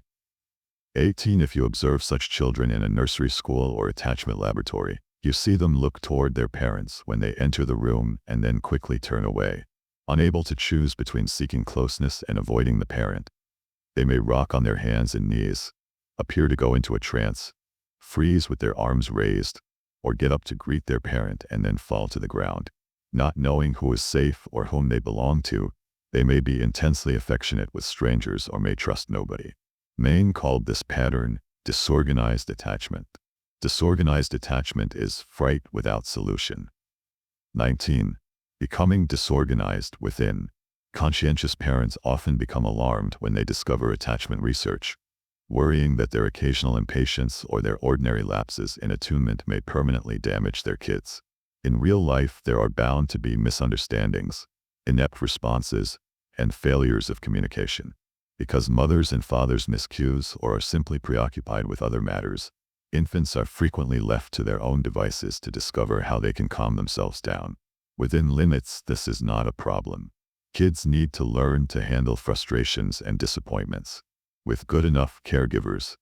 18. If you observe such children in a nursery school or attachment laboratory, you see them look toward their parents when they enter the room and then quickly turn away, unable to choose between seeking closeness and avoiding the parent. They may rock on their hands and knees, appear to go into a trance, freeze with their arms raised, or get up to greet their parent and then fall to the ground. Not knowing who is safe or whom they belong to, they may be intensely affectionate with strangers or may trust nobody. Maine called this pattern disorganized attachment. Disorganized attachment is fright without solution. 19. Becoming disorganized within. Conscientious parents often become alarmed when they discover attachment research, worrying that their occasional impatience or their ordinary lapses in attunement may permanently damage their kids. In real life, there are bound to be misunderstandings, inept responses, and failures of communication. Because mothers and fathers miss cues or are simply preoccupied with other matters, infants are frequently left to their own devices to discover how they can calm themselves down. Within limits, this is not a problem. Kids need to learn to handle frustrations and disappointments. With good enough caregivers,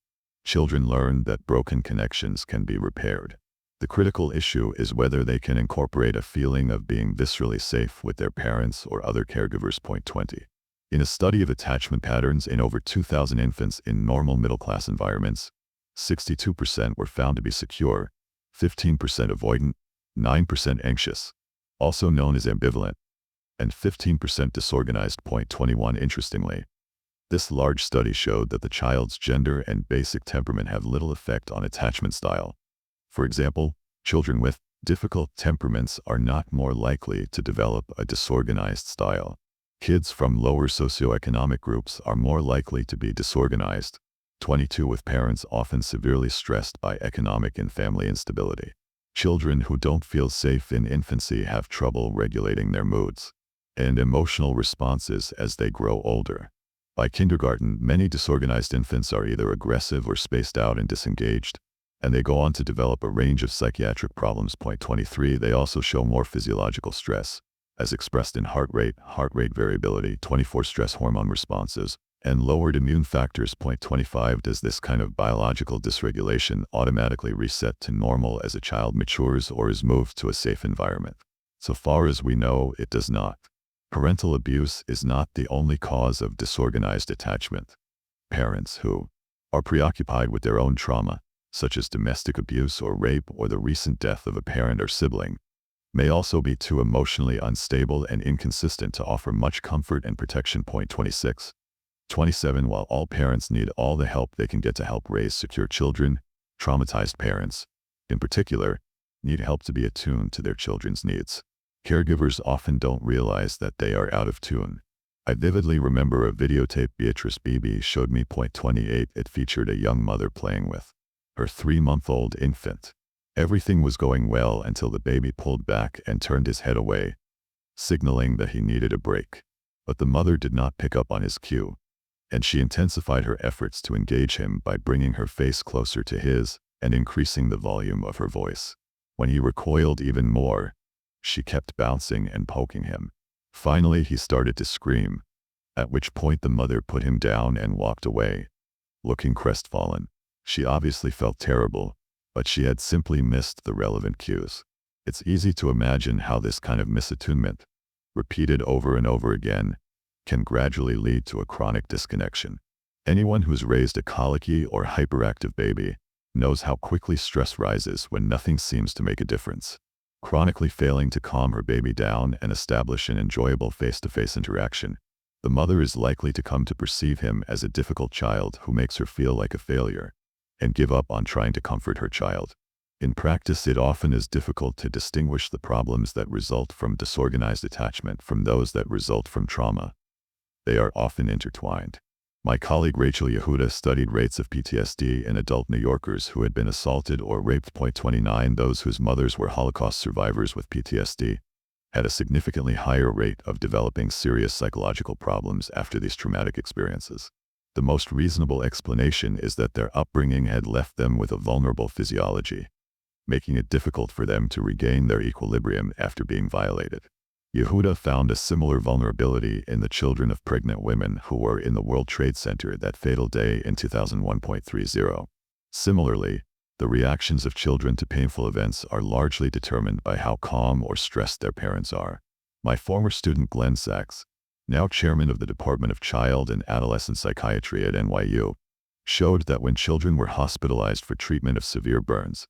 children learn that broken connections can be repaired. The critical issue is whether they can incorporate a feeling of being viscerally safe with their parents or other caregivers. 20. In a study of attachment patterns in over 2,000 infants in normal middle-class environments, 62% were found to be secure, 15% avoidant, 9% anxious, also known as ambivalent, and 15% disorganized. 21. Interestingly, this large study showed that the child's gender and basic temperament have little effect on attachment style. For example, children with difficult temperaments are not more likely to develop a disorganized style. Kids from lower socioeconomic groups are more likely to be disorganized. 22. With parents often severely stressed by economic and family instability. Children who don't feel safe in infancy have trouble regulating their moods and emotional responses as they grow older. By kindergarten, many disorganized infants are either aggressive or spaced out and disengaged, and they go on to develop a range of psychiatric problems. 23. They also show more physiological stress, as expressed in heart rate variability, 24 stress hormone responses, and lowered immune factors. 25. Does this kind of biological dysregulation automatically reset to normal as a child matures or is moved to a safe environment? So far as we know, it does not. Parental abuse is not the only cause of disorganized attachment. Parents who are preoccupied with their own trauma, such as domestic abuse or rape or the recent death of a parent or sibling, may also be too emotionally unstable and inconsistent to offer much comfort and protection. 26. 27. While all parents need all the help they can get to help raise secure children, traumatized parents, in particular, need help to be attuned to their children's needs. Caregivers often don't realize that they are out of tune. I vividly remember a videotape Beatrice Beebe showed me. 28. It featured a young mother playing with her 3-month-old infant. Everything was going well until the baby pulled back and turned his head away, signaling that he needed a break. But the mother did not pick up on his cue, and she intensified her efforts to engage him by bringing her face closer to his and increasing the volume of her voice. When he recoiled even more, she kept bouncing and poking him. Finally, he started to scream, at which point the mother put him down and walked away, looking crestfallen. She obviously felt terrible, but she had simply missed the relevant cues. It's easy to imagine how this kind of misattunement, repeated over and over again, can gradually lead to a chronic disconnection. Anyone who's raised a colicky or hyperactive baby knows how quickly stress rises when nothing seems to make a difference. Chronically failing to calm her baby down and establish an enjoyable face-to-face interaction, the mother is likely to come to perceive him as a difficult child who makes her feel like a failure, and give up on trying to comfort her child. In practice, it often is difficult to distinguish the problems that result from disorganized attachment from those that result from trauma. They are often intertwined. My colleague Rachel Yehuda studied rates of PTSD in adult New Yorkers who had been assaulted or raped. 29. Those whose mothers were Holocaust survivors with PTSD had a significantly higher rate of developing serious psychological problems after these traumatic experiences. The most reasonable explanation is that their upbringing had left them with a vulnerable physiology, making it difficult for them to regain their equilibrium after being violated. Yehuda found a similar vulnerability in the children of pregnant women who were in the World Trade Center that fatal day in 2001.30. Similarly, the reactions of children to painful events are largely determined by how calm or stressed their parents are. My former student Glenn Sachs, now chairman of the Department of Child and Adolescent Psychiatry at NYU, showed that when children were hospitalized for treatment of severe burns,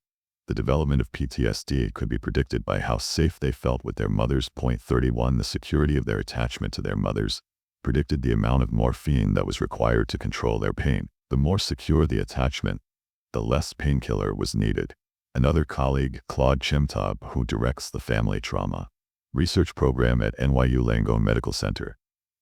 the development of PTSD could be predicted by how safe they felt with their mothers. 31 The security of their attachment to their mothers predicted the amount of morphine that was required to control their pain. The more secure the attachment, the less painkiller was needed. Another colleague, Claude Chemtab, who directs the Family Trauma Research Program at NYU Langone Medical Center,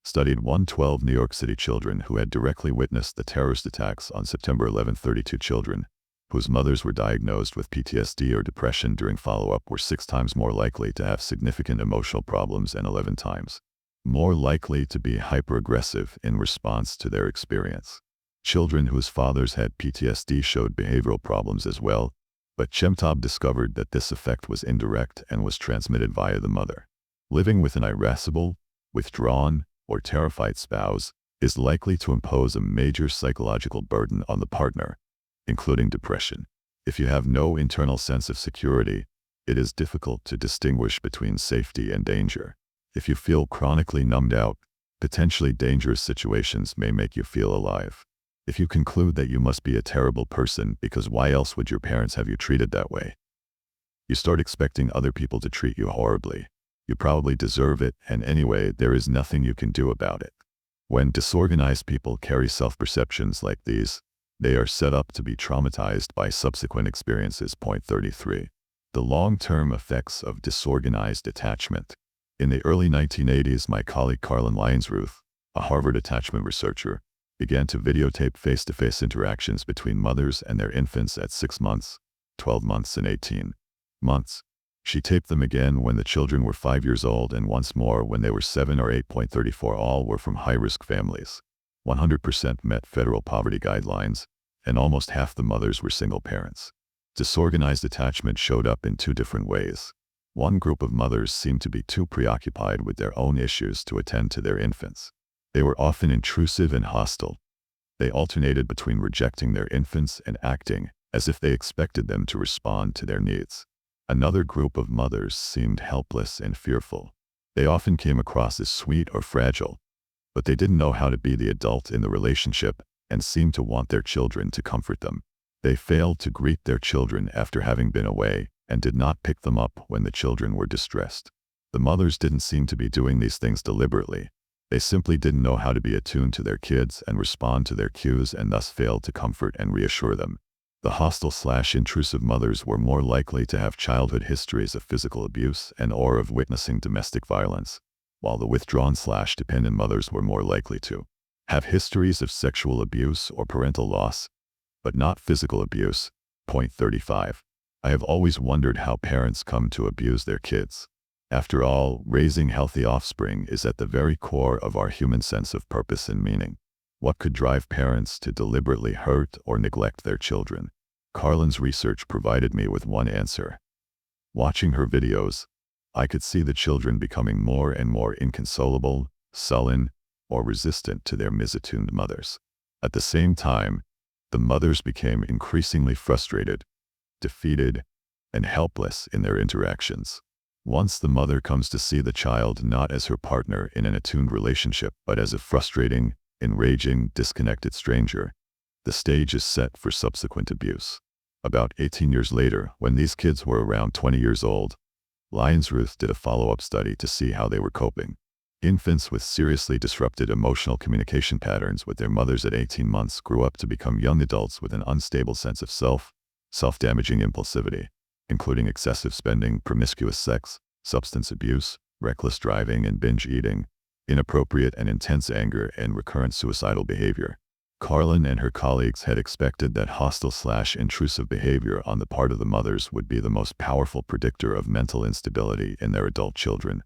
studied 112 New York City children who had directly witnessed the terrorist attacks on September 11. 32 children whose mothers were diagnosed with PTSD or depression during follow-up were 6 times more likely to have significant emotional problems and 11 times more likely to be hyperaggressive in response to their experience. Children whose fathers had PTSD showed behavioral problems as well, but Chemtab discovered that this effect was indirect and was transmitted via the mother. Living with an irascible, withdrawn, or terrified spouse is likely to impose a major psychological burden on the partner, including depression. If you have no internal sense of security, it is difficult to distinguish between safety and danger. If you feel chronically numbed out, potentially dangerous situations may make you feel alive. If you conclude that you must be a terrible person because why else would your parents have you treated that way? You start expecting other people to treat you horribly. You probably deserve it, and anyway, there is nothing you can do about it. When disorganized people carry self-perceptions like these, they are set up to be traumatized by subsequent experiences. 33. The long-term effects of disorganized attachment. In the early 1980s, my colleague Carlin Lyons-Ruth, a Harvard attachment researcher, began to videotape face-to-face interactions between mothers and their infants at 6 months, 12 months, and 18 months. She taped them again when the children were 5 years old and once more when they were 7 or 8.34. All were from high-risk families. 100% met federal poverty guidelines, and almost half the mothers were single parents. Disorganized attachment showed up in 2 different ways. One group of mothers seemed to be too preoccupied with their own issues to attend to their infants. They were often intrusive and hostile. They alternated between rejecting their infants and acting as if they expected them to respond to their needs. Another group of mothers seemed helpless and fearful. They often came across as sweet or fragile, but they didn't know how to be the adult in the relationship and seemed to want their children to comfort them. They failed to greet their children after having been away and did not pick them up when the children were distressed. The mothers didn't seem to be doing these things deliberately. They simply didn't know how to be attuned to their kids and respond to their cues and thus failed to comfort and reassure them. The hostile/intrusive mothers were more likely to have childhood histories of physical abuse and or of witnessing domestic violence, while the withdrawn/dependent mothers were more likely to have histories of sexual abuse or parental loss, but not physical abuse. 35. I have always wondered how parents come to abuse their kids. After all, raising healthy offspring is at the very core of our human sense of purpose and meaning. What could drive parents to deliberately hurt or neglect their children? Carlin's research provided me with one answer. Watching her videos, I could see the children becoming more and more inconsolable, sullen, or resistant to their misattuned mothers. At the same time, the mothers became increasingly frustrated, defeated, and helpless in their interactions. Once the mother comes to see the child not as her partner in an attuned relationship, but as a frustrating, enraging, disconnected stranger, the stage is set for subsequent abuse. About 18 years later, when these kids were around 20 years old, Lyons-Ruth did a follow-up study to see how they were coping. Infants with seriously disrupted emotional communication patterns with their mothers at 18 months grew up to become young adults with an unstable sense of self-damaging impulsivity, including excessive spending, promiscuous sex, substance abuse, reckless driving and binge eating, inappropriate and intense anger, and recurrent suicidal behavior. Carlin and her colleagues had expected that hostile/intrusive behavior on the part of the mothers would be the most powerful predictor of mental instability in their adult children,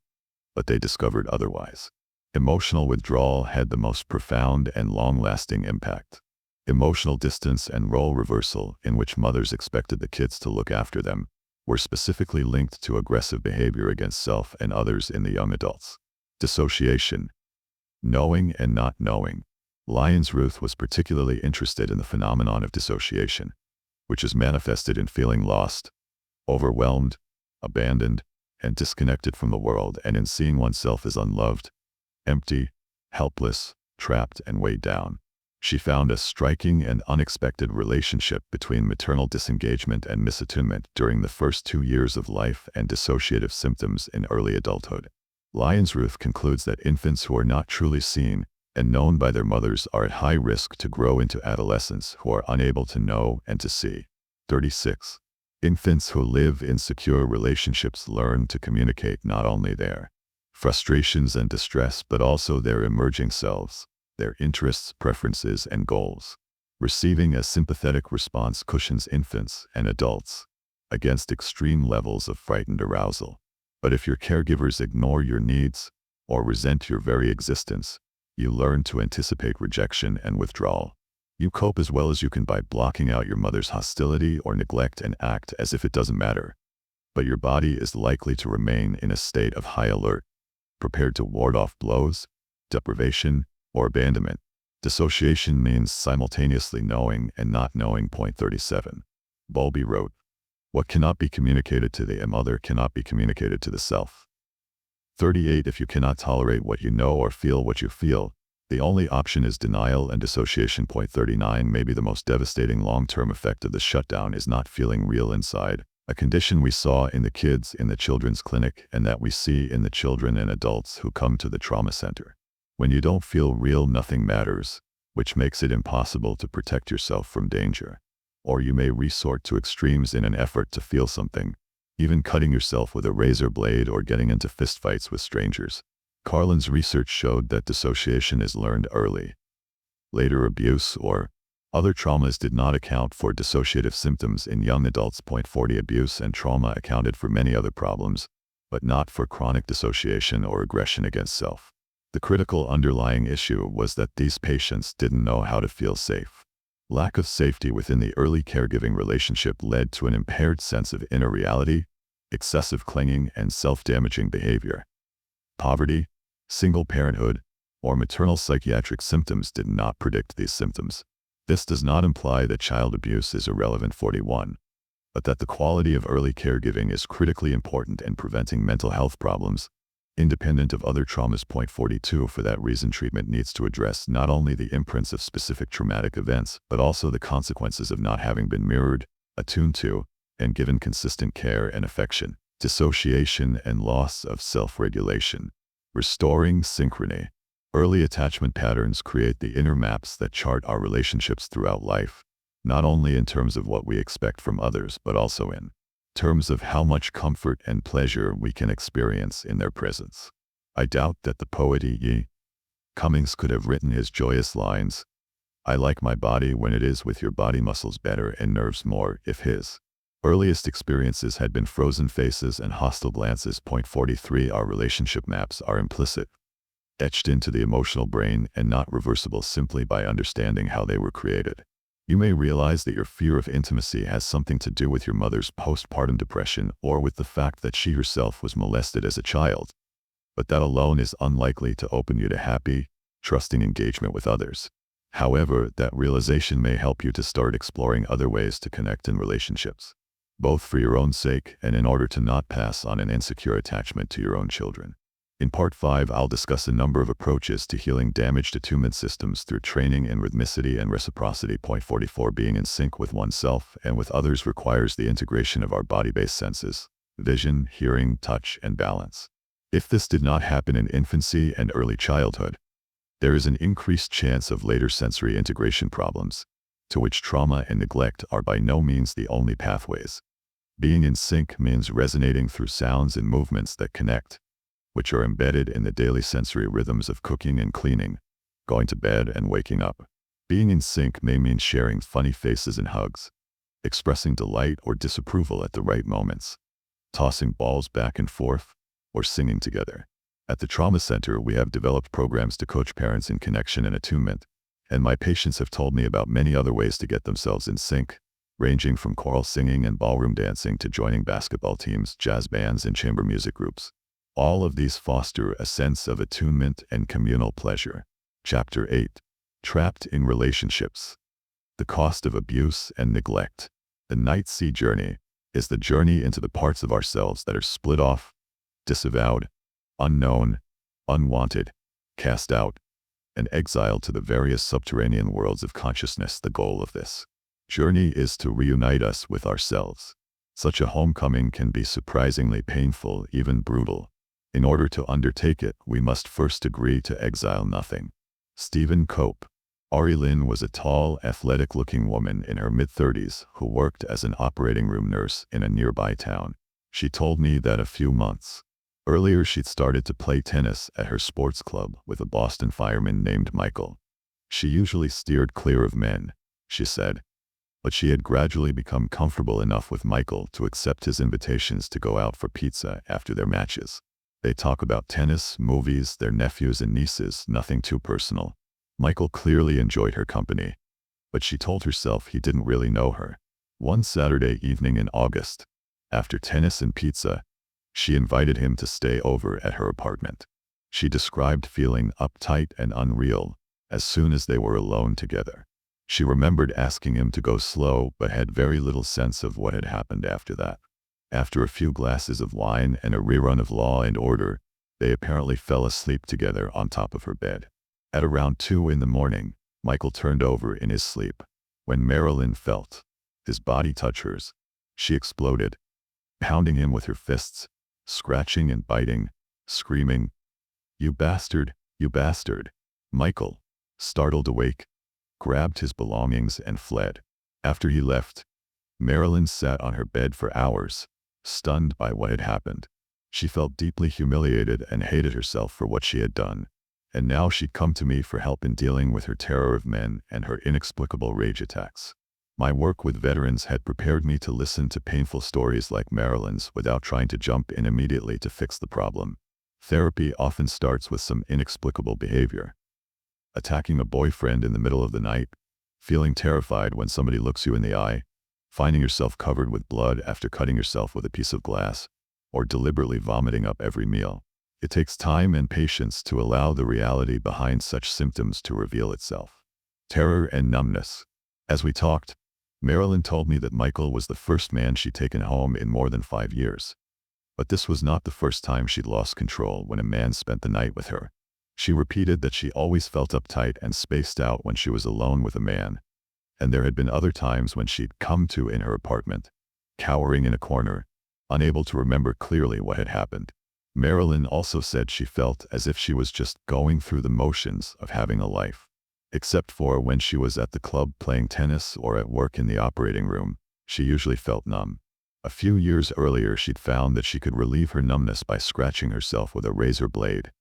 but they discovered otherwise. Emotional withdrawal had the most profound and long-lasting impact. Emotional distance and role reversal, in which mothers expected the kids to look after them, were specifically linked to aggressive behavior against self and others in the young adults. Dissociation. Knowing and not knowing. Lyons Ruth was particularly interested in the phenomenon of dissociation, which is manifested in feeling lost, overwhelmed, abandoned, and disconnected from the world, and in seeing oneself as unloved, empty, helpless, trapped, and weighed down. She found a striking and unexpected relationship between maternal disengagement and misattunement during the first 2 years of life and dissociative symptoms in early adulthood. Lyons Ruth concludes that infants who are not truly seen and known by their mothers are at high risk to grow into adolescents who are unable to know and to see. 36. Infants who live in secure relationships learn to communicate not only their frustrations and distress but also their emerging selves, their interests, preferences, and goals. Receiving a sympathetic response cushions infants and adults against extreme levels of frightened arousal. But if your caregivers ignore your needs or resent your very existence, you learn to anticipate rejection and withdrawal. You cope as well as you can by blocking out your mother's hostility or neglect and act as if it doesn't matter. But your body is likely to remain in a state of high alert, prepared to ward off blows, deprivation, or abandonment. Dissociation means simultaneously knowing and not knowing. 37. Bowlby wrote, "What cannot be communicated to the mother cannot be communicated to the self." 38. If you cannot tolerate what you know or feel what you feel, the only option is denial and dissociation. 39. Maybe the most devastating long-term effect of the shutdown is not feeling real inside, a condition we saw in the kids in the children's clinic and that we see in the children and adults who come to the trauma center. When you don't feel real, nothing matters, which makes it impossible to protect yourself from danger. Or you may resort to extremes in an effort to feel something, even cutting yourself with a razor blade or getting into fistfights with strangers. Carlin's research showed that dissociation is learned early. Later abuse or other traumas did not account for dissociative symptoms in young adults. 40. Abuse and trauma accounted for many other problems, but not for chronic dissociation or aggression against self. The critical underlying issue was that these patients didn't know how to feel safe. Lack of safety within the early caregiving relationship led to an impaired sense of inner reality, excessive clinging, and self-damaging behavior. Poverty, single parenthood, or maternal psychiatric symptoms did not predict these symptoms. This does not imply that child abuse is irrelevant. 41. But that the quality of early caregiving is critically important in preventing mental health problems, independent of other traumas. 42. For that reason, treatment needs to address not only the imprints of specific traumatic events, but also the consequences of not having been mirrored, attuned to, and given consistent care and affection. Dissociation and loss of self-regulation. Restoring synchrony. Early attachment patterns create the inner maps that chart our relationships throughout life, not only in terms of what we expect from others, but also in terms of how much comfort and pleasure we can experience in their presence. I doubt that the poet E. Cummings could have written his joyous lines, "I like my body when it is with your body muscles better and nerves more," if his earliest experiences had been frozen faces and hostile glances. 43. Our relationship maps are implicit, etched into the emotional brain, and not reversible simply by understanding how they were created. You may realize that your fear of intimacy has something to do with your mother's postpartum depression or with the fact that she herself was molested as a child, but that alone is unlikely to open you to happy, trusting engagement with others. However, that realization may help you to start exploring other ways to connect in relationships, both for your own sake and in order to not pass on an insecure attachment to your own children. In Part 5, I'll discuss a number of approaches to healing damaged attunement systems through training in rhythmicity and reciprocity. 44. Being in sync with oneself and with others requires the integration of our body-based senses, vision, hearing, touch, and balance. If this did not happen in infancy and early childhood, there is an increased chance of later sensory integration problems, to which trauma and neglect are by no means the only pathways. Being in sync means resonating through sounds and movements that connect, which are embedded in the daily sensory rhythms of cooking and cleaning, going to bed and waking up. Being in sync may mean sharing funny faces and hugs, expressing delight or disapproval at the right moments, tossing balls back and forth, or singing together. At the trauma center, we have developed programs to coach parents in connection and attunement, and my patients have told me about many other ways to get themselves in sync, ranging from choral singing and ballroom dancing to joining basketball teams, jazz bands, and chamber music groups. All of these foster a sense of attunement and communal pleasure. Chapter 8. Trapped in Relationships. The Cost of Abuse and Neglect. The Night Sea Journey is the journey into the parts of ourselves that are split off, disavowed, unknown, unwanted, cast out, and exiled to the various subterranean worlds of consciousness. The goal of this journey is to reunite us with ourselves. Such a homecoming can be surprisingly painful, even brutal. In order to undertake it, we must first agree to exile nothing. Stephen Cope. Ari Lynn was a tall, athletic-looking woman in her mid-30s who worked as an operating room nurse in a nearby town. She told me that a few months earlier she'd started to play tennis at her sports club with a Boston fireman named Michael. She usually steered clear of men, she said, but she had gradually become comfortable enough with Michael to accept his invitations to go out for pizza after their matches. They talk about tennis, movies, their nephews and nieces, nothing too personal. Michael clearly enjoyed her company, but she told herself he didn't really know her. One Saturday evening in August, after tennis and pizza, she invited him to stay over at her apartment. She described feeling uptight and unreal as soon as they were alone together. She remembered asking him to go slow, but had very little sense of what had happened after that. After a few glasses of wine and a rerun of Law and Order, they apparently fell asleep together on top of her bed. At around 2 in the morning, Michael turned over in his sleep. When Marilyn felt his body touch hers, she exploded, pounding him with her fists, scratching and biting, screaming, "You bastard, you bastard!" Michael, startled awake, grabbed his belongings and fled. After he left, Marilyn sat on her bed for hours, stunned by what had happened. She felt deeply humiliated and hated herself for what she had done. And now she'd come to me for help in dealing with her terror of men and her inexplicable rage attacks. My work with veterans had prepared me to listen to painful stories like Marilyn's without trying to jump in immediately to fix the problem. Therapy often starts with some inexplicable behavior. Attacking a boyfriend in the middle of the night, feeling terrified when somebody looks you in the eye, finding yourself covered with blood after cutting yourself with a piece of glass, or deliberately vomiting up every meal. It takes time and patience to allow the reality behind such symptoms to reveal itself. Terror and numbness. As we talked, Marilyn told me that Michael was the first man she'd taken home in more than 5 years. But this was not the first time she'd lost control when a man spent the night with her. She repeated that she always felt uptight and spaced out when she was alone with a man, and there had been other times when she'd come to in her apartment, cowering in a corner, unable to remember clearly what had happened. Marilyn also said she felt as if she was just going through the motions of having a life. Except for when she was at the club playing tennis or at work in the operating room, she usually felt numb. A few years earlier she'd found that she could relieve her numbness by scratching herself with a razor blade.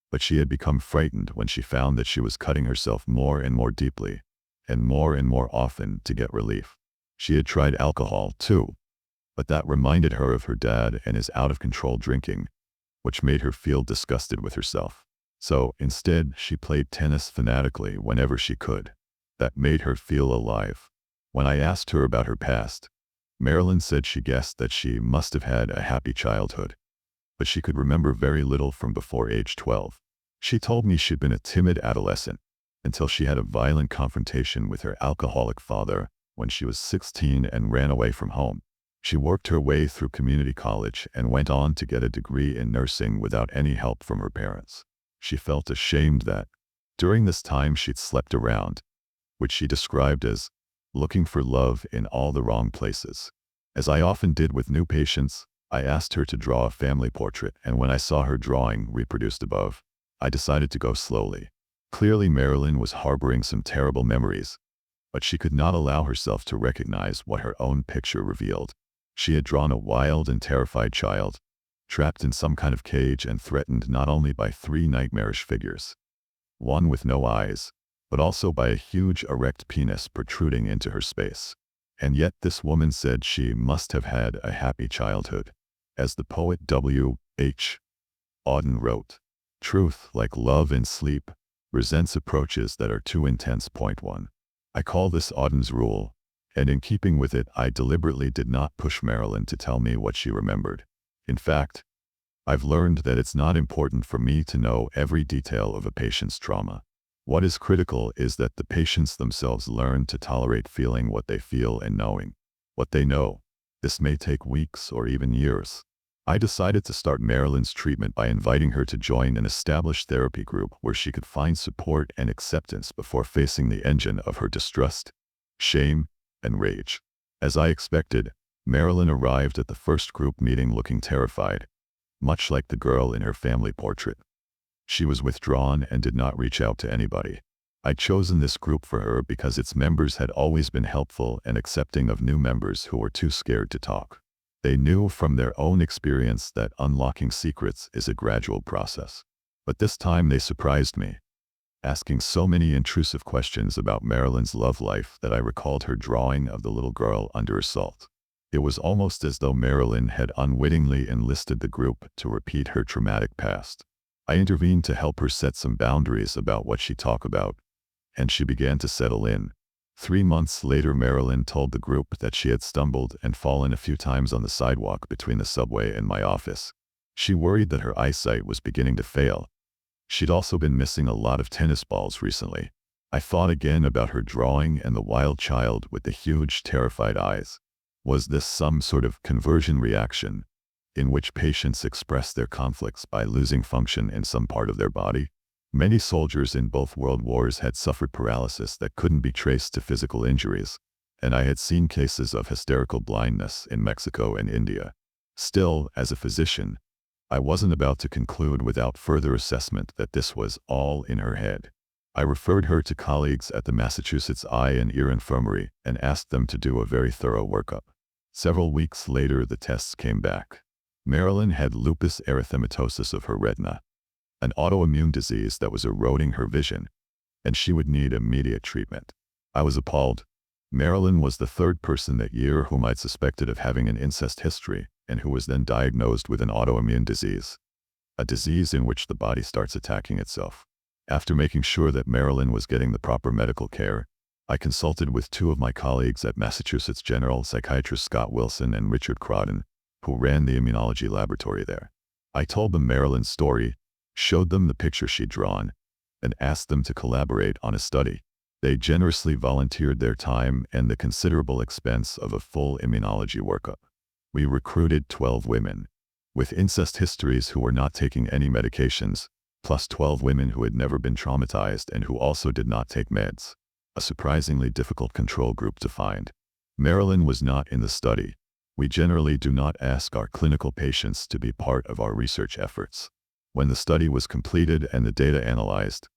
But she had become frightened when she found that she was cutting herself more and more deeply, and more often to get relief. She had tried alcohol too, but that reminded her of her dad and his out-of-control drinking, which made her feel disgusted with herself. So, instead, she played tennis fanatically whenever she could. That made her feel alive. When I asked her about her past, Marilyn said she guessed that she must have had a happy childhood, but she could remember very little from before age 12. She told me she'd been a timid adolescent until she had a violent confrontation with her alcoholic father when she was 16 and ran away from home. She worked her way through community college and went on to get a degree in nursing without any help from her parents. She felt ashamed that, during this time, she'd slept around, which she described as looking for love in all the wrong places. As I often did with new patients, I asked her to draw a family portrait, and when I saw her drawing reproduced above, I decided to go slowly. Clearly, Marilyn was harboring some terrible memories, but she could not allow herself to recognize what her own picture revealed. She had drawn a wild and terrified child, trapped in some kind of cage and threatened not only by 3 nightmarish figures, one with no eyes, but also by a huge erect penis protruding into her space. And yet this woman said she must have had a happy childhood. As the poet W.H. Auden wrote, Truth, like love and sleep, resents approaches that are too intense. Point 1. I call this Auden's rule, and in keeping with it, I deliberately did not push Marilyn to tell me what she remembered. In fact, I've learned that it's not important for me to know every detail of a patient's trauma. What is critical is that the patients themselves learn to tolerate feeling what they feel and knowing what they know. This may take weeks or even years. I decided to start Marilyn's treatment by inviting her to join an established therapy group where she could find support and acceptance before facing the engine of her distrust, shame, and rage. As I expected, Marilyn arrived at the first group meeting looking terrified, much like the girl in her family portrait. She was withdrawn and did not reach out to anybody. I'd chosen this group for her because its members had always been helpful and accepting of new members who were too scared to talk. They knew from their own experience that unlocking secrets is a gradual process. But this time they surprised me, asking so many intrusive questions about Marilyn's love life that I recalled her drawing of the little girl under assault. It was almost as though Marilyn had unwittingly enlisted the group to repeat her traumatic past. I intervened to help her set some boundaries about what she talked about, and she began to settle in. 3 months later, Marilyn told the group that she had stumbled and fallen a few times on the sidewalk between the subway and my office. She worried that her eyesight was beginning to fail. She'd also been missing a lot of tennis balls recently. I thought again about her drawing and the wild child with the huge, terrified eyes. Was this some sort of conversion reaction, in which patients express their conflicts by losing function in some part of their body? Many soldiers in both world wars had suffered paralysis that couldn't be traced to physical injuries, and I had seen cases of hysterical blindness in Mexico and India. Still, as a physician, I wasn't about to conclude without further assessment that this was all in her head. I referred her to colleagues at the Massachusetts Eye and Ear Infirmary and asked them to do a very thorough workup. Several weeks later, the tests came back. Marilyn had lupus erythematosus of her retina, an autoimmune disease that was eroding her vision, and she would need immediate treatment. I was appalled. Marilyn was the third person that year whom I'd suspected of having an incest history and who was then diagnosed with an autoimmune disease, a disease in which the body starts attacking itself. After making sure that Marilyn was getting the proper medical care, I consulted with 2 of my colleagues at Massachusetts General Psychiatrist Scott Wilson and Richard Crawdon, who ran the immunology laboratory there. I told them Marilyn's story, showed them the picture she'd drawn, and asked them to collaborate on a study. They generously volunteered their time and the considerable expense of a full immunology workup. We recruited 12 women with incest histories who were not taking any medications, plus 12 women who had never been traumatized and who also did not take meds. A surprisingly difficult control group to find. Marilyn was not in the study. We generally do not ask our clinical patients to be part of our research efforts. When the study was completed and the data analyzed,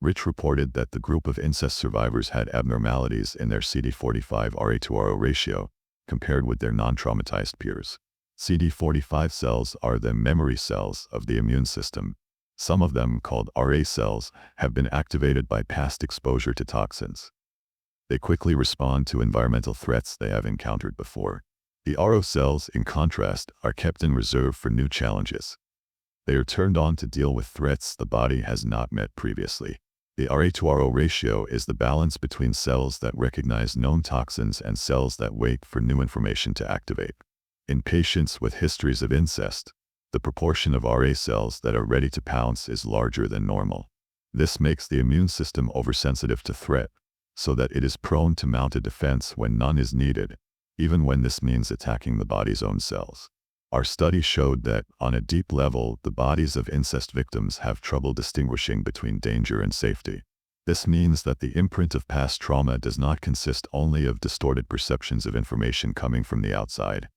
Rich reported that the group of incest survivors had abnormalities in their CD45 RA2RO ratio compared with their non-traumatized peers. CD45 cells are the memory cells of the immune system. Some of them, called RA cells, have been activated by past exposure to toxins. They quickly respond to environmental threats they have encountered before. The RO cells, in contrast, are kept in reserve for new challenges. They are turned on to deal with threats the body has not met previously. The RA2RO ratio is the balance between cells that recognize known toxins and cells that wait for new information to activate. In patients with histories of incest, the proportion of RA cells that are ready to pounce is larger than normal. This makes the immune system oversensitive to threat, so that it is prone to mount a defense when none is needed, even when this means attacking the body's own cells. Our study showed that, on a deep level, the bodies of incest victims have trouble distinguishing between danger and safety. This means that the imprint of past trauma does not consist only of distorted perceptions of information coming from the outside.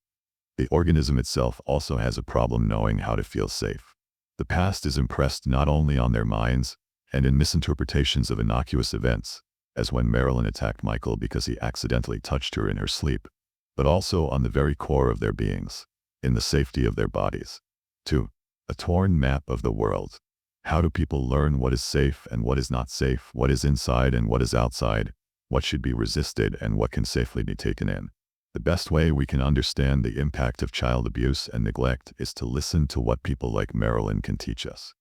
The organism itself also has a problem knowing how to feel safe. The past is impressed not only on their minds and in misinterpretations of innocuous events, as when Marilyn attacked Michael because he accidentally touched her in her sleep, but also on the very core of their beings, in the safety of their bodies. 2. A torn map of the world. How do people learn what is safe and what is not safe, what is inside and what is outside, what should be resisted and what can safely be taken in? The best way we can understand the impact of child abuse and neglect is to listen to what people like Marilyn can teach us.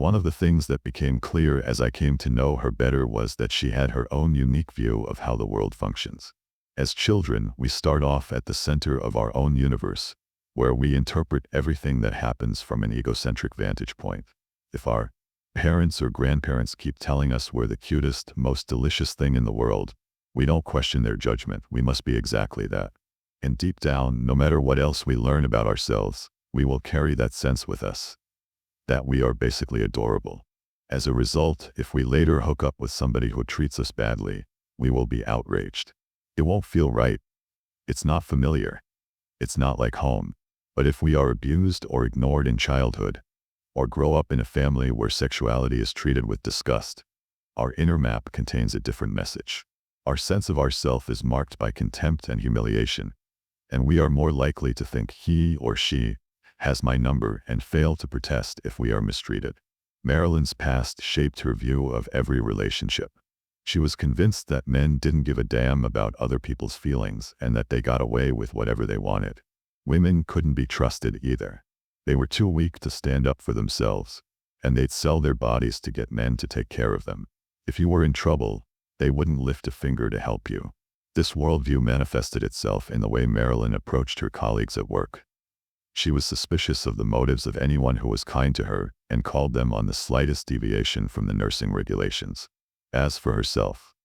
One of the things that became clear as I came to know her better was that she had her own unique view of how the world functions. As children, we start off at the center of our own universe, where we interpret everything that happens from an egocentric vantage point. If our parents or grandparents keep telling us we're the cutest, most delicious thing in the world, we don't question their judgment. We must be exactly that. And deep down, no matter what else we learn about ourselves, we will carry that sense with us, that we are basically adorable. As a result, if we later hook up with somebody who treats us badly, we will be outraged. It won't feel right. It's not familiar. It's not like home. But if we are abused or ignored in childhood, or grow up in a family where sexuality is treated with disgust, our inner map contains a different message. Our sense of ourself is marked by contempt and humiliation, and we are more likely to think he or she has my number and fail to protest if we are mistreated. Marilyn's past shaped her view of every relationship. She was convinced that men didn't give a damn about other people's feelings and that they got away with whatever they wanted. Women couldn't be trusted either. They were too weak to stand up for themselves, and they'd sell their bodies to get men to take care of them. If you were in trouble, they wouldn't lift a finger to help you. This worldview manifested itself in the way Marilyn approached her colleagues at work. She was suspicious of the motives of anyone who was kind to her and called them on the slightest deviation from the nursing regulations. As for herself,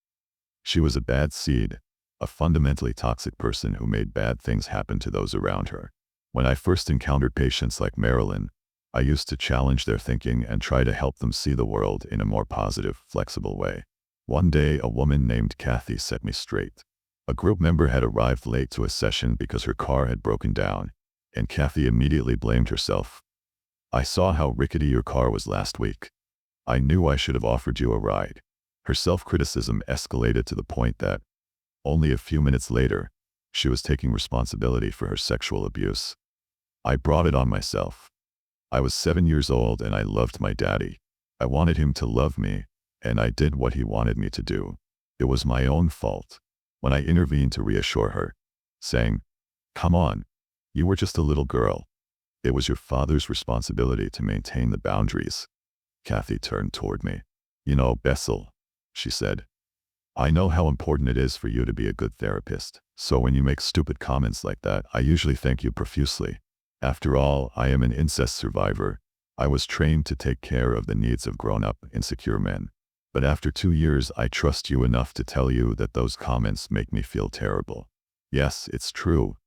she was a bad seed, a fundamentally toxic person who made bad things happen to those around her. When I first encountered patients like Marilyn, I used to challenge their thinking and try to help them see the world in a more positive, flexible way. One day, a woman named Kathy set me straight. A group member had arrived late to a session because her car had broken down, and Kathy immediately blamed herself. "I saw how rickety your car was last week. I knew I should have offered you a ride." Her self-criticism escalated to the point that, only a few minutes later, she was taking responsibility for her sexual abuse. I brought it on myself. I was 7 years old and I loved my daddy. I wanted him to love me, and I did what he wanted me to do. It was my own fault. When I intervened to reassure her, saying, "Come on, you were just a little girl. It was your father's responsibility to maintain the boundaries." Kathy turned toward me. "You know, Bessel," she said, "I know how important it is for you to be a good therapist. So when you make stupid comments like that, I usually thank you profusely. After all, I am an incest survivor. I was trained to take care of the needs of grown-up, insecure men. But after 2 years, I trust you enough to tell you that those comments make me feel terrible. Yes, it's true.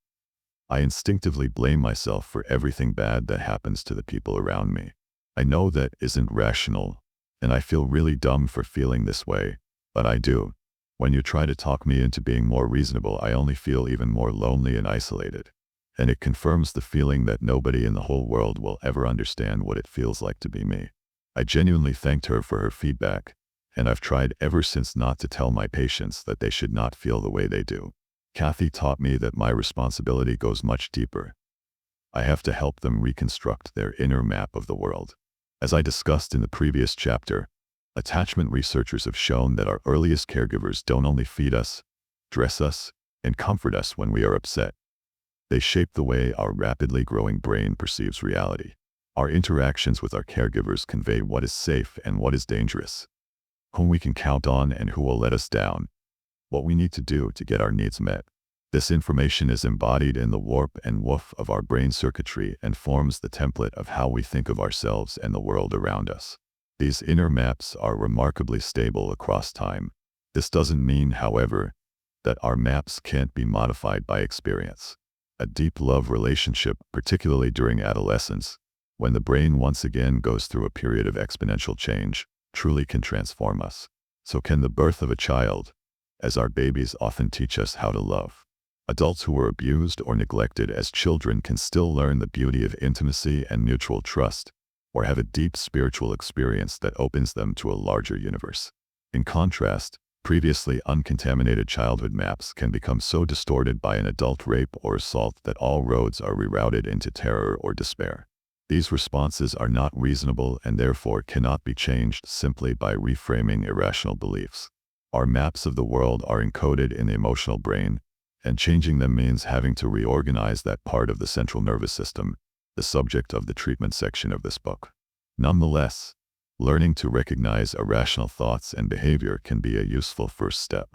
I instinctively blame myself for everything bad that happens to the people around me. I know that isn't rational, and I feel really dumb for feeling this way, but I do. When you try to talk me into being more reasonable, I only feel even more lonely and isolated. And it confirms the feeling that nobody in the whole world will ever understand what it feels like to be me." I genuinely thanked her for her feedback, and I've tried ever since not to tell my patients that they should not feel the way they do. Kathy taught me that my responsibility goes much deeper. I have to help them reconstruct their inner map of the world. As I discussed in the previous chapter, attachment researchers have shown that our earliest caregivers don't only feed us, dress us, and comfort us when we are upset. They shape the way our rapidly growing brain perceives reality. Our interactions with our caregivers convey what is safe and what is dangerous, whom we can count on and who will let us down, what we need to do to get our needs met. This information is embodied in the warp and woof of our brain circuitry and forms the template of how we think of ourselves and the world around us. These inner maps are remarkably stable across time. This doesn't mean, however, that our maps can't be modified by experience. A deep love relationship, particularly during adolescence, when the brain once again goes through a period of exponential change, truly can transform us. So can the birth of a child, as our babies often teach us how to love. Adults who were abused or neglected as children can still learn the beauty of intimacy and mutual trust, or have a deep spiritual experience that opens them to a larger universe. In contrast, previously uncontaminated childhood maps can become so distorted by an adult rape or assault that all roads are rerouted into terror or despair. These responses are not reasonable and therefore cannot be changed simply by reframing irrational beliefs. Our maps of the world are encoded in the emotional brain, and changing them means having to reorganize that part of the central nervous system, the subject of the treatment section of this book. Nonetheless, Learning to recognize irrational thoughts and behavior can be a useful first step.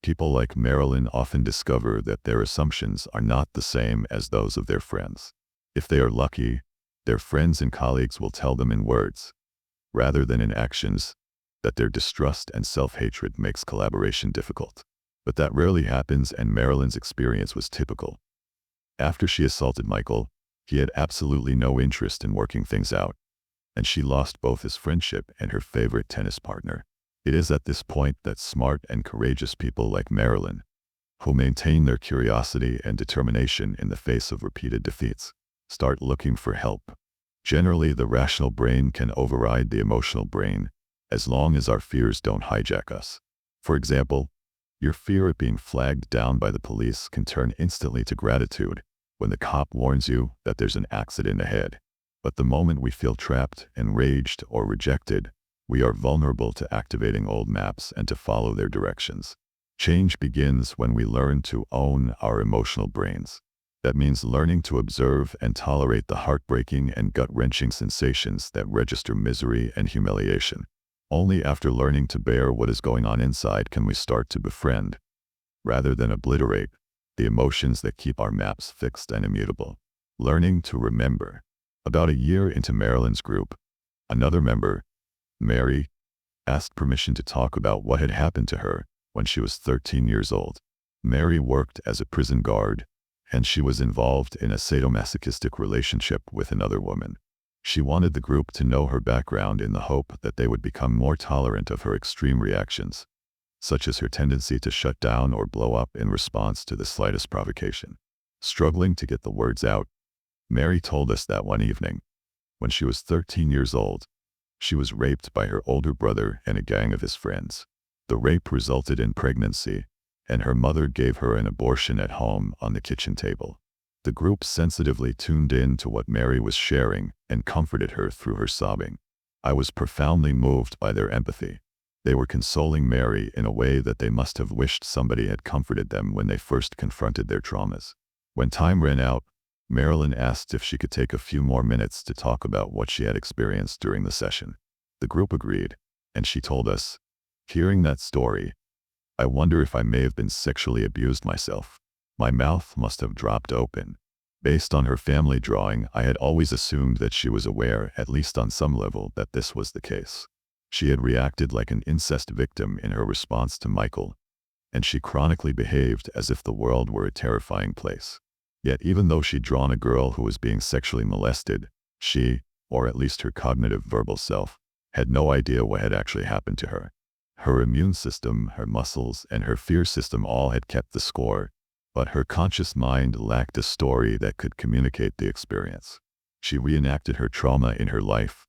People like Marilyn often discover that their assumptions are not the same as those of their friends. If they are lucky, their friends and colleagues will tell them in words, rather than in actions, that their distrust and self-hatred makes collaboration difficult. But that rarely happens, and Marilyn's experience was typical. After she assaulted Michael, he had absolutely no interest in working things out, and she lost both his friendship and her favorite tennis partner. It is at this point that smart and courageous people like Marilyn, who maintain their curiosity and determination in the face of repeated defeats, start looking for help. Generally, the rational brain can override the emotional brain, as long as our fears don't hijack us. For example, your fear of being flagged down by the police can turn instantly to gratitude when the cop warns you that there's an accident ahead. But the moment we feel trapped, enraged, or rejected, we are vulnerable to activating old maps and to follow their directions. Change begins when we learn to own our emotional brains. That means learning to observe and tolerate the heartbreaking and gut-wrenching sensations that register misery and humiliation. Only after learning to bear what is going on inside can we start to befriend, rather than obliterate, the emotions that keep our maps fixed and immutable. Learning to remember. About a year into Marilyn's group, another member, Mary, asked permission to talk about what had happened to her when she was 13 years old. Mary worked as a prison guard, and she was involved in a sadomasochistic relationship with another woman. She wanted the group to know her background in the hope that they would become more tolerant of her extreme reactions, such as her tendency to shut down or blow up in response to the slightest provocation. Struggling to get the words out, Mary told us that one evening, when she was 13 years old, she was raped by her older brother and a gang of his friends. The rape resulted in pregnancy, and her mother gave her an abortion at home on the kitchen table. The group sensitively tuned in to what Mary was sharing and comforted her through her sobbing. I was profoundly moved by their empathy. They were consoling Mary in a way that they must have wished somebody had comforted them when they first confronted their traumas. When time ran out, Marilyn asked if she could take a few more minutes to talk about what she had experienced during the session. The group agreed, and she told us, "Hearing that story, I wonder if I may have been sexually abused myself. My mouth must have dropped open." Based on her family drawing, I had always assumed that she was aware, at least on some level, that this was the case. She had reacted like an incest victim in her response to Michael, and she chronically behaved as if the world were a terrifying place. Yet even though she'd drawn a girl who was being sexually molested, she, or at least her cognitive verbal self, had no idea what had actually happened to her. Her immune system, her muscles, and her fear system all had kept the score, but her conscious mind lacked a story that could communicate the experience. She reenacted her trauma in her life,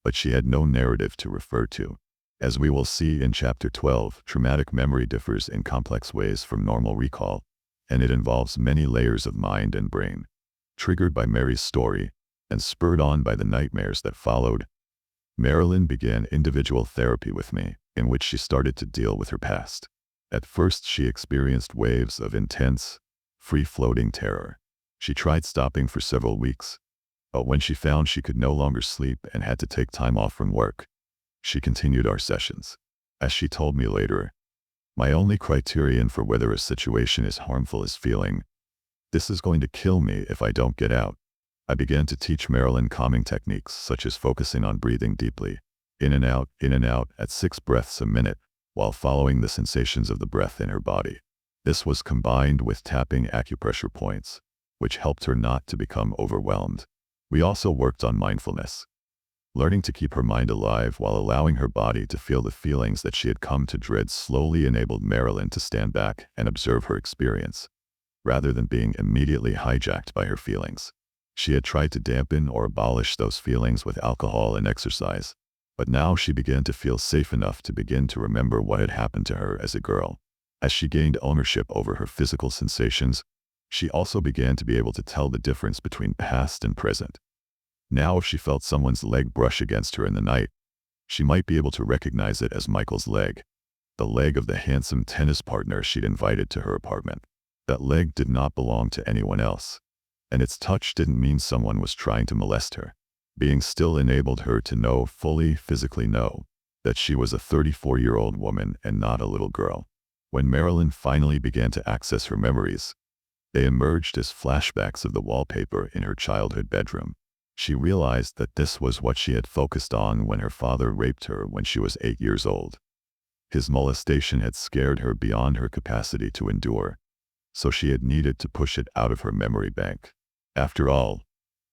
but she had no narrative to refer to. As we will see in Chapter 12, traumatic memory differs in complex ways from normal recall, and it involves many layers of mind and brain. Triggered by Mary's story, and spurred on by the nightmares that followed, Marilyn began individual therapy with me, in which she started to deal with her past. At first, she experienced waves of intense, free-floating terror. She tried stopping for several weeks, but when she found she could no longer sleep and had to take time off from work, she continued our sessions. As she told me later, "My only criterion for whether a situation is harmful is feeling, this is going to kill me if I don't get out." I began to teach Marilyn calming techniques such as focusing on breathing deeply, in and out at 6 breaths a minute, while following the sensations of the breath in her body. This was combined with tapping acupressure points, which helped her not to become overwhelmed. We also worked on mindfulness. Learning to keep her mind alive while allowing her body to feel the feelings that she had come to dread slowly enabled Marilyn to stand back and observe her experience, rather than being immediately hijacked by her feelings. She had tried to dampen or abolish those feelings with alcohol and exercise, but now she began to feel safe enough to begin to remember what had happened to her as a girl. As she gained ownership over her physical sensations, she also began to be able to tell the difference between past and present. Now if she felt someone's leg brush against her in the night, she might be able to recognize it as Michael's leg, the leg of the handsome tennis partner she'd invited to her apartment. That leg did not belong to anyone else, and its touch didn't mean someone was trying to molest her. Being still enabled her to know, fully physically know, that she was a 34-year-old woman and not a little girl. When Marilyn finally began to access her memories, they emerged as flashbacks of the wallpaper in her childhood bedroom. She realized that this was what she had focused on when her father raped her when she was 8 years old. His molestation had scared her beyond her capacity to endure, so she had needed to push it out of her memory bank. After all,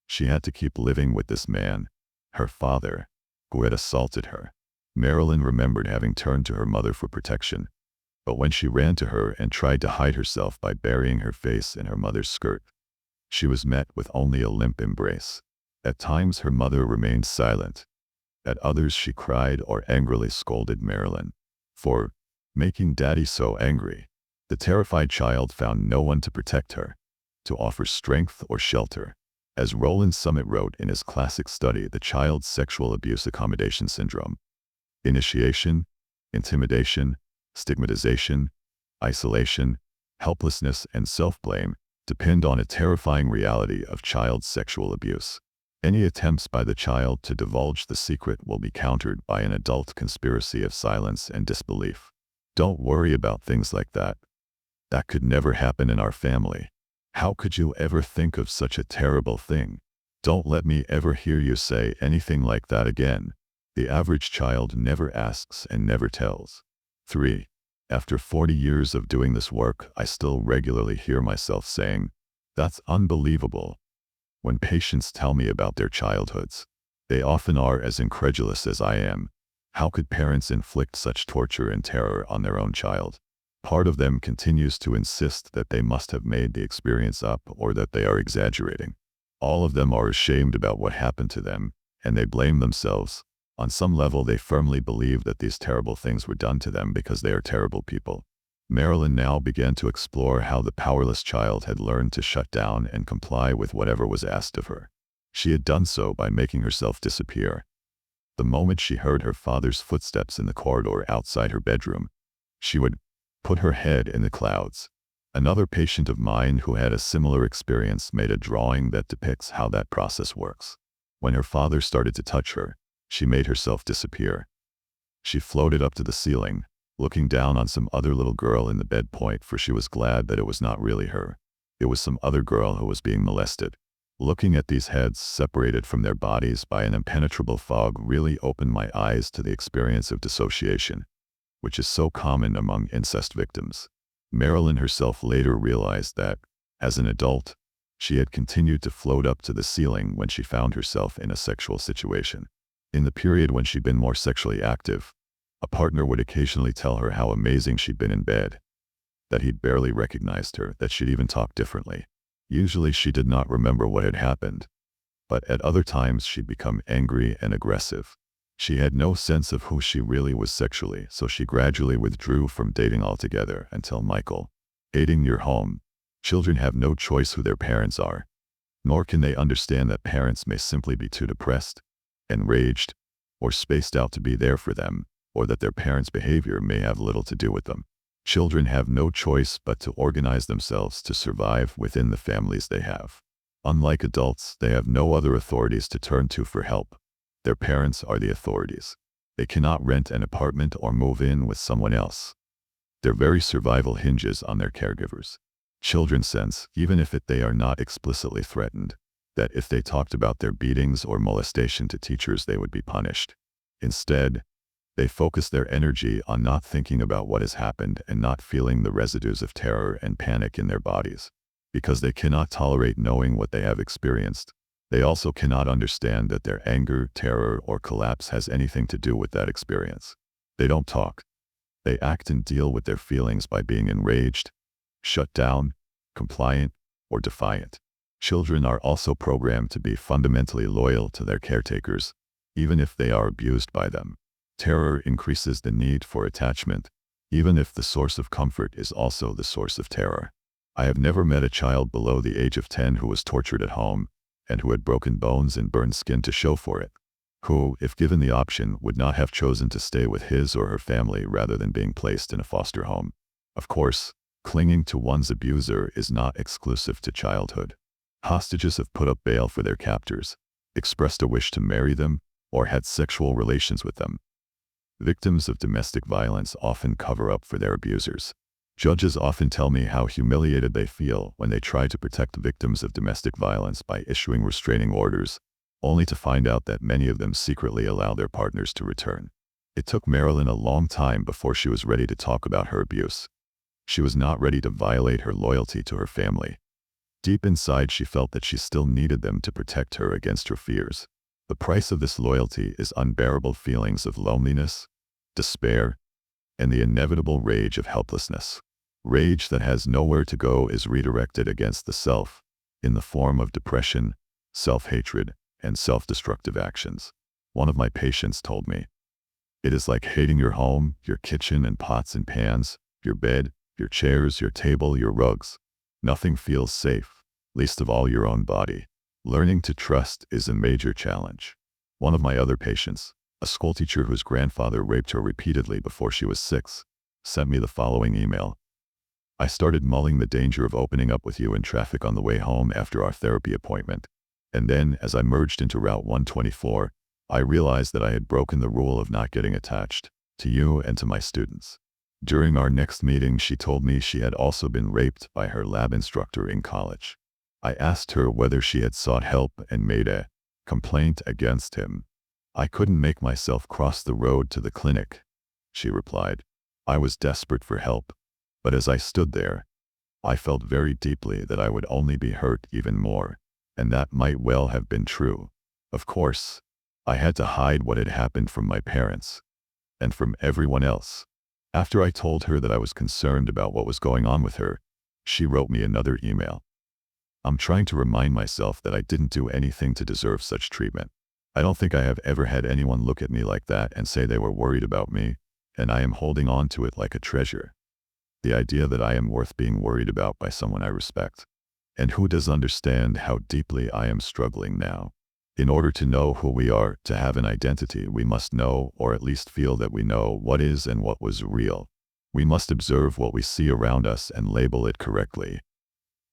she had to keep living with this man, her father, who had assaulted her. Marilyn remembered having turned to her mother for protection, but when she ran to her and tried to hide herself by burying her face in her mother's skirt, she was met with only a limp embrace. At times her mother remained silent. At others she cried or angrily scolded Marilyn for making Daddy so angry. The terrified child found no one to protect her, to offer strength or shelter. As Roland Summit wrote in his classic study, The Child's Sexual Abuse Accommodation Syndrome, initiation, intimidation, stigmatization, isolation, helplessness, and self-blame depend on a terrifying reality of child sexual abuse. Any attempts by the child to divulge the secret will be countered by an adult conspiracy of silence and disbelief. Don't worry about things like that. That could never happen in our family. How could you ever think of such a terrible thing? Don't let me ever hear you say anything like that again. The average child never asks and never tells. 3. After 40 years of doing this work, I still regularly hear myself saying, "That's unbelievable." When patients tell me about their childhoods, they often are as incredulous as I am. How could parents inflict such torture and terror on their own child? Part of them continues to insist that they must have made the experience up or that they are exaggerating. All of them are ashamed about what happened to them, and they blame themselves. On some level, they firmly believe that these terrible things were done to them because they are terrible people. Marilyn now began to explore how the powerless child had learned to shut down and comply with whatever was asked of her. She had done so by making herself disappear. The moment she heard her father's footsteps in the corridor outside her bedroom, she would put her head in the clouds. Another patient of mine who had a similar experience made a drawing that depicts how that process works. When her father started to touch her, she made herself disappear. She floated up to the ceiling, looking down on some other little girl in the bed point, for she was glad that it was not really her. It was some other girl who was being molested. Looking at these heads separated from their bodies by an impenetrable fog really opened my eyes to the experience of dissociation, which is so common among incest victims. Marilyn herself later realized that, as an adult, she had continued to float up to the ceiling when she found herself in a sexual situation. In the period when she'd been more sexually active, a partner would occasionally tell her how amazing she'd been in bed, that he'd barely recognized her, that she'd even talked differently. Usually she did not remember what had happened, but at other times she'd become angry and aggressive. She had no sense of who she really was sexually, so she gradually withdrew from dating altogether until Michael. Hating your home. Children have no choice who their parents are, nor can they understand that parents may simply be too depressed, enraged, or spaced out to be there for them, or that their parents' behavior may have little to do with them. Children have no choice but to organize themselves to survive within the families they have. Unlike adults, they have no other authorities to turn to for help. Their parents are the authorities. They cannot rent an apartment or move in with someone else. Their very survival hinges on their caregivers. Children sense, even if they are not explicitly threatened, that if they talked about their beatings or molestation to teachers, they would be punished. Instead, they focus their energy on not thinking about what has happened and not feeling the residues of terror and panic in their bodies. Because they cannot tolerate knowing what they have experienced, they also cannot understand that their anger, terror, or collapse has anything to do with that experience. They don't talk. They act and deal with their feelings by being enraged, shut down, compliant, or defiant. Children are also programmed to be fundamentally loyal to their caretakers, even if they are abused by them. Terror increases the need for attachment, even if the source of comfort is also the source of terror. I have never met a child below the age of 10 who was tortured at home, and who had broken bones and burned skin to show for it, who, if given the option, would not have chosen to stay with his or her family rather than being placed in a foster home. Of course, clinging to one's abuser is not exclusive to childhood. Hostages have put up bail for their captors. expressed a wish to marry them, or had sexual relations with them. Victims of domestic violence often cover up for their abusers. Judges often tell me how humiliated they feel when they try to protect victims of domestic violence by issuing restraining orders, only to find out that many of them secretly allow their partners to return. It took Marilyn a long time before she was ready to talk about her abuse. She was not ready to violate her loyalty to her family. Deep inside, she felt that she still needed them to protect her against her fears. The price of this loyalty is unbearable feelings of loneliness, despair, and the inevitable rage of helplessness. Rage that has nowhere to go is redirected against the self, in the form of depression, self-hatred, and self-destructive actions. One of my patients told me, "It is like hating your home, your kitchen and pots and pans, your bed, your chairs, your table, your rugs. Nothing feels safe, least of all your own body. Learning to trust is a major challenge." One of my other patients, a schoolteacher whose grandfather raped her repeatedly before she was 6, sent me the following email. "I started mulling the danger of opening up with you in traffic on the way home after our therapy appointment. And then, as I merged into Route 124, I realized that I had broken the rule of not getting attached to you and to my students." During our next meeting, she told me she had also been raped by her lab instructor in college. I asked her whether she had sought help and made a complaint against him. "I couldn't make myself cross the road to the clinic," she replied. "I was desperate for help, but as I stood there, I felt very deeply that I would only be hurt even more, and that might well have been true. Of course, I had to hide what had happened from my parents and from everyone else." After I told her that I was concerned about what was going on with her, she wrote me another email. "I'm trying to remind myself that I didn't do anything to deserve such treatment. I don't think I have ever had anyone look at me like that and say they were worried about me, and I am holding on to it like a treasure. The idea that I am worth being worried about by someone I respect. And who does understand how deeply I am struggling now? In order to know who we are, to have an identity, we must know, or at least feel that we know, what is and what was real. We must observe what we see around us and label it correctly.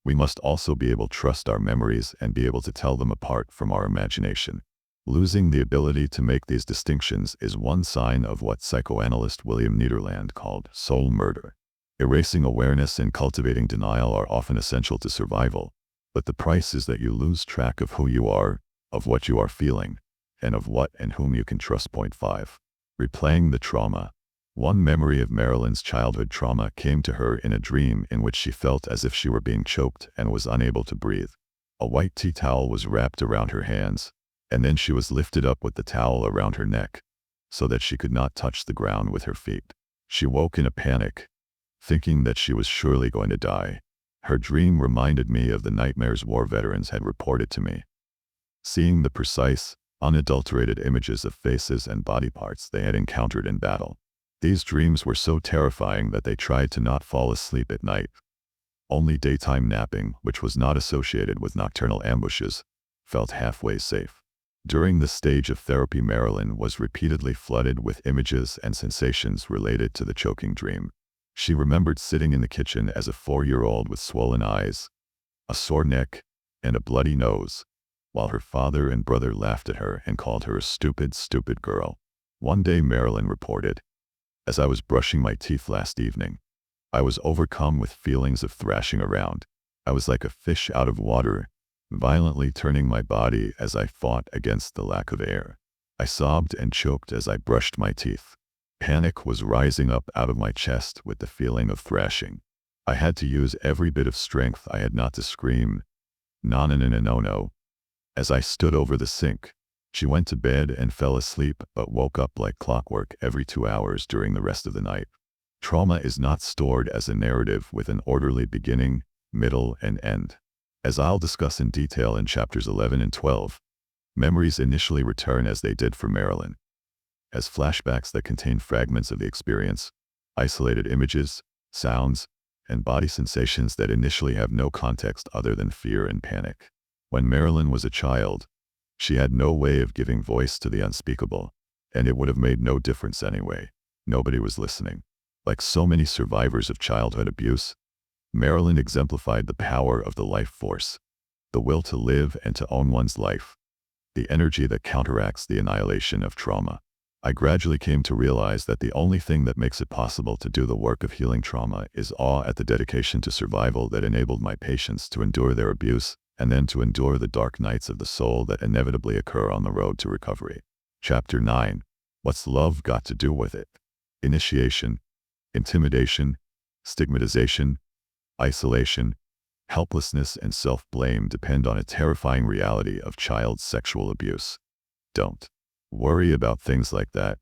We must also be able to trust our memories and be able to tell them apart from our imagination. Losing the ability to make these distinctions is one sign of what psychoanalyst William Nederland called soul murder. Erasing awareness and cultivating denial are often essential to survival, but the price is that you lose track of who you are, of what you are feeling, and of what and whom you can trust. Point 5. Replaying the trauma. One memory of Marilyn's childhood trauma came to her in a dream in which she felt as if she were being choked and was unable to breathe. A white tea towel was wrapped around her hands, and then she was lifted up with the towel around her neck, so that she could not touch the ground with her feet. She woke in a panic, thinking that she was surely going to die. Her dream reminded me of the nightmares war veterans had reported to me. Seeing the precise, unadulterated images of faces and body parts they had encountered in battle. These dreams were so terrifying that they tried to not fall asleep at night. Only daytime napping, which was not associated with nocturnal ambushes, felt halfway safe. During this stage of therapy, Marilyn was repeatedly flooded with images and sensations related to the choking dream. She remembered sitting in the kitchen as a 4-year-old with swollen eyes, a sore neck, and a bloody nose, while her father and brother laughed at her and called her a stupid, stupid girl. One day, Marilyn reported, "As I was brushing my teeth last evening, I was overcome with feelings of thrashing around. I was like a fish out of water, violently turning my body as I fought against the lack of air. I sobbed and choked as I brushed my teeth. Panic was rising up out of my chest with the feeling of thrashing. I had to use every bit of strength I had not to scream, no, no, no, no, no. As I stood over the sink, she went to bed and fell asleep but woke up like clockwork every 2 hours during the rest of the night. Trauma is not stored as a narrative with an orderly beginning, middle, and end. As I'll discuss in detail in chapters 11 and 12, memories initially return as they did for Marilyn, as flashbacks that contain fragments of the experience, isolated images, sounds, and body sensations that initially have no context other than fear and panic. When Marilyn was a child, she had no way of giving voice to the unspeakable, and it would have made no difference anyway. Nobody was listening. Like so many survivors of childhood abuse, Marilyn exemplified the power of the life force, the will to live and to own one's life. the energy that counteracts the annihilation of trauma. I gradually came to realize that the only thing that makes it possible to do the work of healing trauma is awe at the dedication to survival that enabled my patients to endure their abuse and then to endure the dark nights of the soul that inevitably occur on the road to recovery. Chapter 9. What's love got to do with it? Initiation, intimidation, stigmatization, isolation, helplessness, and self-blame depend on a terrifying reality of child sexual abuse. Don't worry about things like that.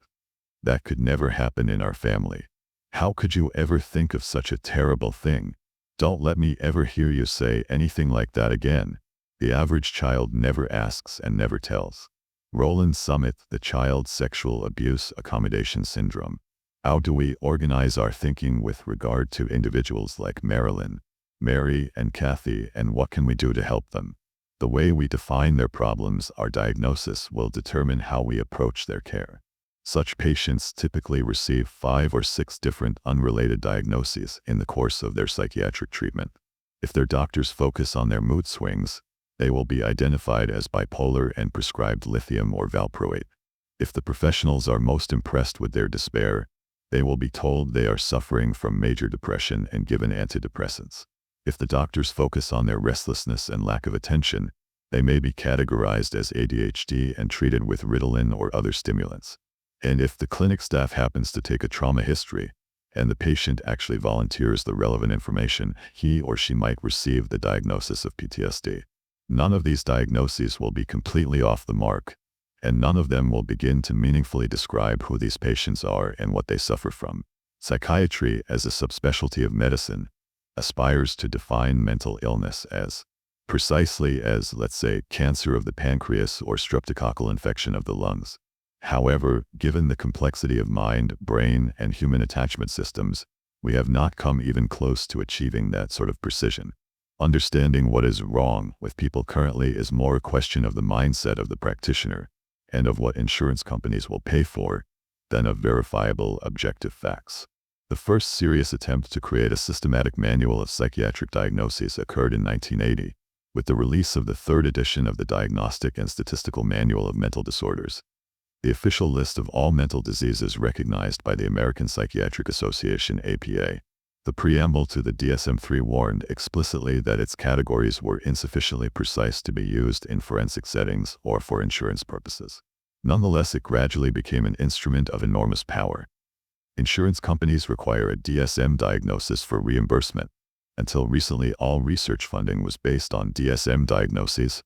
That could never happen in our family. How could you ever think of such a terrible thing? Don't let me ever hear you say anything like that again. The average child never asks and never tells. Roland Summit, the Child Sexual Abuse Accommodation Syndrome. How do we organize our thinking with regard to individuals like Marilyn, Mary, and Kathy, and what can we do to help them? The way we define their problems, our diagnosis, will determine how we approach their care. Such patients typically receive 5 or 6 different unrelated diagnoses in the course of their psychiatric treatment. If their doctors focus on their mood swings, they will be identified as bipolar and prescribed lithium or valproate. If the professionals are most impressed with their despair, they will be told they are suffering from major depression and given antidepressants. If the doctors focus on their restlessness and lack of attention, they may be categorized as ADHD and treated with Ritalin or other stimulants. And if the clinic staff happens to take a trauma history, and the patient actually volunteers the relevant information, he or she might receive the diagnosis of PTSD. None of these diagnoses will be completely off the mark, and none of them will begin to meaningfully describe who these patients are and what they suffer from. Psychiatry, as a subspecialty of medicine, aspires to define mental illness as precisely as, let's say, cancer of the pancreas or streptococcal infection of the lungs. However, given the complexity of mind, brain, and human attachment systems, we have not come even close to achieving that sort of precision. Understanding what is wrong with people currently is more a question of the mindset of the practitioner and of what insurance companies will pay for than of verifiable objective facts. The first serious attempt to create a systematic manual of psychiatric diagnoses occurred in 1980, with the release of the 3rd edition of the Diagnostic and Statistical Manual of Mental Disorders, the official list of all mental diseases recognized by the American Psychiatric Association (APA). The preamble to the DSM-3 warned explicitly that its categories were insufficiently precise to be used in forensic settings or for insurance purposes. Nonetheless, it gradually became an instrument of enormous power. Insurance companies require a DSM diagnosis for reimbursement. Until recently, all research funding was based on DSM diagnoses,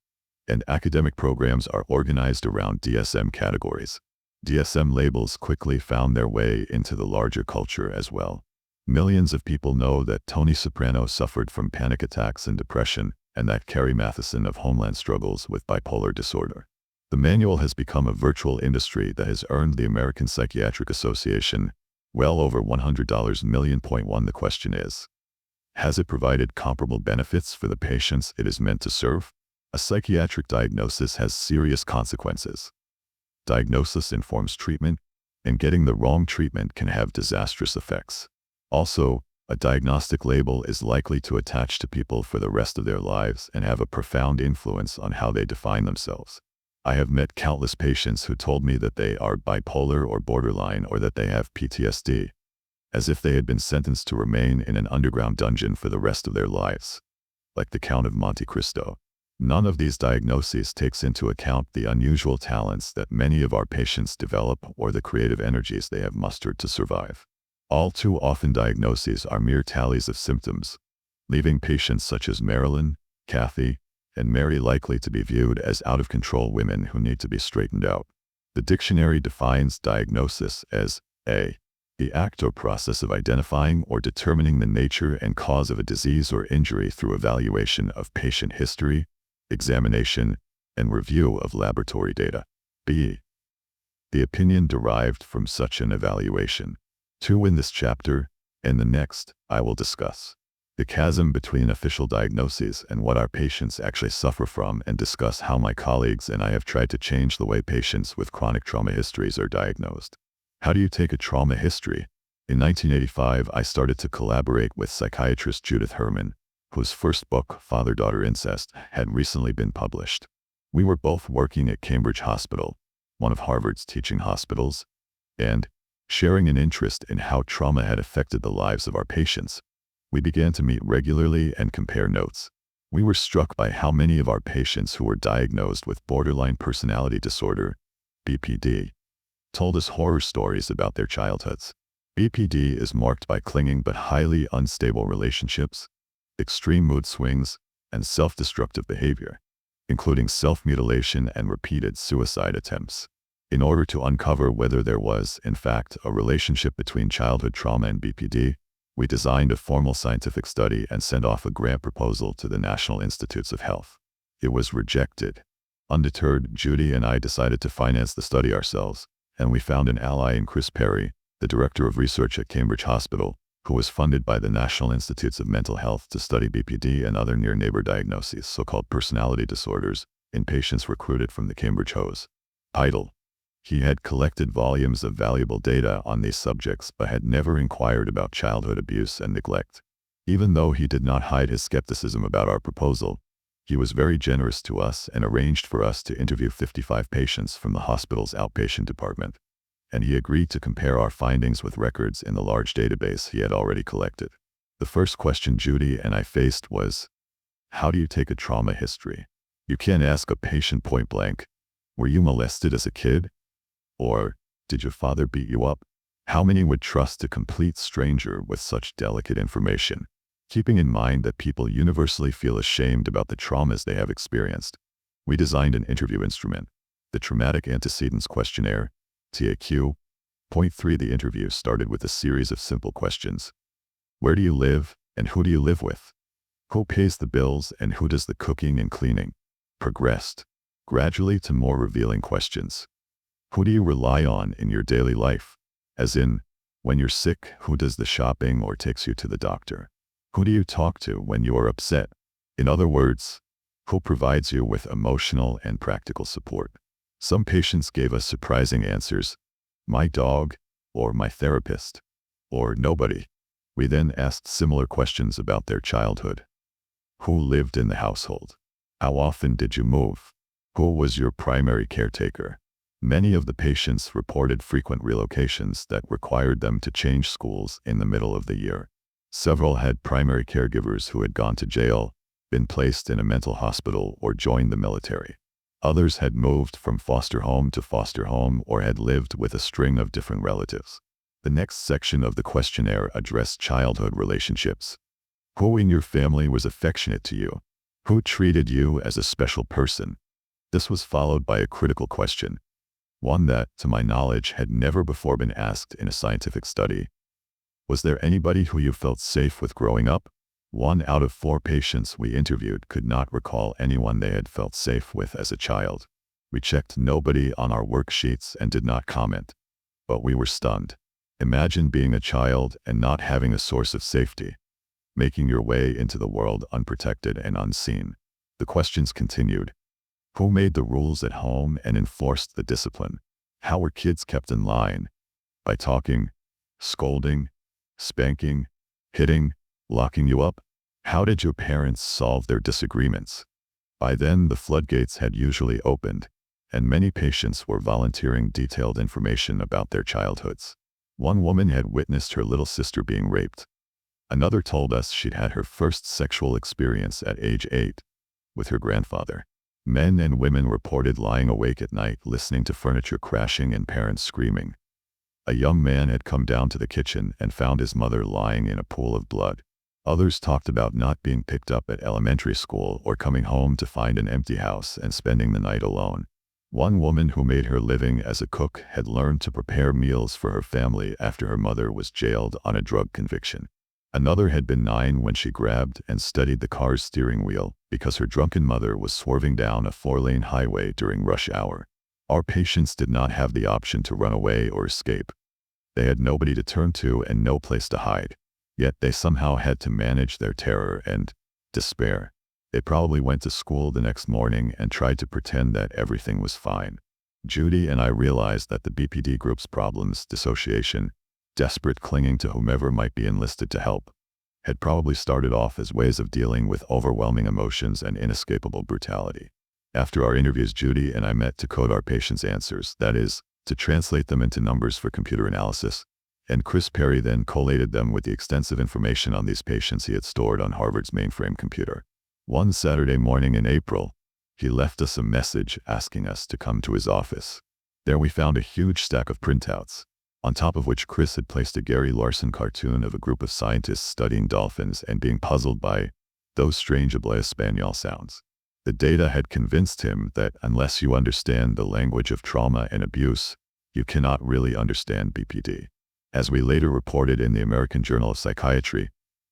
and academic programs are organized around DSM categories. DSM labels quickly found their way into the larger culture as well. Millions of people know that Tony Soprano suffered from panic attacks and depression, and that Carrie Matheson of Homeland struggles with bipolar disorder. The manual has become a virtual industry that has earned the American Psychiatric Association well over $100 million. The question is, has it provided comparable benefits for the patients it is meant to serve? A psychiatric diagnosis has serious consequences. Diagnosis informs treatment, and getting the wrong treatment can have disastrous effects. Also, a diagnostic label is likely to attach to people for the rest of their lives and have a profound influence on how they define themselves. I have met countless patients who told me that they are bipolar or borderline or that they have PTSD, as if they had been sentenced to remain in an underground dungeon for the rest of their lives, like the Count of Monte Cristo. None of these diagnoses takes into account the unusual talents that many of our patients develop or the creative energies they have mustered to survive. All too often, diagnoses are mere tallies of symptoms, leaving patients such as Marilyn, Kathy, and Mary likely to be viewed as out-of-control women who need to be straightened out. The dictionary defines diagnosis as a. the act or process of identifying or determining the nature and cause of a disease or injury through evaluation of patient history, examination, and review of laboratory data. B. the opinion derived from such an evaluation. 2. In this chapter, and the next, I will discuss the chasm between official diagnoses and what our patients actually suffer from, and discuss how my colleagues and I have tried to change the way patients with chronic trauma histories are diagnosed. How do you take a trauma history? In 1985, I started to collaborate with psychiatrist Judith Herman, whose first book, Father-Daughter Incest, had recently been published. We were both working at Cambridge Hospital, one of Harvard's teaching hospitals, and sharing an interest in how trauma had affected the lives of our patients. We began to meet regularly and compare notes. We were struck by how many of our patients who were diagnosed with borderline personality disorder, BPD, told us horror stories about their childhoods. BPD is marked by clinging but highly unstable relationships, extreme mood swings, and self-destructive behavior, including self-mutilation and repeated suicide attempts. In order to uncover whether there was, in fact, a relationship between childhood trauma and BPD, we designed a formal scientific study and sent off a grant proposal to the National Institutes of Health. It was rejected. Undeterred, Judy and I decided to finance the study ourselves, and we found an ally in Chris Perry, the director of research at Cambridge Hospital, who was funded by the National Institutes of Mental Health to study BPD and other near-neighbor diagnoses, so-called personality disorders, in patients recruited from the Cambridge HOS. Title: He had collected volumes of valuable data on these subjects but had never inquired about childhood abuse and neglect. Even though he did not hide his skepticism about our proposal, he was very generous to us and arranged for us to interview 55 patients from the hospital's outpatient department, and he agreed to compare our findings with records in the large database he had already collected. The first question Judy and I faced was, how do you take a trauma history? You can't ask a patient point blank, were you molested as a kid? Or, did your father beat you up? How many would trust a complete stranger with such delicate information? Keeping in mind that people universally feel ashamed about the traumas they have experienced, we designed an interview instrument, the Traumatic Antecedents Questionnaire, TAQ. Point 3. The interview started with a series of simple questions. Where do you live, and who do you live with? Who pays the bills, and who does the cooking and cleaning? Progressed gradually to more revealing questions. Who do you rely on in your daily life? As in, when you're sick, who does the shopping or takes you to the doctor? Who do you talk to when you are upset? In other words, who provides you with emotional and practical support? Some patients gave us surprising answers: my dog, or my therapist, or nobody. We then asked similar questions about their childhood. Who lived in the household? How often did you move? Who was your primary caretaker? Many of the patients reported frequent relocations that required them to change schools in the middle of the year. Several had primary caregivers who had gone to jail, been placed in a mental hospital, or joined the military. Others had moved from foster home to foster home or had lived with a string of different relatives. The next section of the questionnaire addressed childhood relationships. Who in your family was affectionate to you? Who treated you as a special person? This was followed by a critical question, one that, to my knowledge, had never before been asked in a scientific study. Was there anybody who you felt safe with growing up? 1 out of 4 patients we interviewed could not recall anyone they had felt safe with as a child. We checked nobody on our worksheets and did not comment. But we were stunned. Imagine being a child and not having a source of safety, making your way into the world unprotected and unseen. The questions continued. Who made the rules at home and enforced the discipline? How were kids kept in line? By talking, scolding, spanking, hitting, locking you up? How did your parents solve their disagreements? By then, the floodgates had usually opened, and many patients were volunteering detailed information about their childhoods. One woman had witnessed her little sister being raped. Another told us she'd had her first sexual experience at age 8 with her grandfather. Men and women reported lying awake at night listening to furniture crashing and parents screaming. A young man had come down to the kitchen and found his mother lying in a pool of blood. Others talked about not being picked up at elementary school or coming home to find an empty house and spending the night alone. One woman who made her living as a cook had learned to prepare meals for her family after her mother was jailed on a drug conviction. Another had been 9 when she grabbed and steadied the car's steering wheel because her drunken mother was swerving down a 4-lane highway during rush hour. Our patients did not have the option to run away or escape. They had nobody to turn to and no place to hide. Yet they somehow had to manage their terror and despair. They probably went to school the next morning and tried to pretend that everything was fine. Judy and I realized that the BPD group's problems, dissociation, desperate clinging to whomever might be enlisted to help, had probably started off as ways of dealing with overwhelming emotions and inescapable brutality. After our interviews, Judy and I met to code our patients' answers, that is, to translate them into numbers for computer analysis, and Chris Perry then collated them with the extensive information on these patients he had stored on Harvard's mainframe computer. One Saturday morning in April, he left us a message asking us to come to his office. There we found a huge stack of printouts, on top of which Chris had placed a Gary Larson cartoon of a group of scientists studying dolphins and being puzzled by those strange habla español sounds. The data had convinced him that unless you understand the language of trauma and abuse, you cannot really understand BPD. As we later reported in the American Journal of Psychiatry,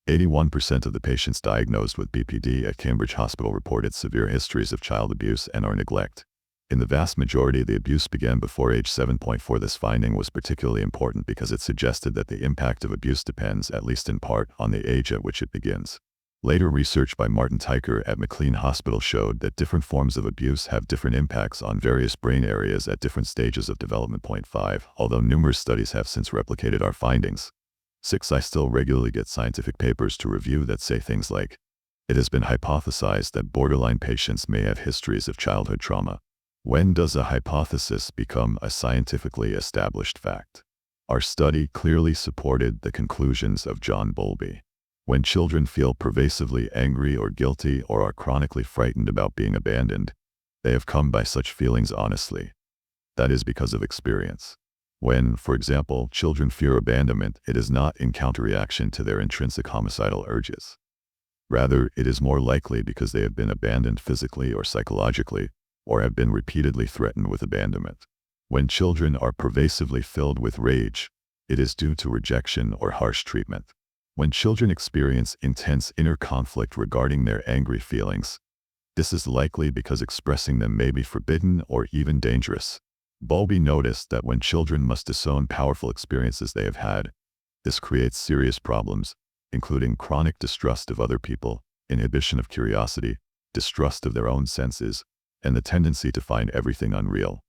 81% of the patients diagnosed with BPD at Cambridge Hospital reported severe histories of child abuse and/or neglect. In the vast majority, the abuse began before age 7.4. This finding was particularly important because it suggested that the impact of abuse depends, at least in part, on the age at which it begins. Later research by Martin Teicher at McLean Hospital showed that different forms of abuse have different impacts on various brain areas at different stages of development. 5. Although numerous studies have since replicated our findings. 6. I still regularly get scientific papers to review that say things like, "It has been hypothesized that borderline patients may have histories of childhood trauma." When does a hypothesis become a scientifically established fact? Our study clearly supported the conclusions of John Bowlby. When children feel pervasively angry or guilty or are chronically frightened about being abandoned, they have come by such feelings honestly. That is because of experience. When, for example, children fear abandonment, it is not in counterreaction to their intrinsic homicidal urges. Rather, it is more likely because they have been abandoned physically or psychologically, or have been repeatedly threatened with abandonment. When children are pervasively filled with rage, it is due to rejection or harsh treatment. When children experience intense inner conflict regarding their angry feelings, this is likely because expressing them may be forbidden or even dangerous. Bowlby noticed that when children must disown powerful experiences they have had, this creates serious problems, including chronic distrust of other people, inhibition of curiosity, distrust of their own senses, and the tendency to find everything unreal.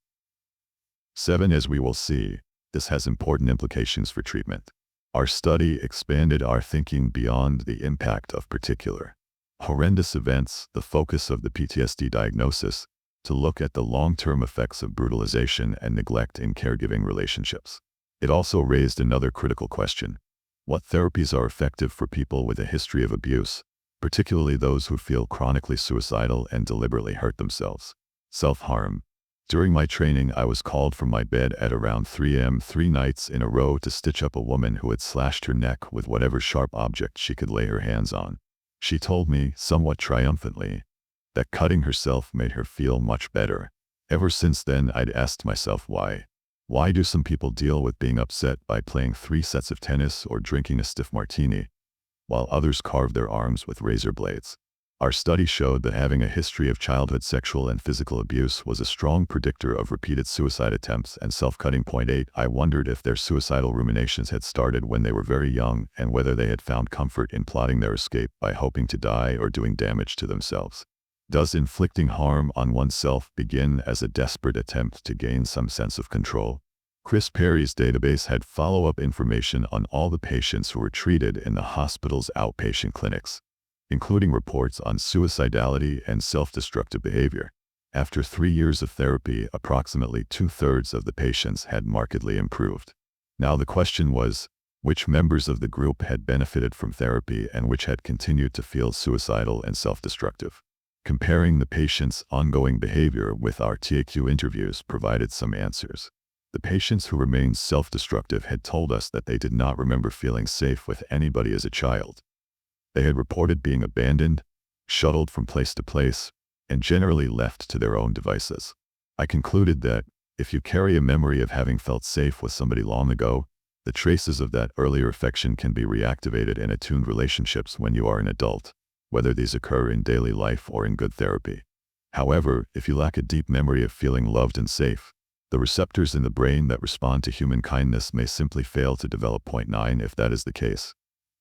7. As we will see, this has important implications for treatment. Our study expanded our thinking beyond the impact of particular horrendous events, the focus of the PTSD diagnosis, to look at the long-term effects of brutalization and neglect in caregiving relationships. It also raised another critical question: what therapies are effective for people with a history of abuse, particularly those who feel chronically suicidal and deliberately hurt themselves? Self-harm. During my training, I was called from my bed at around 3 a.m. 3 nights in a row to stitch up a woman who had slashed her neck with whatever sharp object she could lay her hands on. She told me, somewhat triumphantly, that cutting herself made her feel much better. Ever since then, I'd asked myself why. Why do some people deal with being upset by playing 3 sets of tennis or drinking a stiff martini, while others carve their arms with razor blades? Our study showed that having a history of childhood sexual and physical abuse was a strong predictor of repeated suicide attempts and self-cutting. 8. I wondered if their suicidal ruminations had started when they were very young and whether they had found comfort in plotting their escape by hoping to die or doing damage to themselves. Does inflicting harm on oneself begin as a desperate attempt to gain some sense of control? Chris Perry's database had follow-up information on all the patients who were treated in the hospital's outpatient clinics, including reports on suicidality and self-destructive behavior. After 3 years of therapy, approximately 2/3 of the patients had markedly improved. Now the question was, which members of the group had benefited from therapy and which had continued to feel suicidal and self-destructive? Comparing the patient's ongoing behavior with our TAQ interviews provided some answers. The patients who remained self-destructive had told us that they did not remember feeling safe with anybody as a child. They had reported being abandoned, shuttled from place to place, and generally left to their own devices. I concluded that, if you carry a memory of having felt safe with somebody long ago, the traces of that earlier affection can be reactivated in attuned relationships when you are an adult, whether these occur in daily life or in good therapy. However, if you lack a deep memory of feeling loved and safe, the receptors in the brain that respond to human kindness may simply fail to develop. 9. If that is the case,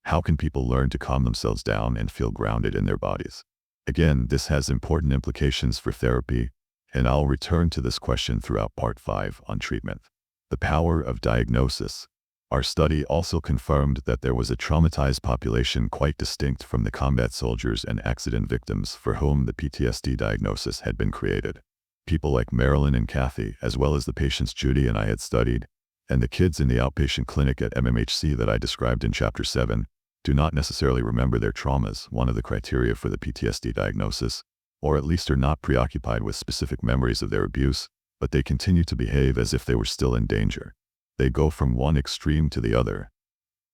how can people learn to calm themselves down and feel grounded in their bodies? Again, this has important implications for therapy, and I'll return to this question throughout Part 5 on treatment. The power of diagnosis. Our study also confirmed that there was a traumatized population quite distinct from the combat soldiers and accident victims for whom the PTSD diagnosis had been created. People like Marilyn and Kathy, as well as the patients Judy and I had studied, and the kids in the outpatient clinic at MMHC that I described in Chapter 7, do not necessarily remember their traumas, one of the criteria for the PTSD diagnosis, or at least are not preoccupied with specific memories of their abuse, but they continue to behave as if they were still in danger. They go from one extreme to the other.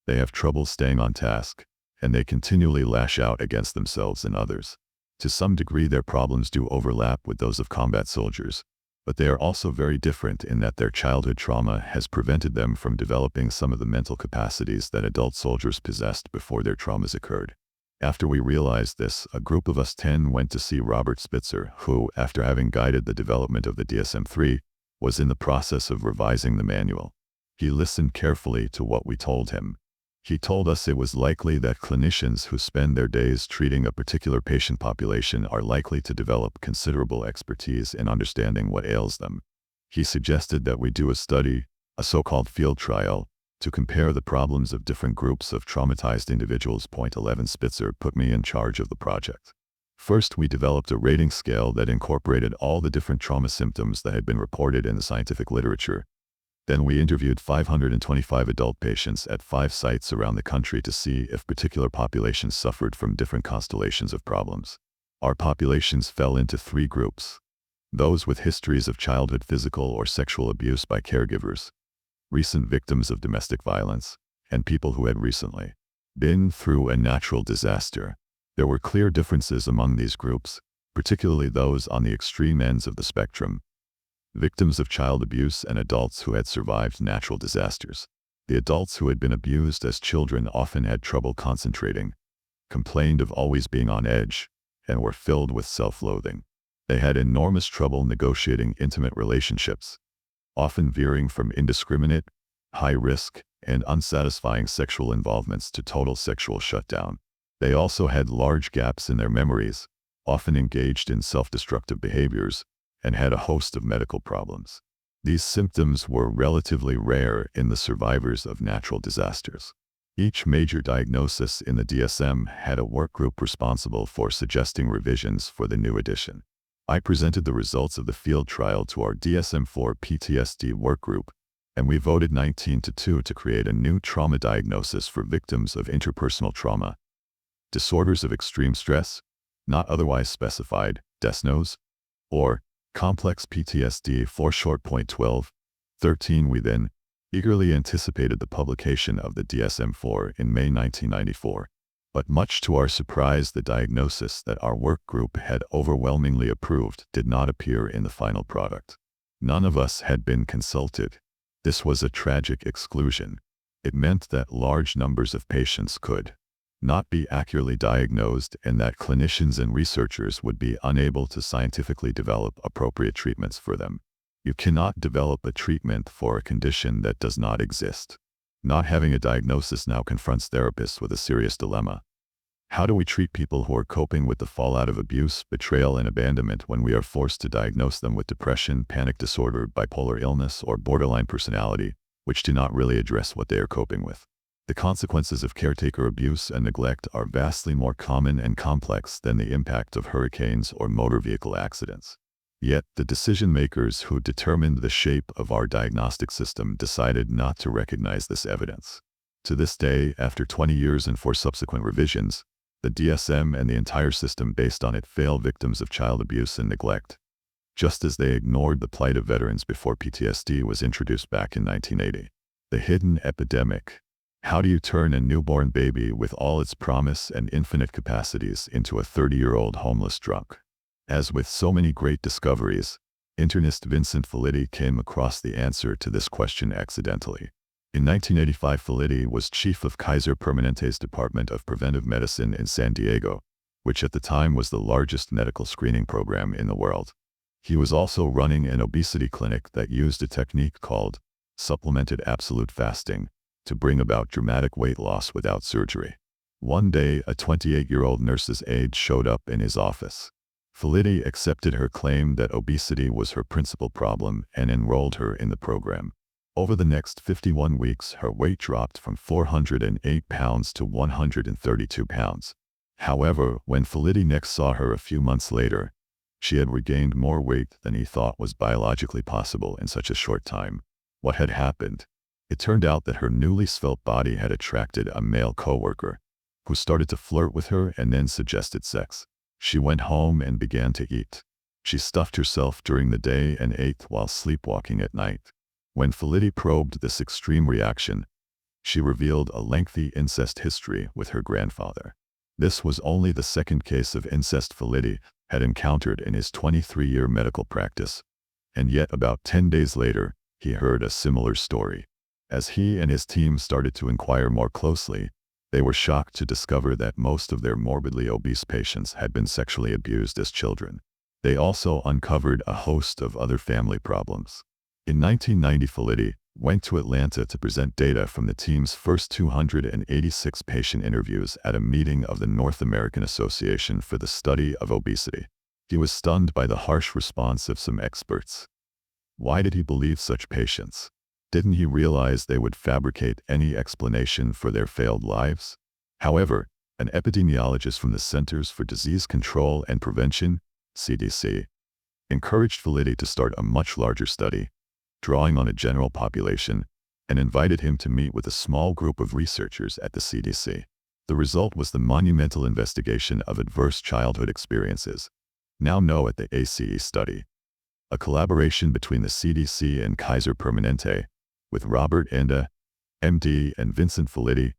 They have trouble staying on task, and they continually lash out against themselves and others. To some degree, their problems do overlap with those of combat soldiers, but they are also very different in that their childhood trauma has prevented them from developing some of the mental capacities that adult soldiers possessed before their traumas occurred. After we realized this, a group of us 10 went to see Robert Spitzer, who, after having guided the development of the DSM-3, was in the process of revising the manual. He listened carefully to what we told him. He told us it was likely that clinicians who spend their days treating a particular patient population are likely to develop considerable expertise in understanding what ails them. He suggested that we do a study, a so-called field trial, to compare the problems of different groups of traumatized individuals. 11 Spitzer put me in charge of the project. First, we developed a rating scale that incorporated all the different trauma symptoms that had been reported in the scientific literature. Then we interviewed 525 adult patients at 5 sites around the country to see if particular populations suffered from different constellations of problems. Our populations fell into 3 groups: those with histories of childhood physical or sexual abuse by caregivers, recent victims of domestic violence, and people who had recently been through a natural disaster. There were clear differences among these groups, particularly those on the extreme ends of the spectrum: victims of child abuse and adults who had survived natural disasters. The adults who had been abused as children often had trouble concentrating, complained of always being on edge, and were filled with self-loathing. They had enormous trouble negotiating intimate relationships, often veering from indiscriminate, high-risk, and unsatisfying sexual involvements to total sexual shutdown. They also had large gaps in their memories, often engaged in self-destructive behaviors, and had a host of medical problems. These symptoms were relatively rare in the survivors of natural disasters. Each major diagnosis in the DSM had a work group responsible for suggesting revisions for the new edition. I presented the results of the field trial to our DSM-4 PTSD work group, and we voted 19-2 to create a new trauma diagnosis for victims of interpersonal trauma, disorders of extreme stress, not otherwise specified, DESNOs, or complex PTSD for short. 12-13 We then eagerly anticipated the publication of the DSM-4 in May 1994. But much to our surprise, the diagnosis that our work group had overwhelmingly approved did not appear in the final product. None of us had been consulted. This was a tragic exclusion. It meant that large numbers of patients could not be accurately diagnosed and that clinicians and researchers would be unable to scientifically develop appropriate treatments for them. You cannot develop a treatment for a condition that does not exist. Not having a diagnosis now confronts therapists with a serious dilemma. How do we treat people who are coping with the fallout of abuse, betrayal, and abandonment when we are forced to diagnose them with depression, panic disorder, bipolar illness, or borderline personality, which do not really address what they are coping with? The consequences of caretaker abuse and neglect are vastly more common and complex than the impact of hurricanes or motor vehicle accidents. Yet, the decision-makers who determined the shape of our diagnostic system decided not to recognize this evidence. To this day, after 20 years and 4 subsequent revisions, the DSM and the entire system based on it fail victims of child abuse and neglect, just as they ignored the plight of veterans before PTSD was introduced back in 1980. The hidden epidemic. How do you turn a newborn baby with all its promise and infinite capacities into a 30-year-old homeless drunk? As with so many great discoveries, internist Vincent Felitti came across the answer to this question accidentally. In 1985, Felitti was chief of Kaiser Permanente's Department of Preventive Medicine in San Diego, which at the time was the largest medical screening program in the world. He was also running an obesity clinic that used a technique called supplemented absolute fasting to bring about dramatic weight loss without surgery. One day, a 28-year-old nurse's aide showed up in his office. Felitti accepted her claim that obesity was her principal problem and enrolled her in the program. Over the next 51 weeks, her weight dropped from 408 pounds to 132 pounds. However, when Felitti next saw her a few months later, she had regained more weight than he thought was biologically possible in such a short time. What had happened? It turned out that her newly svelte body had attracted a male coworker, who started to flirt with her and then suggested sex. She went home and began to eat. She stuffed herself during the day and ate while sleepwalking at night. When Felitti probed this extreme reaction, she revealed a lengthy incest history with her grandfather. This was only the second case of incest Felitti had encountered in his 23-year medical practice, and yet about 10 days later, he heard a similar story. As he and his team started to inquire more closely, they were shocked to discover that most of their morbidly obese patients had been sexually abused as children. They also uncovered a host of other family problems. In 1990, Felitti went to Atlanta to present data from the team's first 286 patient interviews at a meeting of the North American Association for the Study of Obesity. He was stunned by the harsh response of some experts. Why did he believe such patients? Didn't he realize they would fabricate any explanation for their failed lives? However, an epidemiologist from the Centers for Disease Control and Prevention, CDC, encouraged Felitti to start a much larger study, drawing on a general population, and invited him to meet with a small group of researchers at the CDC. The result was the monumental investigation of adverse childhood experiences, now known as the ACE study, a collaboration between the CDC and Kaiser Permanente, with Robert Enda, MD, and Vincent Felitti,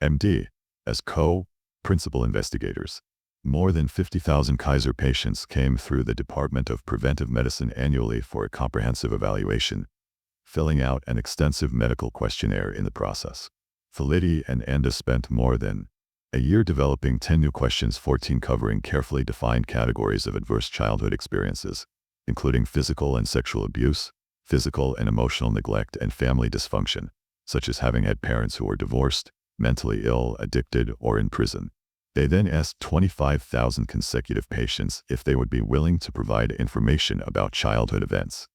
MD, as co-principal investigators. More than 50,000 Kaiser patients came through the Department of Preventive Medicine annually for a comprehensive evaluation, filling out an extensive medical questionnaire in the process. Felitti and Enda spent more than a year developing 10 new questions, 14 covering carefully defined categories of adverse childhood experiences, including physical and sexual abuse, physical and emotional neglect, and family dysfunction, such as having had parents who were divorced, mentally ill, addicted, or in prison. They then asked 25,000 consecutive patients if they would be willing to provide information about childhood events.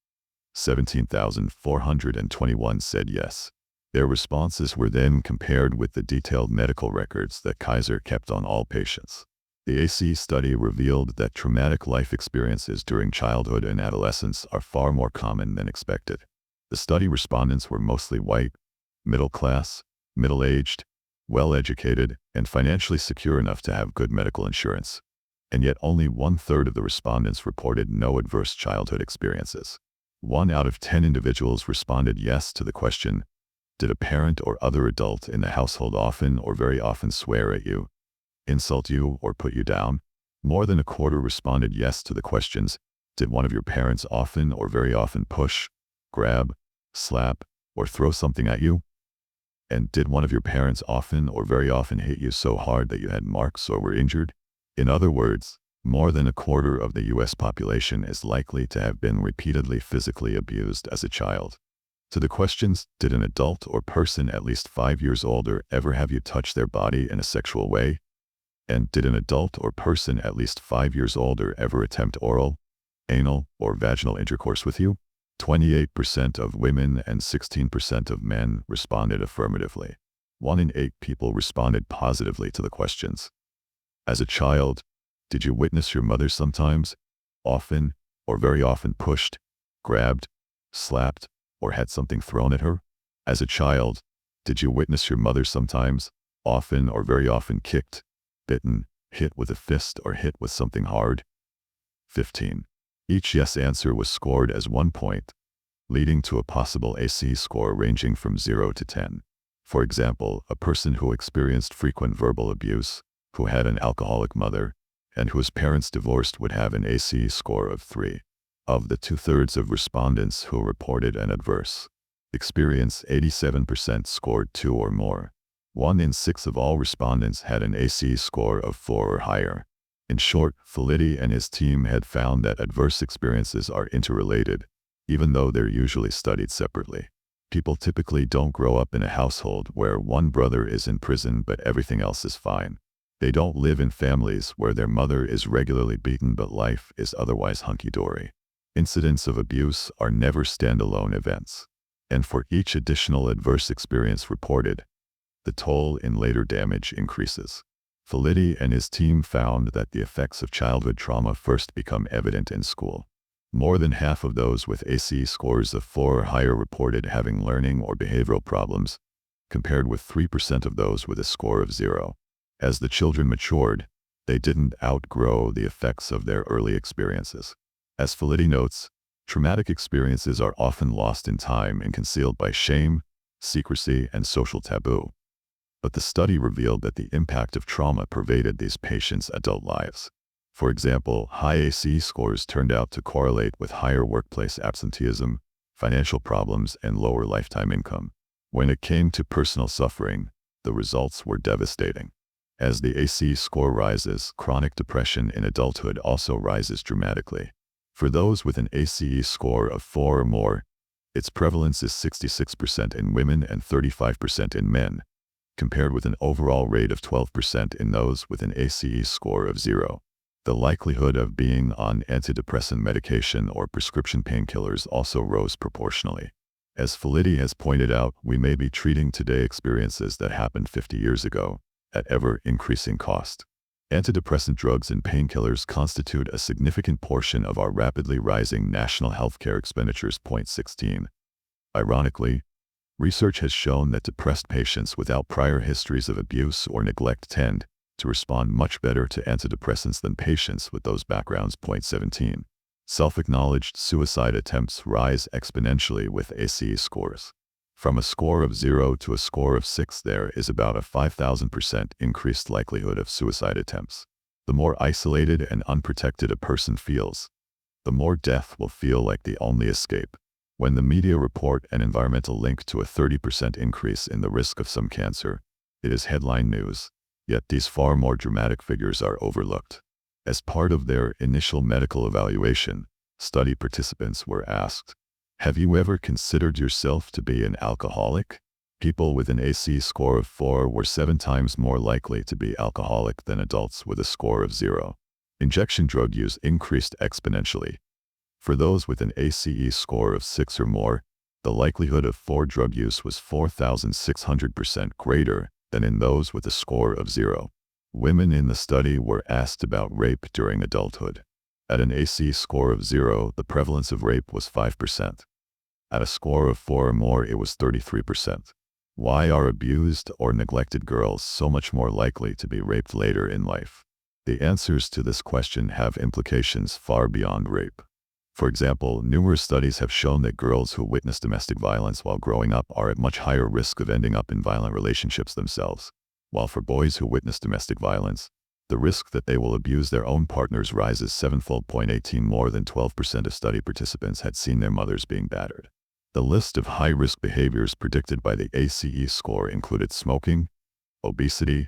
17,421 said yes. Their responses were then compared with the detailed medical records that Kaiser kept on all patients. The AC study revealed that traumatic life experiences during childhood and adolescence are far more common than expected. The study respondents were mostly white, middle class, middle-aged, well-educated, and financially secure enough to have good medical insurance. And yet only 1/3 of the respondents reported no adverse childhood experiences. 1 out of 10 individuals responded yes to the question, did a parent or other adult in the household often or very often swear at you, insult you, or put you down? More than a quarter responded yes to the questions, did one of your parents often or very often push, grab, slap, or throw something at you? And did one of your parents often or very often hit you so hard that you had marks or were injured? In other words, more than a quarter of the U.S. population is likely to have been repeatedly physically abused as a child. To the questions, did an adult or person at least 5 years older ever have you touch their body in a sexual way? And did an adult or person at least 5 years older ever attempt oral, anal, or vaginal intercourse with you? 28% of women and 16% of men responded affirmatively. 1 in 8 people responded positively to the questions. As a child, did you witness your mother sometimes, often, or very often pushed, grabbed, slapped, or had something thrown at her? As a child, did you witness your mother sometimes, often, or very often kicked, bitten, hit with a fist, or hit with something hard? 15. Each yes answer was scored as 1 point, leading to a possible AC score ranging from 0 to 10. For example, a person who experienced frequent verbal abuse, who had an alcoholic mother, and whose parents divorced would have an AC score of 3. Of the 2/3 of respondents who reported an adverse experience, 87% scored 2 or more. 1 in 6 of all respondents had an AC score of 4 or higher. In short, Felitti and his team had found that adverse experiences are interrelated, even though they're usually studied separately. People typically don't grow up in a household where one brother is in prison but everything else is fine. They don't live in families where their mother is regularly beaten but life is otherwise hunky-dory. Incidents of abuse are never standalone events. And for each additional adverse experience reported, the toll in later damage increases. Felitti and his team found that the effects of childhood trauma first become evident in school. More than half of those with ACE scores of 4 or higher reported having learning or behavioral problems, compared with 3% of those with a score of 0. As the children matured, they didn't outgrow the effects of their early experiences. As Felitti notes, traumatic experiences are often lost in time and concealed by shame, secrecy, and social taboo. But the study revealed that the impact of trauma pervaded these patients' adult lives. For example, high ACE scores turned out to correlate with higher workplace absenteeism, financial problems, and lower lifetime income. When it came to personal suffering, the results were devastating. As the ACE score rises, chronic depression in adulthood also rises dramatically. For those with an ACE score of 4 or more, its prevalence is 66% in women and 35% in men, compared with an overall rate of 12% in those with an ACE score of 0. The likelihood of being on antidepressant medication or prescription painkillers also rose proportionally. As Felitti has pointed out, we may be treating today experiences that happened 50 years ago, at ever-increasing cost. Antidepressant drugs and painkillers constitute a significant portion of our rapidly rising national healthcare expenditures. Point 16. Ironically, research has shown that depressed patients without prior histories of abuse or neglect tend to respond much better to antidepressants than patients with those backgrounds. Point 17. Self-acknowledged suicide attempts rise exponentially with ACE scores. From a score of 0 to a score of 6, there is about a 5,000% increased likelihood of suicide attempts. The more isolated and unprotected a person feels, the more death will feel like the only escape. When the media report an environmental link to a 30% increase in the risk of some cancer, it is headline news. Yet these far more dramatic figures are overlooked. As part of their initial medical evaluation, study participants were asked, "Have you ever considered yourself to be an alcoholic?" People with an ACE score of 4 were 7 times more likely to be alcoholic than adults with a score of 0. Injection drug use increased exponentially. For those with an ACE score of 6 or more, the likelihood of 4 drug use was 4,600% greater than in those with a score of 0. Women in the study were asked about rape during adulthood. At an ACE score of 0, the prevalence of rape was 5%. At a score of 4 or more, it was 33%. Why are abused or neglected girls so much more likely to be raped later in life? The answers to this question have implications far beyond rape. For example, numerous studies have shown that girls who witness domestic violence while growing up are at much higher risk of ending up in violent relationships themselves, while for boys who witness domestic violence, the risk that they will abuse their own partners rises 7-fold. 18. More than 12% of study participants had seen their mothers being battered. The list of high-risk behaviors predicted by the ACE score included smoking, obesity,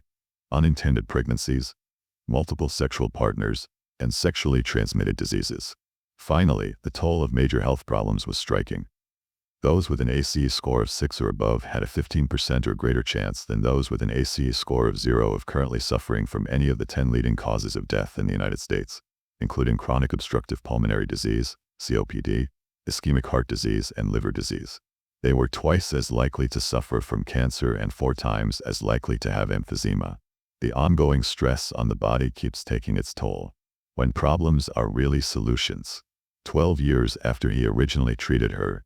unintended pregnancies, multiple sexual partners, and sexually transmitted diseases. Finally, the toll of major health problems was striking. Those with an ACE score of 6 or above had a 15% or greater chance than those with an ACE score of 0 of currently suffering from any of the 10 leading causes of death in the United States, including chronic obstructive pulmonary disease, COPD, ischemic heart disease, and liver disease. They were twice as likely to suffer from cancer and 4 times as likely to have emphysema. The ongoing stress on the body keeps taking its toll. When problems are really solutions. 12 years after he originally treated her,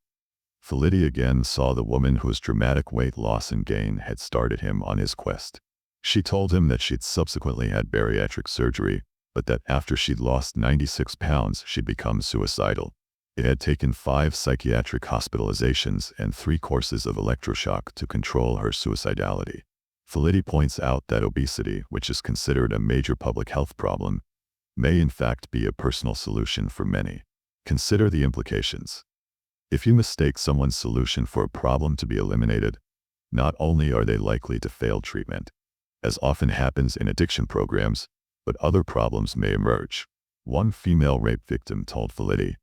Felitti again saw the woman whose dramatic weight loss and gain had started him on his quest. She told him that she'd subsequently had bariatric surgery, but that after she'd lost 96 pounds, she'd become suicidal. It had taken 5 psychiatric hospitalizations and 3 courses of electroshock to control her suicidality. Felitti points out that obesity, which is considered a major public health problem, may in fact be a personal solution for many. Consider the implications. If you mistake someone's solution for a problem to be eliminated, not only are they likely to fail treatment, as often happens in addiction programs, but other problems may emerge. One female rape victim told Felitti,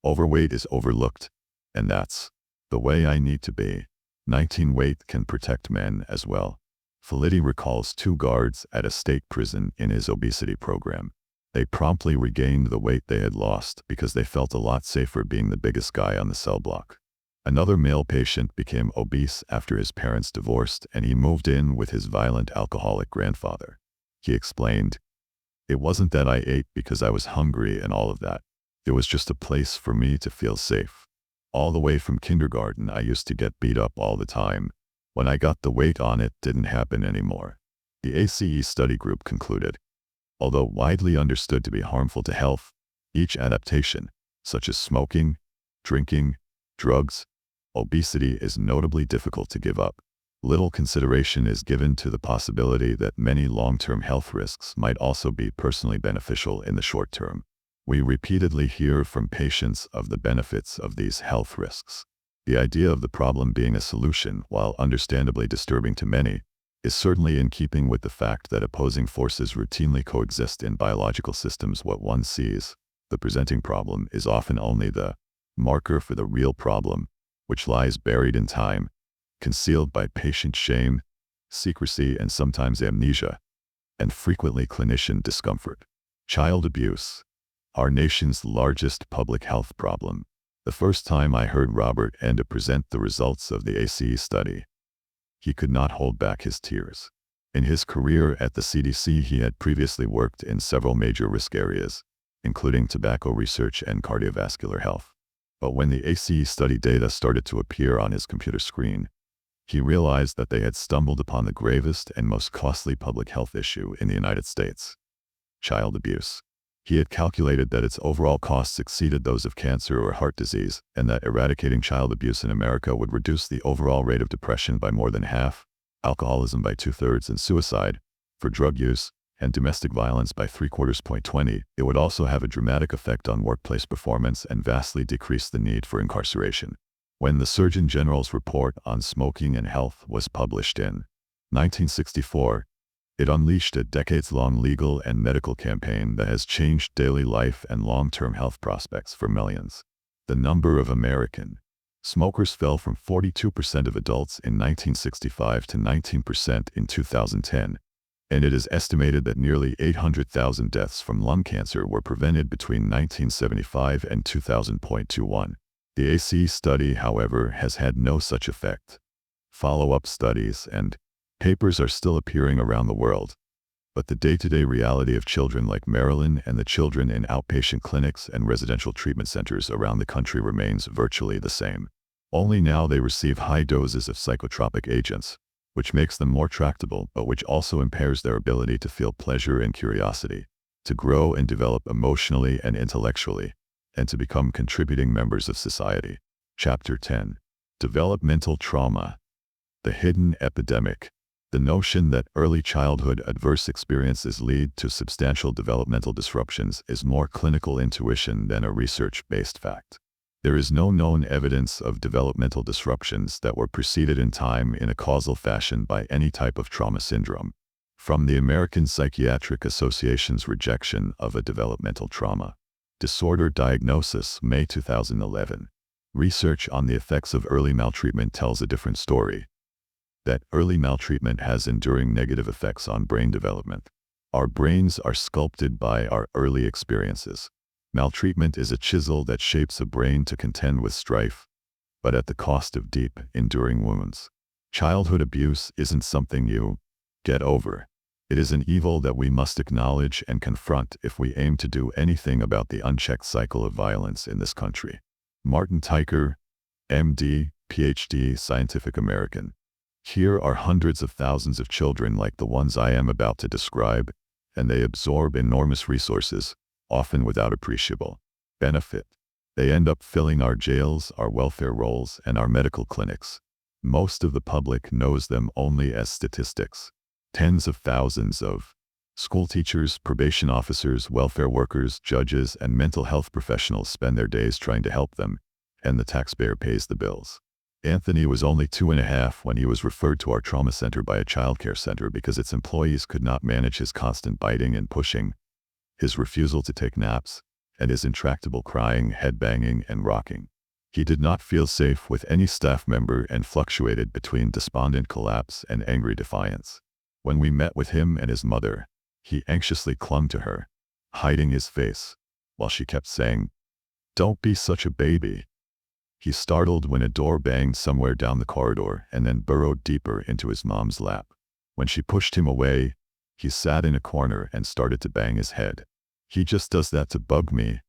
"Overweight is overlooked, and that's the way I need to be." 19. Weight can protect men as well. Felitti recalls 2 guards at a state prison in his obesity program. They promptly regained the weight they had lost because they felt a lot safer being the biggest guy on the cell block. Another male patient became obese after his parents divorced and he moved in with his violent alcoholic grandfather. He explained, "It wasn't that I ate because I was hungry and all of that. It was just a place for me to feel safe. All the way from kindergarten I used to get beat up all the time. When I got the weight on, it didn't happen anymore." The ACE study group concluded, although widely understood to be harmful to health, each adaptation, such as smoking, drinking, drugs, obesity, is notably difficult to give up. Little consideration is given to the possibility that many long-term health risks might also be personally beneficial in the short term. We repeatedly hear from patients of the benefits of these health risks. The idea of the problem being a solution, while understandably disturbing to many, is certainly in keeping with the fact that opposing forces routinely coexist in biological systems. What one sees, the presenting problem, is often only the marker for the real problem, which lies buried in time, concealed by patient shame, secrecy, and sometimes amnesia, and frequently clinician discomfort. Child abuse, our nation's largest public health problem. The first time I heard Robert Enda present the results of the ACE study, he could not hold back his tears. In his career at the CDC, he had previously worked in several major risk areas, including tobacco research and cardiovascular health. But when the ACE study data started to appear on his computer screen, he realized that they had stumbled upon the gravest and most costly public health issue in the United States: child abuse. He had calculated that its overall costs exceeded those of cancer or heart disease, and that eradicating child abuse in America would reduce the overall rate of depression by more than half, alcoholism by 2/3, and suicide, for drug use, and domestic violence by 3/4. It would also have a dramatic effect on workplace performance and vastly decrease the need for incarceration. When the Surgeon General's report on smoking and health was published in 1964, it unleashed a decades-long legal and medical campaign that has changed daily life and long-term health prospects for millions. The number of American smokers fell from 42% of adults in 1965 to 19% in 2010, and it is estimated that nearly 800,000 deaths from lung cancer were prevented between 1975 and 2000.21. The ACE study, however, has had no such effect. Follow-up studies and papers are still appearing around the world, but the day-to-day reality of children like Marilyn and the children in outpatient clinics and residential treatment centers around the country remains virtually the same. Only now they receive high doses of psychotropic agents, which makes them more tractable, but which also impairs their ability to feel pleasure and curiosity, to grow and develop emotionally and intellectually, and to become contributing members of society. Chapter 10. Developmental Trauma. The Hidden Epidemic. The notion that early childhood adverse experiences lead to substantial developmental disruptions is more clinical intuition than a research-based fact. There is no known evidence of developmental disruptions that were preceded in time in a causal fashion by any type of trauma syndrome. From the American Psychiatric Association's rejection of a developmental trauma disorder diagnosis, May 2011, research on the effects of early maltreatment tells a different story. That early maltreatment has enduring negative effects on brain development. Our brains are sculpted by our early experiences. Maltreatment is a chisel that shapes a brain to contend with strife, but at the cost of deep, enduring wounds. Childhood abuse isn't something you get over. It is an evil that we must acknowledge and confront if we aim to do anything about the unchecked cycle of violence in this country. Martin Teicher, MD, PhD, Scientific American. Here are hundreds of thousands of children like the ones I am about to describe, and they absorb enormous resources, often without appreciable benefit. They end up filling our jails, our welfare rolls, and our medical clinics. Most of the public knows them only as statistics. Tens of thousands of school teachers, probation officers, welfare workers, judges, and mental health professionals spend their days trying to help them, and the taxpayer pays the bills. Anthony was only 2.5 when he was referred to our trauma center by a childcare center because its employees could not manage his constant biting and pushing, his refusal to take naps, and his intractable crying, headbanging, and rocking. He did not feel safe with any staff member and fluctuated between despondent collapse and angry defiance. When we met with him and his mother, he anxiously clung to her, hiding his face, while she kept saying, "Don't be such a baby." He startled when a door banged somewhere down the corridor and then burrowed deeper into his mom's lap. When she pushed him away, he sat in a corner and started to bang his head. "He just does that to bug me,"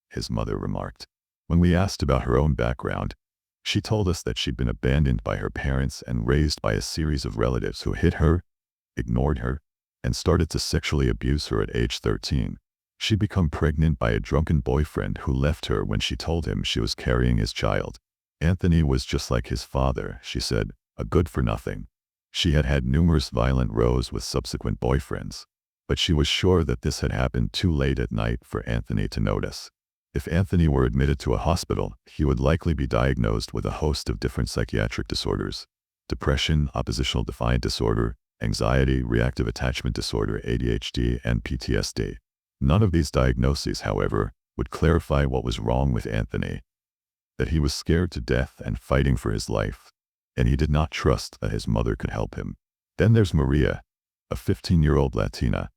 his mother remarked. When we asked about her own background, she told us that she'd been abandoned by her parents and raised by a series of relatives who hit her, ignored her, and started to sexually abuse her at age 13. She'd become pregnant by a drunken boyfriend who left her when she told him she was carrying his child. Anthony was just like his father, she said, a good-for-nothing. She had had numerous violent rows with subsequent boyfriends, but she was sure that this had happened too late at night for Anthony to notice. If Anthony were admitted to a hospital, he would likely be diagnosed with a host of different psychiatric disorders: depression, oppositional defiant disorder, anxiety, reactive attachment disorder, ADHD, and PTSD. None of these diagnoses, however, would clarify what was wrong with Anthony: that he was scared to death and fighting for his life, and he did not trust that his mother could help him. Then there's Maria, a 15-year-old Latina,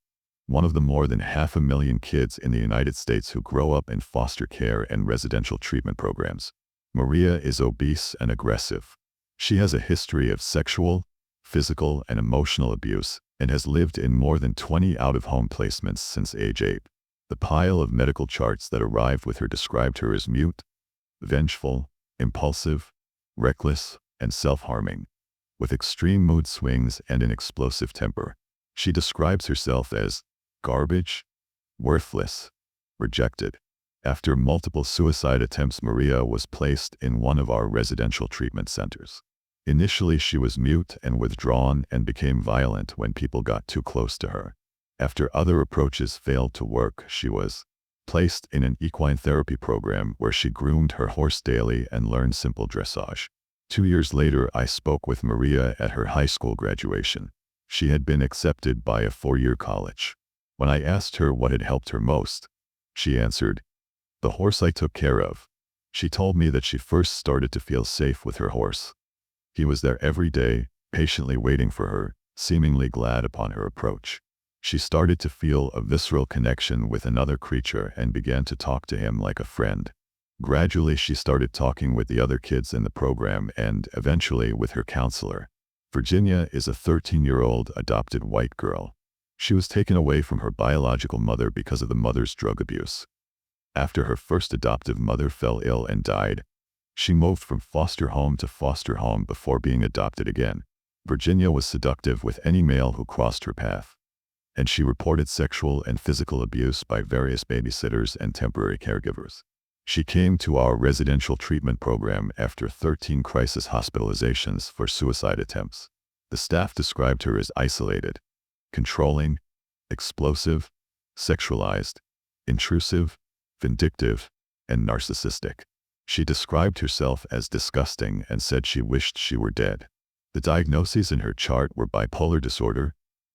one of the more than 500,000 kids in the United States who grow up in foster care and residential treatment programs. Maria is obese and aggressive. She has a history of sexual, physical, and emotional abuse, and has lived in more than 20 out-of-home placements since age 8. The pile of medical charts that arrived with her described her as mute, vengeful, impulsive, reckless, and self-harming, with extreme mood swings and an explosive temper. She describes herself as garbage, worthless, rejected. After multiple suicide attempts, Maria was placed in one of our residential treatment centers. Initially, she was mute and withdrawn and became violent when people got too close to her. After other approaches failed to work, she was placed in an equine therapy program where she groomed her horse daily and learned simple dressage. 2 years later, I spoke with Maria at her high school graduation. She had been accepted by a 4-year college. When I asked her what had helped her most, she answered, "The horse I took care of." She told me that she first started to feel safe with her horse. He was there every day, patiently waiting for her, seemingly glad upon her approach. She started to feel a visceral connection with another creature and began to talk to him like a friend. Gradually, she started talking with the other kids in the program and, eventually, with her counselor. Virginia is a 13-year-old adopted white girl. She was taken away from her biological mother because of the mother's drug abuse. After her first adoptive mother fell ill and died, she moved from foster home to foster home before being adopted again. Virginia was seductive with any male who crossed her path, and she reported sexual and physical abuse by various babysitters and temporary caregivers. She came to our residential treatment program after 13 crisis hospitalizations for suicide attempts. The staff described her as isolated, controlling, explosive, sexualized, intrusive, vindictive, and narcissistic. She described herself as disgusting and said she wished she were dead. The diagnoses in her chart were bipolar disorder,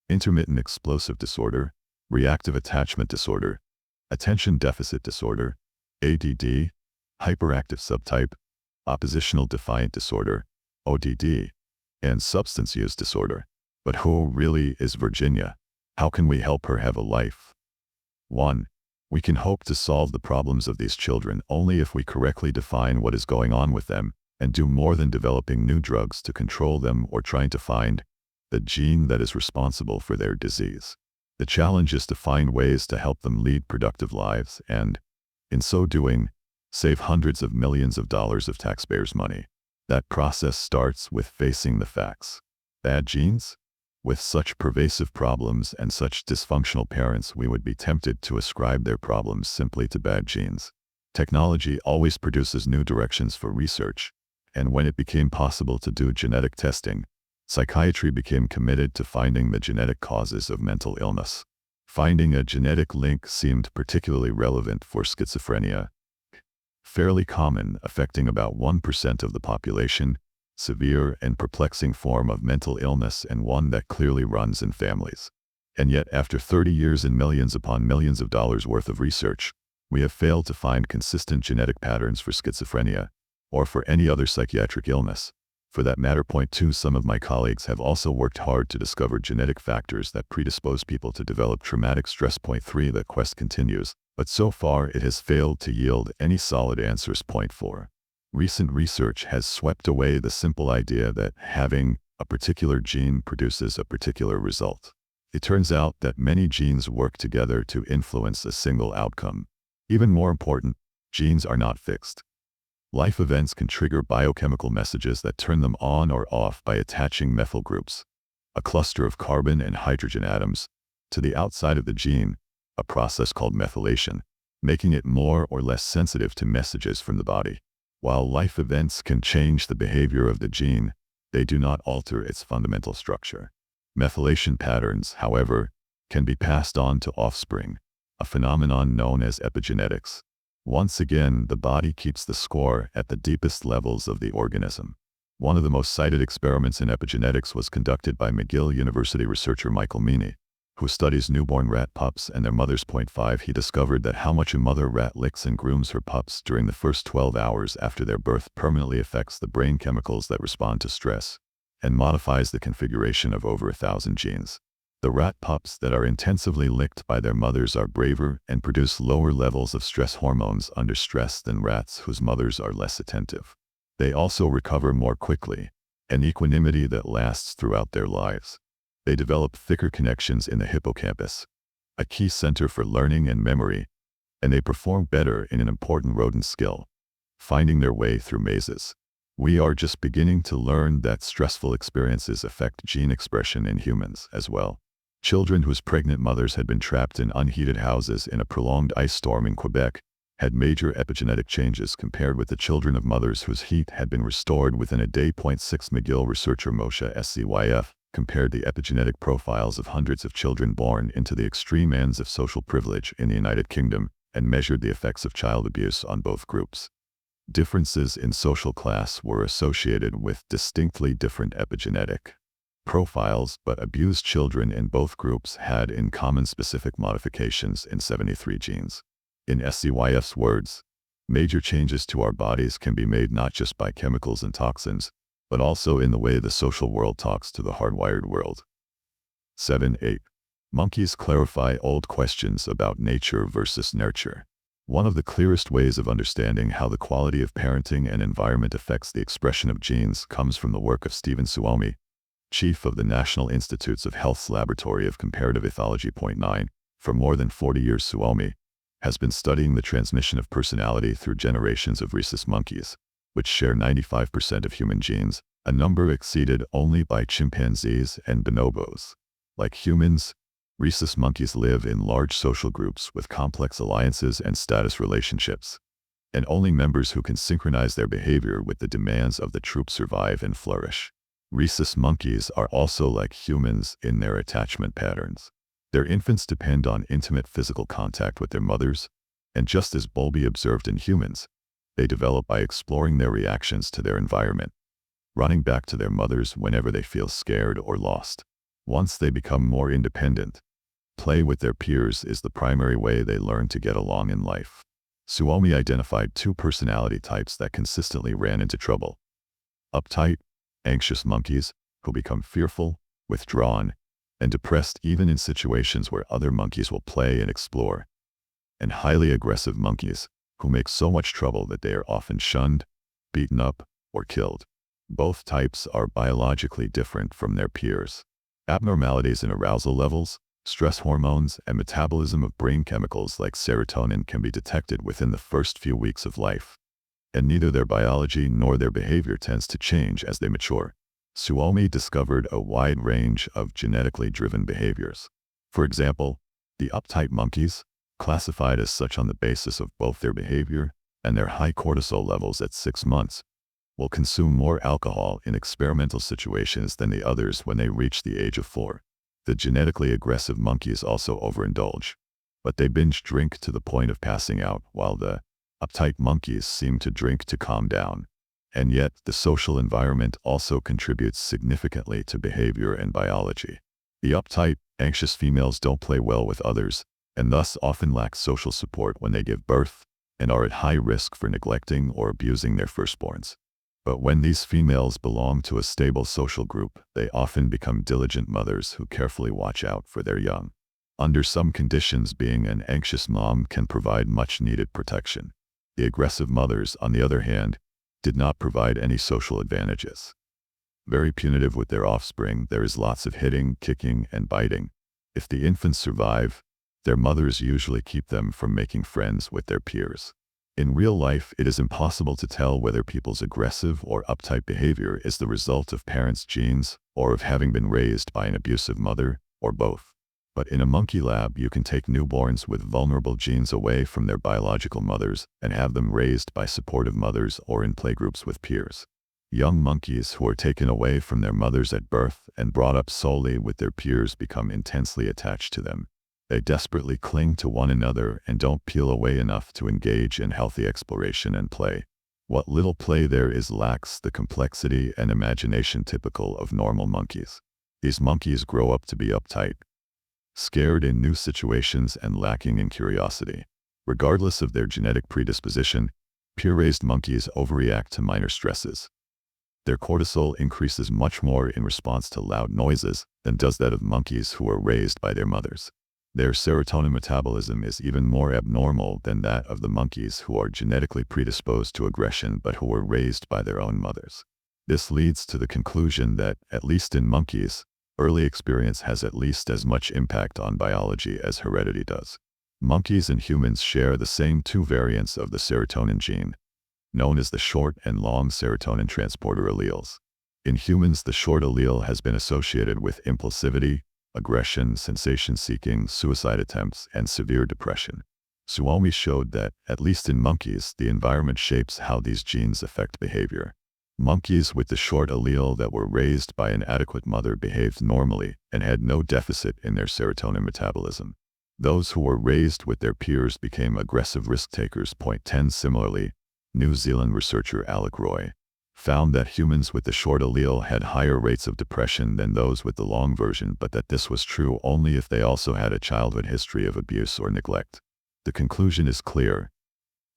intermittent explosive disorder, reactive attachment disorder, attention deficit disorder, ADD, hyperactive subtype, oppositional defiant disorder, ODD, and substance use disorder. But who really is Virginia? How can we help her have a life? 1. We can hope to solve the problems of these children only if we correctly define what is going on with them and do more than developing new drugs to control them or trying to find the gene that is responsible for their disease. The challenge is to find ways to help them lead productive lives and, in so doing, save hundreds of millions of dollars of taxpayers' money. That process starts with facing the facts. Bad genes? With such pervasive problems and such dysfunctional parents, we would be tempted to ascribe their problems simply to bad genes. Technology always produces new directions for research, and when it became possible to do genetic testing, psychiatry became committed to finding the genetic causes of mental illness. Finding a genetic link seemed particularly relevant for schizophrenia, fairly common, affecting about 1% of the population, severe and perplexing form of mental illness, and one that clearly runs in families. And yet, after 30 years and millions upon millions of dollars worth of research, we have failed to find consistent genetic patterns for schizophrenia, or for any other psychiatric illness. For that matter, point 2, some of my colleagues have also worked hard to discover genetic factors that predispose people to develop traumatic stress. Point 3, the quest continues, but so far it has failed to yield any solid answers. Point 4. Recent research has swept away the simple idea that having a particular gene produces a particular result. It turns out that many genes work together to influence a single outcome. Even more important, genes are not fixed. Life events can trigger biochemical messages that turn them on or off by attaching methyl groups, a cluster of carbon and hydrogen atoms, to the outside of the gene, a process called methylation, making it more or less sensitive to messages from the body. While life events can change the behavior of the gene, they do not alter its fundamental structure. Methylation patterns, however, can be passed on to offspring, a phenomenon known as epigenetics. Once again, the body keeps the score at the deepest levels of the organism. One of the most cited experiments in epigenetics was conducted by McGill University researcher Michael Meany, who studies newborn rat pups and their mothers. 5 He discovered that how much a mother rat licks and grooms her pups during the first 12 hours after their birth permanently affects the brain chemicals that respond to stress, and modifies the configuration of over 1,000 genes. The rat pups that are intensively licked by their mothers are braver and produce lower levels of stress hormones under stress than rats whose mothers are less attentive. They also recover more quickly, an equanimity that lasts throughout their lives. They develop thicker connections in the hippocampus, a key center for learning and memory, and they perform better in an important rodent skill, finding their way through mazes. We are just beginning to learn that stressful experiences affect gene expression in humans as well. Children whose pregnant mothers had been trapped in unheated houses in a prolonged ice storm in Quebec had major epigenetic changes compared with the children of mothers whose heat had been restored within a day. 6 McGill researcher Moshe Scyf compared the epigenetic profiles of hundreds of children born into the extreme ends of social privilege in the United Kingdom and measured the effects of child abuse on both groups. Differences in social class were associated with distinctly different epigenetic profiles, but abused children in both groups had in common specific modifications in 73 genes. In Scyf's words, major changes to our bodies can be made not just by chemicals and toxins, but also in the way the social world talks to the hardwired world. 7-8. Monkeys clarify old questions about nature versus nurture. One of the clearest ways of understanding how the quality of parenting and environment affects the expression of genes comes from the work of Stephen Suomi, chief of the National Institutes of Health's Laboratory of Comparative Ethology. 9. For more than 40 years, Suomi has been studying the transmission of personality through generations of rhesus monkeys, which share 95% of human genes, a number exceeded only by chimpanzees and bonobos. Like humans, rhesus monkeys live in large social groups with complex alliances and status relationships, and only members who can synchronize their behavior with the demands of the troop survive and flourish. Rhesus monkeys are also like humans in their attachment patterns. Their infants depend on intimate physical contact with their mothers, and just as Bowlby observed in humans, they develop by exploring their reactions to their environment, running back to their mothers whenever they feel scared or lost. Once they become more independent, play with their peers is the primary way they learn to get along in life. Suomi identified two personality types that consistently ran into trouble: uptight, anxious monkeys, who become fearful, withdrawn, and depressed even in situations where other monkeys will play and explore, and highly aggressive monkeys, who make so much trouble that they are often shunned, beaten up, or killed. Both types are biologically different from their peers. Abnormalities in arousal levels, stress hormones, and metabolism of brain chemicals like serotonin can be detected within the first few weeks of life, and neither their biology nor their behavior tends to change as they mature. Suomi discovered a wide range of genetically driven behaviors. For example, the uptight monkeys, classified as such on the basis of both their behavior and their high cortisol levels at 6 months, will consume more alcohol in experimental situations than the others when they reach the age of 4. The genetically aggressive monkeys also overindulge, but they binge drink to the point of passing out, while the uptight monkeys seem to drink to calm down. And yet, the social environment also contributes significantly to behavior and biology. The uptight, anxious females don't play well with others, and thus often lack social support when they give birth, and are at high risk for neglecting or abusing their firstborns. But when these females belong to a stable social group, they often become diligent mothers who carefully watch out for their young. Under some conditions, being an anxious mom can provide much-needed protection. The aggressive mothers, on the other hand, did not provide any social advantages. Very punitive with their offspring, there is lots of hitting, kicking, and biting. If the infants survive, their mothers usually keep them from making friends with their peers. In real life, it is impossible to tell whether people's aggressive or uptight behavior is the result of parents' genes or of having been raised by an abusive mother, or both. But in a monkey lab, you can take newborns with vulnerable genes away from their biological mothers and have them raised by supportive mothers or in playgroups with peers. Young monkeys who are taken away from their mothers at birth and brought up solely with their peers become intensely attached to them. They desperately cling to one another and don't peel away enough to engage in healthy exploration and play. What little play there is lacks the complexity and imagination typical of normal monkeys. These monkeys grow up to be uptight, scared in new situations and lacking in curiosity. Regardless of their genetic predisposition, peer-raised monkeys overreact to minor stresses. Their cortisol increases much more in response to loud noises than does that of monkeys who are raised by their mothers. Their serotonin metabolism is even more abnormal than that of the monkeys who are genetically predisposed to aggression but who were raised by their own mothers. This leads to the conclusion that, at least in monkeys, early experience has at least as much impact on biology as heredity does. Monkeys and humans share the same two variants of the serotonin gene, known as the short and long serotonin transporter alleles. In humans, the short allele has been associated with impulsivity, aggression, sensation-seeking, suicide attempts, and severe depression. Suomi showed that, at least in monkeys, the environment shapes how these genes affect behavior. Monkeys with the short allele that were raised by an adequate mother behaved normally and had no deficit in their serotonin metabolism. Those who were raised with their peers became aggressive risk-takers. Point 10. Similarly, New Zealand researcher Alec Roy found that humans with the short allele had higher rates of depression than those with the long version, but that this was true only if they also had a childhood history of abuse or neglect. The conclusion is clear.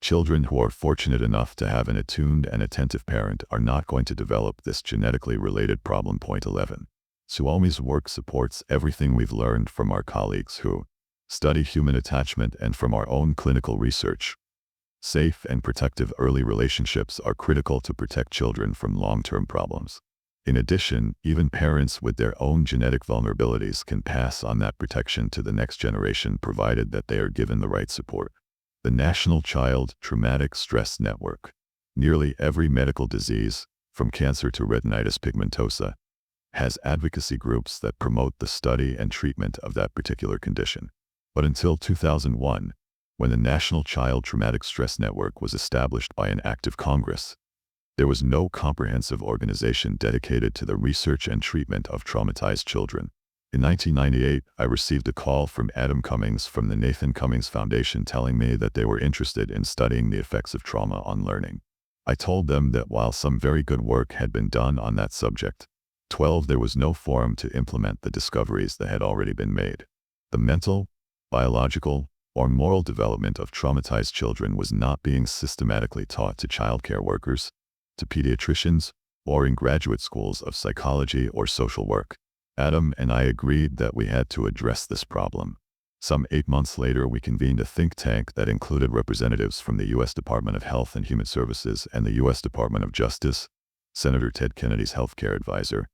Children who are fortunate enough to have an attuned and attentive parent are not going to develop this genetically related problem. Point 11. Suomi's work supports everything we've learned from our colleagues who study human attachment and from our own clinical research. Safe and protective early relationships are critical to protect children from long-term problems. In addition, even parents with their own genetic vulnerabilities can pass on that protection to the next generation provided that they are given the right support. The National Child Traumatic Stress Network. Nearly every medical disease, from cancer to retinitis pigmentosa, has advocacy groups that promote the study and treatment of that particular condition. But until 2001, when the National Child Traumatic Stress Network was established by an act of Congress, there was no comprehensive organization dedicated to the research and treatment of traumatized children. In 1998, I received a call from Adam Cummings from the Nathan Cummings Foundation telling me that they were interested in studying the effects of trauma on learning. I told them that while some very good work had been done on that subject, there was no forum to implement the discoveries that had already been made. The mental, biological, or moral development of traumatized children was not being systematically taught to childcare workers, to pediatricians, or in graduate schools of psychology or social work. Adam and I agreed that we had to address this problem. Some 8 months later, we convened a think tank that included representatives from the U.S. Department of Health and Human Services and the U.S. Department of Justice, Senator Ted Kennedy's healthcare advisor,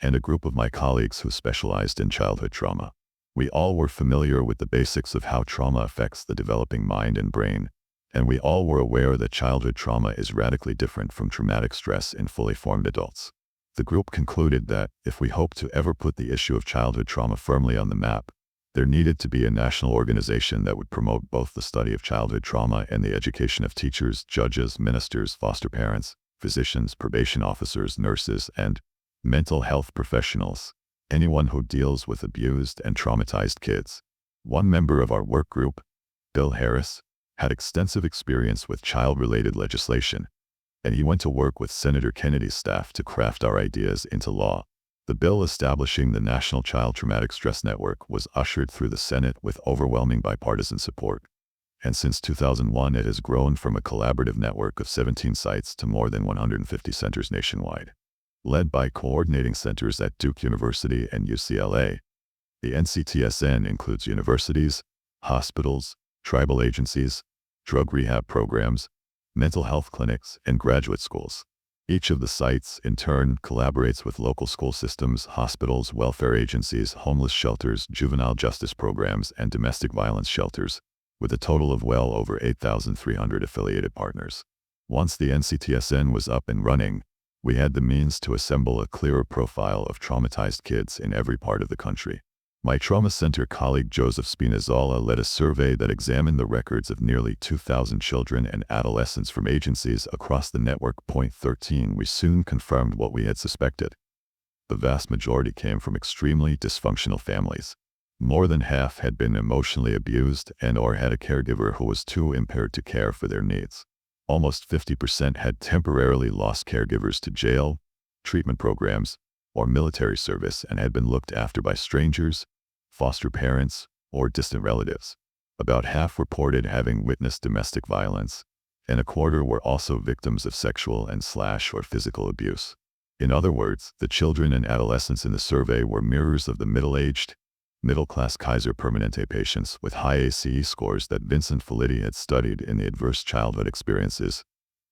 and a group of my colleagues who specialized in childhood trauma. We all were familiar with the basics of how trauma affects the developing mind and brain, and we all were aware that childhood trauma is radically different from traumatic stress in fully formed adults. The group concluded that, if we hoped to ever put the issue of childhood trauma firmly on the map, there needed to be a national organization that would promote both the study of childhood trauma and the education of teachers, judges, ministers, foster parents, physicians, probation officers, nurses, and mental health professionals. Anyone who deals with abused and traumatized kids. One member of our work group, Bill Harris, had extensive experience with child-related legislation, and he went to work with Senator Kennedy's staff to craft our ideas into law. The bill establishing the National Child Traumatic Stress Network was ushered through the Senate with overwhelming bipartisan support, and since 2001 it has grown from a collaborative network of 17 sites to more than 150 centers nationwide. Led by coordinating centers at Duke University and UCLA, the NCTSN includes universities, hospitals, tribal agencies, drug rehab programs, mental health clinics, and graduate schools. Each of the sites, in turn, collaborates with local school systems, hospitals, welfare agencies, homeless shelters, juvenile justice programs, and domestic violence shelters, with a total of well over 8,300 affiliated partners. Once the NCTSN was up and running, we had the means to assemble a clearer profile of traumatized kids in every part of the country. My trauma center colleague Joseph Spinazzola led a survey that examined the records of nearly 2,000 children and adolescents from agencies across the network. Point 13. We soon confirmed what we had suspected. The vast majority came from extremely dysfunctional families. More than half had been emotionally abused and/or had a caregiver who was too impaired to care for their needs. Almost 50% had temporarily lost caregivers to jail, treatment programs, or military service and had been looked after by strangers, foster parents, or distant relatives. About half reported having witnessed domestic violence, and a quarter were also victims of sexual and/or physical abuse. In other words, the children and adolescents in the survey were mirrors of the middle-aged, middle-class Kaiser Permanente patients with high ACE scores that Vincent Felitti had studied in the Adverse Childhood Experiences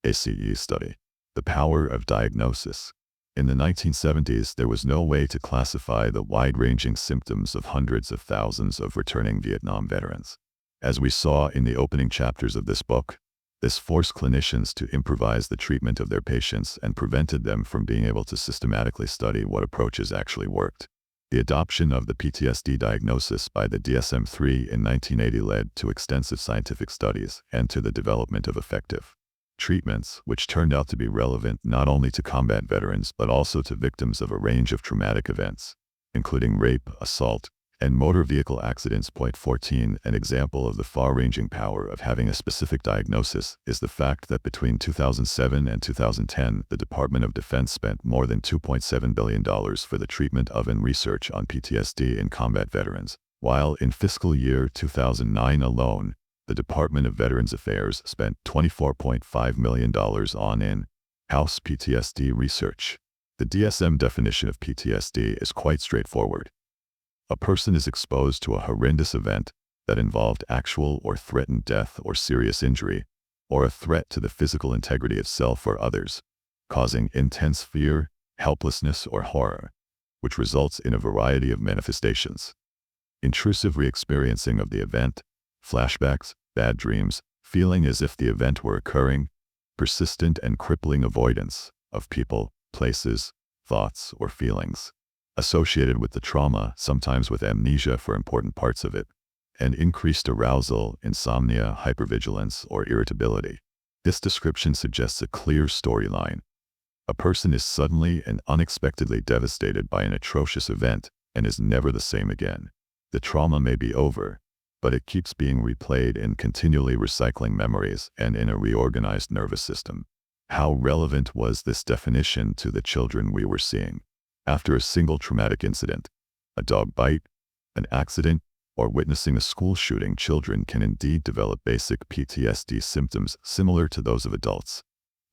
ACE study. The power of diagnosis. In the 1970s, there was no way to classify the wide-ranging symptoms of hundreds of thousands of returning Vietnam veterans. As we saw in the opening chapters of this book, this forced clinicians to improvise the treatment of their patients and prevented them from being able to systematically study what approaches actually worked. The adoption of the PTSD diagnosis by the DSM-3 in 1980 led to extensive scientific studies and to the development of effective treatments, which turned out to be relevant not only to combat veterans but also to victims of a range of traumatic events, including rape, assault, and motor vehicle accidents. Point 14. An example of the far-ranging power of having a specific diagnosis is the fact that between 2007 and 2010, the Department of Defense spent more than $2.7 billion for the treatment of and research on PTSD in combat veterans, while in fiscal year 2009 alone, the Department of Veterans Affairs spent $24.5 million on in-house PTSD research. The DSM definition of PTSD is quite straightforward. A person is exposed to a horrendous event that involved actual or threatened death or serious injury, or a threat to the physical integrity of self or others, causing intense fear, helplessness, or horror, which results in a variety of manifestations. Intrusive re-experiencing of the event, flashbacks, bad dreams, feeling as if the event were occurring, persistent and crippling avoidance of people, places, thoughts, or feelings associated with the trauma, sometimes with amnesia for important parts of it, and increased arousal, insomnia, hypervigilance, or irritability. This description suggests a clear storyline. A person is suddenly and unexpectedly devastated by an atrocious event and is never the same again. The trauma may be over, but it keeps being replayed in continually recycling memories and in a reorganized nervous system. How relevant was this definition to the children we were seeing? After a single traumatic incident, a dog bite, an accident, or witnessing a school shooting, children can indeed develop basic PTSD symptoms similar to those of adults,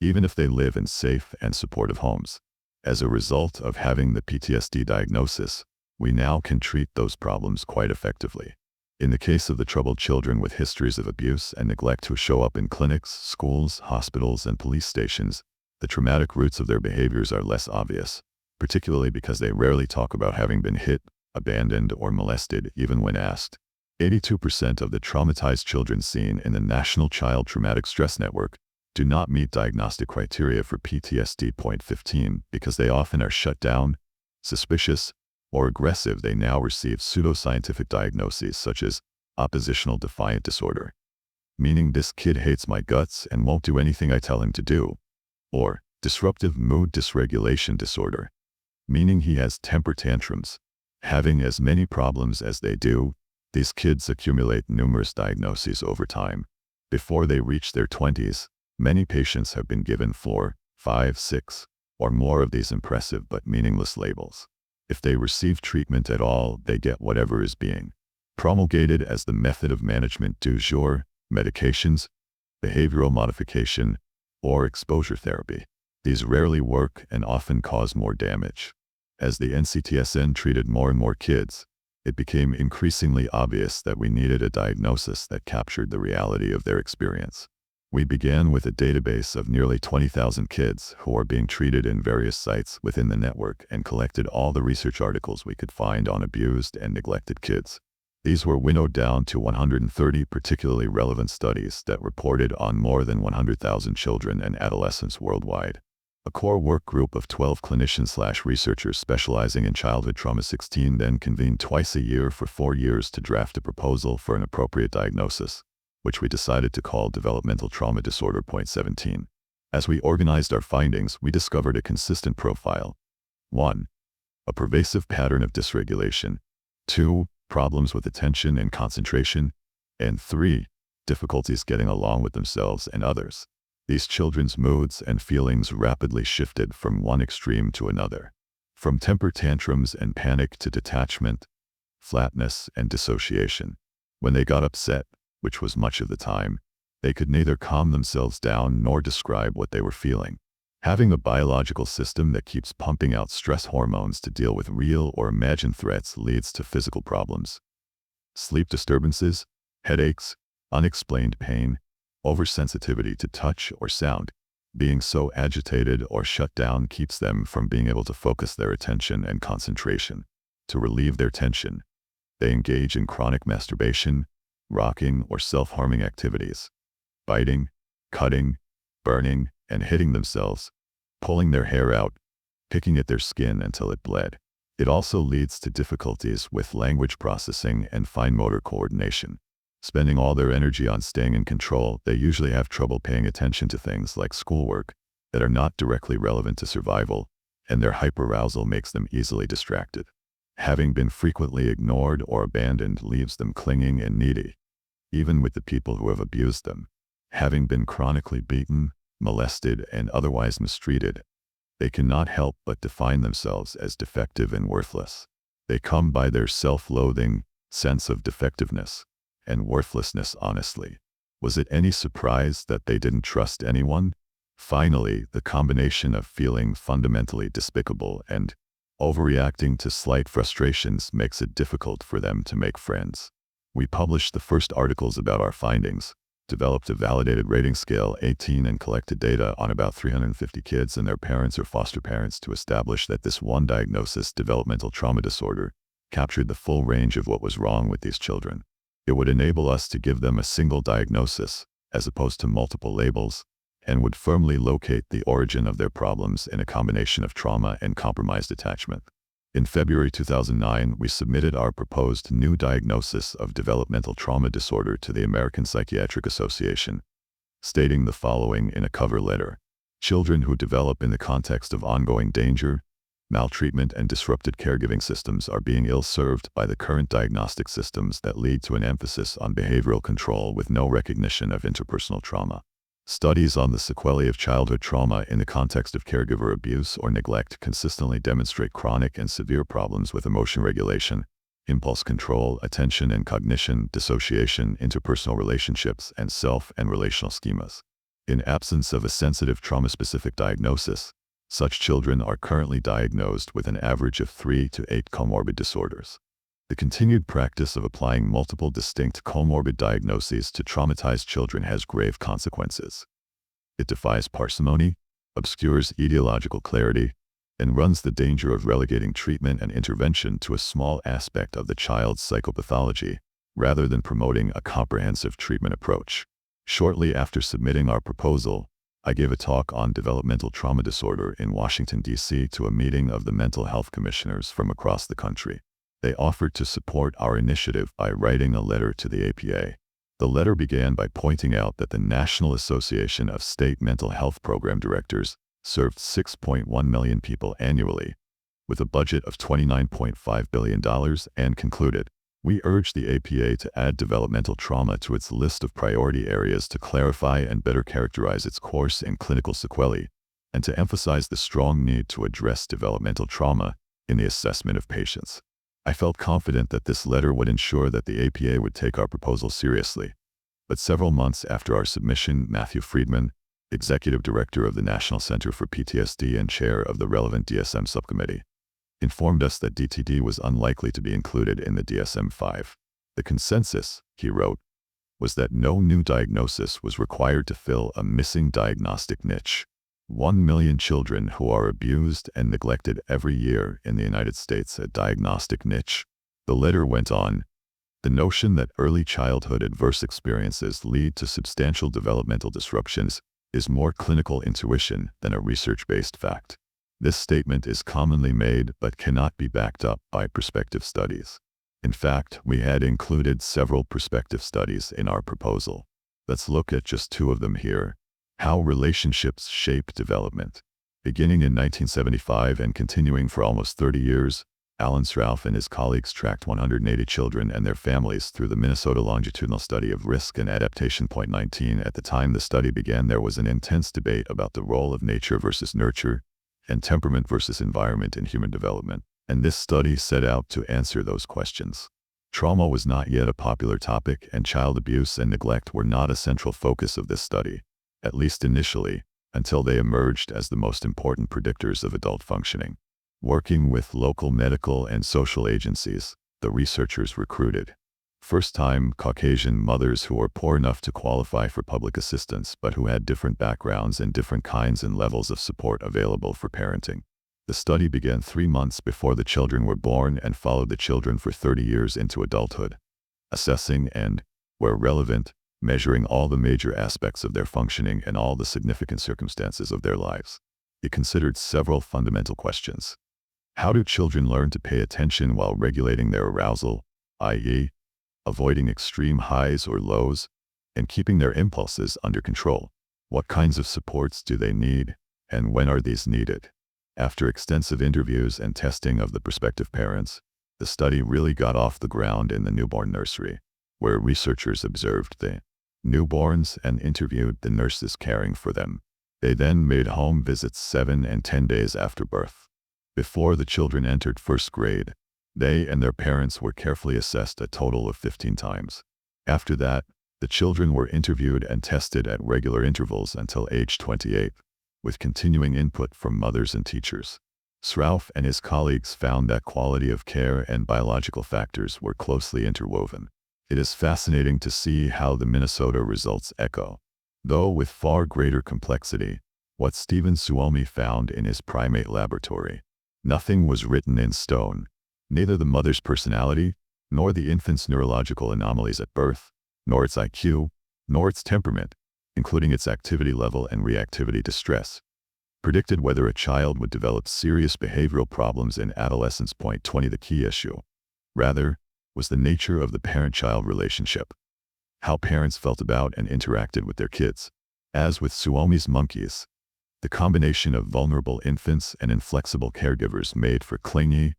even if they live in safe and supportive homes. As a result of having the PTSD diagnosis, we now can treat those problems quite effectively. In the case of the troubled children with histories of abuse and neglect who show up in clinics, schools, hospitals, and police stations, the traumatic roots of their behaviors are less obvious, particularly because they rarely talk about having been hit, abandoned, or molested, even when asked. 82% of the traumatized children seen in the National Child Traumatic Stress Network do not meet diagnostic criteria for PTSD. Point 15, because they often are shut down, suspicious, or aggressive. They now receive pseudoscientific diagnoses such as oppositional defiant disorder, meaning this kid hates my guts and won't do anything I tell him to do, or disruptive mood dysregulation disorder, meaning he has temper tantrums. Having as many problems as they do, these kids accumulate numerous diagnoses over time. Before they reach their 20s, many patients have been given 4, 5, 6, or more of these impressive but meaningless labels. If they receive treatment at all, they get whatever is being promulgated as the method of management du jour: medications, behavioral modification, or exposure therapy. These rarely work and often cause more damage. As the NCTSN treated more and more kids, it became increasingly obvious that we needed a diagnosis that captured the reality of their experience. We began with a database of nearly 20,000 kids who are being treated in various sites within the network and collected all the research articles we could find on abused and neglected kids. These were winnowed down to 130 particularly relevant studies that reported on more than 100,000 children and adolescents worldwide. A core work group of 12 clinicians/researchers specializing in childhood trauma 16 then convened twice a year for 4 years to draft a proposal for an appropriate diagnosis, which we decided to call Developmental Trauma Disorder .17. As we organized our findings, we discovered a consistent profile. 1. A pervasive pattern of dysregulation. 2. Problems with attention and concentration. And 3. Difficulties getting along with themselves and others. These children's moods and feelings rapidly shifted from one extreme to another. From temper tantrums and panic to detachment, flatness, and dissociation. When they got upset, which was much of the time, they could neither calm themselves down nor describe what they were feeling. Having a biological system that keeps pumping out stress hormones to deal with real or imagined threats leads to physical problems. Sleep disturbances, headaches, unexplained pain, oversensitivity to touch or sound. Being so agitated or shut down keeps them from being able to focus their attention and concentration. To relieve their tension, they engage in chronic masturbation, rocking, or self-harming activities. Biting, cutting, burning, and hitting themselves, pulling their hair out, picking at their skin until it bled. It also leads to difficulties with language processing and fine motor coordination. Spending all their energy on staying in control, they usually have trouble paying attention to things like schoolwork that are not directly relevant to survival, and their hyperarousal makes them easily distracted. Having been frequently ignored or abandoned leaves them clinging and needy, even with the people who have abused them. Having been chronically beaten, molested, and otherwise mistreated, they cannot help but define themselves as defective and worthless. They come by their self-loathing, sense of defectiveness, and worthlessness honestly. Was it any surprise that they didn't trust anyone? Finally, the combination of feeling fundamentally despicable and overreacting to slight frustrations makes it difficult for them to make friends. We published the first articles about our findings, developed a validated rating scale 18 and collected data on about 350 kids and their parents or foster parents to establish that this one diagnosis, developmental trauma disorder, captured the full range of what was wrong with these children. It would enable us to give them a single diagnosis, as opposed to multiple labels, and would firmly locate the origin of their problems in a combination of trauma and compromised attachment. In February 2009, we submitted our proposed new diagnosis of developmental trauma disorder to the American Psychiatric Association, stating the following in a cover letter. Children who develop in the context of ongoing danger, maltreatment, and disrupted caregiving systems are being ill-served by the current diagnostic systems that lead to an emphasis on behavioral control with no recognition of interpersonal trauma. Studies on the sequelae of childhood trauma in the context of caregiver abuse or neglect consistently demonstrate chronic and severe problems with emotion regulation, impulse control, attention and cognition, dissociation, interpersonal relationships, and self and relational schemas. In absence of a sensitive trauma-specific diagnosis, such children are currently diagnosed with an average of 3 to 8 comorbid disorders. The continued practice of applying multiple distinct comorbid diagnoses to traumatized children has grave consequences. It defies parsimony, obscures etiological clarity, and runs the danger of relegating treatment and intervention to a small aspect of the child's psychopathology, rather than promoting a comprehensive treatment approach. Shortly after submitting our proposal, I gave a talk on developmental trauma disorder in Washington, D.C. to a meeting of the mental health commissioners from across the country. They offered to support our initiative by writing a letter to the APA. The letter began by pointing out that the National Association of State Mental Health Program Directors served 6.1 million people annually, with a budget of $29.5 billion, and concluded, "We urge the APA to add developmental trauma to its list of priority areas to clarify and better characterize its course and clinical sequelae, and to emphasize the strong need to address developmental trauma in the assessment of patients." I felt confident that this letter would ensure that the APA would take our proposal seriously. But several months after our submission, Matthew Friedman, Executive Director of the National Center for PTSD and Chair of the relevant DSM subcommittee, informed us that DTD was unlikely to be included in the DSM-5. The consensus, he wrote, was that no new diagnosis was required to fill a missing diagnostic niche. 1 million children who are abused and neglected every year in the United States, a diagnostic niche. The letter went on. The notion that early childhood adverse experiences lead to substantial developmental disruptions is more clinical intuition than a research-based fact. This statement is commonly made but cannot be backed up by prospective studies. In fact, we had included several prospective studies in our proposal. Let's look at just 2 of them here. How relationships shape development. Beginning in 1975 and continuing for almost 30 years, Alan Sroufe and his colleagues tracked 180 children and their families through the Minnesota Longitudinal Study of Risk and Adaptation. 19. At the time the study began, there was an intense debate about the role of nature versus nurture and temperament versus environment in human development, and this study set out to answer those questions. Trauma was not yet a popular topic, and child abuse and neglect were not a central focus of this study, at least initially, until they emerged as the most important predictors of adult functioning. Working with local medical and social agencies, the researchers recruited first-time Caucasian mothers who were poor enough to qualify for public assistance but who had different backgrounds and different kinds and levels of support available for parenting. The study began 3 months before the children were born and followed the children for 30 years into adulthood, assessing and, where relevant, measuring all the major aspects of their functioning and all the significant circumstances of their lives. It considered several fundamental questions. How do children learn to pay attention while regulating their arousal, i.e., avoiding extreme highs or lows, and keeping their impulses under control? What kinds of supports do they need, and when are these needed? After extensive interviews and testing of the prospective parents, the study really got off the ground in the newborn nursery, where researchers observed the newborns and interviewed the nurses caring for them. They then made home visits 7 and 10 days after birth. Before the children entered first grade, they and their parents were carefully assessed a total of 15 times. After that, the children were interviewed and tested at regular intervals until age 28, with continuing input from mothers and teachers. Sroufe and his colleagues found that quality of care and biological factors were closely interwoven. It is fascinating to see how the Minnesota results echo, though with far greater complexity, what Stephen Suomi found in his primate laboratory. Nothing was written in stone. Neither the mother's personality, nor the infant's neurological anomalies at birth, nor its IQ, nor its temperament, including its activity level and reactivity to stress, predicted whether a child would develop serious behavioral problems in adolescence. 20. The key issue, rather, was the nature of the parent-child relationship. How parents felt about and interacted with their kids. As with Suomi's monkeys, the combination of vulnerable infants and inflexible caregivers made for clingy,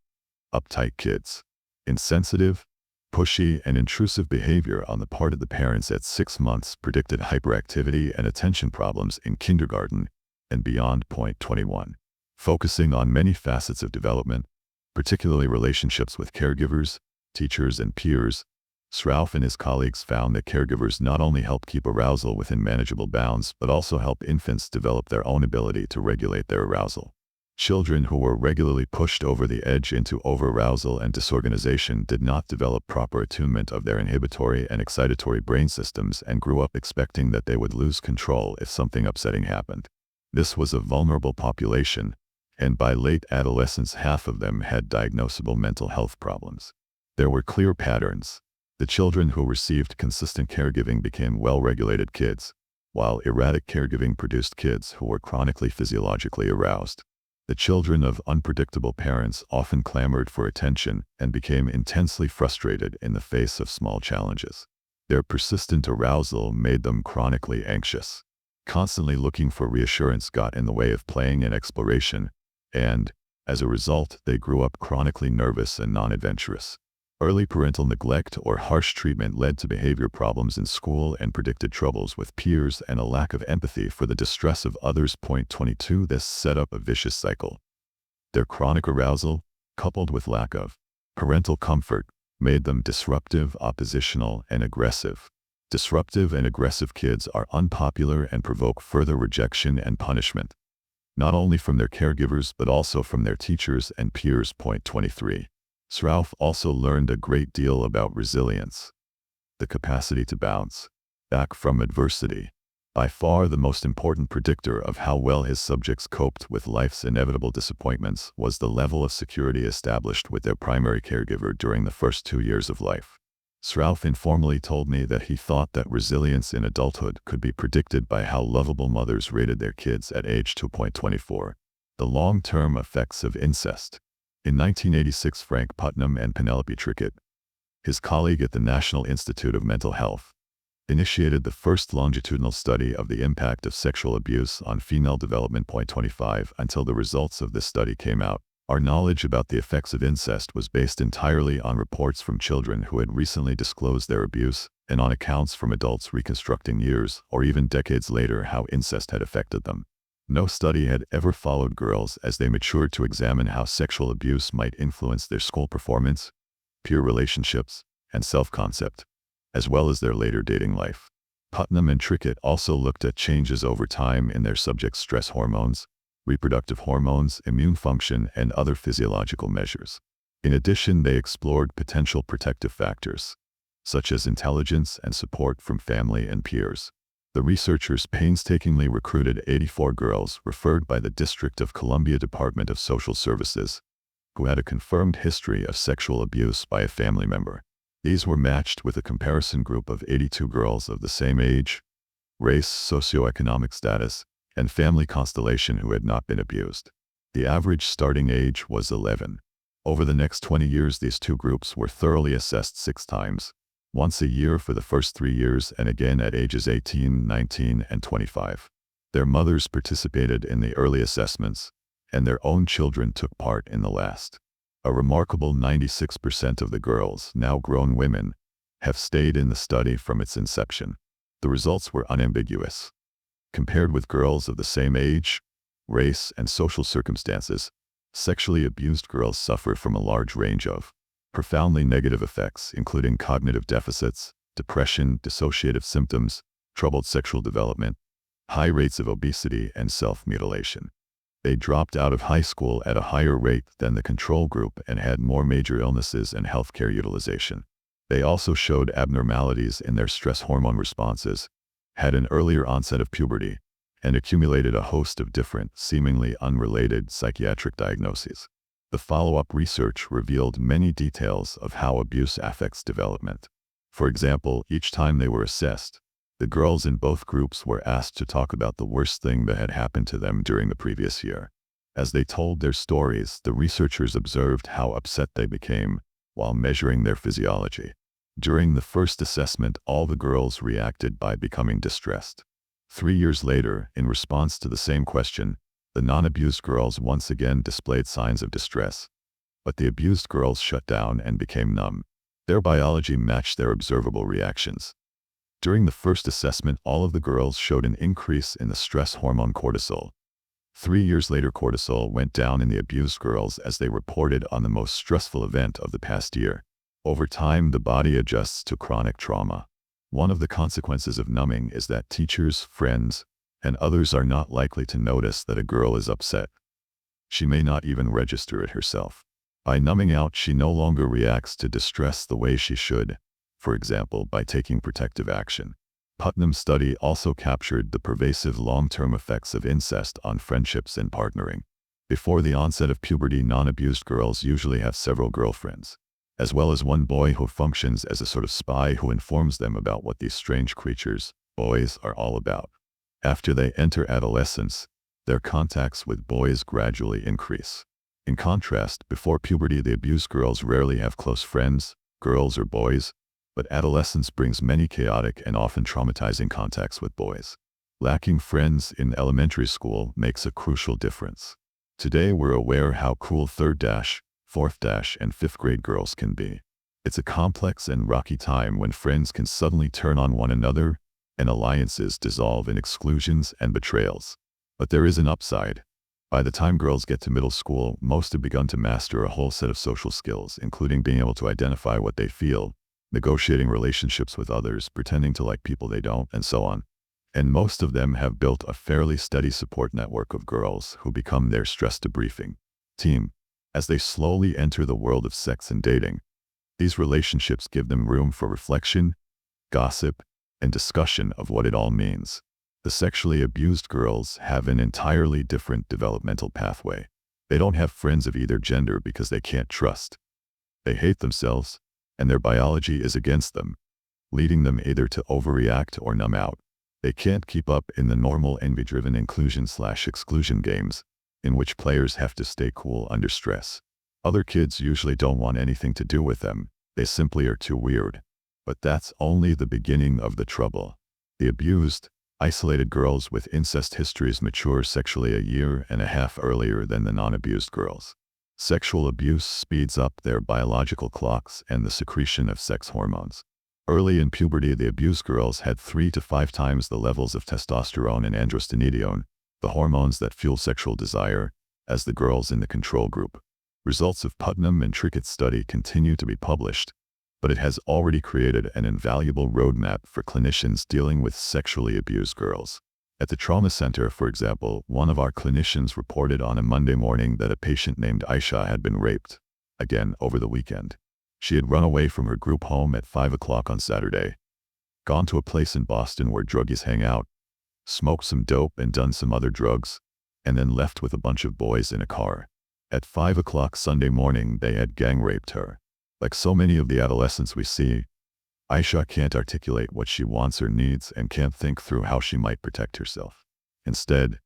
uptight kids. Insensitive, pushy, and intrusive behavior on the part of the parents at 6 months predicted hyperactivity and attention problems in kindergarten and beyond. 21. Focusing on many facets of development, particularly relationships with caregivers, teachers, and peers, Sroufe and his colleagues found that caregivers not only help keep arousal within manageable bounds but also help infants develop their own ability to regulate their arousal. Children who were regularly pushed over the edge into overarousal and disorganization did not develop proper attunement of their inhibitory and excitatory brain systems and grew up expecting that they would lose control if something upsetting happened. This was a vulnerable population, and by late adolescence half of them had diagnosable mental health problems. There were clear patterns. The children who received consistent caregiving became well-regulated kids, while erratic caregiving produced kids who were chronically physiologically aroused. The children of unpredictable parents often clamored for attention and became intensely frustrated in the face of small challenges. Their persistent arousal made them chronically anxious. Constantly looking for reassurance got in the way of playing and exploration, and, as a result, they grew up chronically nervous and non-adventurous. Early parental neglect or harsh treatment led to behavior problems in school and predicted troubles with peers and a lack of empathy for the distress of others. 22. This set up a vicious cycle. Their chronic arousal, coupled with lack of parental comfort, made them disruptive, oppositional, and aggressive. Disruptive and aggressive kids are unpopular and provoke further rejection and punishment, not only from their caregivers but also from their teachers and peers. 23. Sroufe also learned a great deal about resilience. the capacity to bounce back from adversity. By far the most important predictor of how well his subjects coped with life's inevitable disappointments was the level of security established with their primary caregiver during the first 2 years of life. Srauf informally told me that he thought that resilience in adulthood could be predicted by how lovable mothers rated their kids at age 2.24. The long-term effects of incest. In 1986, Frank Putnam and Penelope Trickett, his colleague at the National Institute of Mental Health, initiated the first longitudinal study of the impact of sexual abuse on female development. 25 Until the results of this study came out, our knowledge about the effects of incest was based entirely on reports from children who had recently disclosed their abuse, and on accounts from adults reconstructing years or even decades later how incest had affected them. No study had ever followed girls as they matured to examine how sexual abuse might influence their school performance, peer relationships, and self-concept, as well as their later dating life. Putnam and Trickett also looked at changes over time in their subjects' stress hormones, reproductive hormones, immune function, and other physiological measures. In addition, they explored potential protective factors, such as intelligence and support from family and peers. The researchers painstakingly recruited 84 girls referred by the District of Columbia Department of Social Services, who had a confirmed history of sexual abuse by a family member. These were matched with a comparison group of 82 girls of the same age, race, socioeconomic status, and family constellation who had not been abused. The average starting age was 11. Over the next 20 years, these two groups were thoroughly assessed 6 times, once a year for the first 3 years and again at ages 18, 19, and 25. Their mothers participated in the early assessments, and their own children took part in the last. A remarkable 96% of the girls, now grown women, have stayed in the study from its inception. The results were unambiguous. Compared with girls of the same age, race, and social circumstances, sexually abused girls suffer from a large range of profoundly negative effects, including cognitive deficits, depression, dissociative symptoms, troubled sexual development, high rates of obesity, and self-mutilation. They dropped out of high school at a higher rate than the control group and had more major illnesses and healthcare utilization. They also showed abnormalities in their stress hormone responses, had an earlier onset of puberty, and accumulated a host of different, seemingly unrelated psychiatric diagnoses. The follow-up research revealed many details of how abuse affects development. For example, each time they were assessed, the girls in both groups were asked to talk about the worst thing that had happened to them during the previous year. As they told their stories, the researchers observed how upset they became while measuring their physiology. During the first assessment, all the girls reacted by becoming distressed. 3 years later, in response to the same question, the non-abused girls once again displayed signs of distress, but the abused girls shut down and became numb. Their biology matched their observable reactions. During the first assessment, all of the girls showed an increase in the stress hormone cortisol. 3 years later, cortisol went down in the abused girls as they reported on the most stressful event of the past year. Over time, the body adjusts to chronic trauma. One of the consequences of numbing is that teachers, friends, and others are not likely to notice that a girl is upset. She may not even register it herself. By numbing out, she no longer reacts to distress the way she should, for example, by taking protective action. Putnam's study also captured the pervasive long-term effects of incest on friendships and partnering. Before the onset of puberty, non-abused girls usually have several girlfriends, as well as one boy who functions as a sort of spy who informs them about what these strange creatures, boys, are all about. After they enter adolescence, their contacts with boys gradually increase. In contrast, before puberty, the abused girls rarely have close friends, girls or boys, but adolescence brings many chaotic and often traumatizing contacts with boys. Lacking friends in elementary school makes a crucial difference. Today we're aware how cruel 3rd-, 4th-, and 5th grade girls can be. It's a complex and rocky time when friends can suddenly turn on one another, and alliances dissolve in exclusions and betrayals. But there is an upside. By the time girls get to middle school, most have begun to master a whole set of social skills, including being able to identify what they feel, negotiating relationships with others, pretending to like people they don't, and so on. And most of them have built a fairly steady support network of girls who become their stress debriefing team. As they slowly enter the world of sex and dating, these relationships give them room for reflection, gossip, and discussion of what it all means. The sexually abused girls have an entirely different developmental pathway. They don't have friends of either gender because they can't trust. They hate themselves, and their biology is against them, leading them either to overreact or numb out. They can't keep up in the normal envy-driven inclusion/exclusion games, in which players have to stay cool under stress. Other kids usually don't want anything to do with them, they simply are too weird. But that's only the beginning of the trouble. The abused, isolated girls with incest histories mature sexually a year and a half earlier than the non-abused girls. Sexual abuse speeds up their biological clocks and the secretion of sex hormones. Early in puberty, the abused girls had 3 to 5 times the levels of testosterone and androstenedione, the hormones that fuel sexual desire, as the girls in the control group. Results of Putnam and Trickett's study continue to be published, but it has already created an invaluable roadmap for clinicians dealing with sexually abused girls. At the trauma center, for example, one of our clinicians reported on a Monday morning that a patient named Aisha had been raped, again over the weekend. She had run away from her group home at 5 o'clock on Saturday, gone to a place in Boston where druggies hang out, smoked some dope and done some other drugs, and then left with a bunch of boys in a car. At 5 o'clock Sunday morning, they had gang raped her. Like so many of the adolescents we see, Aisha can't articulate what she wants or needs and can't think through how she might protect herself. Instead,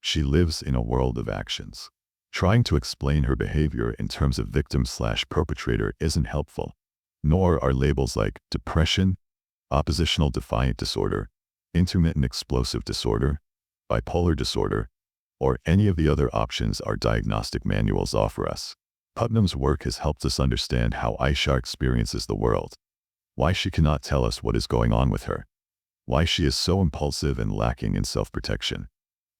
she lives in a world of actions. Trying to explain her behavior in terms of victim/perpetrator isn't helpful, nor are labels like depression, oppositional defiant disorder, intermittent explosive disorder, bipolar disorder, or any of the other options our diagnostic manuals offer us. Putnam's work has helped us understand how Aisha experiences the world, why she cannot tell us what is going on with her, why she is so impulsive and lacking in self-protection,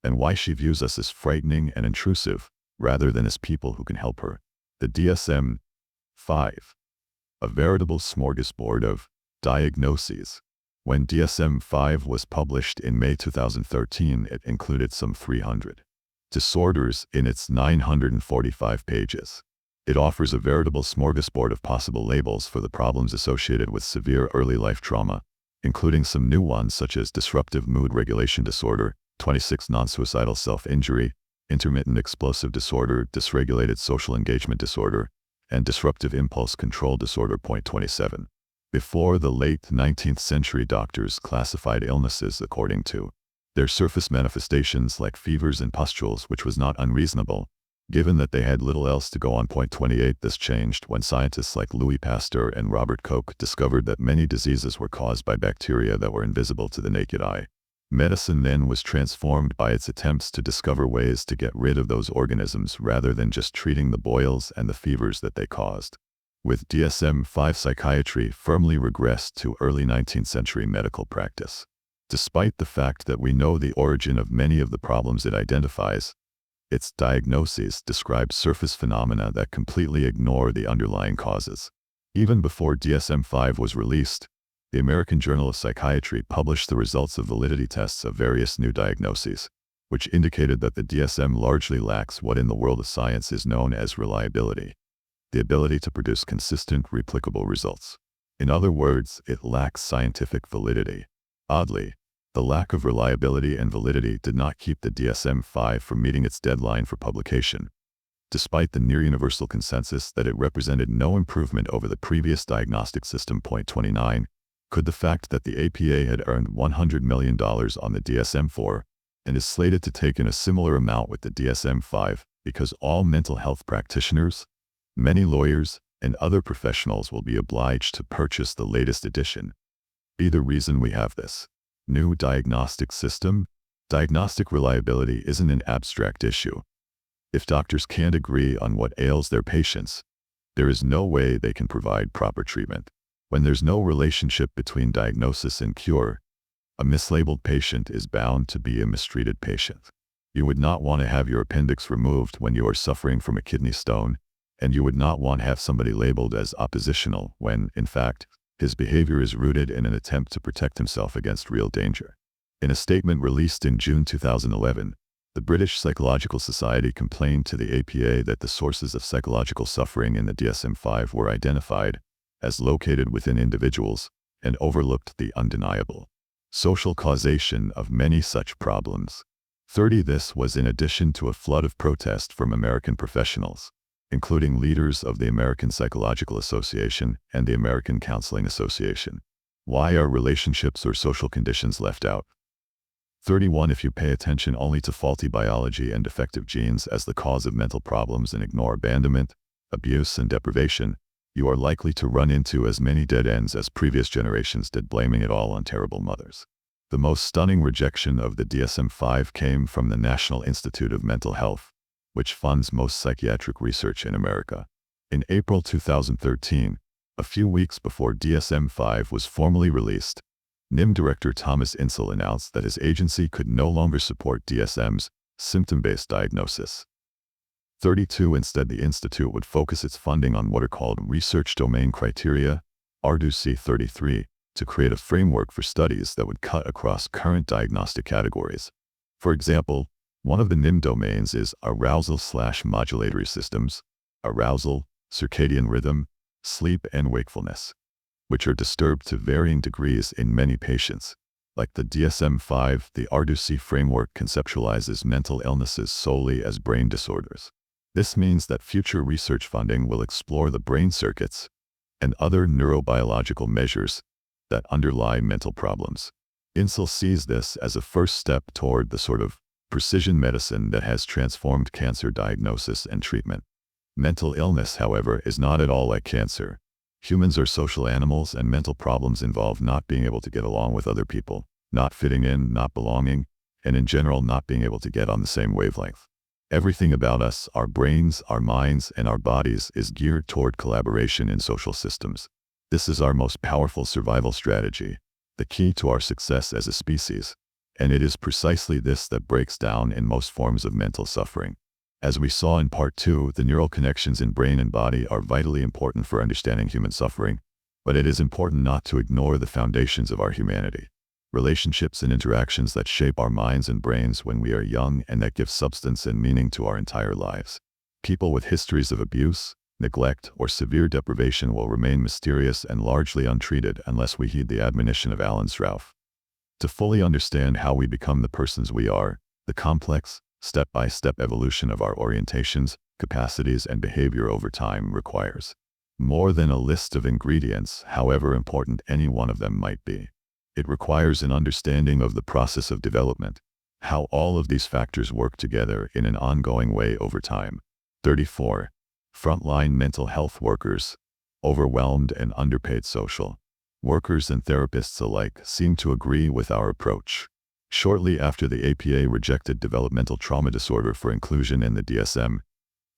and why she views us as frightening and intrusive, rather than as people who can help her. The DSM-5, a veritable smorgasbord of diagnoses. When DSM-5 was published in May 2013, it included some 300 disorders in its 945 pages. It offers a veritable smorgasbord of possible labels for the problems associated with severe early life trauma, including some new ones such as disruptive mood regulation disorder, 26 non-suicidal self-injury, intermittent explosive disorder, dysregulated social engagement disorder, and disruptive impulse control disorder. 27. Before the late 19th century, doctors classified illnesses according to their surface manifestations like fevers and pustules, which was not unreasonable, given that they had little else to go on. 28. This changed when scientists like Louis Pasteur and Robert Koch discovered that many diseases were caused by bacteria that were invisible to the naked eye. Medicine then was transformed by its attempts to discover ways to get rid of those organisms rather than just treating the boils and the fevers that they caused. With DSM-5, psychiatry firmly regressed to early 19th century medical practice. Despite the fact that we know the origin of many of the problems it identifies, its diagnoses describe surface phenomena that completely ignore the underlying causes. Even before DSM-5 was released, the American Journal of Psychiatry published the results of validity tests of various new diagnoses, which indicated that the DSM largely lacks what in the world of science is known as reliability, the ability to produce consistent, replicable results. In other words, it lacks scientific validity. Oddly, the lack of reliability and validity did not keep the DSM-5 from meeting its deadline for publication, despite the near-universal consensus that it represented no improvement over the previous diagnostic system. 29. Could the fact that the APA had earned $100 million on the DSM-4 and is slated to take in a similar amount with the DSM-5 because all mental health practitioners, many lawyers, and other professionals will be obliged to purchase the latest edition, be the reason we have this new diagnostic system? Diagnostic reliability isn't an abstract issue. If doctors can't agree on what ails their patients, there is no way they can provide proper treatment. When there's no relationship between diagnosis and cure, a mislabeled patient is bound to be a mistreated patient. You would not want to have your appendix removed when you are suffering from a kidney stone, and you would not want to have somebody labeled as oppositional when, in fact, his behavior is rooted in an attempt to protect himself against real danger. In a statement released in June 2011, the British Psychological Society complained to the APA that the sources of psychological suffering in the DSM-5 were identified as located within individuals, and overlooked the undeniable social causation of many such problems. 30. This was in addition to a flood of protest from American professionals, including leaders of the American Psychological Association and the American Counseling Association. Why are relationships or social conditions left out? 31. If you pay attention only to faulty biology and defective genes as the cause of mental problems and ignore abandonment, abuse, and deprivation, you are likely to run into as many dead ends as previous generations did, blaming it all on terrible mothers. The most stunning rejection of the DSM-5 came from the National Institute of Mental Health, which funds most psychiatric research in America. In April 2013, a few weeks before DSM-5 was formally released, NIM Director Thomas Insel announced that his agency could no longer support DSM's symptom-based diagnosis. 32. Instead, the institute would focus its funding on what are called research domain criteria, RDC 33, to create a framework for studies that would cut across current diagnostic categories. For example, one of the NIM domains is arousal/modulatory systems, arousal, circadian rhythm, sleep, and wakefulness, which are disturbed to varying degrees in many patients. Like the DSM-5, the RDC framework conceptualizes mental illnesses solely as brain disorders. This means that future research funding will explore the brain circuits and other neurobiological measures that underlie mental problems. Insel sees this as a first step toward the sort of precision medicine that has transformed cancer diagnosis and treatment. Mental illness, however, is not at all like cancer. Humans are social animals, and mental problems involve not being able to get along with other people, not fitting in, not belonging, and in general not being able to get on the same wavelength. Everything about us, our brains, our minds, and our bodies is geared toward collaboration in social systems. This is our most powerful survival strategy, the key to our success as a species, and it is precisely this that breaks down in most forms of mental suffering. As we saw in Part 2, the neural connections in brain and body are vitally important for understanding human suffering, but it is important not to ignore the foundations of our humanity. Relationships and interactions that shape our minds and brains when we are young and that give substance and meaning to our entire lives. People with histories of abuse, neglect, or severe deprivation will remain mysterious and largely untreated unless we heed the admonition of Alan Sroufe. To fully understand how we become the persons we are, the complex, step-by-step evolution of our orientations, capacities, and behavior over time requires more than a list of ingredients, however important any one of them might be. It requires an understanding of the process of development, how all of these factors work together in an ongoing way over time. 34. Frontline mental health workers, overwhelmed and underpaid. Social workers and therapists alike seem to agree with our approach. Shortly after the APA rejected developmental trauma disorder for inclusion in the DSM,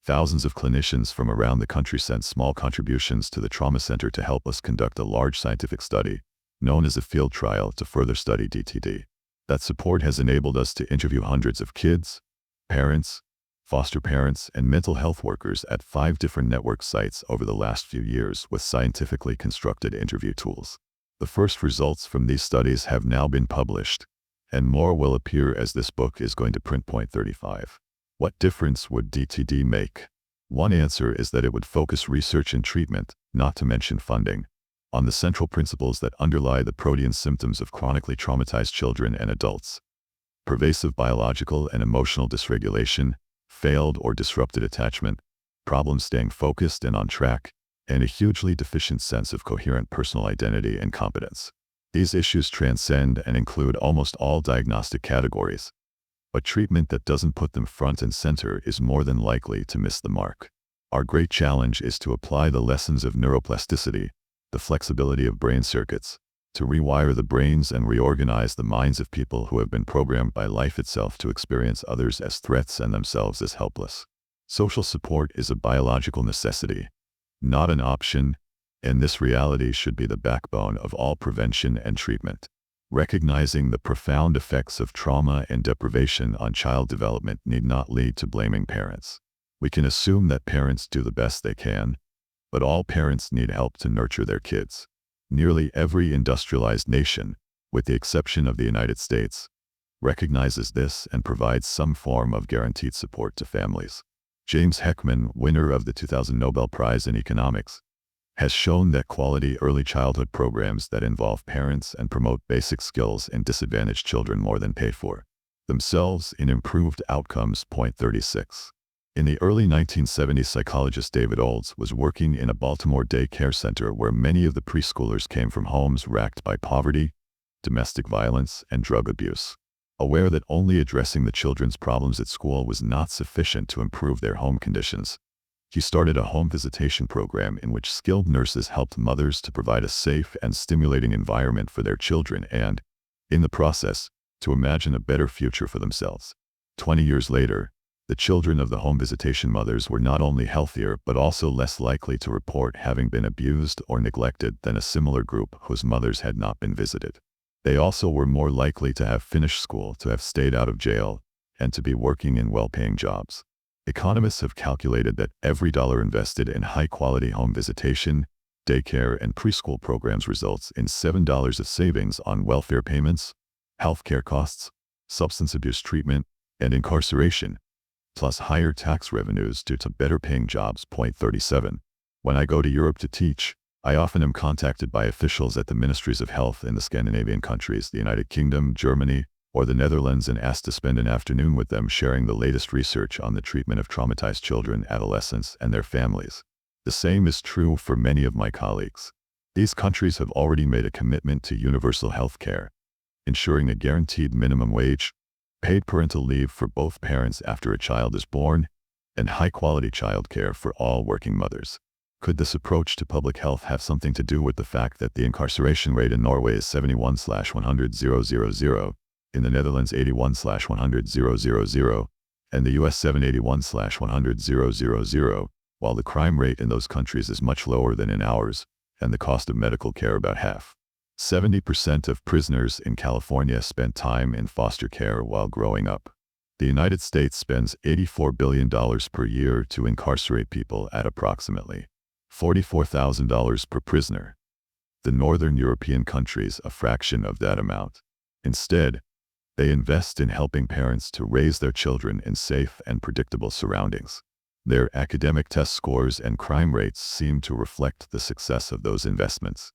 thousands of clinicians from around the country sent small contributions to the Trauma Center to help us conduct a large scientific study, known as a field trial, to further study DTD. That support has enabled us to interview hundreds of kids, parents, foster parents, and mental health workers at 5 different network sites over the last few years with scientifically constructed interview tools. The first results from these studies have now been published, and more will appear as this book is going to print. Point 35. What difference would DTD make? One answer is that it would focus research and treatment, not to mention funding, on the central principles that underlie the protean symptoms of chronically traumatized children and adults: pervasive biological and emotional dysregulation, failed or disrupted attachment, problems staying focused and on track, and a hugely deficient sense of coherent personal identity and competence. These issues transcend and include almost all diagnostic categories, but treatment that doesn't put them front and center is more than likely to miss the mark. Our great challenge is to apply the lessons of neuroplasticity, the flexibility of brain circuits, to rewire the brains and reorganize the minds of people who have been programmed by life itself to experience others as threats and themselves as helpless. Social support is a biological necessity, not an option, and this reality should be the backbone of all prevention and treatment. Recognizing the profound effects of trauma and deprivation on child development need not lead to blaming parents. We can assume that parents do the best they can, but all parents need help to nurture their kids. Nearly every industrialized nation, with the exception of the United States, recognizes this and provides some form of guaranteed support to families. James Heckman, winner of the 2000 Nobel Prize in Economics, has shown that quality early childhood programs that involve parents and promote basic skills in disadvantaged children more than pay for themselves in improved outcomes. Point 36. In the early 1970s, psychologist David Olds was working in a Baltimore day care center where many of the preschoolers came from homes racked by poverty, domestic violence, and drug abuse. Aware that only addressing the children's problems at school was not sufficient to improve their home conditions, he started a home visitation program in which skilled nurses helped mothers to provide a safe and stimulating environment for their children and, in the process, to imagine a better future for themselves. 20 years later, the children of the home visitation mothers were not only healthier but also less likely to report having been abused or neglected than a similar group whose mothers had not been visited. They also were more likely to have finished school, to have stayed out of jail, and to be working in well-paying jobs. Economists have calculated that every dollar invested in high-quality home visitation, daycare, and preschool programs results in $7 of savings on welfare payments, healthcare costs, substance abuse treatment, and incarceration, plus higher tax revenues due to better-paying jobs. Point 37. When I go to Europe to teach, I often am contacted by officials at the ministries of health in the Scandinavian countries, the United Kingdom, Germany, or the Netherlands, and asked to spend an afternoon with them sharing the latest research on the treatment of traumatized children, adolescents, and their families. The same is true for many of my colleagues. These countries have already made a commitment to universal health care, ensuring a guaranteed minimum wage, paid parental leave for both parents after a child is born, and high-quality childcare for all working mothers. Could this approach to public health have something to do with the fact that the incarceration rate in Norway is 71/100,000, in the Netherlands 81/100,000, and the US 781/100,000, while the crime rate in those countries is much lower than in ours, and the cost of medical care about half? 70% of prisoners in California spent time in foster care while growing up. The United States spends $84 billion per year to incarcerate people at approximately $44,000 per prisoner. The Northern European countries a fraction of that amount. Instead, they invest in helping parents to raise their children in safe and predictable surroundings. Their academic test scores and crime rates seem to reflect the success of those investments.